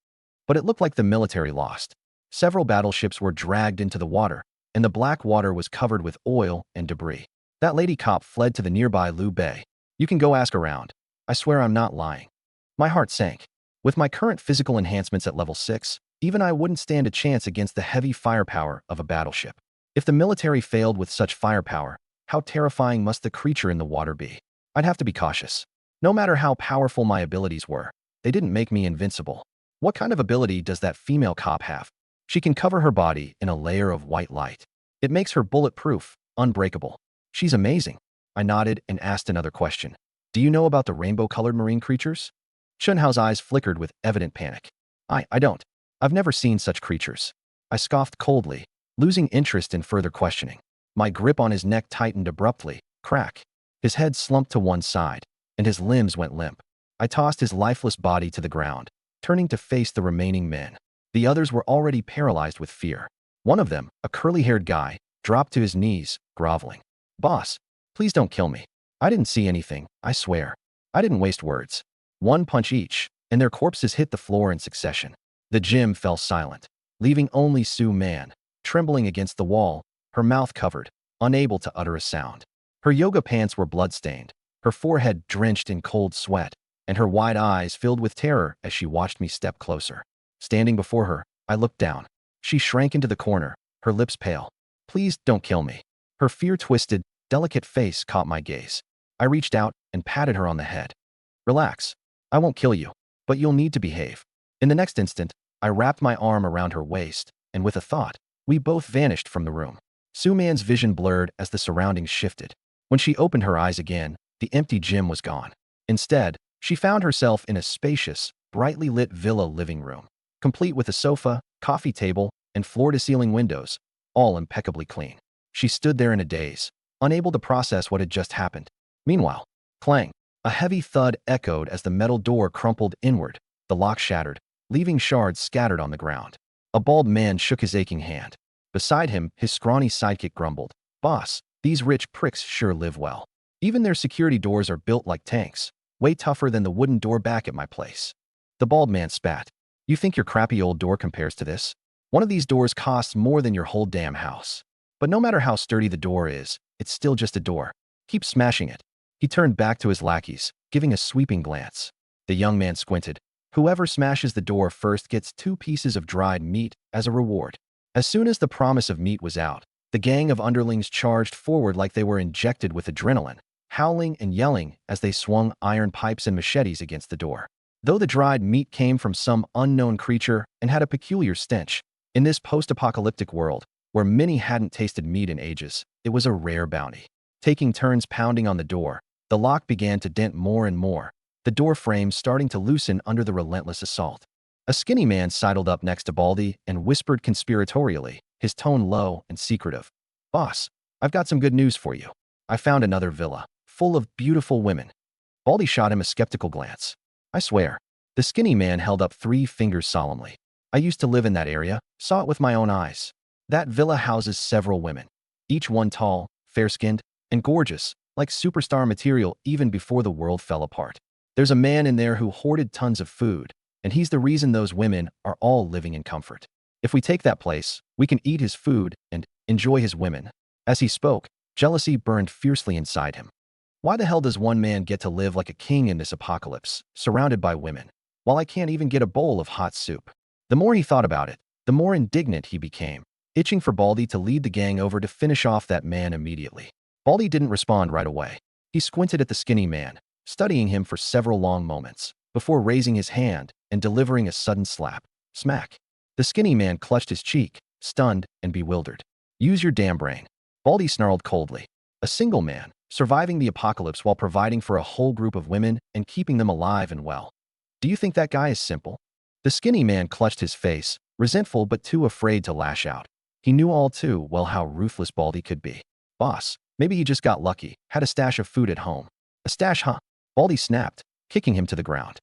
But it looked like the military lost. Several battleships were dragged into the water, and the black water was covered with oil and debris. That lady cop fled to the nearby Liu Bay. You can go ask around. I swear I'm not lying. My heart sank. With my current physical enhancements at level 6, even I wouldn't stand a chance against the heavy firepower of a battleship. If the military failed with such firepower, how terrifying must the creature in the water be? I'd have to be cautious. No matter how powerful my abilities were, they didn't make me invincible. What kind of ability does that female cop have? She can cover her body in a layer of white light. It makes her bulletproof, unbreakable. She's amazing. I nodded and asked another question. Do you know about the rainbow-colored marine creatures? Chen Hao's eyes flickered with evident panic. I don't. I've never seen such creatures. I scoffed coldly, losing interest in further questioning. My grip on his neck tightened abruptly. Crack. His head slumped to one side, and his limbs went limp. I tossed his lifeless body to the ground, turning to face the remaining men. The others were already paralyzed with fear. One of them, a curly-haired guy, dropped to his knees, groveling. Boss, please don't kill me. I didn't see anything, I swear. I didn't waste words. One punch each, and their corpses hit the floor in succession. The gym fell silent, leaving only Su Man, trembling against the wall, her mouth covered, unable to utter a sound. Her yoga pants were blood-stained, her forehead drenched in cold sweat, and her wide eyes filled with terror as she watched me step closer. Standing before her, I looked down. She shrank into the corner, her lips pale. Please don't kill me. Her fear-twisted, delicate face caught my gaze. I reached out and patted her on the head. Relax. I won't kill you, but you'll need to behave. In the next instant, I wrapped my arm around her waist, and with a thought, we both vanished from the room. Su Man's vision blurred as the surroundings shifted. When she opened her eyes again, the empty gym was gone. Instead, she found herself in a spacious, brightly lit villa living room, complete with a sofa, coffee table, and floor-to-ceiling windows, all impeccably clean. She stood there in a daze, unable to process what had just happened. Meanwhile, clang! A heavy thud echoed as the metal door crumpled inward. The lock shattered, leaving shards scattered on the ground. A bald man shook his aching hand. Beside him, his scrawny sidekick grumbled. Boss, these rich pricks sure live well. Even their security doors are built like tanks, way tougher than the wooden door back at my place. The bald man spat. You think your crappy old door compares to this? One of these doors costs more than your whole damn house. But no matter how sturdy the door is, it's still just a door. Keep smashing it. He turned back to his lackeys, giving a sweeping glance. The young man squinted. Whoever smashes the door first gets 2 pieces of dried meat as a reward. As soon as the promise of meat was out, the gang of underlings charged forward like they were injected with adrenaline, howling and yelling as they swung iron pipes and machetes against the door. Though the dried meat came from some unknown creature and had a peculiar stench, in this post-apocalyptic world, where many hadn't tasted meat in ages, it was a rare bounty. Taking turns pounding on the door, The lock began to dent more and more, the door frame starting to loosen under the relentless assault. A skinny man sidled up next to Baldy and whispered conspiratorially, his tone low and secretive. "Boss, I've got some good news for you. I found another villa, full of beautiful women." Baldy shot him a skeptical glance. "I swear." The skinny man held up 3 fingers solemnly. "I used to live in that area, saw it with my own eyes. That villa houses several women, each one tall, fair-skinned, and gorgeous, like superstar material even before the world fell apart. There's a man in there who hoarded tons of food, and he's the reason those women are all living in comfort. If we take that place, we can eat his food and enjoy his women." As he spoke, jealousy burned fiercely inside him. Why the hell does one man get to live like a king in this apocalypse, surrounded by women, while I can't even get a bowl of hot soup? The more he thought about it, the more indignant he became, itching for Baldy to lead the gang over to finish off that man immediately. Baldy didn't respond right away. He squinted at the skinny man, studying him for several long moments, before raising his hand and delivering a sudden slap. Smack. The skinny man clutched his cheek, stunned and bewildered. "Use your damn brain." Baldy snarled coldly. A single man, surviving the apocalypse while providing for a whole group of women and keeping them alive and well. "Do you think that guy is simple?" The skinny man clutched his face, resentful but too afraid to lash out. He knew all too well how ruthless Baldy could be. "Boss, maybe he just got lucky, had a stash of food at home." "A stash, huh?" Baldy snapped, kicking him to the ground.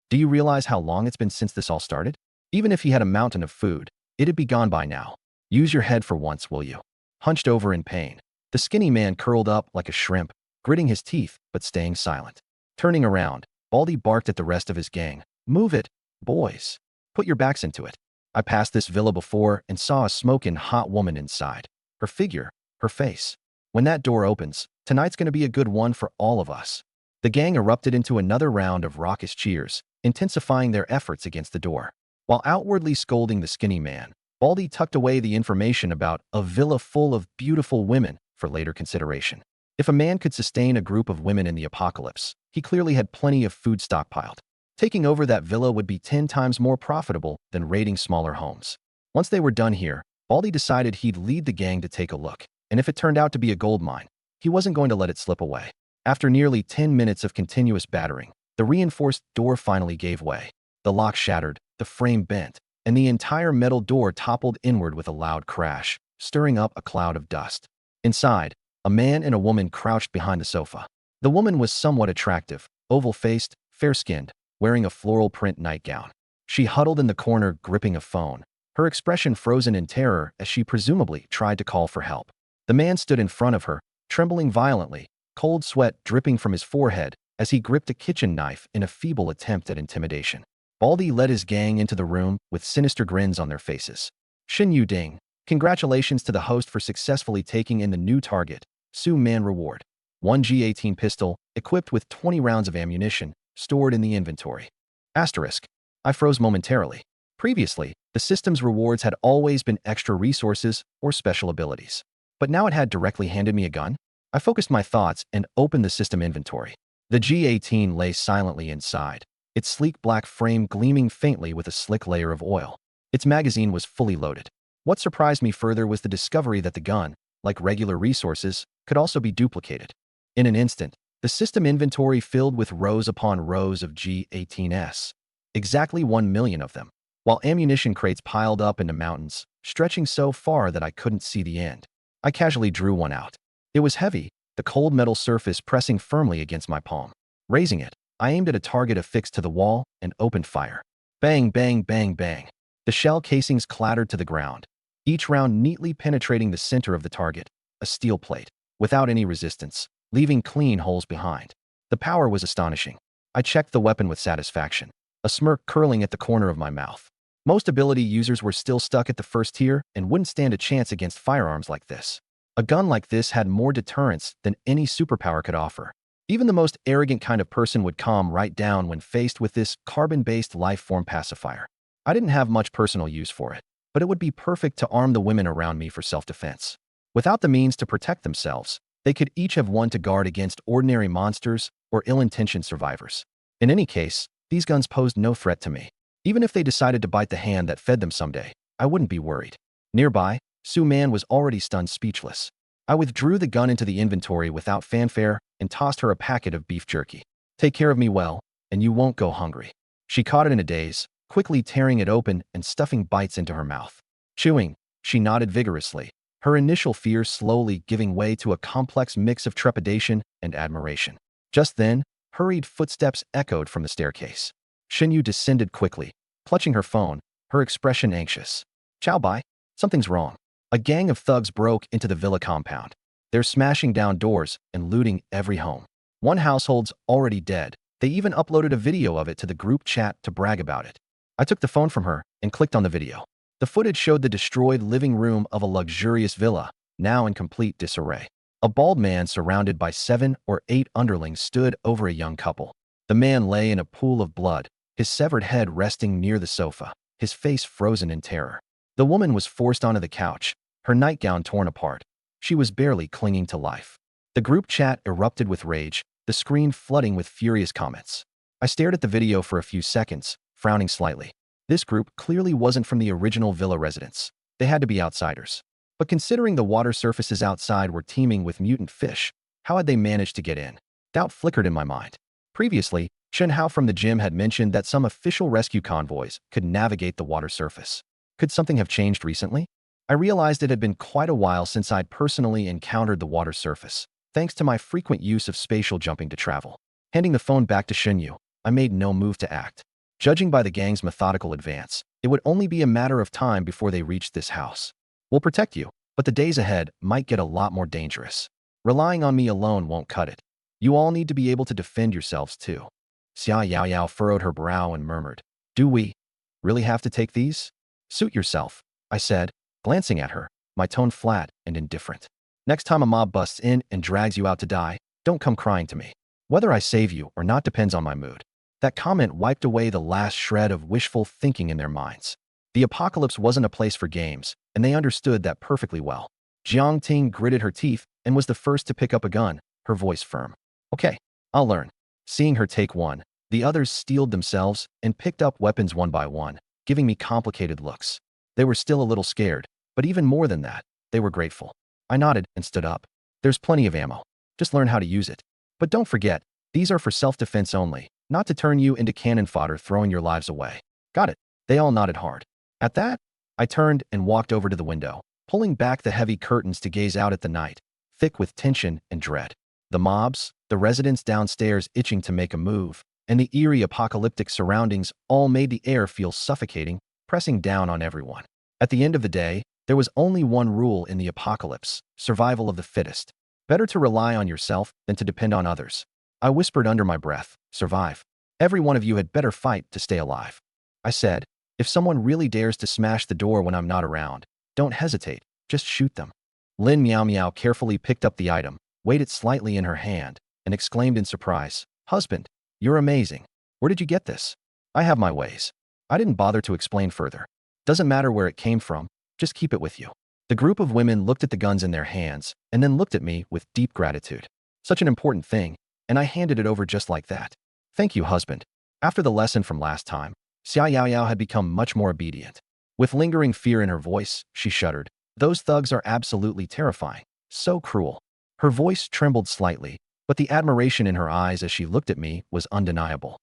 "Do you realize how long it's been since this all started? Even if he had a mountain of food, it'd be gone by now. Use your head for once, will you?" Hunched over in pain, the skinny man curled up like a shrimp, gritting his teeth but staying silent. Turning around, Baldy barked at the rest of his gang. "Move it, boys. Put your backs into it. I passed this villa before and saw a smoking hot woman inside. Her figure, her face. When that door opens, tonight's gonna be a good one for all of us." The gang erupted into another round of raucous cheers, intensifying their efforts against the door. While outwardly scolding the skinny man, Baldy tucked away the information about a villa full of beautiful women for later consideration. If a man could sustain a group of women in the apocalypse, he clearly had plenty of food stockpiled. Taking over that villa would be 10 times more profitable than raiding smaller homes. Once they were done here, Baldy decided he'd lead the gang to take a look, and if it turned out to be a gold mine, he wasn't going to let it slip away. After nearly 10 minutes of continuous battering, the reinforced door finally gave way. The lock shattered, the frame bent, and the entire metal door toppled inward with a loud crash, stirring up a cloud of dust. Inside, a man and a woman crouched behind the sofa. The woman was somewhat attractive, oval-faced, fair-skinned, wearing a floral print nightgown. She huddled in the corner, gripping a phone, her expression frozen in terror as she presumably tried to call for help. The man stood in front of her, trembling violently, cold sweat dripping from his forehead as he gripped a kitchen knife in a feeble attempt at intimidation. Baldy led his gang into the room with sinister grins on their faces. "Shin Yu Ding, congratulations to the host for successfully taking in the new target, Su Man reward. 1 G18 pistol, equipped with 20 rounds of ammunition, stored in the inventory." Asterisk. I froze momentarily. Previously, the system's rewards had always been extra resources or special abilities. But now it had directly handed me a gun? I focused my thoughts and opened the system inventory. The G18 lay silently inside, its sleek black frame gleaming faintly with a slick layer of oil. Its magazine was fully loaded. What surprised me further was the discovery that the gun, like regular resources, could also be duplicated. In an instant, the system inventory filled with rows upon rows of G18s. Exactly 1 million of them, while ammunition crates piled up into mountains, stretching so far that I couldn't see the end. I casually drew one out. It was heavy, the cold metal surface pressing firmly against my palm. Raising it, I aimed at a target affixed to the wall and opened fire. Bang, bang, bang, bang. The shell casings clattered to the ground, each round neatly penetrating the center of the target, a steel plate, without any resistance, leaving clean holes behind. The power was astonishing. I checked the weapon with satisfaction, a smirk curling at the corner of my mouth. Most ability users were still stuck at the first tier and wouldn't stand a chance against firearms like this. A gun like this had more deterrence than any superpower could offer. Even the most arrogant kind of person would calm right down when faced with this carbon-based life-form pacifier. I didn't have much personal use for it, but it would be perfect to arm the women around me for self-defense. Without the means to protect themselves, they could each have one to guard against ordinary monsters or ill-intentioned survivors. In any case, these guns posed no threat to me. Even if they decided to bite the hand that fed them someday, I wouldn't be worried. Nearby, Su Man was already stunned speechless. I withdrew the gun into the inventory without fanfare and tossed her a packet of beef jerky. Take care of me well, and you won't go hungry. She caught it in a daze, quickly tearing it open and stuffing bites into her mouth. Chewing, she nodded vigorously, her initial fear slowly giving way to a complex mix of trepidation and admiration. Just then, hurried footsteps echoed from the staircase. Xinyu descended quickly, clutching her phone, her expression anxious. Chow Bai, something's wrong. A gang of thugs broke into the villa compound. They're smashing down doors and looting every home. One household's already dead. They even uploaded a video of it to the group chat to brag about it. I took the phone from her and clicked on the video. The footage showed the destroyed living room of a luxurious villa, now in complete disarray. A bald man surrounded by 7 or 8 underlings stood over a young couple. The man lay in a pool of blood, his severed head resting near the sofa, his face frozen in terror. The woman was forced onto the couch, her nightgown torn apart. She was barely clinging to life. The group chat erupted with rage, the screen flooding with furious comments. I stared at the video for a few seconds, frowning slightly. This group clearly wasn't from the original villa residents. They had to be outsiders. But considering the water surfaces outside were teeming with mutant fish, how had they managed to get in? Doubt flickered in my mind. Previously, Chen Hao from the gym had mentioned that some official rescue convoys could navigate the water surface. Could something have changed recently? I realized it had been quite a while since I'd personally encountered the water surface, thanks to my frequent use of spatial jumping to travel. Handing the phone back to Xinyu, I made no move to act. Judging by the gang's methodical advance, it would only be a matter of time before they reached this house. We'll protect you, but the days ahead might get a lot more dangerous. Relying on me alone won't cut it. You all need to be able to defend yourselves too. Xia Yaoyao furrowed her brow and murmured, Do we really have to take these? Suit yourself, I said, glancing at her, my tone flat and indifferent. Next time a mob busts in and drags you out to die, don't come crying to me. Whether I save you or not depends on my mood. That comment wiped away the last shred of wishful thinking in their minds. The apocalypse wasn't a place for games, and they understood that perfectly well. Jiang Ting gritted her teeth and was the first to pick up a gun, her voice firm. Okay, I'll learn. Seeing her take one, the others steeled themselves and picked up weapons one by one, giving me complicated looks. They were still a little scared, but even more than that, they were grateful. I nodded and stood up. There's plenty of ammo. Just learn how to use it. But don't forget, these are for self-defense only, not to turn you into cannon fodder throwing your lives away. Got it. They all nodded hard. At that, I turned and walked over to the window, pulling back the heavy curtains to gaze out at the night, thick with tension and dread. The mobs, the residents downstairs itching to make a move, and the eerie apocalyptic surroundings all made the air feel suffocating, pressing down on everyone. At the end of the day, there was only one rule in the apocalypse: survival of the fittest. Better to rely on yourself than to depend on others. I whispered under my breath, survive. Every one of you had better fight to stay alive. I said, if someone really dares to smash the door when I'm not around, don't hesitate, just shoot them. Lin Miao Miao carefully picked up the item, weighed it slightly in her hand, and exclaimed in surprise, Husband, you're amazing. Where did you get this? I have my ways. I didn't bother to explain further. Doesn't matter where it came from, just keep it with you. The group of women looked at the guns in their hands and then looked at me with deep gratitude. Such an important thing, and I handed it over just like that. Thank you, husband. After the lesson from last time, Xia Yaoyao had become much more obedient. With lingering fear in her voice, she shuddered. Those thugs are absolutely terrifying. So cruel. Her voice trembled slightly, but the admiration in her eyes as she looked at me was undeniable.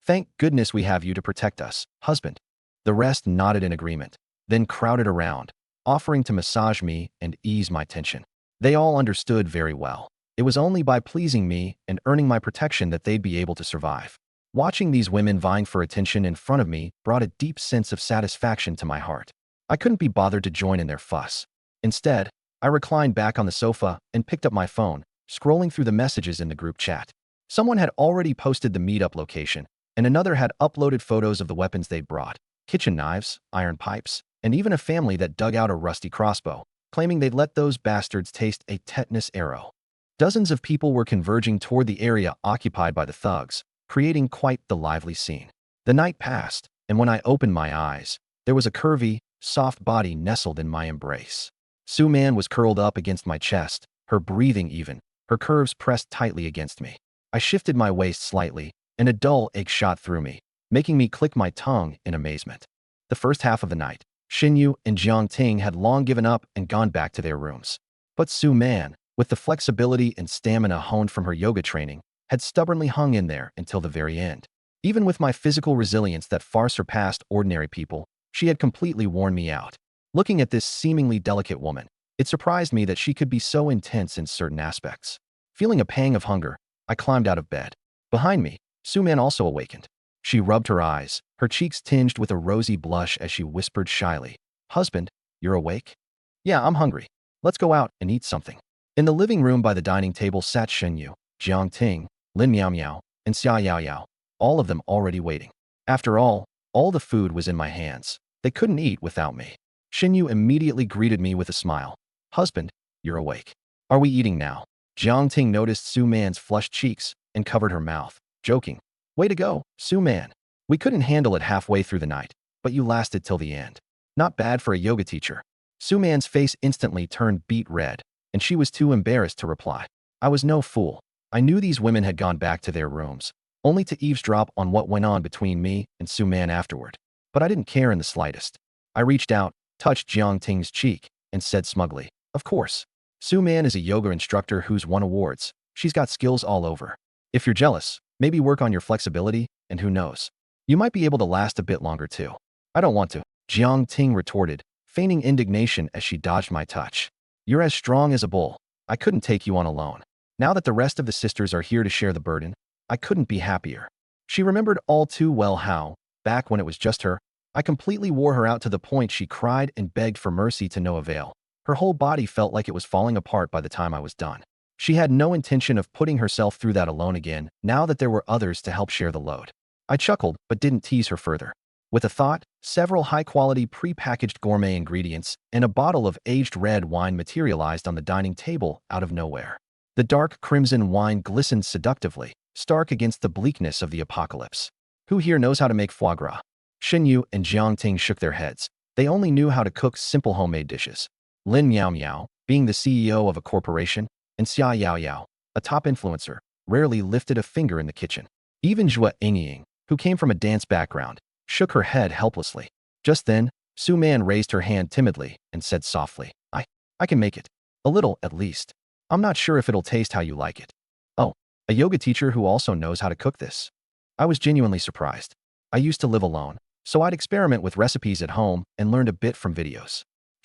Thank goodness we have you to protect us, husband. The rest nodded in agreement, then crowded around, offering to massage me and ease my tension. They all understood very well. It was only by pleasing me and earning my protection that they'd be able to survive. Watching these women vying for attention in front of me brought a deep sense of satisfaction to my heart. I couldn't be bothered to join in their fuss. Instead, I reclined back on the sofa and picked up my phone, scrolling through the messages in the group chat. Someone had already posted the meetup location, and another had uploaded photos of the weapons they'd brought: kitchen knives, iron pipes, and even a family that dug out a rusty crossbow, claiming they'd let those bastards taste a tetanus arrow. Dozens of people were converging toward the area occupied by the thugs, creating quite the lively scene. The night passed, and when I opened my eyes, there was a curvy, soft body nestled in my embrace. Su Man was curled up against my chest, her breathing even, her curves pressed tightly against me. I shifted my waist slightly, and a dull ache shot through me, making me click my tongue in amazement. The first half of the night, Xinyu and Jiang Ting had long given up and gone back to their rooms. But Su Man, with the flexibility and stamina honed from her yoga training, had stubbornly hung in there until the very end. Even with my physical resilience that far surpassed ordinary people, she had completely worn me out. Looking at this seemingly delicate woman, it surprised me that she could be so intense in certain aspects. Feeling a pang of hunger, I climbed out of bed. Behind me, Su Man also awakened. She rubbed her eyes, her cheeks tinged with a rosy blush as she whispered shyly, "Husband, you're awake?" "Yeah, I'm hungry. Let's go out and eat something." In the living room by the dining table sat Shenyu, Jiang Ting, Lin Miao Miao, and Xia Yao Yao, all of them already waiting. After all the food was in my hands. They couldn't eat without me. Shenyu immediately greeted me with a smile. "Husband, you're awake. Are we eating now?" Jiang Ting noticed Su Man's flushed cheeks and covered her mouth, joking, "Way to go, Su Man. We couldn't handle it halfway through the night, but you lasted till the end. Not bad for a yoga teacher." Su Man's face instantly turned beet red, and she was too embarrassed to reply. I was no fool. I knew these women had gone back to their rooms, only to eavesdrop on what went on between me and Su Man afterward. But I didn't care in the slightest. I reached out, touched Jiang Ting's cheek, and said smugly, "Of course. Su Man is a yoga instructor who's won awards. She's got skills all over. If you're jealous, maybe work on your flexibility, and who knows, you might be able to last a bit longer too." "I don't want to," Jiang Ting retorted, feigning indignation as she dodged my touch. "You're as strong as a bull. I couldn't take you on alone. Now that the rest of the sisters are here to share the burden, I couldn't be happier." She remembered all too well how, back when it was just her, I completely wore her out to the point she cried and begged for mercy to no avail. Her whole body felt like it was falling apart by the time I was done. She had no intention of putting herself through that alone again, now that there were others to help share the load. I chuckled, but didn't tease her further. With a thought, several high-quality pre-packaged gourmet ingredients and a bottle of aged red wine materialized on the dining table out of nowhere. The dark crimson wine glistened seductively, stark against the bleakness of the apocalypse. "Who here knows how to make foie gras?" Shenyu and Jiang Ting shook their heads. They only knew how to cook simple homemade dishes. Lin Miao Miao, being the CEO of a corporation, and Xia Yao Yao, a top influencer, rarely lifted a finger in the kitchen. Even Zhua Yingying, who came from a dance background, shook her head helplessly. Just then, Su Man raised her hand timidly and said softly, I can make it. A little, at least. I'm not sure if it'll taste how you like it." "Oh, a yoga teacher who also knows how to cook this?" I was genuinely surprised. I used to live alone, so I'd experiment with recipes at home and learned a bit from videos.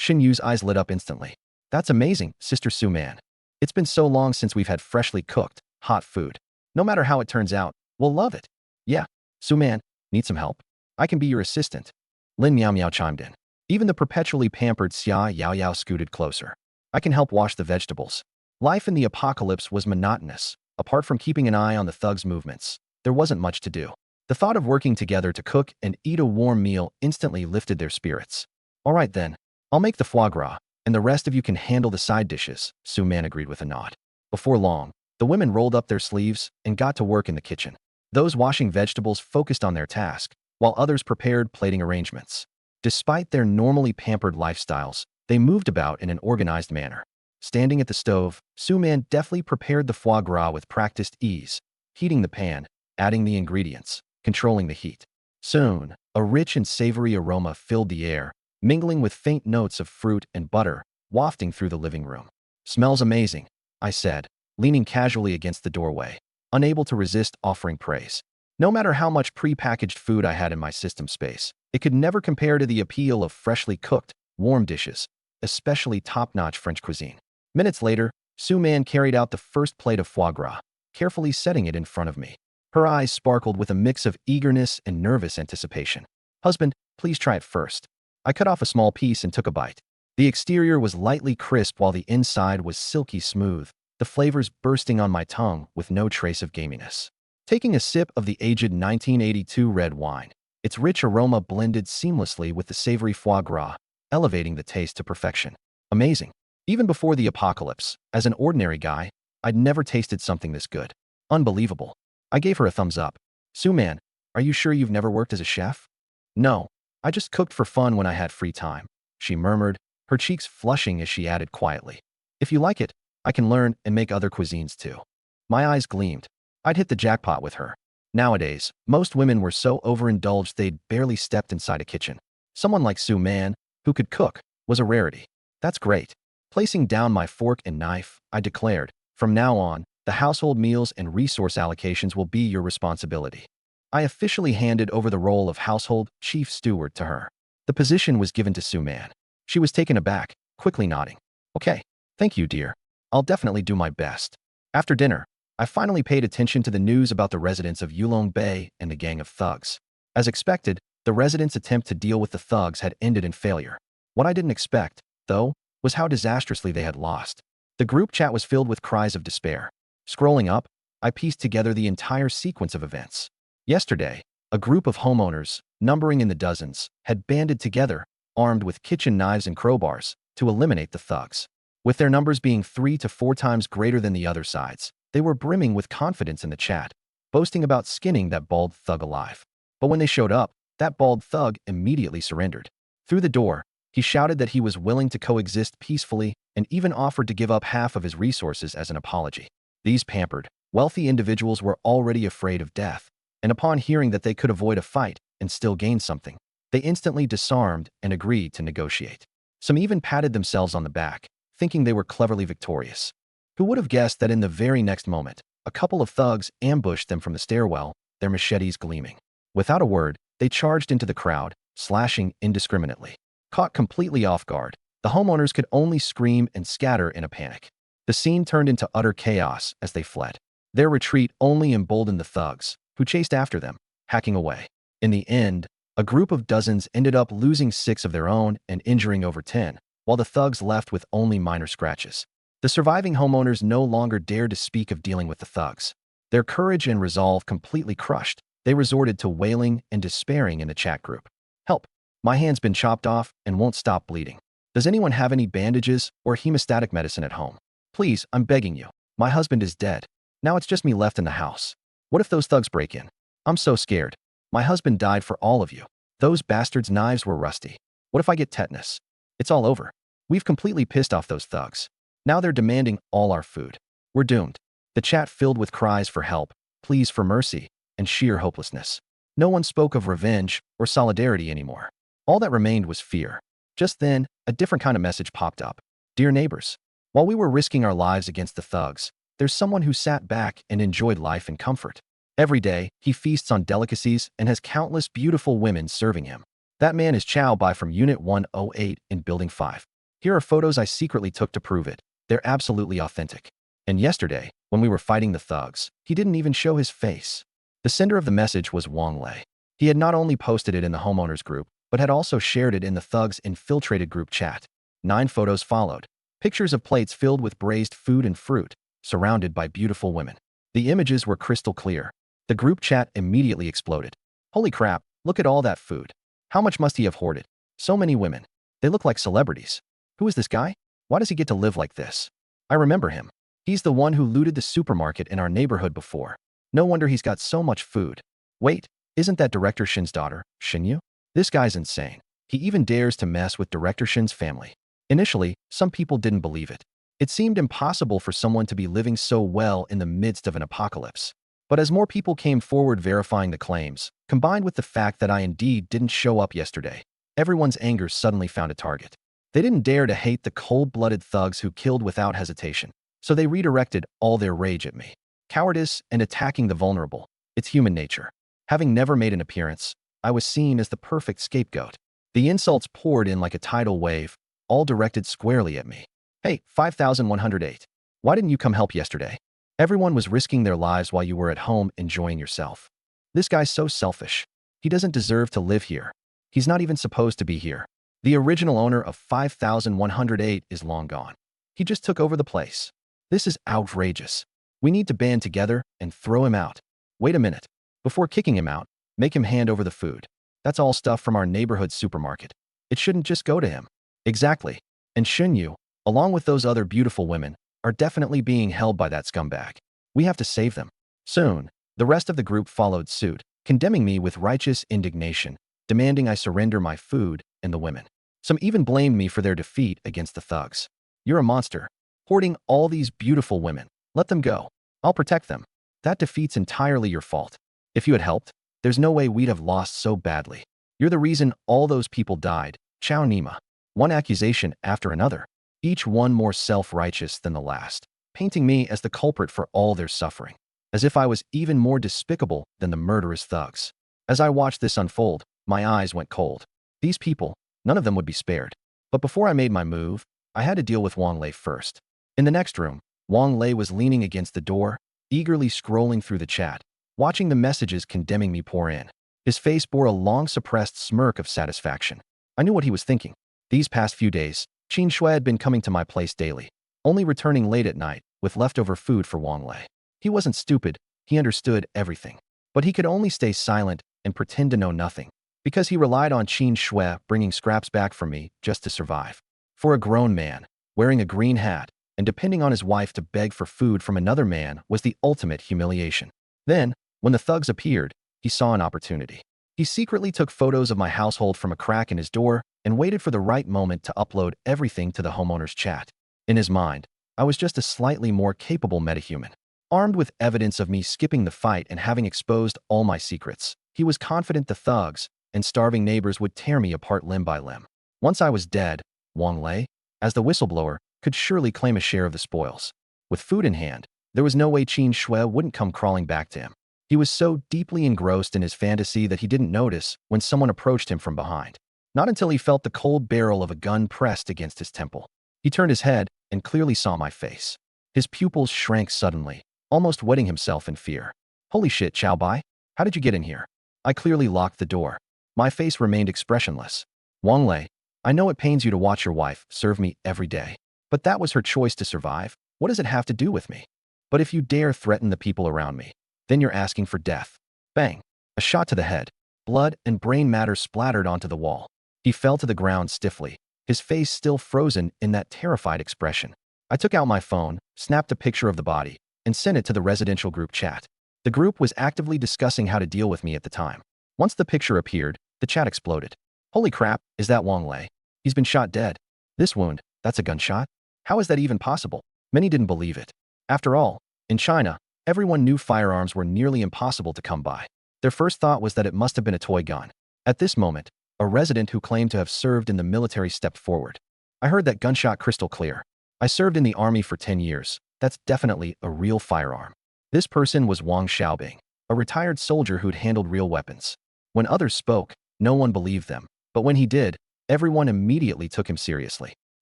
Yu's eyes lit up instantly. "That's amazing, Sister Su Man. It's been so long since we've had freshly cooked, hot food. No matter how it turns out, we'll love it." "Yeah, Su Man, need some help? I can be your assistant." Lin Miao Miao chimed in. Even the perpetually pampered Xia Yao Yao scooted closer. "I can help wash the vegetables." Life in the apocalypse was monotonous. Apart from keeping an eye on the thugs' movements, there wasn't much to do. The thought of working together to cook and eat a warm meal instantly lifted their spirits. "All right then, I'll make the foie gras, and the rest of you can handle the side dishes," Su Man agreed with a nod. Before long, the women rolled up their sleeves and got to work in the kitchen. Those washing vegetables focused on their task, while others prepared plating arrangements. Despite their normally pampered lifestyles, they moved about in an organized manner. Standing at the stove, Su Man deftly prepared the foie gras with practiced ease, heating the pan, adding the ingredients, controlling the heat. Soon, a rich and savory aroma filled the air, mingling with faint notes of fruit and butter, wafting through the living room. "Smells amazing," I said, leaning casually against the doorway, unable to resist offering praise. No matter how much pre-packaged food I had in my system space, it could never compare to the appeal of freshly cooked, warm dishes, especially top-notch French cuisine. Minutes later, Su Man carried out the first plate of foie gras, carefully setting it in front of me. Her eyes sparkled with a mix of eagerness and nervous anticipation. "Husband, please try it first." I cut off a small piece and took a bite. The exterior was lightly crisp while the inside was silky smooth, the flavors bursting on my tongue with no trace of gaminess. Taking a sip of the aged 1982 red wine, its rich aroma blended seamlessly with the savory foie gras, elevating the taste to perfection. Amazing. Even before the apocalypse, as an ordinary guy, I'd never tasted something this good. Unbelievable. I gave her a thumbs up. "Su Man, are you sure you've never worked as a chef?" "No, I just cooked for fun when I had free time," she murmured, her cheeks flushing as she added quietly. "If you like it, I can learn and make other cuisines too." My eyes gleamed. I'd hit the jackpot with her. Nowadays, most women were so overindulged they'd barely stepped inside a kitchen. Someone like Su Man, who could cook, was a rarity. "That's great. Placing down my fork and knife, I declared, "From now on, the household meals and resource allocations will be your responsibility." I officially handed over the role of household chief steward to her. The position was given to Sue Man. She was taken aback, quickly nodding. "Okay, thank you, dear. I'll definitely do my best." After dinner, I finally paid attention to the news about the residents of Yulong Bay and the gang of thugs. As expected, the residents' attempt to deal with the thugs had ended in failure. What I didn't expect, though, was how disastrously they had lost. The group chat was filled with cries of despair. Scrolling up, I pieced together the entire sequence of events. Yesterday, a group of homeowners, numbering in the dozens, had banded together, armed with kitchen knives and crowbars, to eliminate the thugs. With their numbers being 3 to 4 times greater than the other sides, they were brimming with confidence in the chat, boasting about skinning that bald thug alive. But when they showed up, that bald thug immediately surrendered. Through the door, he shouted that he was willing to coexist peacefully and even offered to give up half of his resources as an apology. These pampered, wealthy individuals were already afraid of death, and upon hearing that they could avoid a fight and still gain something, they instantly disarmed and agreed to negotiate. Some even patted themselves on the back, thinking they were cleverly victorious. Who would have guessed that in the very next moment, a couple of thugs ambushed them from the stairwell, their machetes gleaming. Without a word, they charged into the crowd, slashing indiscriminately. Caught completely off guard, the homeowners could only scream and scatter in a panic. The scene turned into utter chaos as they fled. Their retreat only emboldened the thugs, who chased after them, hacking away. In the end, a group of dozens ended up losing 6 of their own and injuring over 10, while the thugs left with only minor scratches. The surviving homeowners no longer dared to speak of dealing with the thugs. Their courage and resolve completely crushed, they resorted to wailing and despairing in the chat group. "Help! My hand's been chopped off and won't stop bleeding. Does anyone have any bandages or hemostatic medicine at home? Please, I'm begging you. My husband is dead. Now it's just me left in the house. What if those thugs break in? I'm so scared. My husband died for all of you. Those bastards' knives were rusty. What if I get tetanus? It's all over. We've completely pissed off those thugs. Now they're demanding all our food. We're doomed." The chat filled with cries for help, pleas for mercy, and sheer hopelessness. No one spoke of revenge or solidarity anymore. All that remained was fear. Just then, a different kind of message popped up. "Dear neighbors, while we were risking our lives against the thugs, there's someone who sat back and enjoyed life in comfort. Every day, he feasts on delicacies and has countless beautiful women serving him. That man is Chow Bai from Unit 108 in Building 5. Here are photos I secretly took to prove it. They're absolutely authentic. And yesterday, when we were fighting the thugs, he didn't even show his face." The sender of the message was Wang Lei. He had not only posted it in the homeowners group, but had also shared it in the thugs' infiltrated group chat. 9 photos followed. Pictures of plates filled with braised food and fruit, surrounded by beautiful women. The images were crystal clear. The group chat immediately exploded. "Holy crap, look at all that food. How much must he have hoarded? So many women. They look like celebrities. Who is this guy? Why does he get to live like this? I remember him. He's the one who looted the supermarket in our neighborhood before. No wonder he's got so much food. Wait, isn't that Director Shin's daughter, Shinyu? This guy's insane. He even dares to mess with Director Shin's family." Initially, some people didn't believe it. It seemed impossible for someone to be living so well in the midst of an apocalypse. But as more people came forward verifying the claims, combined with the fact that I indeed didn't show up yesterday, everyone's anger suddenly found a target. They didn't dare to hate the cold-blooded thugs who killed without hesitation, so they redirected all their rage at me. Cowardice and attacking the vulnerable. It's human nature. Having never made an appearance, I was seen as the perfect scapegoat. The insults poured in like a tidal wave, all directed squarely at me. "Hey, 5108. Why didn't you come help yesterday? Everyone was risking their lives while you were at home enjoying yourself. This guy's so selfish. He doesn't deserve to live here. He's not even supposed to be here. The original owner of 5108 is long gone. He just took over the place. This is outrageous. We need to band together and throw him out. Wait a minute. Before kicking him out, make him hand over the food. That's all stuff from our neighborhood supermarket. It shouldn't just go to him." Exactly. And Shinyu, along with those other beautiful women, are definitely being held by that scumbag. We have to save them. Soon, the rest of the group followed suit, condemning me with righteous indignation, demanding I surrender my food and the women. Some even blamed me for their defeat against the thugs. "You're a monster. Hoarding all these beautiful women. Let them go. I'll protect them. That defeat's entirely your fault. If you had helped, there's no way we'd have lost so badly. You're the reason all those people died." Chow Nima. One accusation after another. each one more self-righteous than the last, painting me as the culprit for all their suffering, as if I was even more despicable than the murderous thugs. As I watched this unfold, my eyes went cold. These people, none of them would be spared. But before I made my move, I had to deal with Wang Lei first. In the next room, Wang Lei was leaning against the door, eagerly scrolling through the chat, watching the messages condemning me pour in. His face bore a long-suppressed smirk of satisfaction. I knew what he was thinking. These past few days, Qin Shui had been coming to my place daily, only returning late at night with leftover food for Wang Lei. He wasn't stupid, he understood everything. But he could only stay silent and pretend to know nothing, because he relied on Qin Shui bringing scraps back for me just to survive. For a grown man, wearing a green hat and depending on his wife to beg for food from another man was the ultimate humiliation. Then, when the thugs appeared, he saw an opportunity. He secretly took photos of my household from a crack in his door and waited for the right moment to upload everything to the homeowner's chat. In his mind, I was just a slightly more capable metahuman. Armed with evidence of me skipping the fight and having exposed all my secrets, he was confident the thugs and starving neighbors would tear me apart limb by limb. Once I was dead, Wang Lei, as the whistleblower, could surely claim a share of the spoils. With food in hand, there was no way Qin Shui wouldn't come crawling back to him. He was so deeply engrossed in his fantasy that he didn't notice when someone approached him from behind. Not until he felt the cold barrel of a gun pressed against his temple. He turned his head and clearly saw my face. His pupils shrank suddenly, almost wetting himself in fear. Holy shit, Chow Bai, how did you get in here? I clearly locked the door. My face remained expressionless. Wang Lei, I know it pains you to watch your wife serve me every day, but that was her choice to survive. What does it have to do with me? But if you dare threaten the people around me, then you're asking for death. Bang! A shot to the head. Blood and brain matter splattered onto the wall. He fell to the ground stiffly, his face still frozen in that terrified expression. I took out my phone, snapped a picture of the body, and sent it to the residential group chat. The group was actively discussing how to deal with me at the time. Once the picture appeared, the chat exploded. Holy crap, is that Wang Lei? He's been shot dead. This wound, that's a gunshot? How is that even possible? Many didn't believe it. After all, in China, everyone knew firearms were nearly impossible to come by. Their first thought was that it must have been a toy gun. At this moment, a resident who claimed to have served in the military stepped forward. I heard that gunshot crystal clear. I served in the army for 10 years. That's definitely a real firearm. This person was Wang Xiaobing, a retired soldier who'd handled real weapons. When others spoke, no one believed them. But when he did, everyone immediately took him seriously.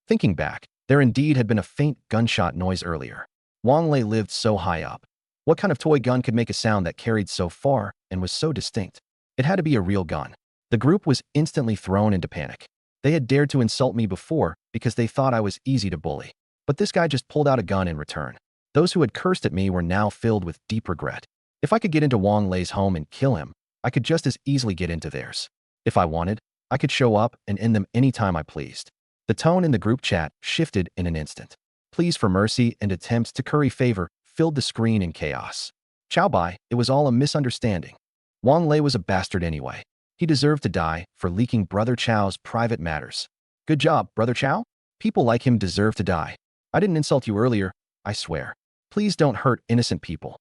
Thinking back, there indeed had been a faint gunshot noise earlier. Wang Lei lived so high up. What kind of toy gun could make a sound that carried so far and was so distinct? It had to be a real gun. The group was instantly thrown into panic. They had dared to insult me before because they thought I was easy to bully. But this guy just pulled out a gun in return. Those who had cursed at me were now filled with deep regret. If I could get into Wang Lei's home and kill him, I could just as easily get into theirs. If I wanted, I could show up and end them anytime I pleased. The tone in the group chat shifted in an instant. Pleas for mercy and attempts to curry favor filled the screen in chaos. Chow Bai, it was all a misunderstanding. Wang Lei was a bastard anyway. He deserved to die for leaking Brother Chow's private matters. Good job, Brother Chow. People like him deserve to die. I didn't insult you earlier, I swear. Please don't hurt innocent people.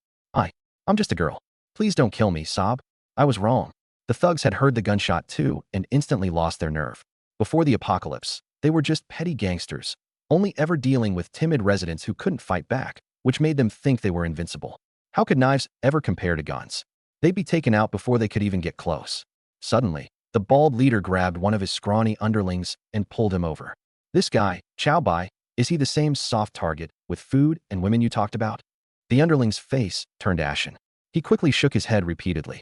I'm just a girl. Please don't kill me, sob. I was wrong. The thugs had heard the gunshot too and instantly lost their nerve. Before the apocalypse, they were just petty gangsters, only ever dealing with timid residents who couldn't fight back, which made them think they were invincible. How could knives ever compare to guns? They'd be taken out before they could even get close. Suddenly, the bald leader grabbed one of his scrawny underlings and pulled him over. This guy, Chow Bai, is he the same soft target with food and women you talked about? The underling's face turned ashen. He quickly shook his head repeatedly.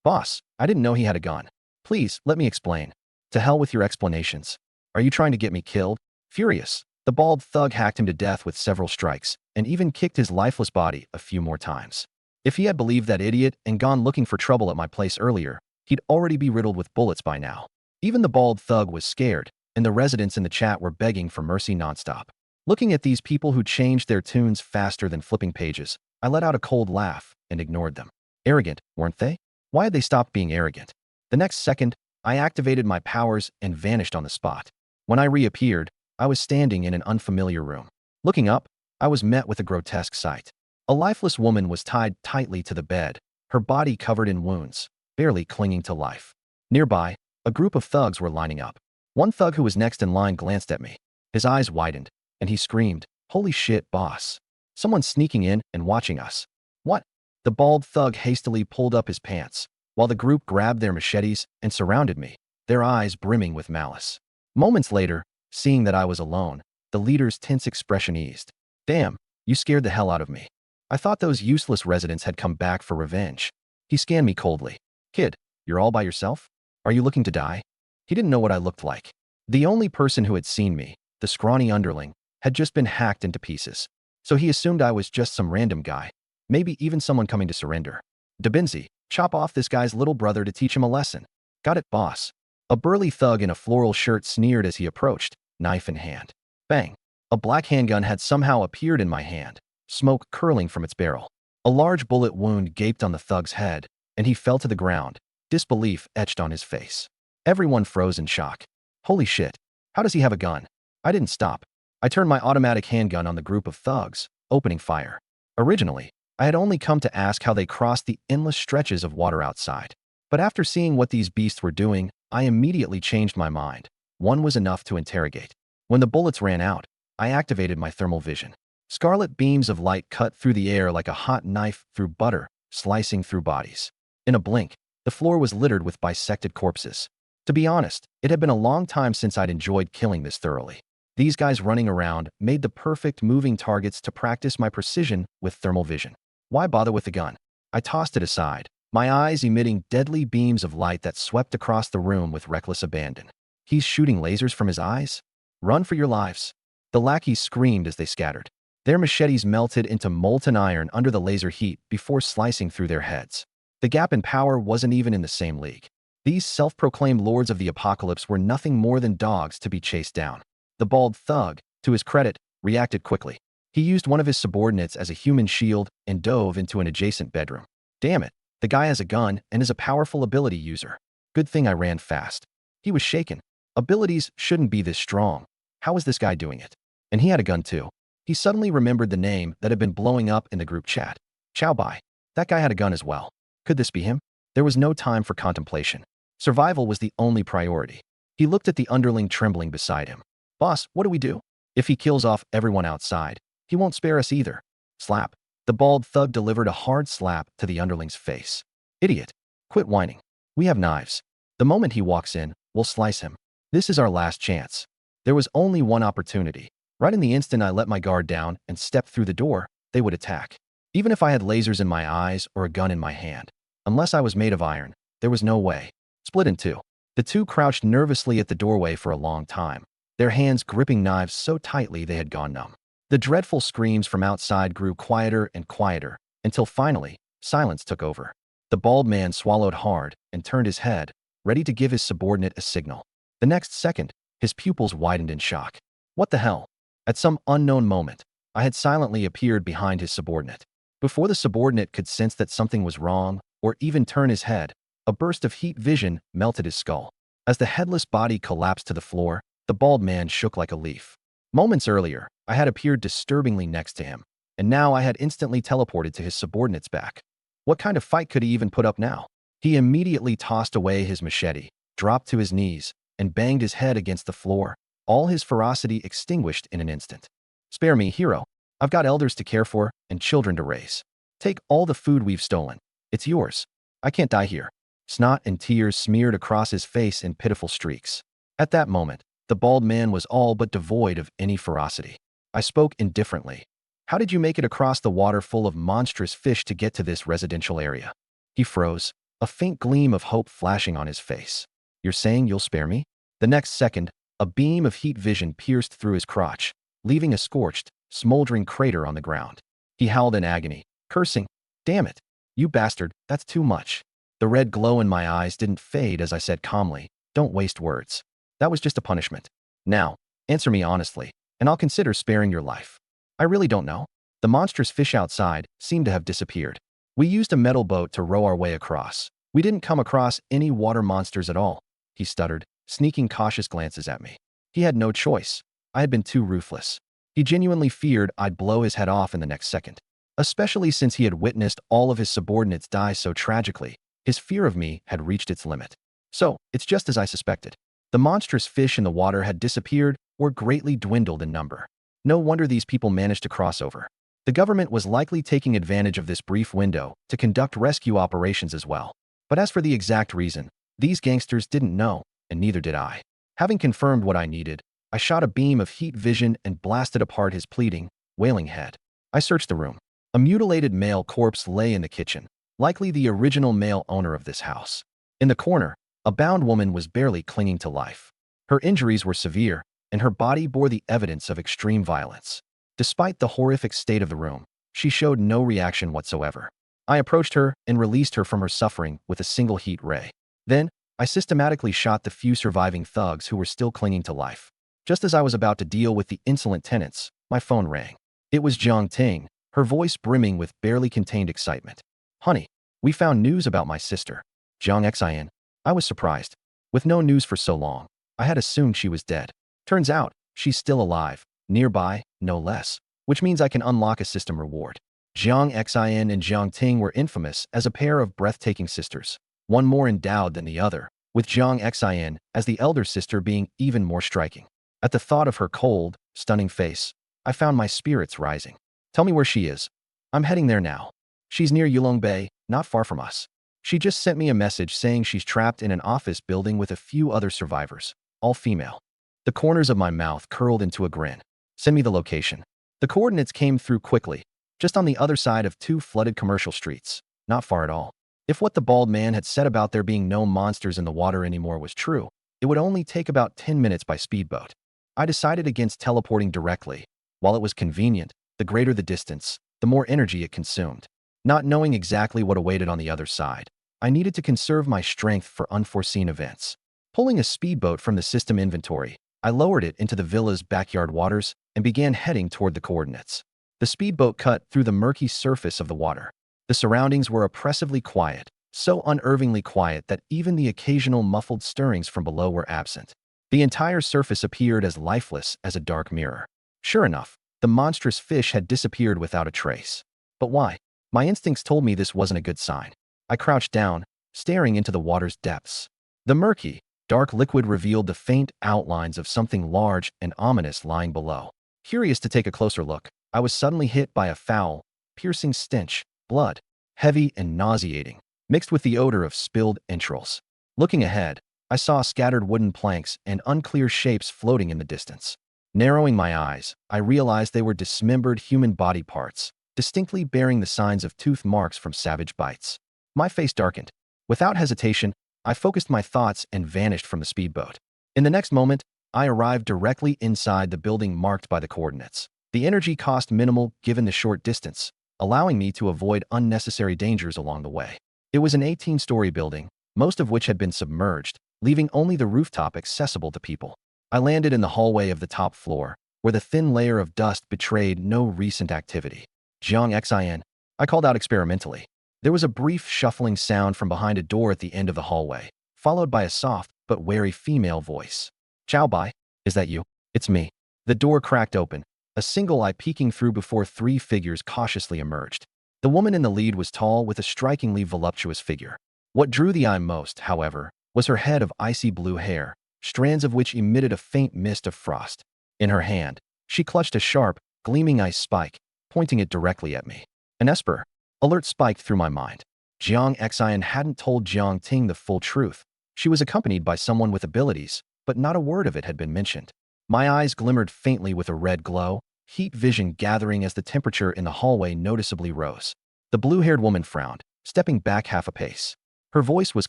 Boss, I didn't know he had a gun. Please, let me explain. To hell with your explanations. Are you trying to get me killed? Furious, the bald thug hacked him to death with several strikes and even kicked his lifeless body a few more times. If he had believed that idiot and gone looking for trouble at my place earlier, he'd already be riddled with bullets by now. Even the bald thug was scared, and the residents in the chat were begging for mercy nonstop. Looking at these people who changed their tunes faster than flipping pages, I let out a cold laugh and ignored them. Arrogant, weren't they? Why had they stopped being arrogant? The next second, I activated my powers and vanished on the spot. When I reappeared, I was standing in an unfamiliar room. Looking up, I was met with a grotesque sight. A lifeless woman was tied tightly to the bed, her body covered in wounds, barely clinging to life. Nearby, a group of thugs were lining up. One thug who was next in line glanced at me. His eyes widened, and he screamed, "Holy shit, boss. Someone's sneaking in and watching us." "What?" The bald thug hastily pulled up his pants, while the group grabbed their machetes and surrounded me, their eyes brimming with malice. Moments later, seeing that I was alone, the leader's tense expression eased. "Damn, you scared the hell out of me. I thought those useless residents had come back for revenge." He scanned me coldly. "Kid, you're all by yourself? Are you looking to die?" He didn't know what I looked like. The only person who had seen me, the scrawny underling, had just been hacked into pieces. So he assumed I was just some random guy, maybe even someone coming to surrender. "Dabinzi, chop off this guy's little brother to teach him a lesson." "Got it, boss." A burly thug in a floral shirt sneered as he approached, knife in hand. Bang! A black handgun had somehow appeared in my hand, smoke curling from its barrel. A large bullet wound gaped on the thug's head, and he fell to the ground, disbelief etched on his face. Everyone froze in shock. "Holy shit. How does he have a gun?" I didn't stop. I turned my automatic handgun on the group of thugs, opening fire. Originally, I had only come to ask how they crossed the endless stretches of water outside. But after seeing what these beasts were doing, I immediately changed my mind. One was enough to interrogate. When the bullets ran out, I activated my thermal vision. Scarlet beams of light cut through the air like a hot knife through butter, slicing through bodies. In a blink, the floor was littered with bisected corpses. To be honest, it had been a long time since I'd enjoyed killing this thoroughly. These guys running around made the perfect moving targets to practice my precision with thermal vision. Why bother with the gun? I tossed it aside, my eyes emitting deadly beams of light that swept across the room with reckless abandon. "He's shooting lasers from his eyes? Run for your lives." The lackeys screamed as they scattered. Their machetes melted into molten iron under the laser heat before slicing through their heads. The gap in power wasn't even in the same league. These self-proclaimed lords of the apocalypse were nothing more than dogs to be chased down. The bald thug, to his credit, reacted quickly. He used one of his subordinates as a human shield and dove into an adjacent bedroom. Damn it, the guy has a gun and is a powerful ability user. Good thing I ran fast. He was shaken. Abilities shouldn't be this strong. How was this guy doing it? And he had a gun too. He suddenly remembered the name that had been blowing up in the group chat. Chow Bai. That guy had a gun as well. Could this be him? There was no time for contemplation. Survival was the only priority. He looked at the underling trembling beside him. "Boss, what do we do? If he kills off everyone outside, he won't spare us either." Slap. The bald thug delivered a hard slap to the underling's face. "Idiot. Quit whining. We have knives. The moment he walks in, we'll slice him. This is our last chance." There was only one opportunity. Right in the instant I let my guard down and stepped through the door, they would attack. Even if I had lasers in my eyes or a gun in my hand. Unless I was made of iron, there was no way. Split in two. The two crouched nervously at the doorway for a long time, their hands gripping knives so tightly they had gone numb. The dreadful screams from outside grew quieter and quieter, until finally, silence took over. The bald man swallowed hard and turned his head, ready to give his subordinate a signal. The next second, his pupils widened in shock. What the hell? At some unknown moment, I had silently appeared behind his subordinate. Before the subordinate could sense that something was wrong, or even turn his head, a burst of heat vision melted his skull. As the headless body collapsed to the floor, the bald man shook like a leaf. Moments earlier, I had appeared disturbingly next to him, and now I had instantly teleported to his subordinate's back. What kind of fight could he even put up now? He immediately tossed away his machete, dropped to his knees, and banged his head against the floor, all his ferocity extinguished in an instant. "Spare me, hero. I've got elders to care for and children to raise. Take all the food we've stolen. It's yours. I can't die here." Snot and tears smeared across his face in pitiful streaks. At that moment, the bald man was all but devoid of any ferocity. I spoke indifferently. "How did you make it across the water full of monstrous fish to get to this residential area?" He froze, a faint gleam of hope flashing on his face. "You're saying you'll spare me?" The next second, a beam of heat vision pierced through his crotch, leaving a scorched, smoldering crater on the ground. He howled in agony, cursing, "Damn it, you bastard, that's too much." The red glow in my eyes didn't fade as I said calmly, "Don't waste words. That was just a punishment. Now, answer me honestly, and I'll consider sparing your life." "I really don't know." The monstrous fish outside seemed to have disappeared. "We used a metal boat to row our way across. We didn't come across any water monsters at all," he stuttered, sneaking cautious glances at me. He had no choice. I had been too ruthless. He genuinely feared I'd blow his head off in the next second. Especially since he had witnessed all of his subordinates die so tragically, his fear of me had reached its limit. So, it's just as I suspected. The monstrous fish in the water had disappeared or greatly dwindled in number. No wonder these people managed to cross over. The government was likely taking advantage of this brief window to conduct rescue operations as well. But as for the exact reason, these gangsters didn't know, and neither did I. Having confirmed what I needed, I shot a beam of heat vision and blasted apart his pleading, wailing head. I searched the room. A mutilated male corpse lay in the kitchen, likely the original male owner of this house. In the corner, a bound woman was barely clinging to life. Her injuries were severe, and her body bore the evidence of extreme violence. Despite the horrific state of the room, she showed no reaction whatsoever. I approached her and released her from her suffering with a single heat ray. Then, I systematically shot the few surviving thugs who were still clinging to life. Just as I was about to deal with the insolent tenants, my phone rang. It was Jiang Ting, her voice brimming with barely contained excitement. "Honey, we found news about my sister, Jiang Xin." I was surprised. With no news for so long, I had assumed she was dead. Turns out, she's still alive, nearby, no less, which means I can unlock a system reward. Jiang Xin and Jiang Ting were infamous as a pair of breathtaking sisters, one more endowed than the other, with Jiang Xin as the elder sister being even more striking. At the thought of her cold, stunning face, I found my spirits rising. "Tell me where she is. I'm heading there now." "She's near Yulong Bay, not far from us. She just sent me a message saying she's trapped in an office building with a few other survivors, all female." The corners of my mouth curled into a grin. "Send me the location." The coordinates came through quickly, just on the other side of two flooded commercial streets. Not far at all. If what the bald man had said about there being no monsters in the water anymore was true, it would only take about 10 minutes by speedboat. I decided against teleporting directly. While it was convenient, the greater the distance, the more energy it consumed. Not knowing exactly what awaited on the other side, I needed to conserve my strength for unforeseen events. Pulling a speedboat from the system inventory, I lowered it into the villa's backyard waters and began heading toward the coordinates. The speedboat cut through the murky surface of the water. The surroundings were oppressively quiet, so unnervingly quiet that even the occasional muffled stirrings from below were absent. The entire surface appeared as lifeless as a dark mirror. Sure enough, the monstrous fish had disappeared without a trace. But why? My instincts told me this wasn't a good sign. I crouched down, staring into the water's depths. The murky, dark liquid revealed the faint outlines of something large and ominous lying below. Curious to take a closer look, I was suddenly hit by a foul, piercing stench, blood, heavy and nauseating, mixed with the odor of spilled entrails. Looking ahead, I saw scattered wooden planks and unclear shapes floating in the distance. Narrowing my eyes, I realized they were dismembered human body parts, distinctly bearing the signs of tooth marks from savage bites. My face darkened. Without hesitation, I focused my thoughts and vanished from the speedboat. In the next moment, I arrived directly inside the building marked by the coordinates. The energy cost minimal given the short distance, allowing me to avoid unnecessary dangers along the way. It was an 18-story building, most of which had been submerged, leaving only the rooftop accessible to people. I landed in the hallway of the top floor, where the thin layer of dust betrayed no recent activity. "Jiang Xin," I called out experimentally. There was a brief shuffling sound from behind a door at the end of the hallway, followed by a soft but wary female voice. "Chow Bai, is that you?" "It's me." The door cracked open, a single eye peeking through before three figures cautiously emerged. The woman in the lead was tall with a strikingly voluptuous figure. What drew the eye most, however, was her head of icy blue hair, strands of which emitted a faint mist of frost. In her hand, she clutched a sharp, gleaming ice spike, pointing it directly at me. An esper. Alert spiked through my mind. Jiang Xin hadn't told Jiang Ting the full truth. She was accompanied by someone with abilities, but not a word of it had been mentioned. My eyes glimmered faintly with a red glow, heat vision gathering as the temperature in the hallway noticeably rose. The blue-haired woman frowned, stepping back half a pace. Her voice was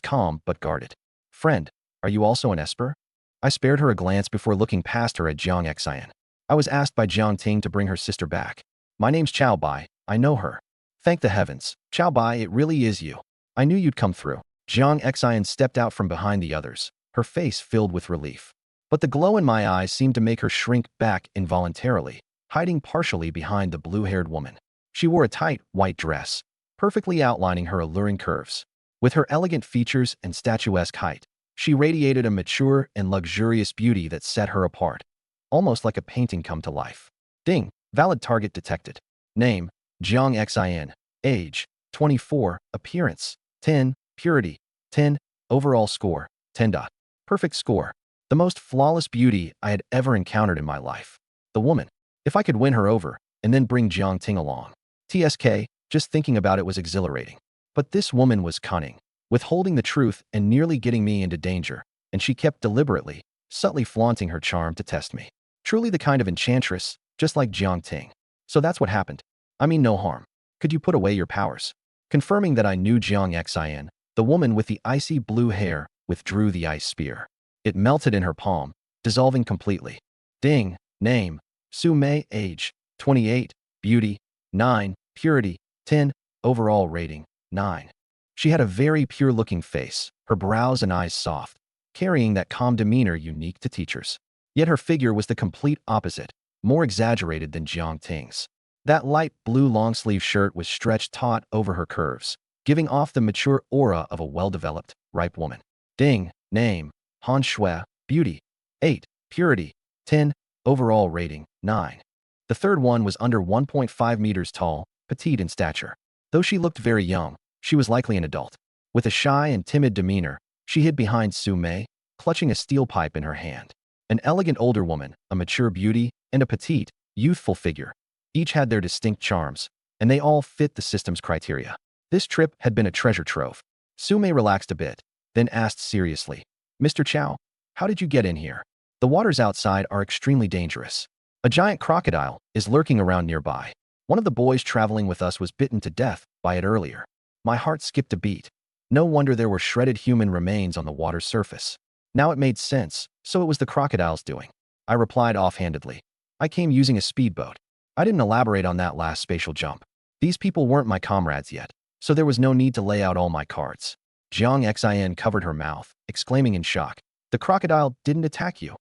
calm but guarded. "Friend, are you also an esper?" I spared her a glance before looking past her at Jiang Xin. "I was asked by Jiang Ting to bring her sister back. My name's Chow Bai, I know her." "Thank the heavens. Chow Bai, it really is you. I knew you'd come through." Jiang Xin stepped out from behind the others, her face filled with relief. But the glow in my eyes seemed to make her shrink back involuntarily, hiding partially behind the blue-haired woman. She wore a tight, white dress, perfectly outlining her alluring curves. With her elegant features and statuesque height, she radiated a mature and luxurious beauty that set her apart, almost like a painting come to life. Ding, valid target detected. Name, Jiang Xin. Age, 24. Appearance, 10. Purity, 10. Overall score, 10. Perfect score. The most flawless beauty I had ever encountered in my life. The woman. If I could win her over and then bring Jiang Ting along. TSK, just thinking about it was exhilarating. But this woman was cunning, withholding the truth and nearly getting me into danger, and she kept deliberately, subtly flaunting her charm to test me. Truly the kind of enchantress, just like Jiang Ting. So that's what happened. I mean no harm. Could you put away your powers? Confirming that I knew Jiang Xin, the woman with the icy blue hair withdrew the ice spear. It melted in her palm, dissolving completely. Ding. Name: Su Mei. Age: 28. Beauty: 9. Purity: 10. Overall rating: 9. She had a very pure-looking face, her brows and eyes soft, carrying that calm demeanor unique to teachers. Yet her figure was the complete opposite, more exaggerated than Jiang Ting's. That light blue long-sleeve shirt was stretched taut over her curves, giving off the mature aura of a well-developed, ripe woman. Ding. Name: Han Shui. Beauty: 8. Purity: 10. Overall rating: 9. The third one was under 1.5 meters tall, petite in stature. Though she looked very young, she was likely an adult. With a shy and timid demeanor, she hid behind Su Mei, clutching a steel pipe in her hand. An elegant older woman, a mature beauty, and a petite, youthful figure. Each had their distinct charms, and they all fit the system's criteria. This trip had been a treasure trove. Su Mei relaxed a bit, then asked seriously, "Mr. Chow, how did you get in here? The waters outside are extremely dangerous. A giant crocodile is lurking around nearby. One of the boys traveling with us was bitten to death by it earlier." My heart skipped a beat. No wonder there were shredded human remains on the water's surface. Now it made sense, so it was the crocodile's doing. I replied offhandedly. I came using a speedboat. I didn't elaborate on that last spatial jump. These people weren't my comrades yet, so there was no need to lay out all my cards. Jiang Xin covered her mouth, exclaiming in shock, "The crocodile didn't attack you."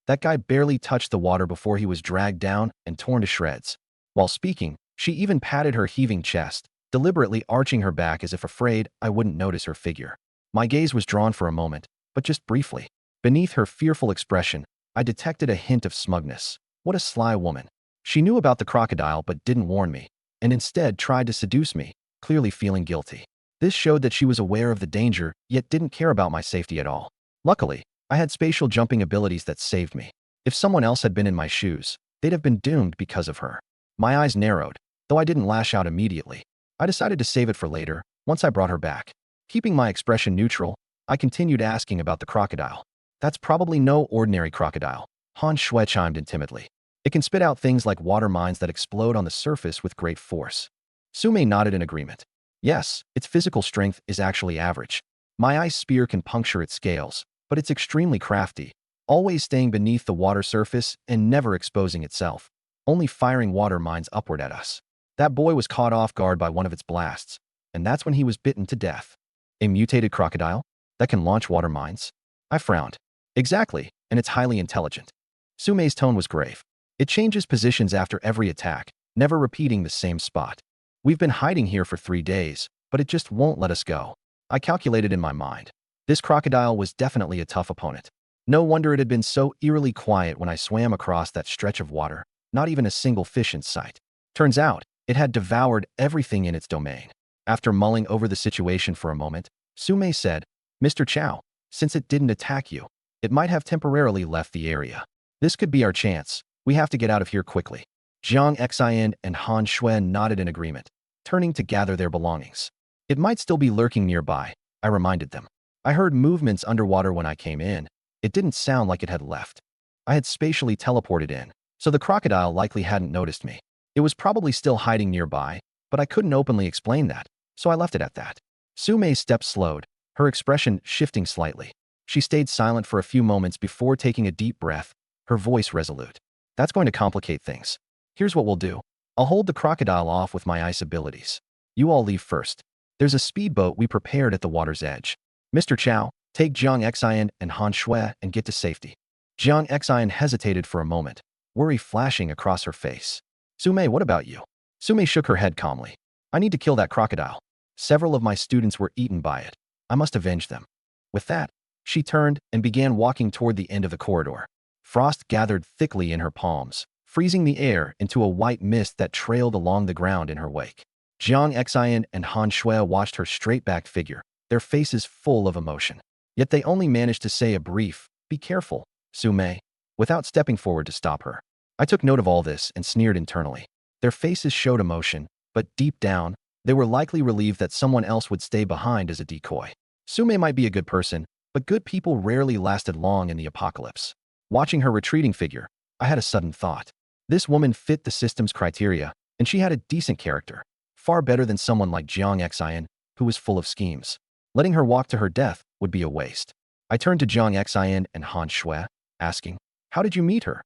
That guy barely touched the water before he was dragged down and torn to shreds. While speaking, she even patted her heaving chest, deliberately arching her back as if afraid I wouldn't notice her figure. My gaze was drawn for a moment, but just briefly. Beneath her fearful expression, I detected a hint of smugness. What a sly woman. She knew about the crocodile but didn't warn me, and instead tried to seduce me, clearly feeling guilty. This showed that she was aware of the danger, yet didn't care about my safety at all. Luckily, I had spatial jumping abilities that saved me. If someone else had been in my shoes, they'd have been doomed because of her. My eyes narrowed, though I didn't lash out immediately. I decided to save it for later, once I brought her back. Keeping my expression neutral, I continued asking about the crocodile. "That's probably no ordinary crocodile," Han Shui chimed in timidly. "It can spit out things like water mines that explode on the surface with great force." Su Mei nodded in agreement. "Yes, its physical strength is actually average. My ice spear can puncture its scales, but it's extremely crafty, always staying beneath the water surface and never exposing itself, only firing water mines upward at us. That boy was caught off guard by one of its blasts, and that's when he was bitten to death." "A mutated crocodile? That can launch water mines?" I frowned. "Exactly, and it's highly intelligent." Su Mei's tone was grave. "It changes positions after every attack, never repeating the same spot. We've been hiding here for 3 days, but it just won't let us go." I calculated in my mind. This crocodile was definitely a tough opponent. No wonder it had been so eerily quiet when I swam across that stretch of water, not even a single fish in sight. Turns out, it had devoured everything in its domain. After mulling over the situation for a moment, Su Mei said, "Mr. Chow, since it didn't attack you, it might have temporarily left the area. This could be our chance. We have to get out of here quickly." Jiang Xin and Han Shui nodded in agreement, turning to gather their belongings. "It might still be lurking nearby," I reminded them. "I heard movements underwater when I came in. It didn't sound like it had left. I had spatially teleported in, so the crocodile likely hadn't noticed me. It was probably still hiding nearby, but I couldn't openly explain that, so I left it at that." Su Mei's steps slowed, her expression shifting slightly. She stayed silent for a few moments before taking a deep breath, her voice resolute. "That's going to complicate things. Here's what we'll do. I'll hold the crocodile off with my ice abilities. You all leave first. There's a speedboat we prepared at the water's edge. Mr. Chow, take Jiang Xin and Han Shui and get to safety." Jiang Xin hesitated for a moment, worry flashing across her face. "Su Mei, what about you?" Su Mei shook her head calmly. "I need to kill that crocodile. Several of my students were eaten by it. I must avenge them." With that, she turned and began walking toward the end of the corridor. Frost gathered thickly in her palms, freezing the air into a white mist that trailed along the ground in her wake. Jiang Xin and Han Shui watched her straight-backed figure, their faces full of emotion. Yet they only managed to say a brief, "Be careful, Su Mei," without stepping forward to stop her. I took note of all this and sneered internally. Their faces showed emotion, but deep down, they were likely relieved that someone else would stay behind as a decoy. Sume might be a good person, but good people rarely lasted long in the apocalypse. Watching her retreating figure, I had a sudden thought. This woman fit the system's criteria, and she had a decent character, far better than someone like Jiang Xian, who was full of schemes. Letting her walk to her death would be a waste. I turned to Jiang Xian and Han Shui, asking, "How did you meet her?"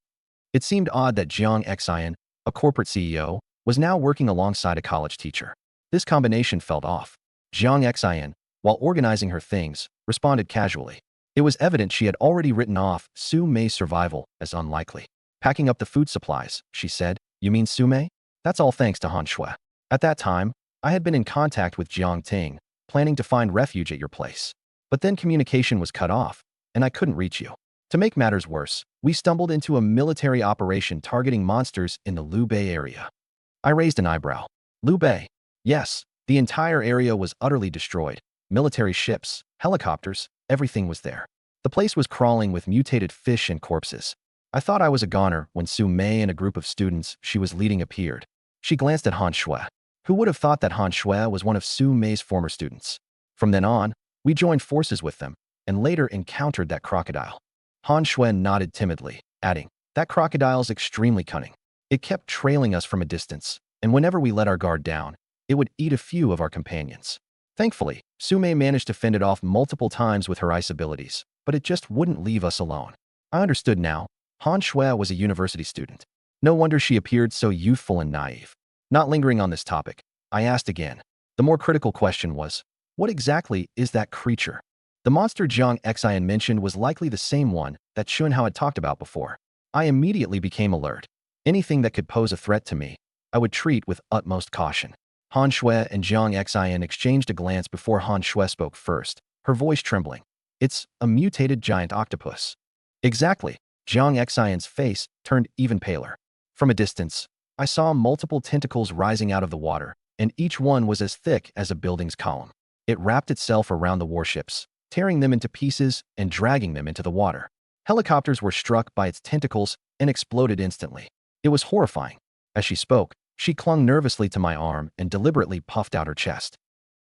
It seemed odd that Jiang Xian, a corporate CEO, was now working alongside a college teacher. This combination felt off. Jiang Xian, while organizing her things, responded casually. It was evident she had already written off Su Mei's survival as unlikely. "Packing up the food supplies," she said. "You mean Su Mei?" "That's all thanks to Han Shui. At that time, I had been in contact with Jiang Ting, planning to find refuge at your place. But then communication was cut off, and I couldn't reach you. To make matters worse, we stumbled into a military operation targeting monsters in the Liu Bei area." I raised an eyebrow. Liu Bei? Yes, the entire area was utterly destroyed. Military ships, helicopters, everything was there. The place was crawling with mutated fish and corpses. I thought I was a goner when Su Mei and a group of students she was leading appeared. She glanced at Han Shui. Who would have thought that Han Shui was one of Su Mei's former students? From then on, we joined forces with them, and later encountered that crocodile. Han Shui nodded timidly, adding, "That crocodile's extremely cunning. It kept trailing us from a distance, and whenever we let our guard down, it would eat a few of our companions. Thankfully, Su Mei managed to fend it off multiple times with her ice abilities, but it just wouldn't leave us alone." I understood now. Han Shui was a university student. No wonder she appeared so youthful and naive. Not lingering on this topic, I asked again. The more critical question was, what exactly is that creature? The monster Jiang Xian mentioned was likely the same one that Xunhao had talked about before. I immediately became alert. Anything that could pose a threat to me, I would treat with utmost caution. Han Shui and Jiang Xian exchanged a glance before Han Shui spoke first, her voice trembling. "It's a mutated giant octopus." "Exactly." Jiang Xian's face turned even paler. From a distance, I saw multiple tentacles rising out of the water, and each one was as thick as a building's column. It wrapped itself around the warships, tearing them into pieces and dragging them into the water. Helicopters were struck by its tentacles and exploded instantly. It was horrifying. As she spoke, she clung nervously to my arm and deliberately puffed out her chest.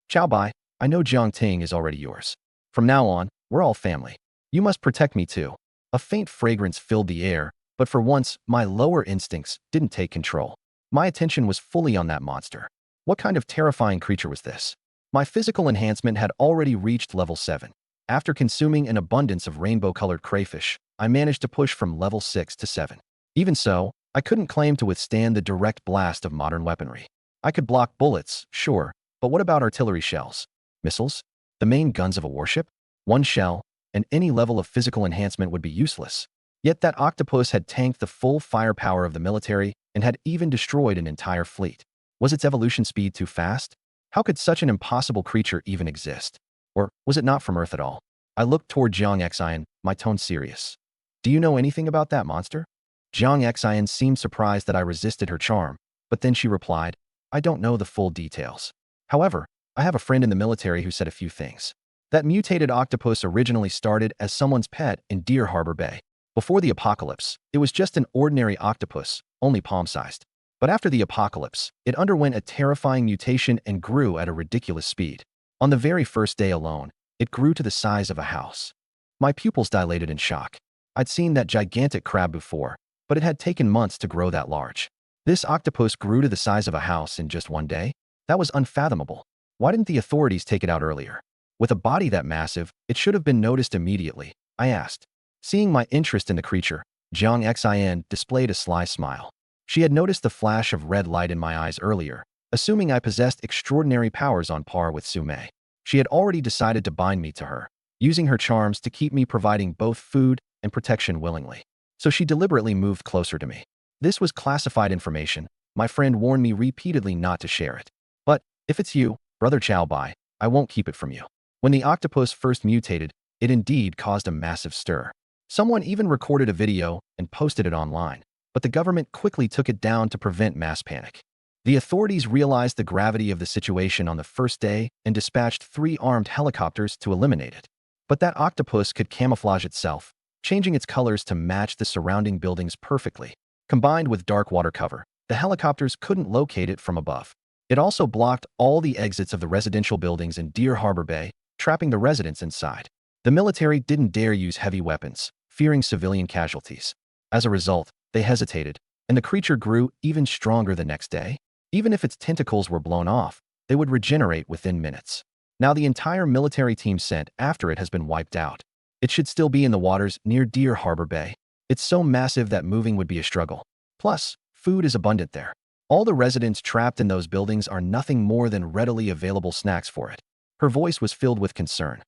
"Chao Bai, I know Jiang Ting is already yours. From now on, we're all family. You must protect me too." A faint fragrance filled the air, but for once, my lower instincts didn't take control. My attention was fully on that monster. What kind of terrifying creature was this? My physical enhancement had already reached level 7. After consuming an abundance of rainbow-colored crayfish, I managed to push from level 6 to 7. Even so, I couldn't claim to withstand the direct blast of modern weaponry. I could block bullets, sure, but what about artillery shells? Missiles? The main guns of a warship? One shell, and any level of physical enhancement would be useless. Yet that octopus had tanked the full firepower of the military and had even destroyed an entire fleet. Was its evolution speed too fast? How could such an impossible creature even exist? Or was it not from Earth at all? I looked toward Jiang Xian, my tone serious. "Do you know anything about that monster?" Jiang Xian seemed surprised that I resisted her charm, but then she replied, "I don't know the full details. However, I have a friend in the military who said a few things. That mutated octopus originally started as someone's pet in Deer Harbor Bay. Before the apocalypse, it was just an ordinary octopus, only palm-sized. But after the apocalypse, it underwent a terrifying mutation and grew at a ridiculous speed. On the very first day alone, it grew to the size of a house." My pupils dilated in shock. I'd seen that gigantic crab before, but it had taken months to grow that large. This octopus grew to the size of a house in just one day? That was unfathomable. Why didn't the authorities take it out earlier? With a body that massive, it should have been noticed immediately, I asked. Seeing my interest in the creature, Jiang Xian displayed a sly smile. She had noticed the flash of red light in my eyes earlier, assuming I possessed extraordinary powers on par with Su Mei. She had already decided to bind me to her, using her charms to keep me providing both food and protection willingly. So she deliberately moved closer to me. This was classified information. My friend warned me repeatedly not to share it. But if it's you, Brother Chao Bai, I won't keep it from you. When the octopus first mutated, it indeed caused a massive stir. Someone even recorded a video and posted it online, but the government quickly took it down to prevent mass panic. The authorities realized the gravity of the situation on the first day and dispatched 3 armed helicopters to eliminate it. But that octopus could camouflage itself, changing its colors to match the surrounding buildings perfectly. Combined with dark water cover, the helicopters couldn't locate it from above. It also blocked all the exits of the residential buildings in Deer Harbor Bay, trapping the residents inside. The military didn't dare use heavy weapons, fearing civilian casualties. As a result, they hesitated, and the creature grew even stronger the next day. Even if its tentacles were blown off, they would regenerate within minutes. Now the entire military team sent after it has been wiped out. It should still be in the waters near Deer Harbor Bay. It's so massive that moving would be a struggle. Plus, food is abundant there. All the residents trapped in those buildings are nothing more than readily available snacks for it. Her voice was filled with concern.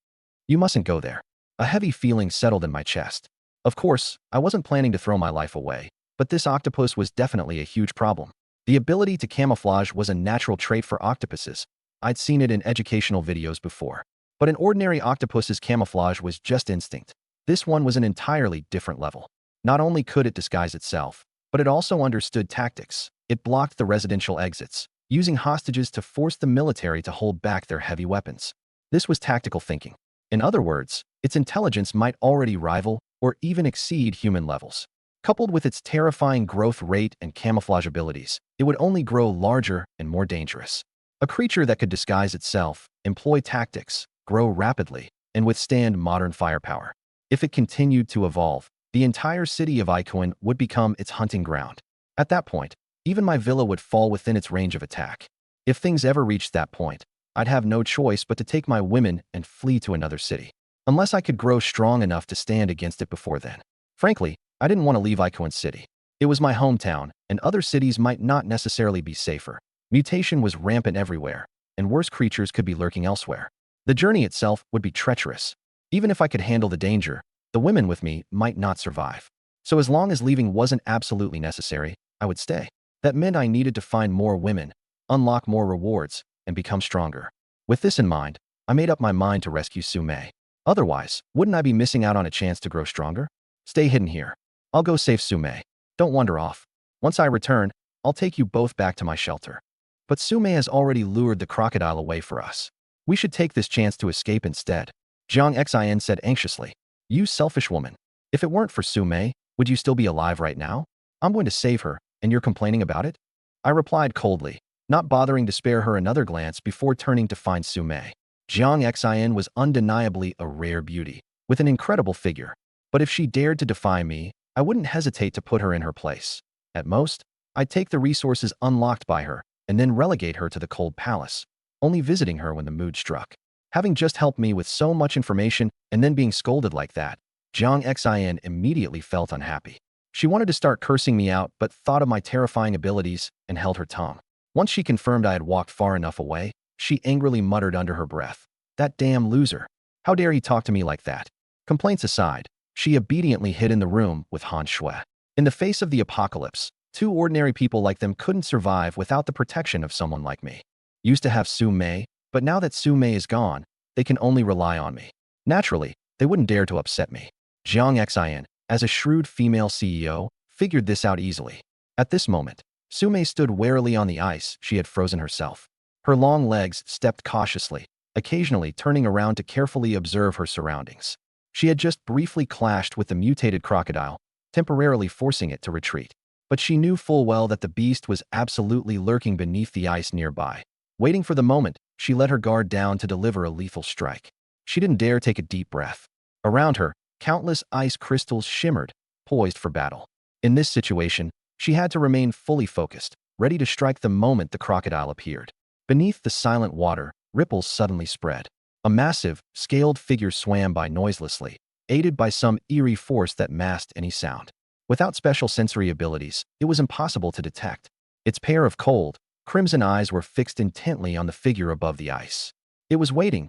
You mustn't go there. A heavy feeling settled in my chest. Of course, I wasn't planning to throw my life away, but this octopus was definitely a huge problem. The ability to camouflage was a natural trait for octopuses. I'd seen it in educational videos before. But an ordinary octopus's camouflage was just instinct. This one was an entirely different level. Not only could it disguise itself, but it also understood tactics. It blocked the residential exits, using hostages to force the military to hold back their heavy weapons. This was tactical thinking. In other words, its intelligence might already rival or even exceed human levels. Coupled with its terrifying growth rate and camouflage abilities, it would only grow larger and more dangerous. A creature that could disguise itself, employ tactics, grow rapidly, and withstand modern firepower. If it continued to evolve, the entire city of Ikoin would become its hunting ground. At that point, even my villa would fall within its range of attack. If things ever reached that point, I'd have no choice but to take my women and flee to another city. Unless I could grow strong enough to stand against it before then. Frankly, I didn't want to leave Ikoin City. It was my hometown, and other cities might not necessarily be safer. Mutation was rampant everywhere, and worse creatures could be lurking elsewhere. The journey itself would be treacherous. Even if I could handle the danger, the women with me might not survive. So as long as leaving wasn't absolutely necessary, I would stay. That meant I needed to find more women, unlock more rewards, and become stronger. With this in mind, I made up my mind to rescue Sume. Otherwise, wouldn't I be missing out on a chance to grow stronger? Stay hidden here. I'll go save Sume. Don't wander off. Once I return, I'll take you both back to my shelter. But Sume has already lured the crocodile away for us. We should take this chance to escape instead. Jiang Xin said anxiously. You selfish woman. If it weren't for Sume, would you still be alive right now? I'm going to save her, and you're complaining about it? I replied coldly, not bothering to spare her another glance before turning to find Sume. Jiang Xin was undeniably a rare beauty, with an incredible figure. But if she dared to defy me, I wouldn't hesitate to put her in her place. At most, I'd take the resources unlocked by her, and then relegate her to the cold palace, only visiting her when the mood struck. Having just helped me with so much information and then being scolded like that, Jiang Xin immediately felt unhappy. She wanted to start cursing me out but thought of my terrifying abilities and held her tongue. Once she confirmed I had walked far enough away, she angrily muttered under her breath, "That damn loser. How dare he talk to me like that?" Complaints aside, she obediently hid in the room with Han Shui. In the face of the apocalypse, two ordinary people like them couldn't survive without the protection of someone like me. Used to have Su Mei, but now that Su Mei is gone, they can only rely on me. Naturally, they wouldn't dare to upset me. Jiang Xin, as a shrewd female CEO, figured this out easily. At this moment, Su Mei stood warily on the ice she had frozen herself. Her long legs stepped cautiously, occasionally turning around to carefully observe her surroundings. She had just briefly clashed with the mutated crocodile, temporarily forcing it to retreat. But she knew full well that the beast was absolutely lurking beneath the ice nearby. Waiting for the moment, she let her guard down to deliver a lethal strike. She didn't dare take a deep breath. Around her, countless ice crystals shimmered, poised for battle. In this situation, she had to remain fully focused, ready to strike the moment the crocodile appeared. Beneath the silent water, ripples suddenly spread. A massive, scaled figure swam by noiselessly, aided by some eerie force that masked any sound. Without special sensory abilities, it was impossible to detect. Its pair of cold, crimson eyes were fixed intently on the figure above the ice. It was waiting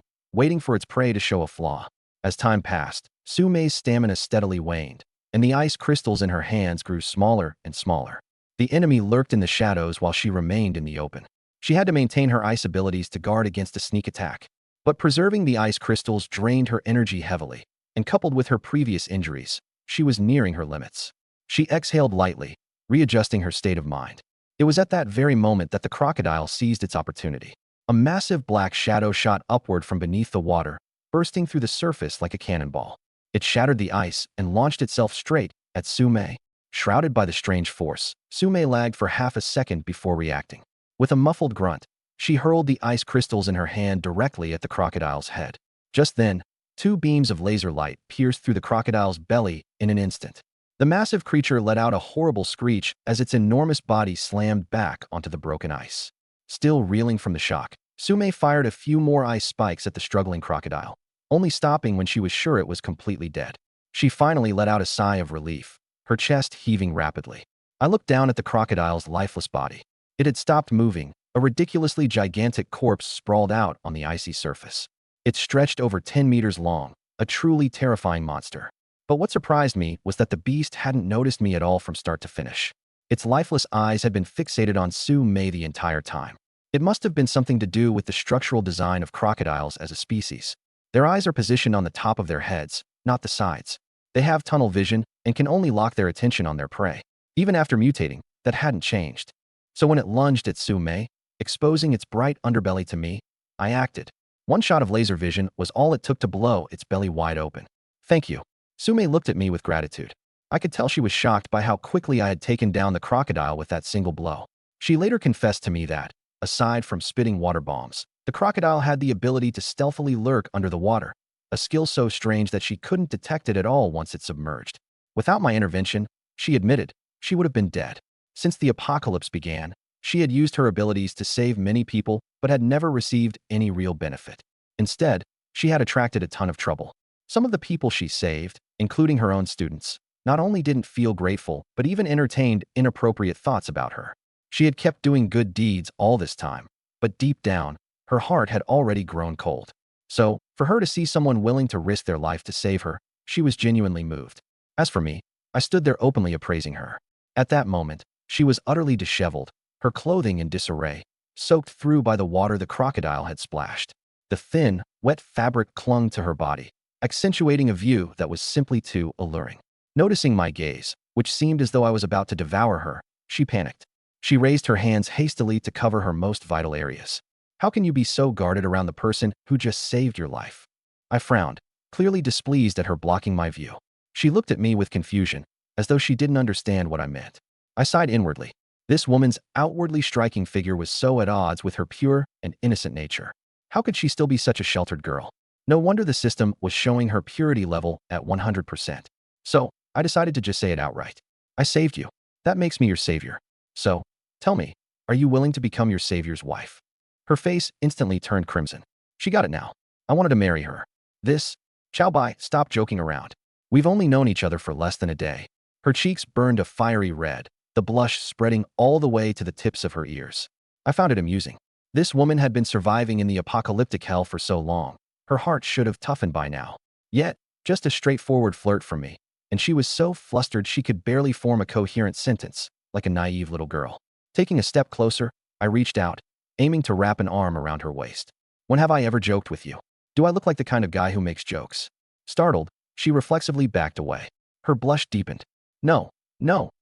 for its prey to show a flaw. As time passed, Su Mei's stamina steadily waned, and the ice crystals in her hands grew smaller and smaller. The enemy lurked in the shadows while she remained in the open. She had to maintain her ice abilities to guard against a sneak attack. But preserving the ice crystals drained her energy heavily, and coupled with her previous injuries, she was nearing her limits. She exhaled lightly, readjusting her state of mind. It was at that very moment that the crocodile seized its opportunity. A massive black shadow shot upward from beneath the water, bursting through the surface like a cannonball. It shattered the ice and launched itself straight at Su Mei. Shrouded by the strange force, Sume lagged for half a second before reacting. With a muffled grunt, she hurled the ice crystals in her hand directly at the crocodile's head. Just then, two beams of laser light pierced through the crocodile's belly in an instant. The massive creature let out a horrible screech as its enormous body slammed back onto the broken ice. Still reeling from the shock, Sume fired a few more ice spikes at the struggling crocodile, only stopping when she was sure it was completely dead. She finally let out a sigh of relief, her chest heaving rapidly. I looked down at the crocodile's lifeless body. It had stopped moving, a ridiculously gigantic corpse sprawled out on the icy surface. It stretched over 10 meters long, a truly terrifying monster. But what surprised me was that the beast hadn't noticed me at all from start to finish. Its lifeless eyes had been fixated on Sume the entire time. It must have been something to do with the structural design of crocodiles as a species. Their eyes are positioned on the top of their heads, not the sides. They have tunnel vision and can only lock their attention on their prey. Even after mutating, that hadn't changed. So when it lunged at Sume, exposing its bright underbelly to me, I acted. One shot of laser vision was all it took to blow its belly wide open. Thank you. Sume looked at me with gratitude. I could tell she was shocked by how quickly I had taken down the crocodile with that single blow. She later confessed to me that, aside from spitting water bombs, the crocodile had the ability to stealthily lurk under the water, a skill so strange that she couldn't detect it at all once it submerged. Without my intervention, she admitted, she would have been dead. Since the apocalypse began, she had used her abilities to save many people but had never received any real benefit. Instead, she had attracted a ton of trouble. Some of the people she saved, including her own students, not only didn't feel grateful but even entertained inappropriate thoughts about her. She had kept doing good deeds all this time, but deep down, her heart had already grown cold. So, for her to see someone willing to risk their life to save her, she was genuinely moved. As for me, I stood there openly appraising her. At that moment, she was utterly disheveled, her clothing in disarray, soaked through by the water the crocodile had splashed. The thin, wet fabric clung to her body, accentuating a view that was simply too alluring. Noticing my gaze, which seemed as though I was about to devour her, she panicked. She raised her hands hastily to cover her most vital areas. How can you be so guarded around the person who just saved your life? I frowned, clearly displeased at her blocking my view. She looked at me with confusion, as though she didn't understand what I meant. I sighed inwardly. This woman's outwardly striking figure was so at odds with her pure and innocent nature. How could she still be such a sheltered girl? No wonder the system was showing her purity level at 100%. So, I decided to just say it outright. I saved you. That makes me your savior. So, tell me, are you willing to become your savior's wife? Her face instantly turned crimson. She got it now. I wanted to marry her. Chow Bai, stop joking around. We've only known each other for less than a day. Her cheeks burned a fiery red, the blush spreading all the way to the tips of her ears. I found it amusing. This woman had been surviving in the apocalyptic hell for so long. Her heart should have toughened by now. Yet, just a straightforward flirt from me, and she was so flustered she could barely form a coherent sentence, like a naive little girl. Taking a step closer, I reached out, aiming to wrap an arm around her waist. When have I ever joked with you? Do I look like the kind of guy who makes jokes? Startled, she reflexively backed away. Her blush deepened. No,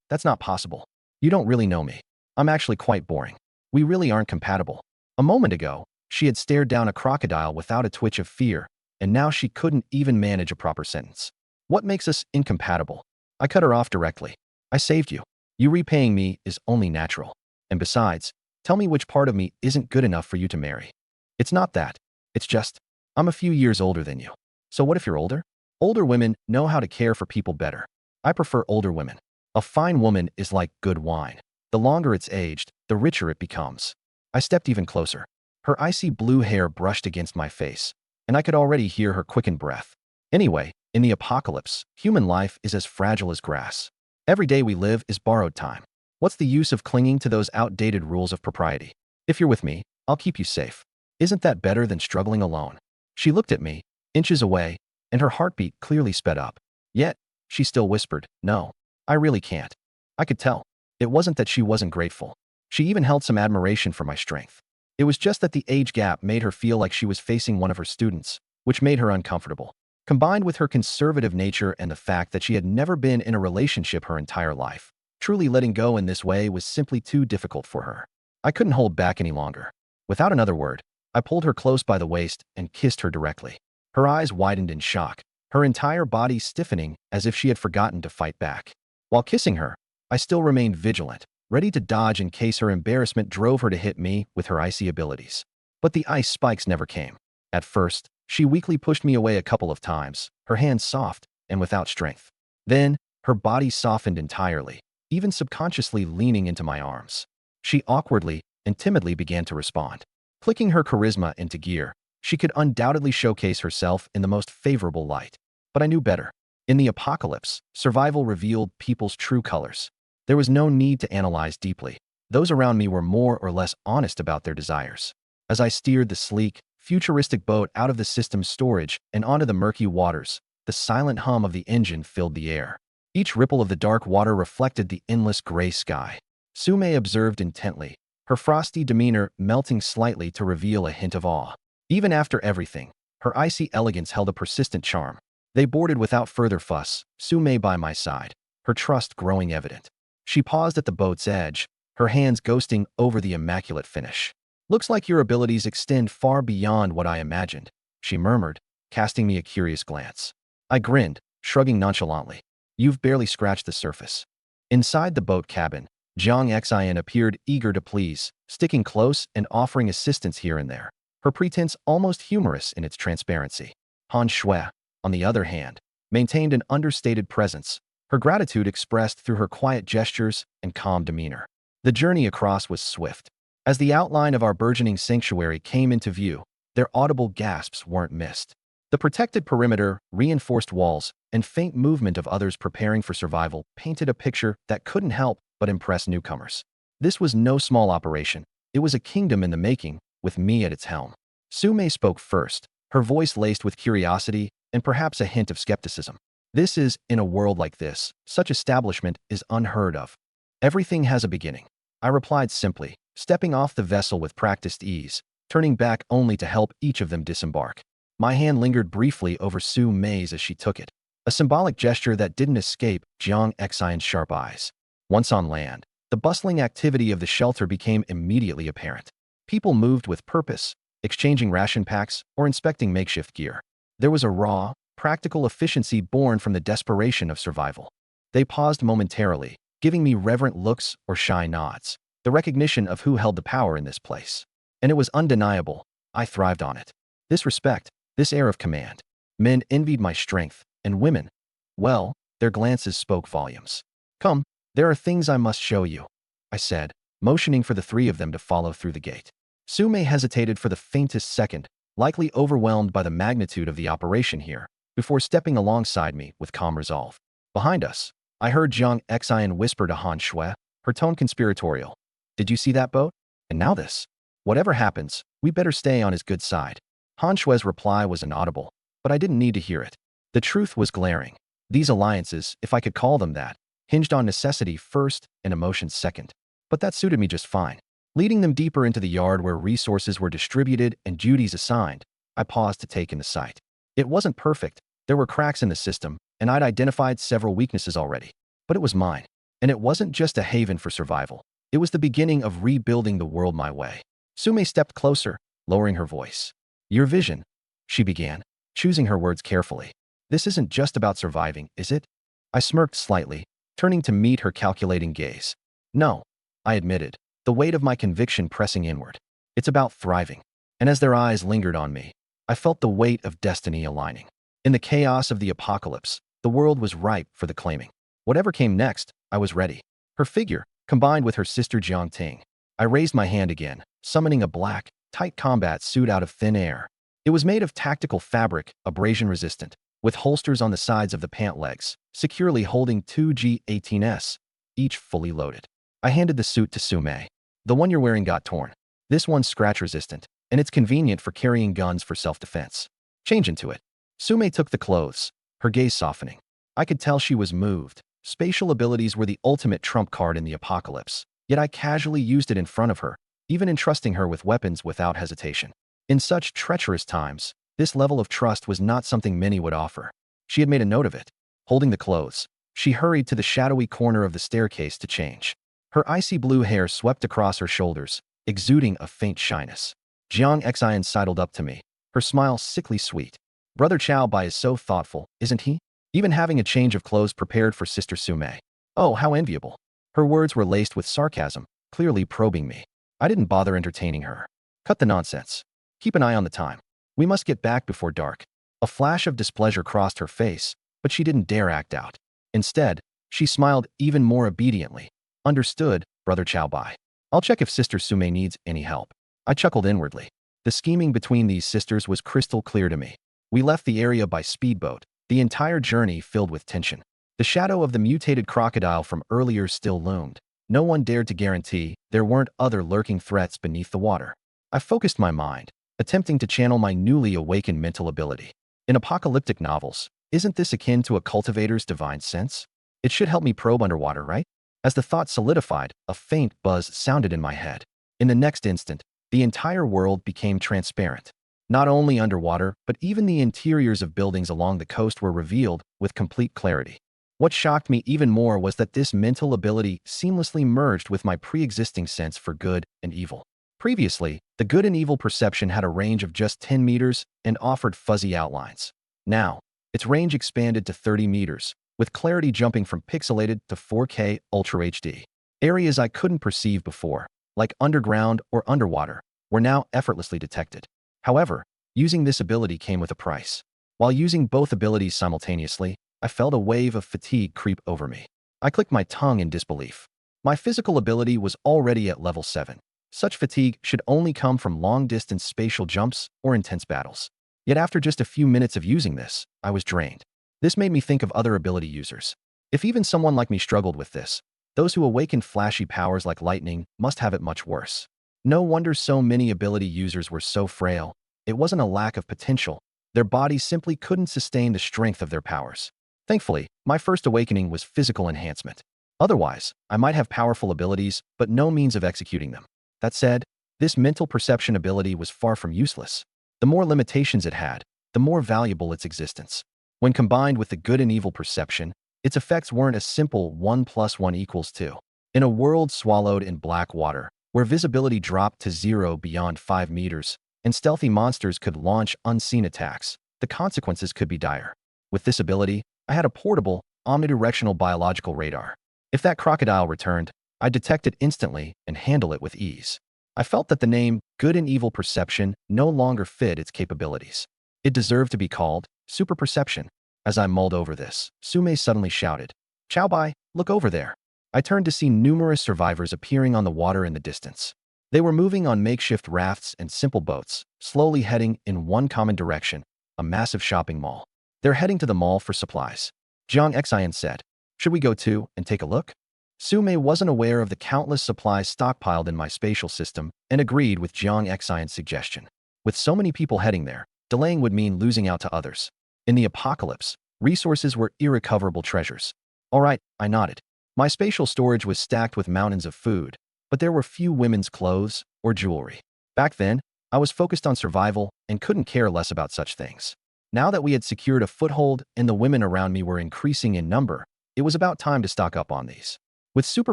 that's not possible. You don't really know me. I'm actually quite boring. We really aren't compatible. A moment ago, she had stared down a crocodile without a twitch of fear, and now she couldn't even manage a proper sentence. What makes us incompatible? I cut her off directly. I saved you. You repaying me is only natural. And besides, tell me which part of me isn't good enough for you to marry. It's not that. It's just, I'm a few years older than you. So what if you're older? Older women know how to care for people better. I prefer older women. A fine woman is like good wine. The longer it's aged, the richer it becomes. I stepped even closer. Her icy blue hair brushed against my face, and I could already hear her quickened breath. Anyway, in the apocalypse, human life is as fragile as grass. Every day we live is borrowed time. What's the use of clinging to those outdated rules of propriety? If you're with me, I'll keep you safe. Isn't that better than struggling alone? She looked at me, inches away, and her heartbeat clearly sped up. Yet, she still whispered, no, I really can't. I could tell. It wasn't that she wasn't grateful. She even held some admiration for my strength. It was just that the age gap made her feel like she was facing one of her students, which made her uncomfortable. Combined with her conservative nature and the fact that she had never been in a relationship her entire life, truly letting go in this way was simply too difficult for her. I couldn't hold back any longer. Without another word, I pulled her close by the waist and kissed her directly. Her eyes widened in shock, her entire body stiffening as if she had forgotten to fight back. While kissing her, I still remained vigilant, ready to dodge in case her embarrassment drove her to hit me with her icy abilities. But the ice spikes never came. At first, she weakly pushed me away a couple of times, her hands soft and without strength. Then, her body softened entirely, even subconsciously leaning into my arms. She awkwardly and timidly began to respond. Clicking her charisma into gear, she could undoubtedly showcase herself in the most favorable light. But I knew better. In the apocalypse, survival revealed people's true colors. There was no need to analyze deeply. Those around me were more or less honest about their desires. As I steered the sleek, futuristic boat out of the system's storage and onto the murky waters, the silent hum of the engine filled the air. Each ripple of the dark water reflected the endless gray sky. Sume observed intently, her frosty demeanor melting slightly to reveal a hint of awe. Even after everything, her icy elegance held a persistent charm. They boarded without further fuss, Sume by my side, her trust growing evident. She paused at the boat's edge, her hands ghosting over the immaculate finish. "Looks like your abilities extend far beyond what I imagined," she murmured, casting me a curious glance. I grinned, shrugging nonchalantly. "You've barely scratched the surface." Inside the boat cabin, Jiang Xian appeared eager to please, sticking close and offering assistance here and there, her pretense almost humorous in its transparency. Han Shui, on the other hand, maintained an understated presence, her gratitude expressed through her quiet gestures and calm demeanor. The journey across was swift. As the outline of our burgeoning sanctuary came into view, their audible gasps weren't missed. The protected perimeter, reinforced walls, and faint movement of others preparing for survival painted a picture that couldn't help but impress newcomers. This was no small operation. It was a kingdom in the making, with me at its helm. Sume spoke first, her voice laced with curiosity and perhaps a hint of skepticism. "This is, in a world like this, such establishment is unheard of. Everything has a beginning," I replied simply, stepping off the vessel with practiced ease, turning back only to help each of them disembark. My hand lingered briefly over Su Mei's as she took it, a symbolic gesture that didn't escape Jiang Xian's sharp eyes. Once on land, the bustling activity of the shelter became immediately apparent. People moved with purpose, exchanging ration packs or inspecting makeshift gear. There was a raw, practical efficiency born from the desperation of survival. They paused momentarily, giving me reverent looks or shy nods, the recognition of who held the power in this place. And it was undeniable. I thrived on it. This respect, this air of command. Men envied my strength, and women, well, their glances spoke volumes. "Come, there are things I must show you," I said, motioning for the three of them to follow through the gate. Sume hesitated for the faintest second, likely overwhelmed by the magnitude of the operation here, before stepping alongside me with calm resolve. Behind us, I heard Jiang Xian whisper to Han Shui, her tone conspiratorial. "Did you see that boat? And now this. Whatever happens, we better stay on his good side." Han Shui's reply was inaudible, but I didn't need to hear it. The truth was glaring. These alliances, if I could call them that, hinged on necessity first and emotion second. But that suited me just fine. Leading them deeper into the yard where resources were distributed and duties assigned, I paused to take in the sight. It wasn't perfect. There were cracks in the system, and I'd identified several weaknesses already. But it was mine. And it wasn't just a haven for survival. It was the beginning of rebuilding the world my way. Sume stepped closer, lowering her voice. "Your vision," she began, choosing her words carefully. "This isn't just about surviving, is it?" I smirked slightly, turning to meet her calculating gaze. "No," I admitted, the weight of my conviction pressing inward. "It's about thriving." And as their eyes lingered on me, I felt the weight of destiny aligning. In the chaos of the apocalypse, the world was ripe for the claiming. Whatever came next, I was ready. Her figure, combined with her sister Jiang Ting. I raised my hand again, summoning a black, tight combat suit out of thin air. It was made of tactical fabric, abrasion-resistant, with holsters on the sides of the pant legs, securely holding two G-18s, each fully loaded. I handed the suit to Sume. "The one you're wearing got torn. This one's scratch-resistant, and it's convenient for carrying guns for self-defense. Change into it." Sume took the clothes, her gaze softening. I could tell she was moved. Spatial abilities were the ultimate trump card in the apocalypse, yet I casually used it in front of her, even entrusting her with weapons without hesitation. In such treacherous times, this level of trust was not something many would offer. She had made a note of it. Holding the clothes, she hurried to the shadowy corner of the staircase to change. Her icy blue hair swept across her shoulders, exuding a faint shyness. Jiang Xian sidled up to me, her smile sickly sweet. "Brother Chao Bai is so thoughtful, isn't he? Even having a change of clothes prepared for Sister Sume. Oh, how enviable." Her words were laced with sarcasm, clearly probing me. I didn't bother entertaining her. Cut the nonsense. Keep an eye on the time. We must get back before dark. A flash of displeasure crossed her face, but she didn't dare act out. Instead, she smiled even more obediently. Understood, Brother Chow Bai. I'll check if Sister Sume needs any help. I chuckled inwardly. The scheming between these sisters was crystal clear to me. We left the area by speedboat, the entire journey filled with tension. The shadow of the mutated crocodile from earlier still loomed. No one dared to guarantee there weren't other lurking threats beneath the water. I focused my mind, attempting to channel my newly awakened mental ability. In apocalyptic novels, isn't this akin to a cultivator's divine sense? It should help me probe underwater, right? As the thought solidified, a faint buzz sounded in my head. In the next instant, the entire world became transparent. Not only underwater, but even the interiors of buildings along the coast were revealed with complete clarity. What shocked me even more was that this mental ability seamlessly merged with my pre-existing sense for good and evil. Previously, the good and evil perception had a range of just 10 meters and offered fuzzy outlines. Now, its range expanded to 30 meters, with clarity jumping from pixelated to 4K Ultra HD. Areas I couldn't perceive before, like underground or underwater, were now effortlessly detected. However, using this ability came with a price. While using both abilities simultaneously, I felt a wave of fatigue creep over me. I clicked my tongue in disbelief. My physical ability was already at level 7. Such fatigue should only come from long-distance spatial jumps or intense battles. Yet after just a few minutes of using this, I was drained. This made me think of other ability users. If even someone like me struggled with this, those who awakened flashy powers like lightning must have it much worse. No wonder so many ability users were so frail. It wasn't a lack of potential. Their bodies simply couldn't sustain the strength of their powers. Thankfully, my first awakening was physical enhancement. Otherwise, I might have powerful abilities, but no means of executing them. That said, this mental perception ability was far from useless. The more limitations it had, the more valuable its existence. When combined with the good and evil perception, its effects weren't a simple 1 + 1 = 2. In a world swallowed in black water, where visibility dropped to 0 beyond 5 meters, and stealthy monsters could launch unseen attacks, the consequences could be dire. With this ability, I had a portable, omnidirectional biological radar. If that crocodile returned, I'd detect it instantly and handle it with ease. I felt that the name good and evil perception no longer fit its capabilities. It deserved to be called super perception. As I mulled over this, Sume suddenly shouted, "Chow Bai, look over there." I turned to see numerous survivors appearing on the water in the distance. They were moving on makeshift rafts and simple boats, slowly heading in one common direction, a massive shopping mall. They're heading to the mall for supplies. Jiang Xian said, "Should we go too and take a look?" Sume wasn't aware of the countless supplies stockpiled in my spatial system and agreed with Jiang Xian's suggestion. With so many people heading there, delaying would mean losing out to others. In the apocalypse, resources were irrecoverable treasures. All right, I nodded. My spatial storage was stacked with mountains of food, but there were few women's clothes or jewelry. Back then, I was focused on survival and couldn't care less about such things. Now that we had secured a foothold and the women around me were increasing in number, it was about time to stock up on these. With super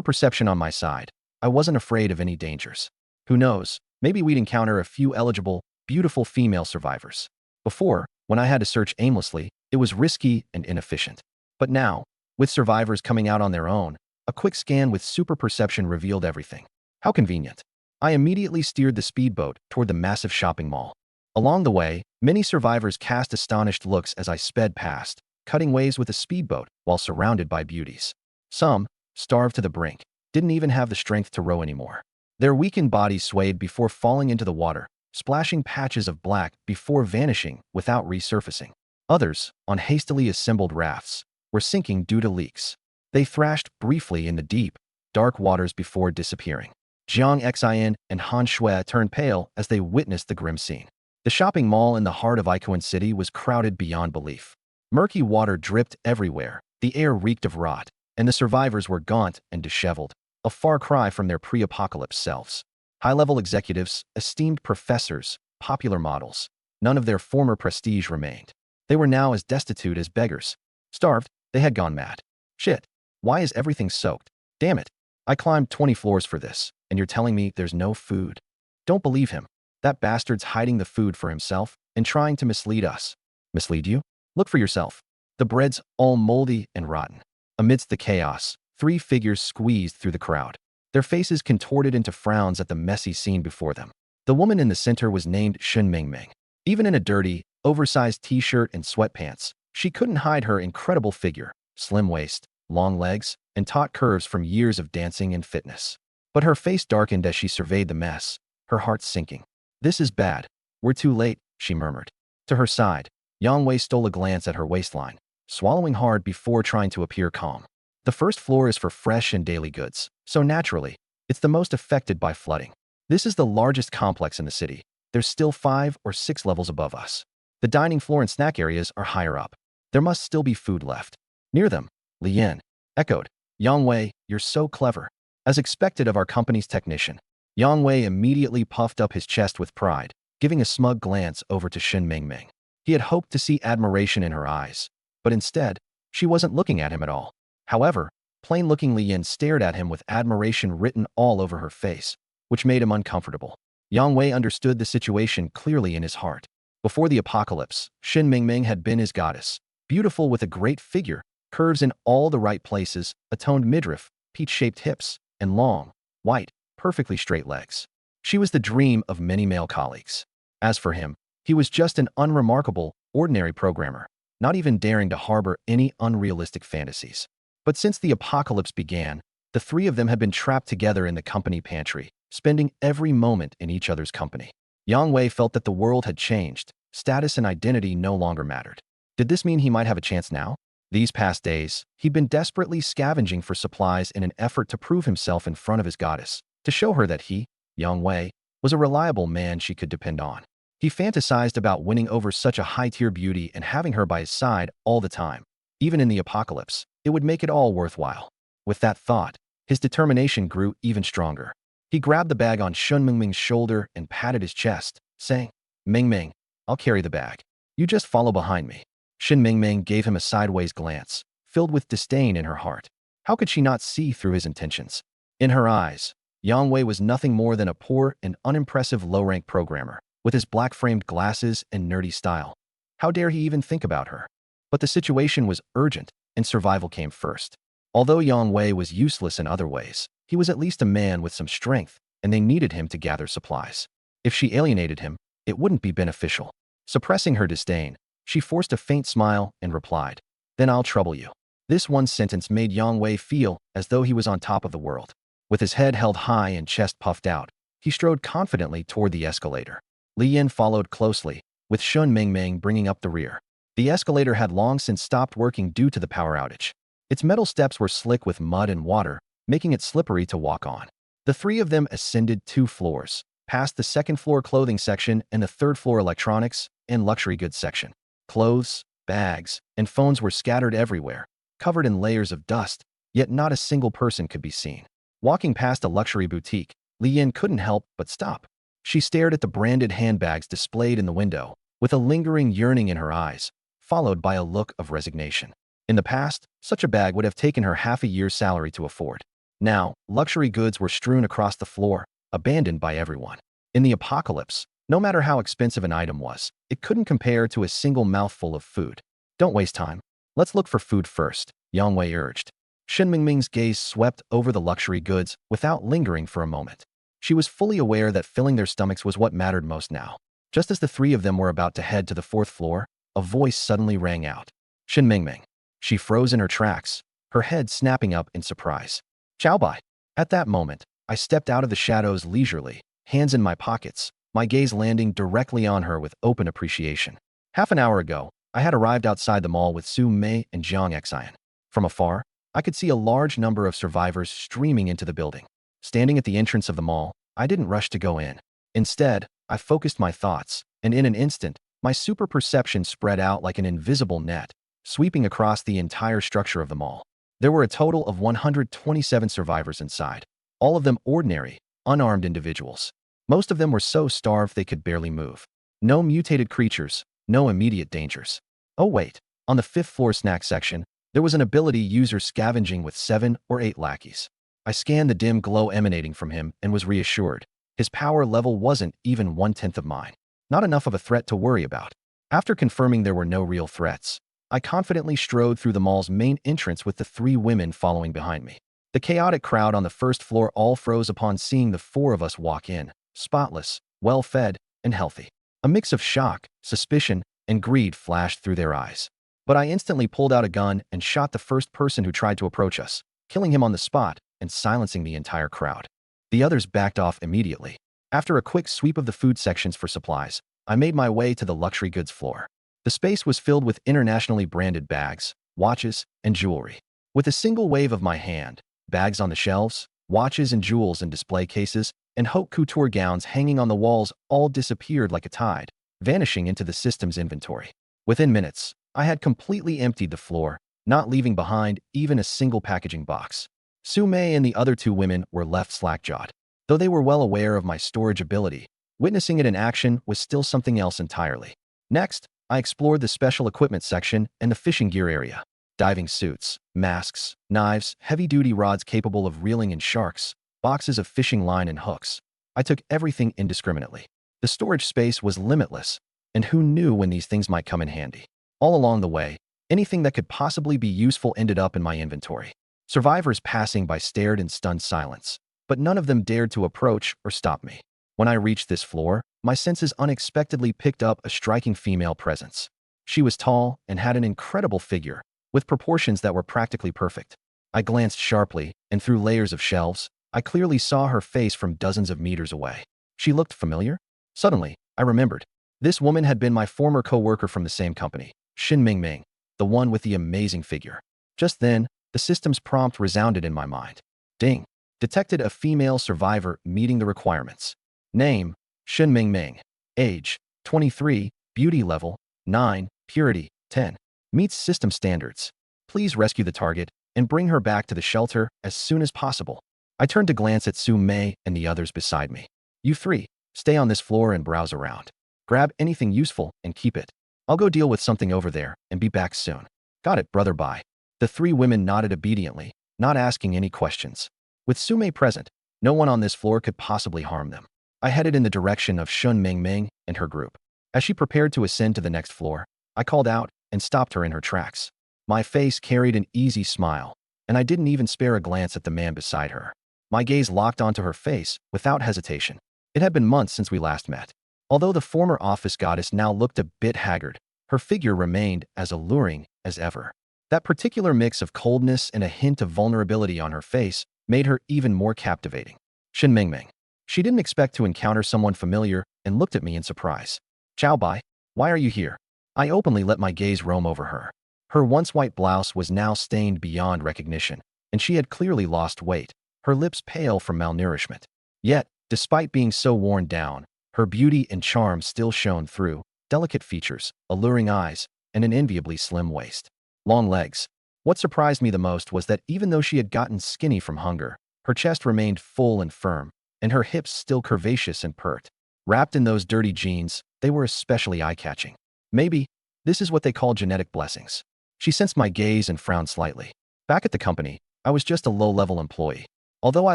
perception on my side, I wasn't afraid of any dangers. Who knows, maybe we'd encounter a few eligible, beautiful female survivors. Before, when I had to search aimlessly, it was risky and inefficient. But now, with survivors coming out on their own, a quick scan with super perception revealed everything. How convenient. I immediately steered the speedboat toward the massive shopping mall. Along the way, many survivors cast astonished looks as I sped past, cutting waves with a speedboat while surrounded by beauties. Some, starved to the brink, didn't even have the strength to row anymore. Their weakened bodies swayed before falling into the water, splashing patches of black before vanishing without resurfacing. Others, on hastily assembled rafts, were sinking due to leaks. They thrashed briefly in the deep, dark waters before disappearing. Jiang Xian and Han Shui turned pale as they witnessed the grim scene. The shopping mall in the heart of Ikuan City was crowded beyond belief. Murky water dripped everywhere, the air reeked of rot, and the survivors were gaunt and disheveled, a far cry from their pre-apocalypse selves. High-level executives, esteemed professors, popular models, none of their former prestige remained. They were now as destitute as beggars. Starved, they had gone mad. Shit, why is everything soaked? Damn it. I climbed 20 floors for this, and you're telling me there's no food? Don't believe him. That bastard's hiding the food for himself and trying to mislead us. Mislead you? Look for yourself. The bread's all moldy and rotten. Amidst the chaos, Three figures squeezed through the crowd, their faces contorted into frowns at the messy scene before them. The woman in the center was named Shen Mingming. Even in a dirty, oversized t-shirt and sweatpants, she couldn't hide her incredible figure, slim waist, long legs, and taut curves from years of dancing and fitness. But her face darkened as she surveyed the mess, her heart sinking. "This is bad. We're too late," she murmured. To her side, Yang Wei stole a glance at her waistline, swallowing hard before trying to appear calm. The first floor is for fresh and daily goods, so naturally, it's the most affected by flooding. This is the largest complex in the city. There's still 5 or 6 levels above us. The dining floor and snack areas are higher up. There must still be food left. Near them, Li Yan echoed. "Yang Wei, you're so clever." As expected of our company's technician, Yang Wei immediately puffed up his chest with pride, giving a smug glance over to Shen Mingming. He had hoped to see admiration in her eyes, but instead, she wasn't looking at him at all. However, plain-looking Li Yan stared at him with admiration written all over her face, which made him uncomfortable. Yang Wei understood the situation clearly in his heart. Before the apocalypse, Shen Mingming had been his goddess, beautiful with a great figure, curves in all the right places, a toned midriff, peach-shaped hips, and long, white, perfectly straight legs. She was the dream of many male colleagues. As for him, he was just an unremarkable, ordinary programmer, not even daring to harbor any unrealistic fantasies. But since the apocalypse began, the three of them had been trapped together in the company pantry, spending every moment in each other's company. Yang Wei felt that the world had changed, status and identity no longer mattered. Did this mean he might have a chance now? These past days, he'd been desperately scavenging for supplies in an effort to prove himself in front of his goddess, to show her that he, Yang Wei, was a reliable man she could depend on. He fantasized about winning over such a high-tier beauty and having her by his side all the time. Even in the apocalypse, it would make it all worthwhile. With that thought, his determination grew even stronger. He grabbed the bag on Shen Mingming's shoulder and patted his chest, saying, "Mingming, I'll carry the bag. You just follow behind me." Shen Mingming gave him a sideways glance, filled with disdain in her heart. How could she not see through his intentions? In her eyes, Yang Wei was nothing more than a poor and unimpressive low-rank programmer, with his black-framed glasses and nerdy style. How dare he even think about her? But the situation was urgent, and survival came first. Although Yang Wei was useless in other ways, he was at least a man with some strength, and they needed him to gather supplies. If she alienated him, it wouldn't be beneficial. Suppressing her disdain, she forced a faint smile and replied, "Then I'll trouble you." This one sentence made Yang Wei feel as though he was on top of the world. With his head held high and chest puffed out, he strode confidently toward the escalator. Li Yan followed closely, with Shen Mingming bringing up the rear. The escalator had long since stopped working due to the power outage. Its metal steps were slick with mud and water, making it slippery to walk on. The three of them ascended 2 floors, past the second-floor clothing section and the third-floor electronics and luxury goods section. Clothes, bags, and phones were scattered everywhere, covered in layers of dust, yet not a single person could be seen. Walking past a luxury boutique, Li Yan couldn't help but stop. She stared at the branded handbags displayed in the window, with a lingering yearning in her eyes, followed by a look of resignation. In the past, such a bag would have taken her half a year's salary to afford. Now, luxury goods were strewn across the floor, abandoned by everyone. In the apocalypse, no matter how expensive an item was, it couldn't compare to a single mouthful of food. "Don't waste time. Let's look for food first," Yang Wei urged. Shen Mingming's gaze swept over the luxury goods without lingering for a moment. She was fully aware that filling their stomachs was what mattered most now. Just as the three of them were about to head to the 4th floor, a voice suddenly rang out. "Shen Mingming." She froze in her tracks, her head snapping up in surprise. "Ciao bai." At that moment, I stepped out of the shadows leisurely, hands in my pockets, my gaze landing directly on her with open appreciation. Half an hour ago, I had arrived outside the mall with Su Mei and Jiang Xian. From afar, I could see a large number of survivors streaming into the building. Standing at the entrance of the mall, I didn't rush to go in. Instead, I focused my thoughts, and in an instant, my super perception spread out like an invisible net, sweeping across the entire structure of the mall. There were a total of 127 survivors inside, all of them ordinary, unarmed individuals. Most of them were so starved they could barely move. No mutated creatures, no immediate dangers. Oh wait, on the 5th floor snack section, there was an ability user scavenging with 7 or 8 lackeys. I scanned the dim glow emanating from him and was reassured. His power level wasn't even 1/10 of mine. Not enough of a threat to worry about. After confirming there were no real threats, I confidently strode through the mall's main entrance with the 3 women following behind me. The chaotic crowd on the first floor all froze upon seeing the four of us walk in, spotless, well-fed, and healthy. A mix of shock, suspicion, and greed flashed through their eyes. But I instantly pulled out a gun and shot the first person who tried to approach us, killing him on the spot and silencing the entire crowd. The others backed off immediately. After a quick sweep of the food sections for supplies, I made my way to the luxury goods floor. The space was filled with internationally branded bags, watches, and jewelry. With a single wave of my hand, bags on the shelves, watches and jewels in display cases, and haute couture gowns hanging on the walls all disappeared like a tide, vanishing into the system's inventory. Within minutes, I had completely emptied the floor, not leaving behind even a single packaging box. Su Mei and the other two women were left slack-jawed. Though they were well aware of my storage ability, witnessing it in action was still something else entirely. Next, I explored the special equipment section and the fishing gear area. Diving suits, masks, knives, heavy-duty rods capable of reeling in sharks, boxes of fishing line and hooks. I took everything indiscriminately. The storage space was limitless, and who knew when these things might come in handy. All along the way, anything that could possibly be useful ended up in my inventory. Survivors passing by stared in stunned silence, but none of them dared to approach or stop me. When I reached this floor, my senses unexpectedly picked up a striking female presence. She was tall and had an incredible figure, with proportions that were practically perfect. I glanced sharply, and through layers of shelves, I clearly saw her face from dozens of meters away. She looked familiar? Suddenly, I remembered. This woman had been my former co-worker from the same company, Shin Mingming, the one with the amazing figure. Just then, the system's prompt resounded in my mind. Ding. Detected a female survivor meeting the requirements. Name, Shin Mingming. Age, 23. Beauty level, 9. Purity, 10. Meets system standards. Please rescue the target and bring her back to the shelter as soon as possible. I turned to glance at Su Mei and the others beside me. You three, stay on this floor and browse around. Grab anything useful and keep it. I'll go deal with something over there and be back soon. Got it, brother, bye. The three women nodded obediently, not asking any questions. With Su Mei present, no one on this floor could possibly harm them. I headed in the direction of Shun Mingming and her group. As she prepared to ascend to the next floor, I called out and stopped her in her tracks. My face carried an easy smile, and I didn't even spare a glance at the man beside her. My gaze locked onto her face without hesitation. It had been months since we last met. Although the former office goddess now looked a bit haggard, her figure remained as alluring as ever. That particular mix of coldness and a hint of vulnerability on her face made her even more captivating. Shin Mingming. She didn't expect to encounter someone familiar and looked at me in surprise. Chow Bai, why are you here? I openly let my gaze roam over her. Her once white blouse was now stained beyond recognition, and she had clearly lost weight, her lips pale from malnourishment. Yet, despite being so worn down, her beauty and charm still shone through, delicate features, alluring eyes, and an enviably slim waist. Long legs. What surprised me the most was that even though she had gotten skinny from hunger, her chest remained full and firm, and her hips still curvaceous and pert. Wrapped in those dirty jeans, they were especially eye-catching. Maybe, this is what they call genetic blessings. She sensed my gaze and frowned slightly. Back at the company, I was just a low-level employee. Although I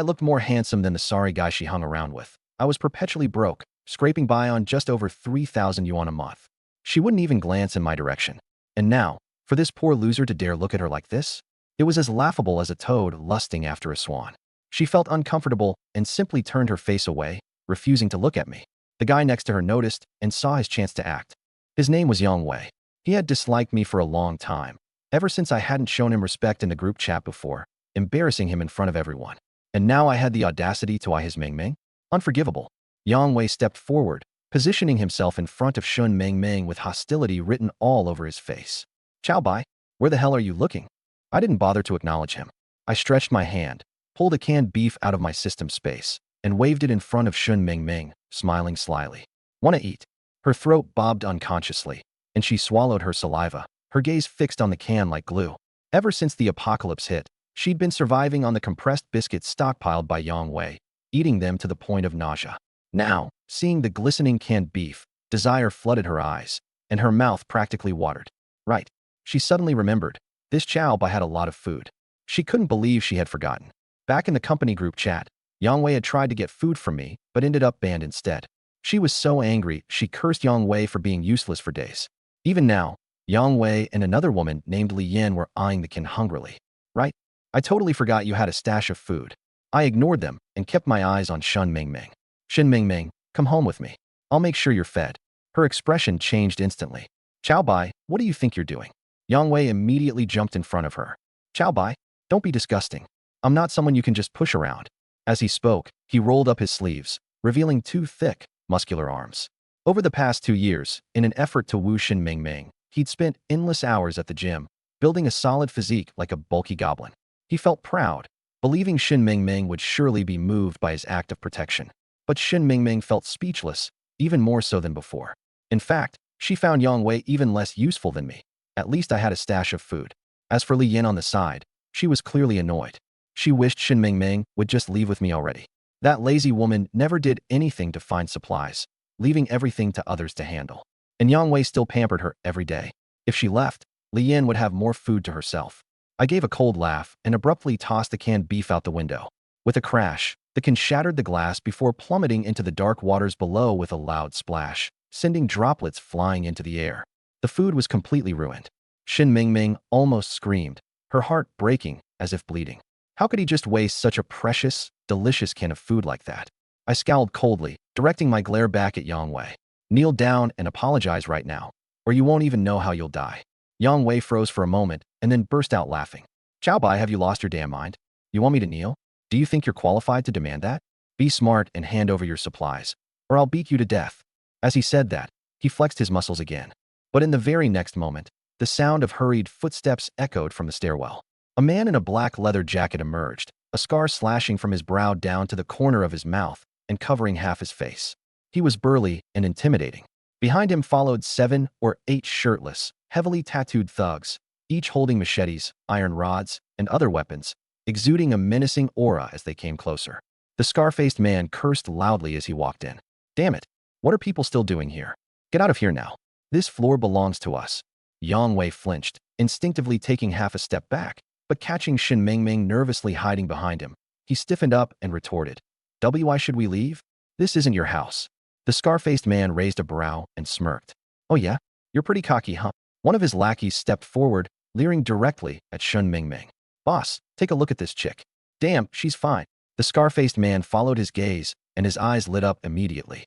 looked more handsome than the sorry guy she hung around with, I was perpetually broke, scraping by on just over 3,000 yuan a month. She wouldn't even glance in my direction. And now, for this poor loser to dare look at her like this? It was as laughable as a toad lusting after a swan. She felt uncomfortable and simply turned her face away, refusing to look at me. The guy next to her noticed and saw his chance to act. His name was Yang Wei. He had disliked me for a long time, ever since I hadn't shown him respect in the group chat before, embarrassing him in front of everyone. And now I had the audacity to eye his Mingming? Unforgivable. Yang Wei stepped forward, positioning himself in front of Shun Mingming with hostility written all over his face. Chow Bai, where the hell are you looking? I didn't bother to acknowledge him. I stretched my hand, pulled a canned beef out of my system space, and waved it in front of Shun Mingming, smiling slyly. Wanna eat? Her throat bobbed unconsciously, and she swallowed her saliva, her gaze fixed on the can like glue. Ever since the apocalypse hit, she'd been surviving on the compressed biscuits stockpiled by Yang Wei, eating them to the point of nausea. Now, seeing the glistening canned beef, desire flooded her eyes, and her mouth practically watered. Right. She suddenly remembered. This Chow Bai had a lot of food. She couldn't believe she had forgotten. Back in the company group chat, Yang Wei had tried to get food from me, but ended up banned instead. She was so angry, she cursed Yang Wei for being useless for days. Even now, Yang Wei and another woman named Li Yan were eyeing the can hungrily. Right? I totally forgot you had a stash of food. I ignored them and kept my eyes on Shen Mingming. Shen Mingming, come home with me. I'll make sure you're fed. Her expression changed instantly. Chow Bai, what do you think you're doing? Yang Wei immediately jumped in front of her. Chow Bai, don't be disgusting. I'm not someone you can just push around. As he spoke, he rolled up his sleeves, revealing two thick, muscular arms. Over the past 2 years, in an effort to woo Shen Mingming, he'd spent endless hours at the gym, building a solid physique like a bulky goblin. He felt proud, believing Shen Mingming would surely be moved by his act of protection. But Shen Mingming felt speechless, even more so than before. In fact, she found Yang Wei even less useful than me. At least I had a stash of food. As for Li Yin on the side, she was clearly annoyed. She wished Shen Mingming would just leave with me already. That lazy woman never did anything to find supplies, leaving everything to others to handle. And Yang Wei still pampered her every day. If she left, Li Yin would have more food to herself. I gave a cold laugh and abruptly tossed the canned beef out the window. With a crash, the can shattered the glass before plummeting into the dark waters below with a loud splash, sending droplets flying into the air. The food was completely ruined. Shen Mingming almost screamed, her heart breaking as if bleeding. How could he just waste such a precious, delicious can of food like that? I scowled coldly, directing my glare back at Yang Wei. Kneel down and apologize right now, or you won't even know how you'll die. Yang Wei froze for a moment and then burst out laughing. Chow Bai, have you lost your damn mind? You want me to kneel? Do you think you're qualified to demand that? Be smart and hand over your supplies, or I'll beat you to death. As he said that, he flexed his muscles again. But in the very next moment, the sound of hurried footsteps echoed from the stairwell. A man in a black leather jacket emerged, a scar slashing from his brow down to the corner of his mouth and covering half his face. He was burly and intimidating. Behind him followed 7 or 8 shirtless, heavily tattooed thugs, each holding machetes, iron rods, and other weapons, exuding a menacing aura as they came closer. The scar-faced man cursed loudly as he walked in. Damn it, what are people still doing here? Get out of here now. This floor belongs to us. Yang Wei flinched, instinctively taking half a step back, but catching Shen Mingming nervously hiding behind him. He stiffened up and retorted, Why should we leave? This isn't your house. The scar-faced man raised a brow and smirked. Oh yeah? You're pretty cocky, huh? One of his lackeys stepped forward, leering directly at Shen Mingming. Boss, take a look at this chick. Damn, she's fine. The scar-faced man followed his gaze, and his eyes lit up immediately.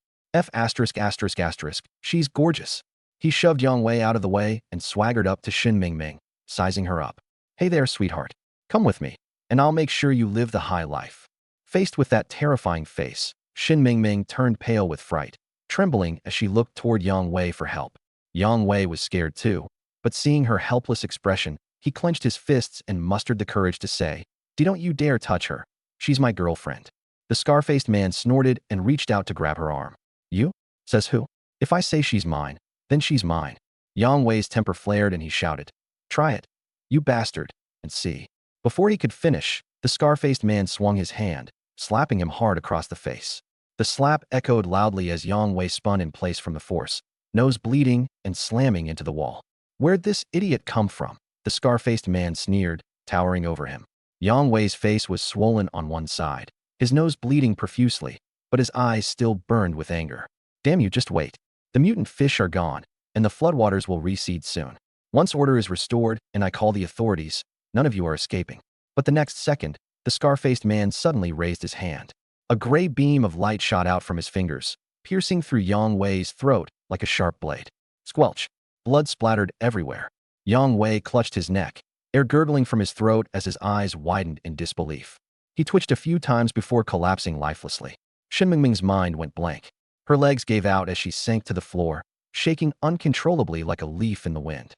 She's gorgeous. He shoved Yang Wei out of the way and swaggered up to Shen Mingming, sizing her up. Hey there, sweetheart. Come with me, and I'll make sure you live the high life. Faced with that terrifying face, Shen Mingming turned pale with fright, trembling as she looked toward Yang Wei for help. Yang Wei was scared too, but seeing her helpless expression, he clenched his fists and mustered the courage to say, Don't you dare touch her. She's my girlfriend. The scar-faced man snorted and reached out to grab her arm. You? Says who? If I say she's mine, then she's mine. Yang Wei's temper flared and he shouted, Try it, you bastard, and see. Before he could finish, the scar-faced man swung his hand, slapping him hard across the face. The slap echoed loudly as Yang Wei spun in place from the force, nose bleeding and slamming into the wall. Where'd this idiot come from? The scar-faced man sneered, towering over him. Yang Wei's face was swollen on one side, his nose bleeding profusely, but his eyes still burned with anger. Damn you, just wait. The mutant fish are gone, and the floodwaters will recede soon. Once order is restored and I call the authorities, none of you are escaping. But the next second, the scar-faced man suddenly raised his hand. A gray beam of light shot out from his fingers, piercing through Yang Wei's throat like a sharp blade. Squelch. Blood splattered everywhere. Yang Wei clutched his neck, air gurgling from his throat as his eyes widened in disbelief. He twitched a few times before collapsing lifelessly. Shen Mingming's mind went blank. Her legs gave out as she sank to the floor, shaking uncontrollably like a leaf in the wind.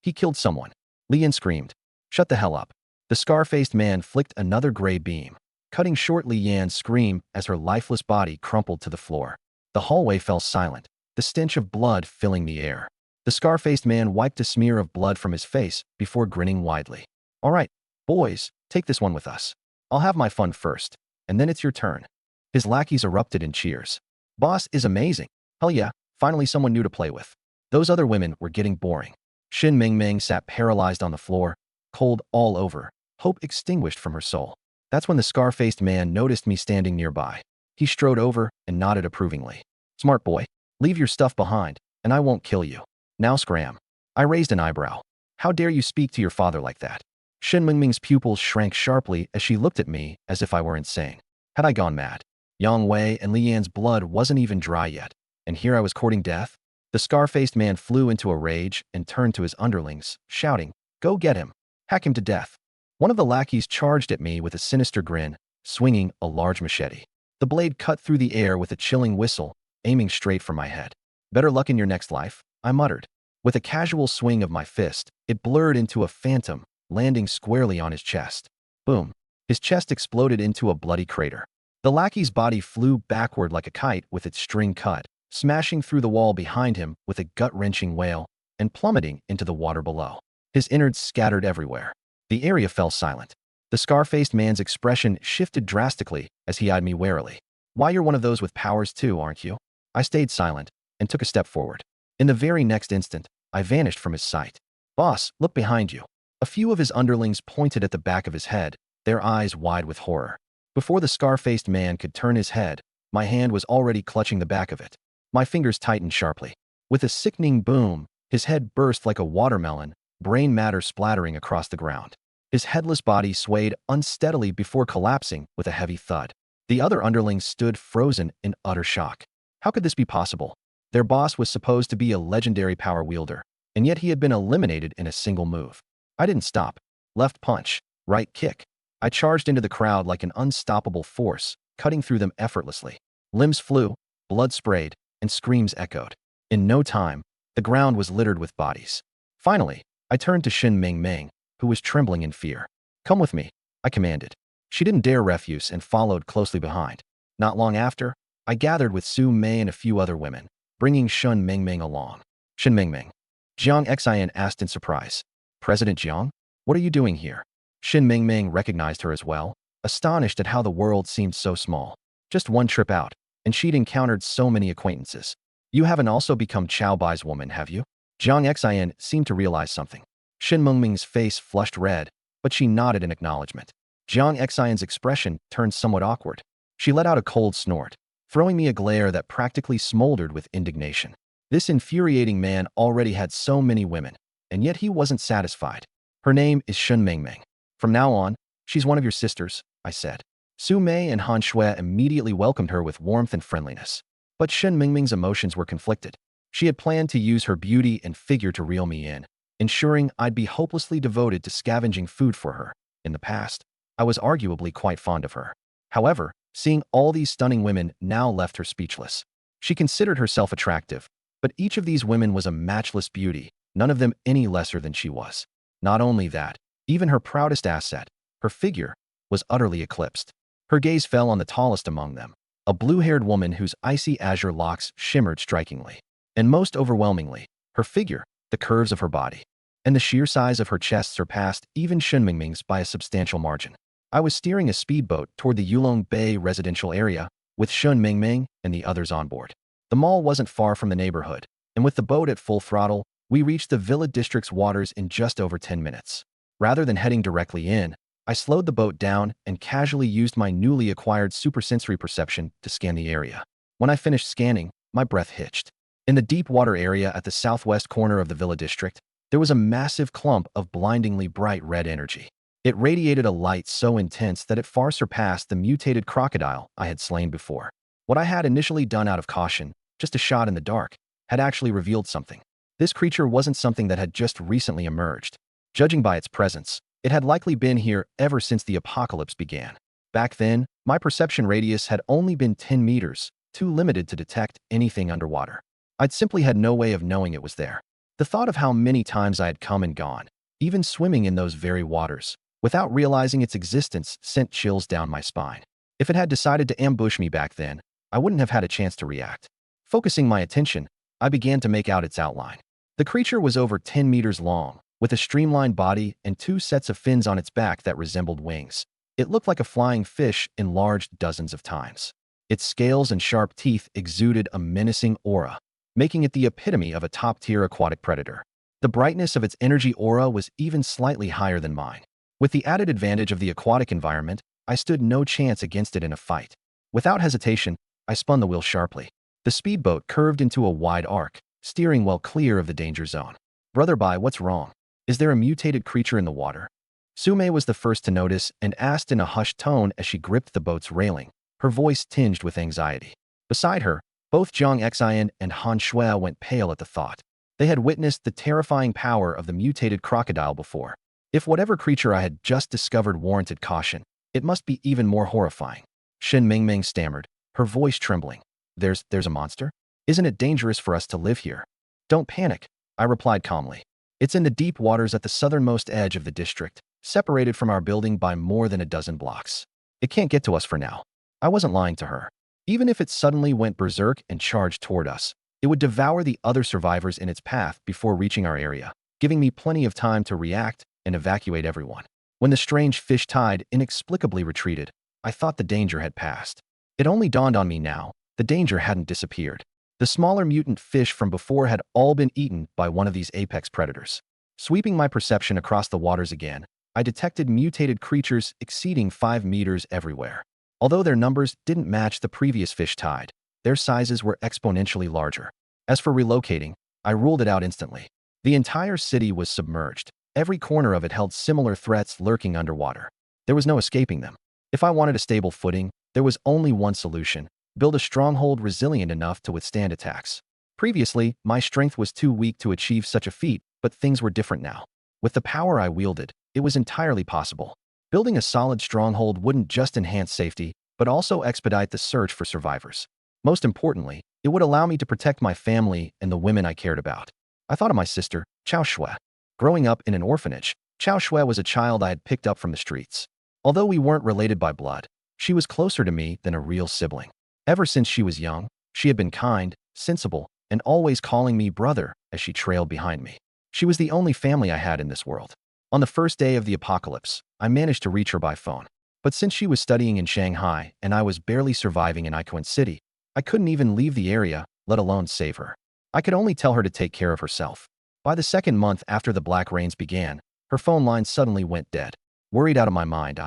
He killed someone. Li Yin screamed. Shut the hell up. The scar-faced man flicked another gray beam, cutting short Li Yan's scream as her lifeless body crumpled to the floor. The hallway fell silent, the stench of blood filling the air. The scar-faced man wiped a smear of blood from his face before grinning widely. All right, boys, take this one with us. I'll have my fun first, and then it's your turn. His lackeys erupted in cheers. Boss is amazing. Hell yeah, finally someone new to play with. Those other women were getting boring. Shen Mingming sat paralyzed on the floor, cold all over, hope extinguished from her soul. That's when the scar-faced man noticed me standing nearby. He strode over and nodded approvingly. Smart boy, leave your stuff behind, and I won't kill you. Now scram. I raised an eyebrow. How dare you speak to your father like that? Shen Mingming's pupils shrank sharply as she looked at me as if I were insane. Had I gone mad? Yang Wei and Li Yan's blood wasn't even dry yet, and here I was courting death? The scar-faced man flew into a rage and turned to his underlings, shouting, "Go get him! Hack him to death!" One of the lackeys charged at me with a sinister grin, swinging a large machete. The blade cut through the air with a chilling whistle, aiming straight for my head. "Better luck in your next life," I muttered. With a casual swing of my fist, it blurred into a phantom, landing squarely on his chest. Boom! His chest exploded into a bloody crater. The lackey's body flew backward like a kite with its string cut, smashing through the wall behind him with a gut-wrenching wail and plummeting into the water below. His innards scattered everywhere. The area fell silent. The scar-faced man's expression shifted drastically as he eyed me warily. "Why, you're one of those with powers too, aren't you?" I stayed silent and took a step forward. In the very next instant, I vanished from his sight. "Boss, look behind you." A few of his underlings pointed at the back of his head, their eyes wide with horror. Before the scar-faced man could turn his head, my hand was already clutching the back of it. My fingers tightened sharply. With a sickening boom, his head burst like a watermelon, brain matter splattering across the ground. His headless body swayed unsteadily before collapsing with a heavy thud. The other underlings stood frozen in utter shock. How could this be possible? Their boss was supposed to be a legendary power wielder, and yet he had been eliminated in a single move. I didn't stop. Left punch, right kick. I charged into the crowd like an unstoppable force, cutting through them effortlessly. Limbs flew, blood sprayed, and screams echoed. In no time, the ground was littered with bodies. Finally, I turned to Shen Mingming, who was trembling in fear. "Come with me," I commanded. She didn't dare refuse and followed closely behind. Not long after, I gathered with Su Mei and a few other women, bringing Shen Mingming along. "Shen Mingming," Jiang Xian asked in surprise. "President Jiang? What are you doing here?" Shen Mingming recognized her as well, astonished at how the world seemed so small. Just one trip out, and she'd encountered so many acquaintances. "You haven't also become Chao Bai's woman, have you?" Jiang Xian seemed to realize something. Shen Mingming's face flushed red, but she nodded in acknowledgement. Jiang Xian's expression turned somewhat awkward. She let out a cold snort, throwing me a glare that practically smoldered with indignation. This infuriating man already had so many women, and yet he wasn't satisfied. "Her name is Shen Mingming. From now on, she's one of your sisters," I said. Su Mei and Han Shui immediately welcomed her with warmth and friendliness. But Shen Mingming's emotions were conflicted. She had planned to use her beauty and figure to reel me in, ensuring I'd be hopelessly devoted to scavenging food for her. In the past, I was arguably quite fond of her. However, seeing all these stunning women now left her speechless. She considered herself attractive, but each of these women was a matchless beauty, none of them any lesser than she was. Not only that, even her proudest asset, her figure, was utterly eclipsed. Her gaze fell on the tallest among them, a blue-haired woman whose icy azure locks shimmered strikingly. And most overwhelmingly, her figure, the curves of her body, and the sheer size of her chest surpassed even Shen Mingming's by a substantial margin. I was steering a speedboat toward the Yulong Bay residential area, with Shen Mingming and the others on board. The mall wasn't far from the neighborhood, and with the boat at full throttle, we reached the Villa District's waters in just over 10 minutes. Rather than heading directly in, I slowed the boat down and casually used my newly acquired supersensory perception to scan the area. When I finished scanning, my breath hitched. In the deep water area at the southwest corner of the Villa District, there was a massive clump of blindingly bright red energy. It radiated a light so intense that it far surpassed the mutated crocodile I had slain before. What I had initially done out of caution, just a shot in the dark, had actually revealed something. This creature wasn't something that had just recently emerged. Judging by its presence, it had likely been here ever since the apocalypse began. Back then, my perception radius had only been 10 meters, too limited to detect anything underwater. I'd simply had no way of knowing it was there. The thought of how many times I had come and gone, even swimming in those very waters, without realizing its existence sent chills down my spine. If it had decided to ambush me back then, I wouldn't have had a chance to react. Focusing my attention, I began to make out its outline. The creature was over 10 meters long, with a streamlined body and 2 sets of fins on its back that resembled wings. It looked like a flying fish enlarged dozens of times. Its scales and sharp teeth exuded a menacing aura, making it the epitome of a top-tier aquatic predator. The brightness of its energy aura was even slightly higher than mine. With the added advantage of the aquatic environment, I stood no chance against it in a fight. Without hesitation, I spun the wheel sharply. The speedboat curved into a wide arc, steering well clear of the danger zone. "Brother Bai, what's wrong? Is there a mutated creature in the water?" Sume was the first to notice and asked in a hushed tone as she gripped the boat's railing, her voice tinged with anxiety. Beside her, both Jiang Xian and Han Shui went pale at the thought. They had witnessed the terrifying power of the mutated crocodile before. If whatever creature I had just discovered warranted caution, it must be even more horrifying. Shen Mingming stammered, her voice trembling. There's a monster? Isn't it dangerous for us to live here? Don't panic, I replied calmly. It's in the deep waters at the southernmost edge of the district, separated from our building by more than a dozen blocks. It can't get to us for now. I wasn't lying to her. Even if it suddenly went berserk and charged toward us, it would devour the other survivors in its path before reaching our area, giving me plenty of time to react and evacuate everyone. When the strange fish tide inexplicably retreated, I thought the danger had passed. It only dawned on me now, the danger hadn't disappeared. The smaller mutant fish from before had all been eaten by one of these apex predators. Sweeping my perception across the waters again, I detected mutated creatures exceeding 5 meters everywhere. Although their numbers didn't match the previous fish tide, their sizes were exponentially larger. As for relocating, I ruled it out instantly. The entire city was submerged. Every corner of it held similar threats lurking underwater. There was no escaping them. If I wanted a stable footing, there was only one solution: build a stronghold resilient enough to withstand attacks. Previously, my strength was too weak to achieve such a feat, but things were different now. With the power I wielded, it was entirely possible. Building a solid stronghold wouldn't just enhance safety, but also expedite the search for survivors. Most importantly, it would allow me to protect my family and the women I cared about. I thought of my sister, Chao Shui. Growing up in an orphanage, Chao Shui was a child I had picked up from the streets. Although we weren't related by blood, she was closer to me than a real sibling. Ever since she was young, she had been kind, sensible, and always calling me brother as she trailed behind me. She was the only family I had in this world. On the first day of the apocalypse, I managed to reach her by phone. But since she was studying in Shanghai and I was barely surviving in Ikuan City, I couldn't even leave the area, let alone save her. I could only tell her to take care of herself. By the second month after the black rains began, her phone line suddenly went dead. Worried out of my mind,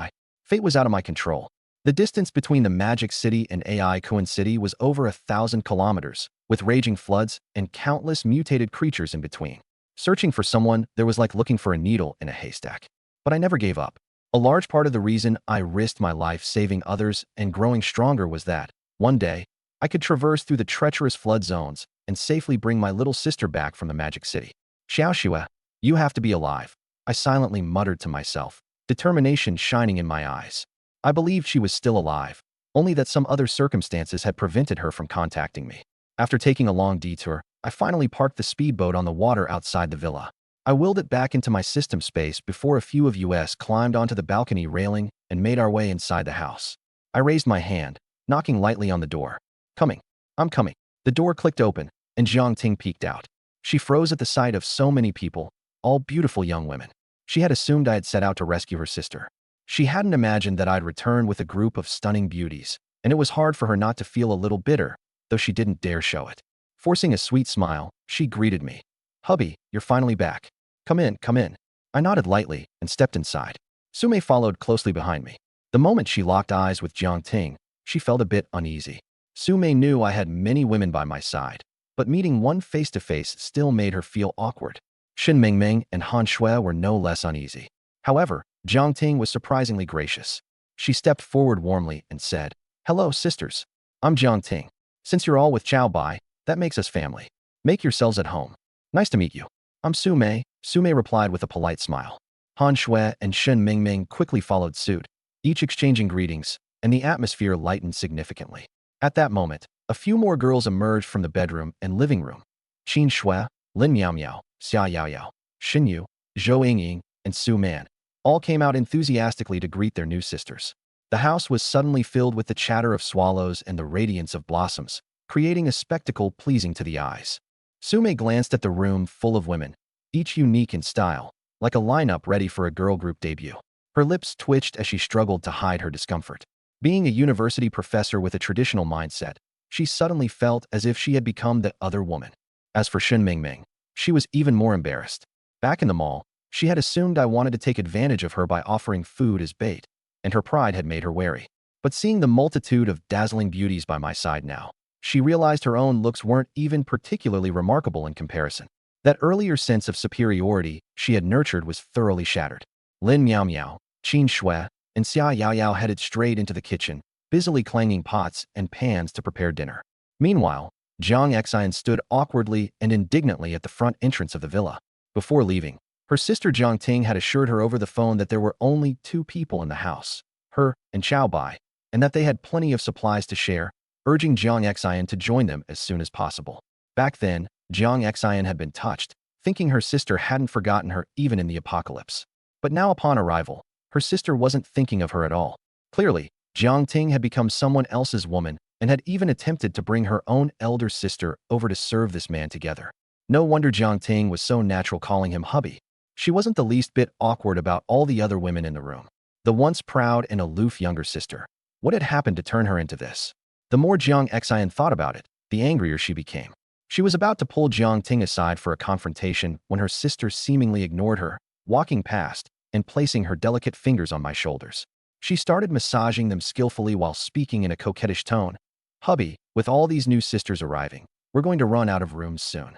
fate was out of my control. The distance between the Magic City and Ikuan City was over 1,000 kilometers, with raging floods and countless mutated creatures in between. Searching for someone, there was like looking for a needle in a haystack. But I never gave up. A large part of the reason I risked my life saving others and growing stronger was that, one day, I could traverse through the treacherous flood zones and safely bring my little sister back from the Magic City. Xiao Xue, you have to be alive, I silently muttered to myself, determination shining in my eyes. I believed she was still alive, only that some other circumstances had prevented her from contacting me. After taking a long detour, I finally parked the speedboat on the water outside the villa. I wheeled it back into my system space before a few of us climbed onto the balcony railing and made our way inside the house. I raised my hand, knocking lightly on the door. Coming. I'm coming. The door clicked open, and Jiang Ting peeked out. She froze at the sight of so many people, all beautiful young women. She had assumed I had set out to rescue her sister. She hadn't imagined that I'd return with a group of stunning beauties, and it was hard for her not to feel a little bitter, though she didn't dare show it. Forcing a sweet smile, she greeted me. Hubby, you're finally back. Come in, come in. I nodded lightly and stepped inside. Sume followed closely behind me. The moment she locked eyes with Jiang Ting, she felt a bit uneasy. Sume knew I had many women by my side, but meeting one face-to-face still made her feel awkward. Shen Mingming and Han Shui were no less uneasy. However, Jiang Ting was surprisingly gracious. She stepped forward warmly and said, Hello, sisters. I'm Jiang Ting. Since you're all with Chao Bai, that makes us family. Make yourselves at home. Nice to meet you. I'm Sume, Sume replied with a polite smile. Han Shui and Shen Mingming quickly followed suit, each exchanging greetings, and the atmosphere lightened significantly. At that moment, a few more girls emerged from the bedroom and living room. Qin Shui, Lin Miao Miao, Xia Yao Yao, Xin Yu, Zhou Yingying, and Su Man all came out enthusiastically to greet their new sisters. The house was suddenly filled with the chatter of swallows and the radiance of blossoms, creating a spectacle pleasing to the eyes. Sume glanced at the room full of women, each unique in style, like a lineup ready for a girl group debut. Her lips twitched as she struggled to hide her discomfort. Being a university professor with a traditional mindset, she suddenly felt as if she had become the other woman. As for Shen Mingming, she was even more embarrassed. Back in the mall, she had assumed I wanted to take advantage of her by offering food as bait, and her pride had made her wary. But seeing the multitude of dazzling beauties by my side now, she realized her own looks weren't even particularly remarkable in comparison. That earlier sense of superiority she had nurtured was thoroughly shattered. Lin Miao Miao, Qin Shui, and Xia Yao Yao headed straight into the kitchen, busily clanging pots and pans to prepare dinner. Meanwhile, Jiang Xian stood awkwardly and indignantly at the front entrance of the villa. Before leaving, her sister Jiang Ting had assured her over the phone that there were only 2 people in the house, her and Chao Bai, and that they had plenty of supplies to share, urging Jiang Xian to join them as soon as possible. Back then, Jiang Xian had been touched, thinking her sister hadn't forgotten her even in the apocalypse. But now upon arrival, her sister wasn't thinking of her at all. Clearly, Jiang Ting had become someone else's woman and had even attempted to bring her own elder sister over to serve this man together. No wonder Jiang Ting was so natural calling him hubby. She wasn't the least bit awkward about all the other women in the room. The once proud and aloof younger sister. What had happened to turn her into this? The more Jiang Xian thought about it, the angrier she became. She was about to pull Jiang Ting aside for a confrontation when her sister seemingly ignored her, walking past and placing her delicate fingers on my shoulders. She started massaging them skillfully while speaking in a coquettish tone. Hubby, with all these new sisters arriving, we're going to run out of rooms soon.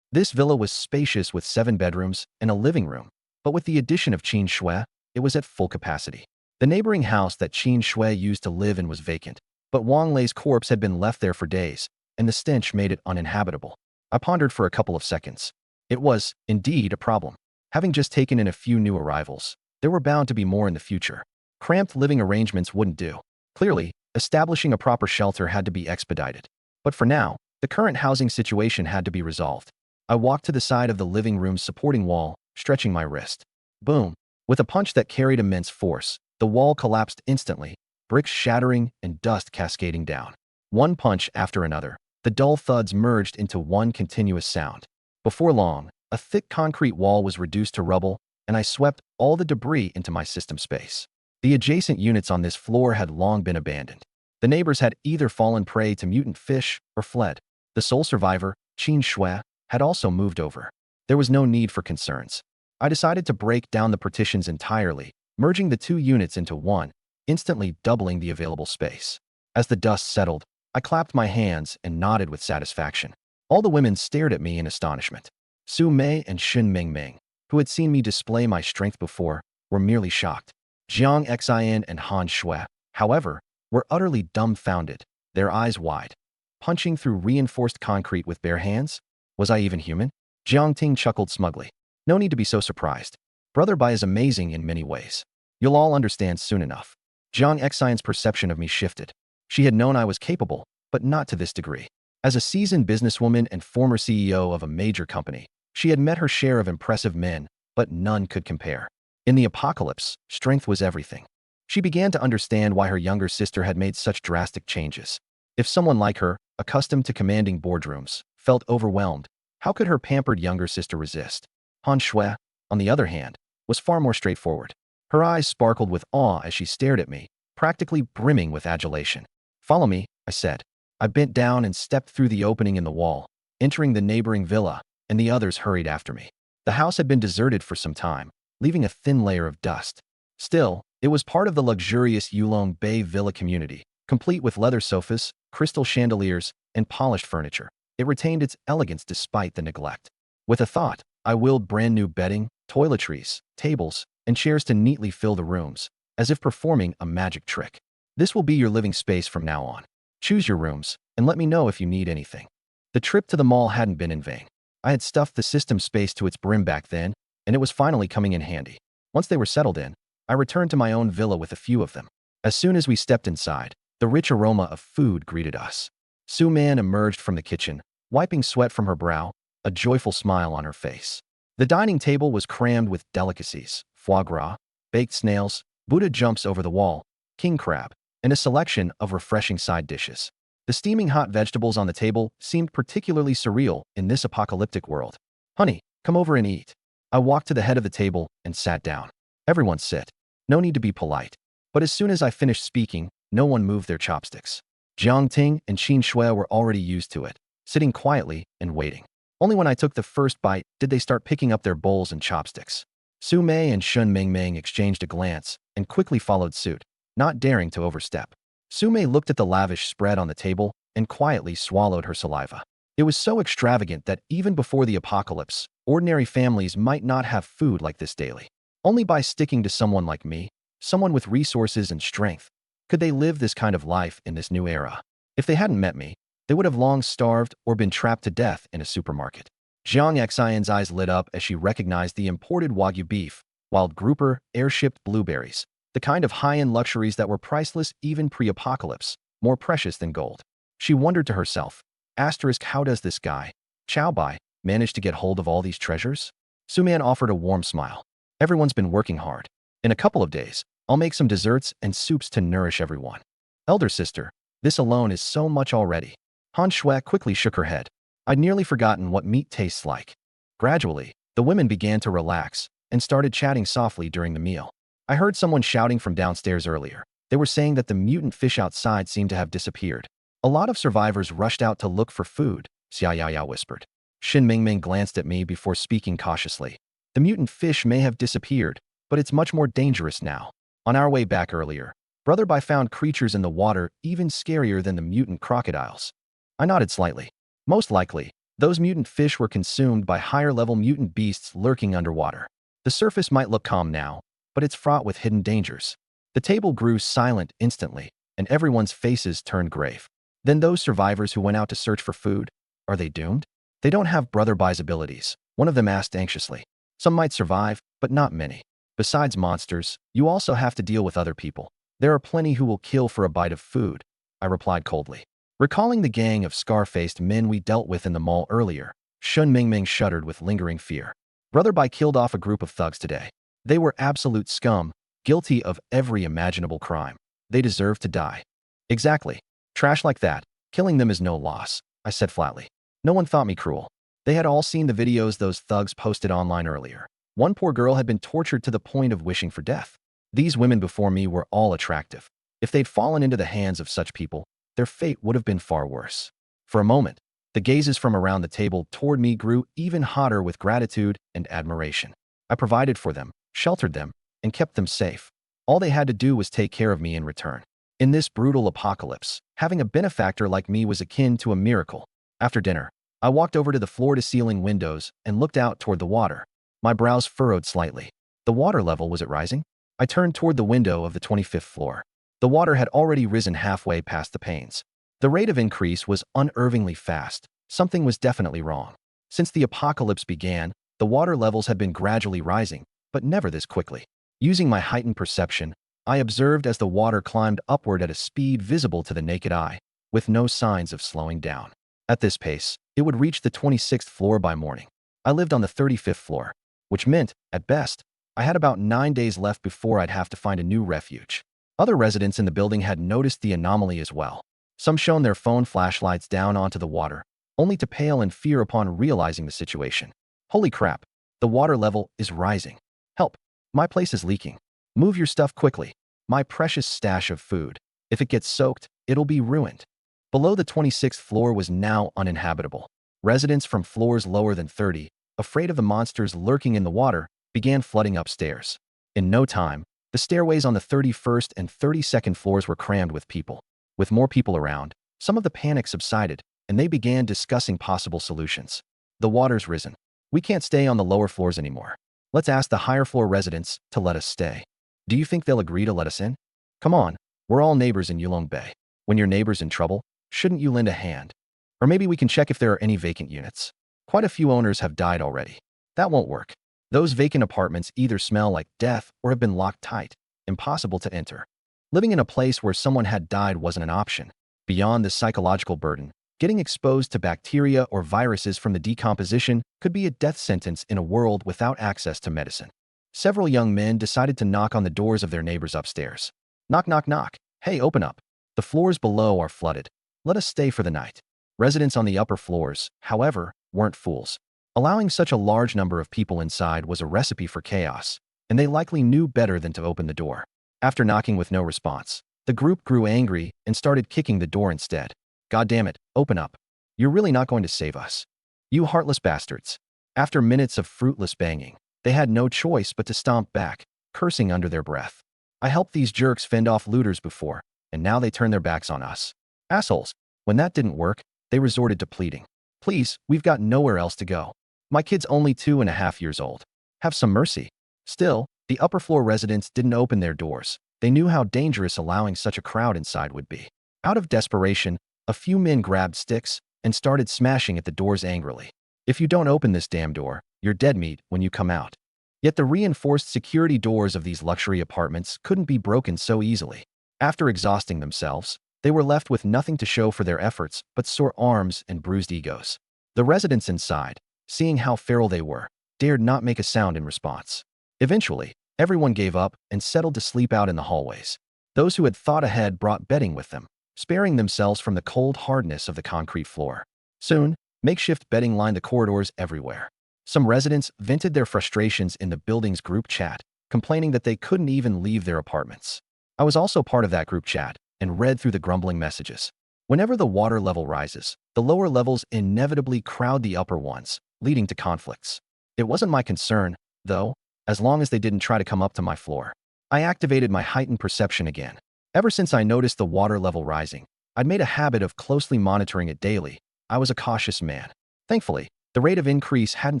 This villa was spacious with 7 bedrooms and a living room, but with the addition of Qin Shui, it was at full capacity. The neighboring house that Qin Shui used to live in was vacant, but Wang Lei's corpse had been left there for days, and the stench made it uninhabitable. I pondered for a couple of seconds. It was, indeed, a problem. Having just taken in a few new arrivals, there were bound to be more in the future. Cramped living arrangements wouldn't do. Clearly, establishing a proper shelter had to be expedited. But for now, the current housing situation had to be resolved. I walked to the side of the living room's supporting wall, stretching my wrist. Boom! With a punch that carried immense force, the wall collapsed instantly, bricks shattering and dust cascading down. One punch after another, the dull thuds merged into one continuous sound. Before long, a thick concrete wall was reduced to rubble, and I swept all the debris into my system space. The adjacent units on this floor had long been abandoned. The neighbors had either fallen prey to mutant fish or fled. The sole survivor, Qin Shui, had also moved over. There was no need for concerns. I decided to break down the partitions entirely, merging the 2 units into one, instantly doubling the available space. As the dust settled, I clapped my hands and nodded with satisfaction. All the women stared at me in astonishment. Su Mei and Shen Mingming, who had seen me display my strength before, were merely shocked. Jiang Xian and Han Shui, however, were utterly dumbfounded, their eyes wide. Punching through reinforced concrete with bare hands? Was I even human? Jiang Ting chuckled smugly. No need to be so surprised. Brother Bai is amazing in many ways. You'll all understand soon enough. Jiang Xian's perception of me shifted. She had known I was capable, but not to this degree. As a seasoned businesswoman and former CEO of a major company, she had met her share of impressive men, but none could compare. In the apocalypse, strength was everything. She began to understand why her younger sister had made such drastic changes. If someone like her, accustomed to commanding boardrooms, felt overwhelmed, how could her pampered younger sister resist? Han Shui, on the other hand, was far more straightforward. Her eyes sparkled with awe as she stared at me, practically brimming with adulation. Follow me, I said. I bent down and stepped through the opening in the wall, entering the neighboring villa, and the others hurried after me. The house had been deserted for some time, leaving a thin layer of dust. Still, it was part of the luxurious Yulong Bay villa community, complete with leather sofas, crystal chandeliers, and polished furniture. It retained its elegance despite the neglect. With a thought, I willed brand new bedding, toiletries, tables, and chairs to neatly fill the rooms, as if performing a magic trick. This will be your living space from now on. Choose your rooms, and let me know if you need anything. The trip to the mall hadn't been in vain. I had stuffed the system space to its brim back then, and it was finally coming in handy. Once they were settled in, I returned to my own villa with a few of them. As soon as we stepped inside, the rich aroma of food greeted us. Su Man emerged from the kitchen, wiping sweat from her brow, a joyful smile on her face. The dining table was crammed with delicacies, foie gras, baked snails, Buddha jumps over the wall, king crab, and a selection of refreshing side dishes. The steaming hot vegetables on the table seemed particularly surreal in this apocalyptic world. Honey, come over and eat. I walked to the head of the table and sat down. Everyone sit. No need to be polite. But as soon as I finished speaking, no one moved their chopsticks. Jiang Ting and Qin Shui were already used to it, sitting quietly and waiting. Only when I took the first bite did they start picking up their bowls and chopsticks. Su Mei and Shen Mingming exchanged a glance and quickly followed suit, not daring to overstep. Su Mei looked at the lavish spread on the table and quietly swallowed her saliva. It was so extravagant that even before the apocalypse, ordinary families might not have food like this daily. Only by sticking to someone like me, someone with resources and strength, could they live this kind of life in this new era. If they hadn't met me, they would have long starved or been trapped to death in a supermarket. Jiang Xian's eyes lit up as she recognized the imported Wagyu beef, wild grouper, air-shipped blueberries, the kind of high-end luxuries that were priceless even pre-apocalypse, more precious than gold. She wondered to herself, asterisk, how does this guy, Chow Bai, manage to get hold of all these treasures? Suman offered a warm smile. Everyone's been working hard. In a couple of days, I'll make some desserts and soups to nourish everyone. Elder sister, this alone is so much already. Han Shui quickly shook her head. I'd nearly forgotten what meat tastes like. Gradually, the women began to relax and started chatting softly during the meal. I heard someone shouting from downstairs earlier. They were saying that the mutant fish outside seemed to have disappeared. A lot of survivors rushed out to look for food, Xia Yaya whispered. Shin Mingming glanced at me before speaking cautiously. The mutant fish may have disappeared, but it's much more dangerous now. On our way back earlier, Brother Bai found creatures in the water even scarier than the mutant crocodiles. I nodded slightly. Most likely, those mutant fish were consumed by higher-level mutant beasts lurking underwater. The surface might look calm now, but it's fraught with hidden dangers. The table grew silent instantly, and everyone's faces turned grave. Then those survivors who went out to search for food, are they doomed? They don't have Brother Bai's abilities, one of them asked anxiously. Some might survive, but not many. Besides monsters, you also have to deal with other people. There are plenty who will kill for a bite of food, I replied coldly. Recalling the gang of scar-faced men we dealt with in the mall earlier, Shun Mingming shuddered with lingering fear. Brother Bai killed off a group of thugs today. They were absolute scum, guilty of every imaginable crime. They deserve to die. Exactly. Trash like that, killing them is no loss, I said flatly. No one thought me cruel. They had all seen the videos those thugs posted online earlier. One poor girl had been tortured to the point of wishing for death. These women before me were all attractive. If they'd fallen into the hands of such people, their fate would have been far worse. For a moment, the gazes from around the table toward me grew even hotter with gratitude and admiration. I provided for them, sheltered them, and kept them safe. All they had to do was take care of me in return. In this brutal apocalypse, having a benefactor like me was akin to a miracle. After dinner, I walked over to the floor-to-ceiling windows and looked out toward the water. My brows furrowed slightly. The water level, was it rising? I turned toward the window of the 25th floor. The water had already risen halfway past the panes. The rate of increase was unnervingly fast. Something was definitely wrong. Since the apocalypse began, the water levels had been gradually rising, but never this quickly. Using my heightened perception, I observed as the water climbed upward at a speed visible to the naked eye, with no signs of slowing down. At this pace, it would reach the 26th floor by morning. I lived on the 35th floor, which meant, at best, I had about 9 days left before I'd have to find a new refuge. Other residents in the building had noticed the anomaly as well. Some shone their phone flashlights down onto the water, only to pale in fear upon realizing the situation. Holy crap, the water level is rising. Help, my place is leaking. Move your stuff quickly. My precious stash of food. If it gets soaked, it'll be ruined. Below the 26th floor was now uninhabitable. Residents from floors lower than 30, afraid of the monsters lurking in the water, began flooding upstairs. In no time, the stairways on the 31st and 32nd floors were crammed with people. With more people around, some of the panic subsided, and they began discussing possible solutions. The water's risen. We can't stay on the lower floors anymore. Let's ask the higher floor residents to let us stay. Do you think they'll agree to let us in? Come on, we're all neighbors in Yulong Bay. When your neighbor's in trouble, shouldn't you lend a hand? Or maybe we can check if there are any vacant units. Quite a few owners have died already. That won't work. Those vacant apartments either smell like death or have been locked tight, impossible to enter. Living in a place where someone had died wasn't an option. Beyond the psychological burden, getting exposed to bacteria or viruses from the decomposition could be a death sentence in a world without access to medicine. Several young men decided to knock on the doors of their neighbors upstairs. Knock, knock, knock. Hey, open up. The floors below are flooded. Let us stay for the night. Residents on the upper floors, however, weren't fools. Allowing such a large number of people inside was a recipe for chaos, and they likely knew better than to open the door. After knocking with no response, the group grew angry and started kicking the door instead. God damn it, open up. You're really not going to save us. You heartless bastards. After minutes of fruitless banging, they had no choice but to stomp back, cursing under their breath. I helped these jerks fend off looters before, and now they turn their backs on us. Assholes. When that didn't work, they resorted to pleading. Please, we've got nowhere else to go. My kid's only 2.5 years old. Have some mercy. Still, The upper floor residents didn't open their doors. They knew how dangerous allowing such a crowd inside would be. Out of desperation, a few men grabbed sticks and started smashing at the doors angrily. If you don't open this damn door, you're dead meat when you come out. Yet the reinforced security doors of these luxury apartments couldn't be broken so easily. After exhausting themselves, they were left with nothing to show for their efforts but sore arms and bruised egos. The residents inside, seeing how feral they were, dared not make a sound in response. Eventually, everyone gave up and settled to sleep out in the hallways. Those who had thought ahead brought bedding with them, sparing themselves from the cold hardness of the concrete floor. Soon, makeshift bedding lined the corridors everywhere. Some residents vented their frustrations in the building's group chat, complaining that they couldn't even leave their apartments. I was also part of that group chat and read through the grumbling messages. Whenever the water level rises, the lower levels inevitably crowd the upper ones, leading to conflicts. It wasn't my concern, though, as long as they didn't try to come up to my floor. I activated my heightened perception again. Ever since I noticed the water level rising, I'd made a habit of closely monitoring it daily. I was a cautious man. Thankfully, the rate of increase hadn't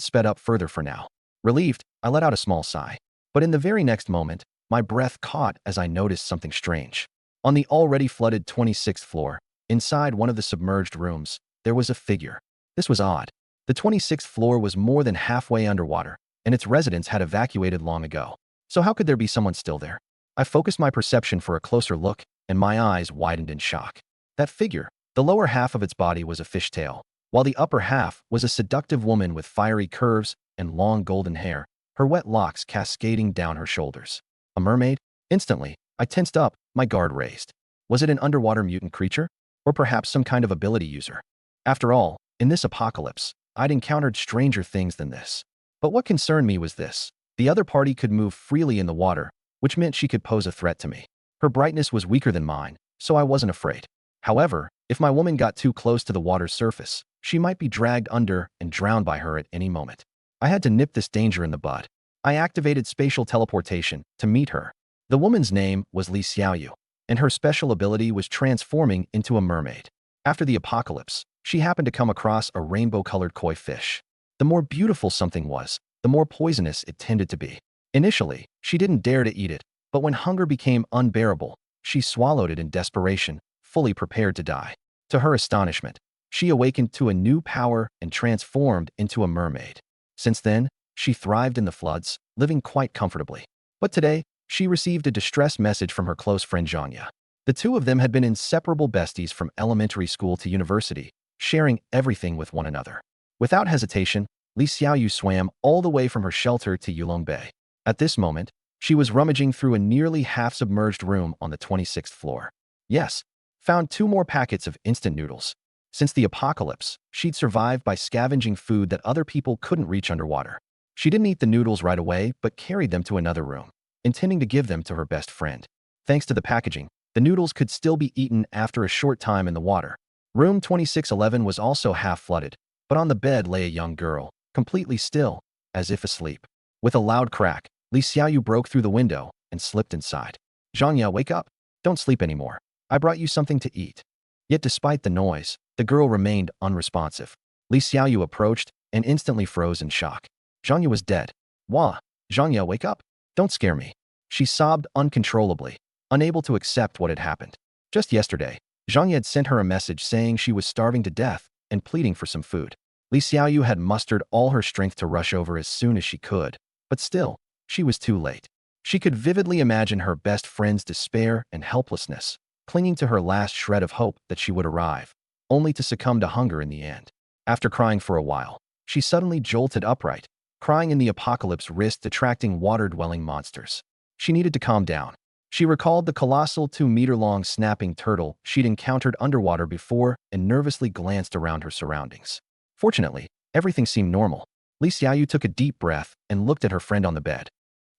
sped up further for now. Relieved, I let out a small sigh. But in the very next moment, my breath caught as I noticed something strange. On the already flooded 26th floor, inside one of the submerged rooms, there was a figure. This was odd. The 26th floor was more than halfway underwater, and its residents had evacuated long ago. So how could there be someone still there? I focused my perception for a closer look, and my eyes widened in shock. That figure, the lower half of its body was a fishtail, while the upper half was a seductive woman with fiery curves and long golden hair, her wet locks cascading down her shoulders. A mermaid? Instantly, I tensed up, my guard raised. Was it an underwater mutant creature? Or perhaps some kind of ability user? After all, in this apocalypse, I'd encountered stranger things than this. But what concerned me was this. The other party could move freely in the water, which meant she could pose a threat to me. Her brightness was weaker than mine, so I wasn't afraid. However, if my woman got too close to the water's surface, she might be dragged under and drowned by her at any moment. I had to nip this danger in the bud. I activated spatial teleportation to meet her. The woman's name was Li Xiaoyu, and her special ability was transforming into a mermaid. After the apocalypse, she happened to come across a rainbow-colored koi fish. The more beautiful something was, the more poisonous it tended to be. Initially, she didn't dare to eat it, but when hunger became unbearable, she swallowed it in desperation, fully prepared to die. To her astonishment, she awakened to a new power and transformed into a mermaid. Since then, she thrived in the floods, living quite comfortably. But today, she received a distress message from her close friend Zhangya. The two of them had been inseparable besties from elementary school to university, sharing everything with one another. Without hesitation, Li Xiaoyu swam all the way from her shelter to Yulong Bay. At this moment, she was rummaging through a nearly half-submerged room on the 26th floor. Yes, found 2 more packets of instant noodles. Since the apocalypse, she'd survived by scavenging food that other people couldn't reach underwater. She didn't eat the noodles right away, but carried them to another room, intending to give them to her best friend. Thanks to the packaging, the noodles could still be eaten after a short time in the water. Room 2611 was also half flooded, but on the bed lay a young girl, completely still, as if asleep. With a loud crack, Li Xiaoyu broke through the window and slipped inside. "Zhangya, wake up! Don't sleep anymore. I brought you something to eat." Yet despite the noise, the girl remained unresponsive. Li Xiaoyu approached and instantly froze in shock. Zhangya was dead. "Wah! Zhangya, wake up! Don't scare me." She sobbed uncontrollably, unable to accept what had happened. Just yesterday, Zhangya had sent her a message saying she was starving to death and pleading for some food. Li Xiaoyu had mustered all her strength to rush over as soon as she could, but still, she was too late. She could vividly imagine her best friend's despair and helplessness, clinging to her last shred of hope that she would arrive, only to succumb to hunger in the end. After crying for a while, she suddenly jolted upright. Crying in the apocalypse risked attracting water-dwelling monsters. She needed to calm down. She recalled the colossal 2-meter-long snapping turtle she'd encountered underwater before and nervously glanced around her surroundings. Fortunately, everything seemed normal. Li Xiaoyu took a deep breath and looked at her friend on the bed.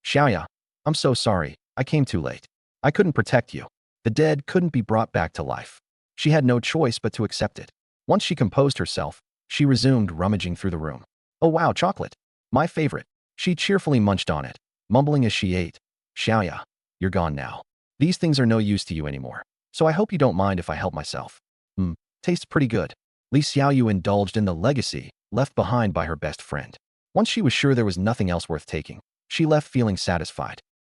"Xiaoya, I'm so sorry. I came too late. I couldn't protect you. The dead couldn't be brought back to life." She had no choice but to accept it. Once she composed herself, she resumed rummaging through the room. "Oh wow, chocolate. My favorite." She cheerfully munched on it, mumbling as she ate. "Xiaoya, you're gone now. These things are no use to you anymore. So I hope you don't mind if I help myself." Tastes pretty good." Li Xiaoyu indulged in the legacy left behind by her best friend. Once she was sure there was nothing else worth taking, She left feeling satisfied.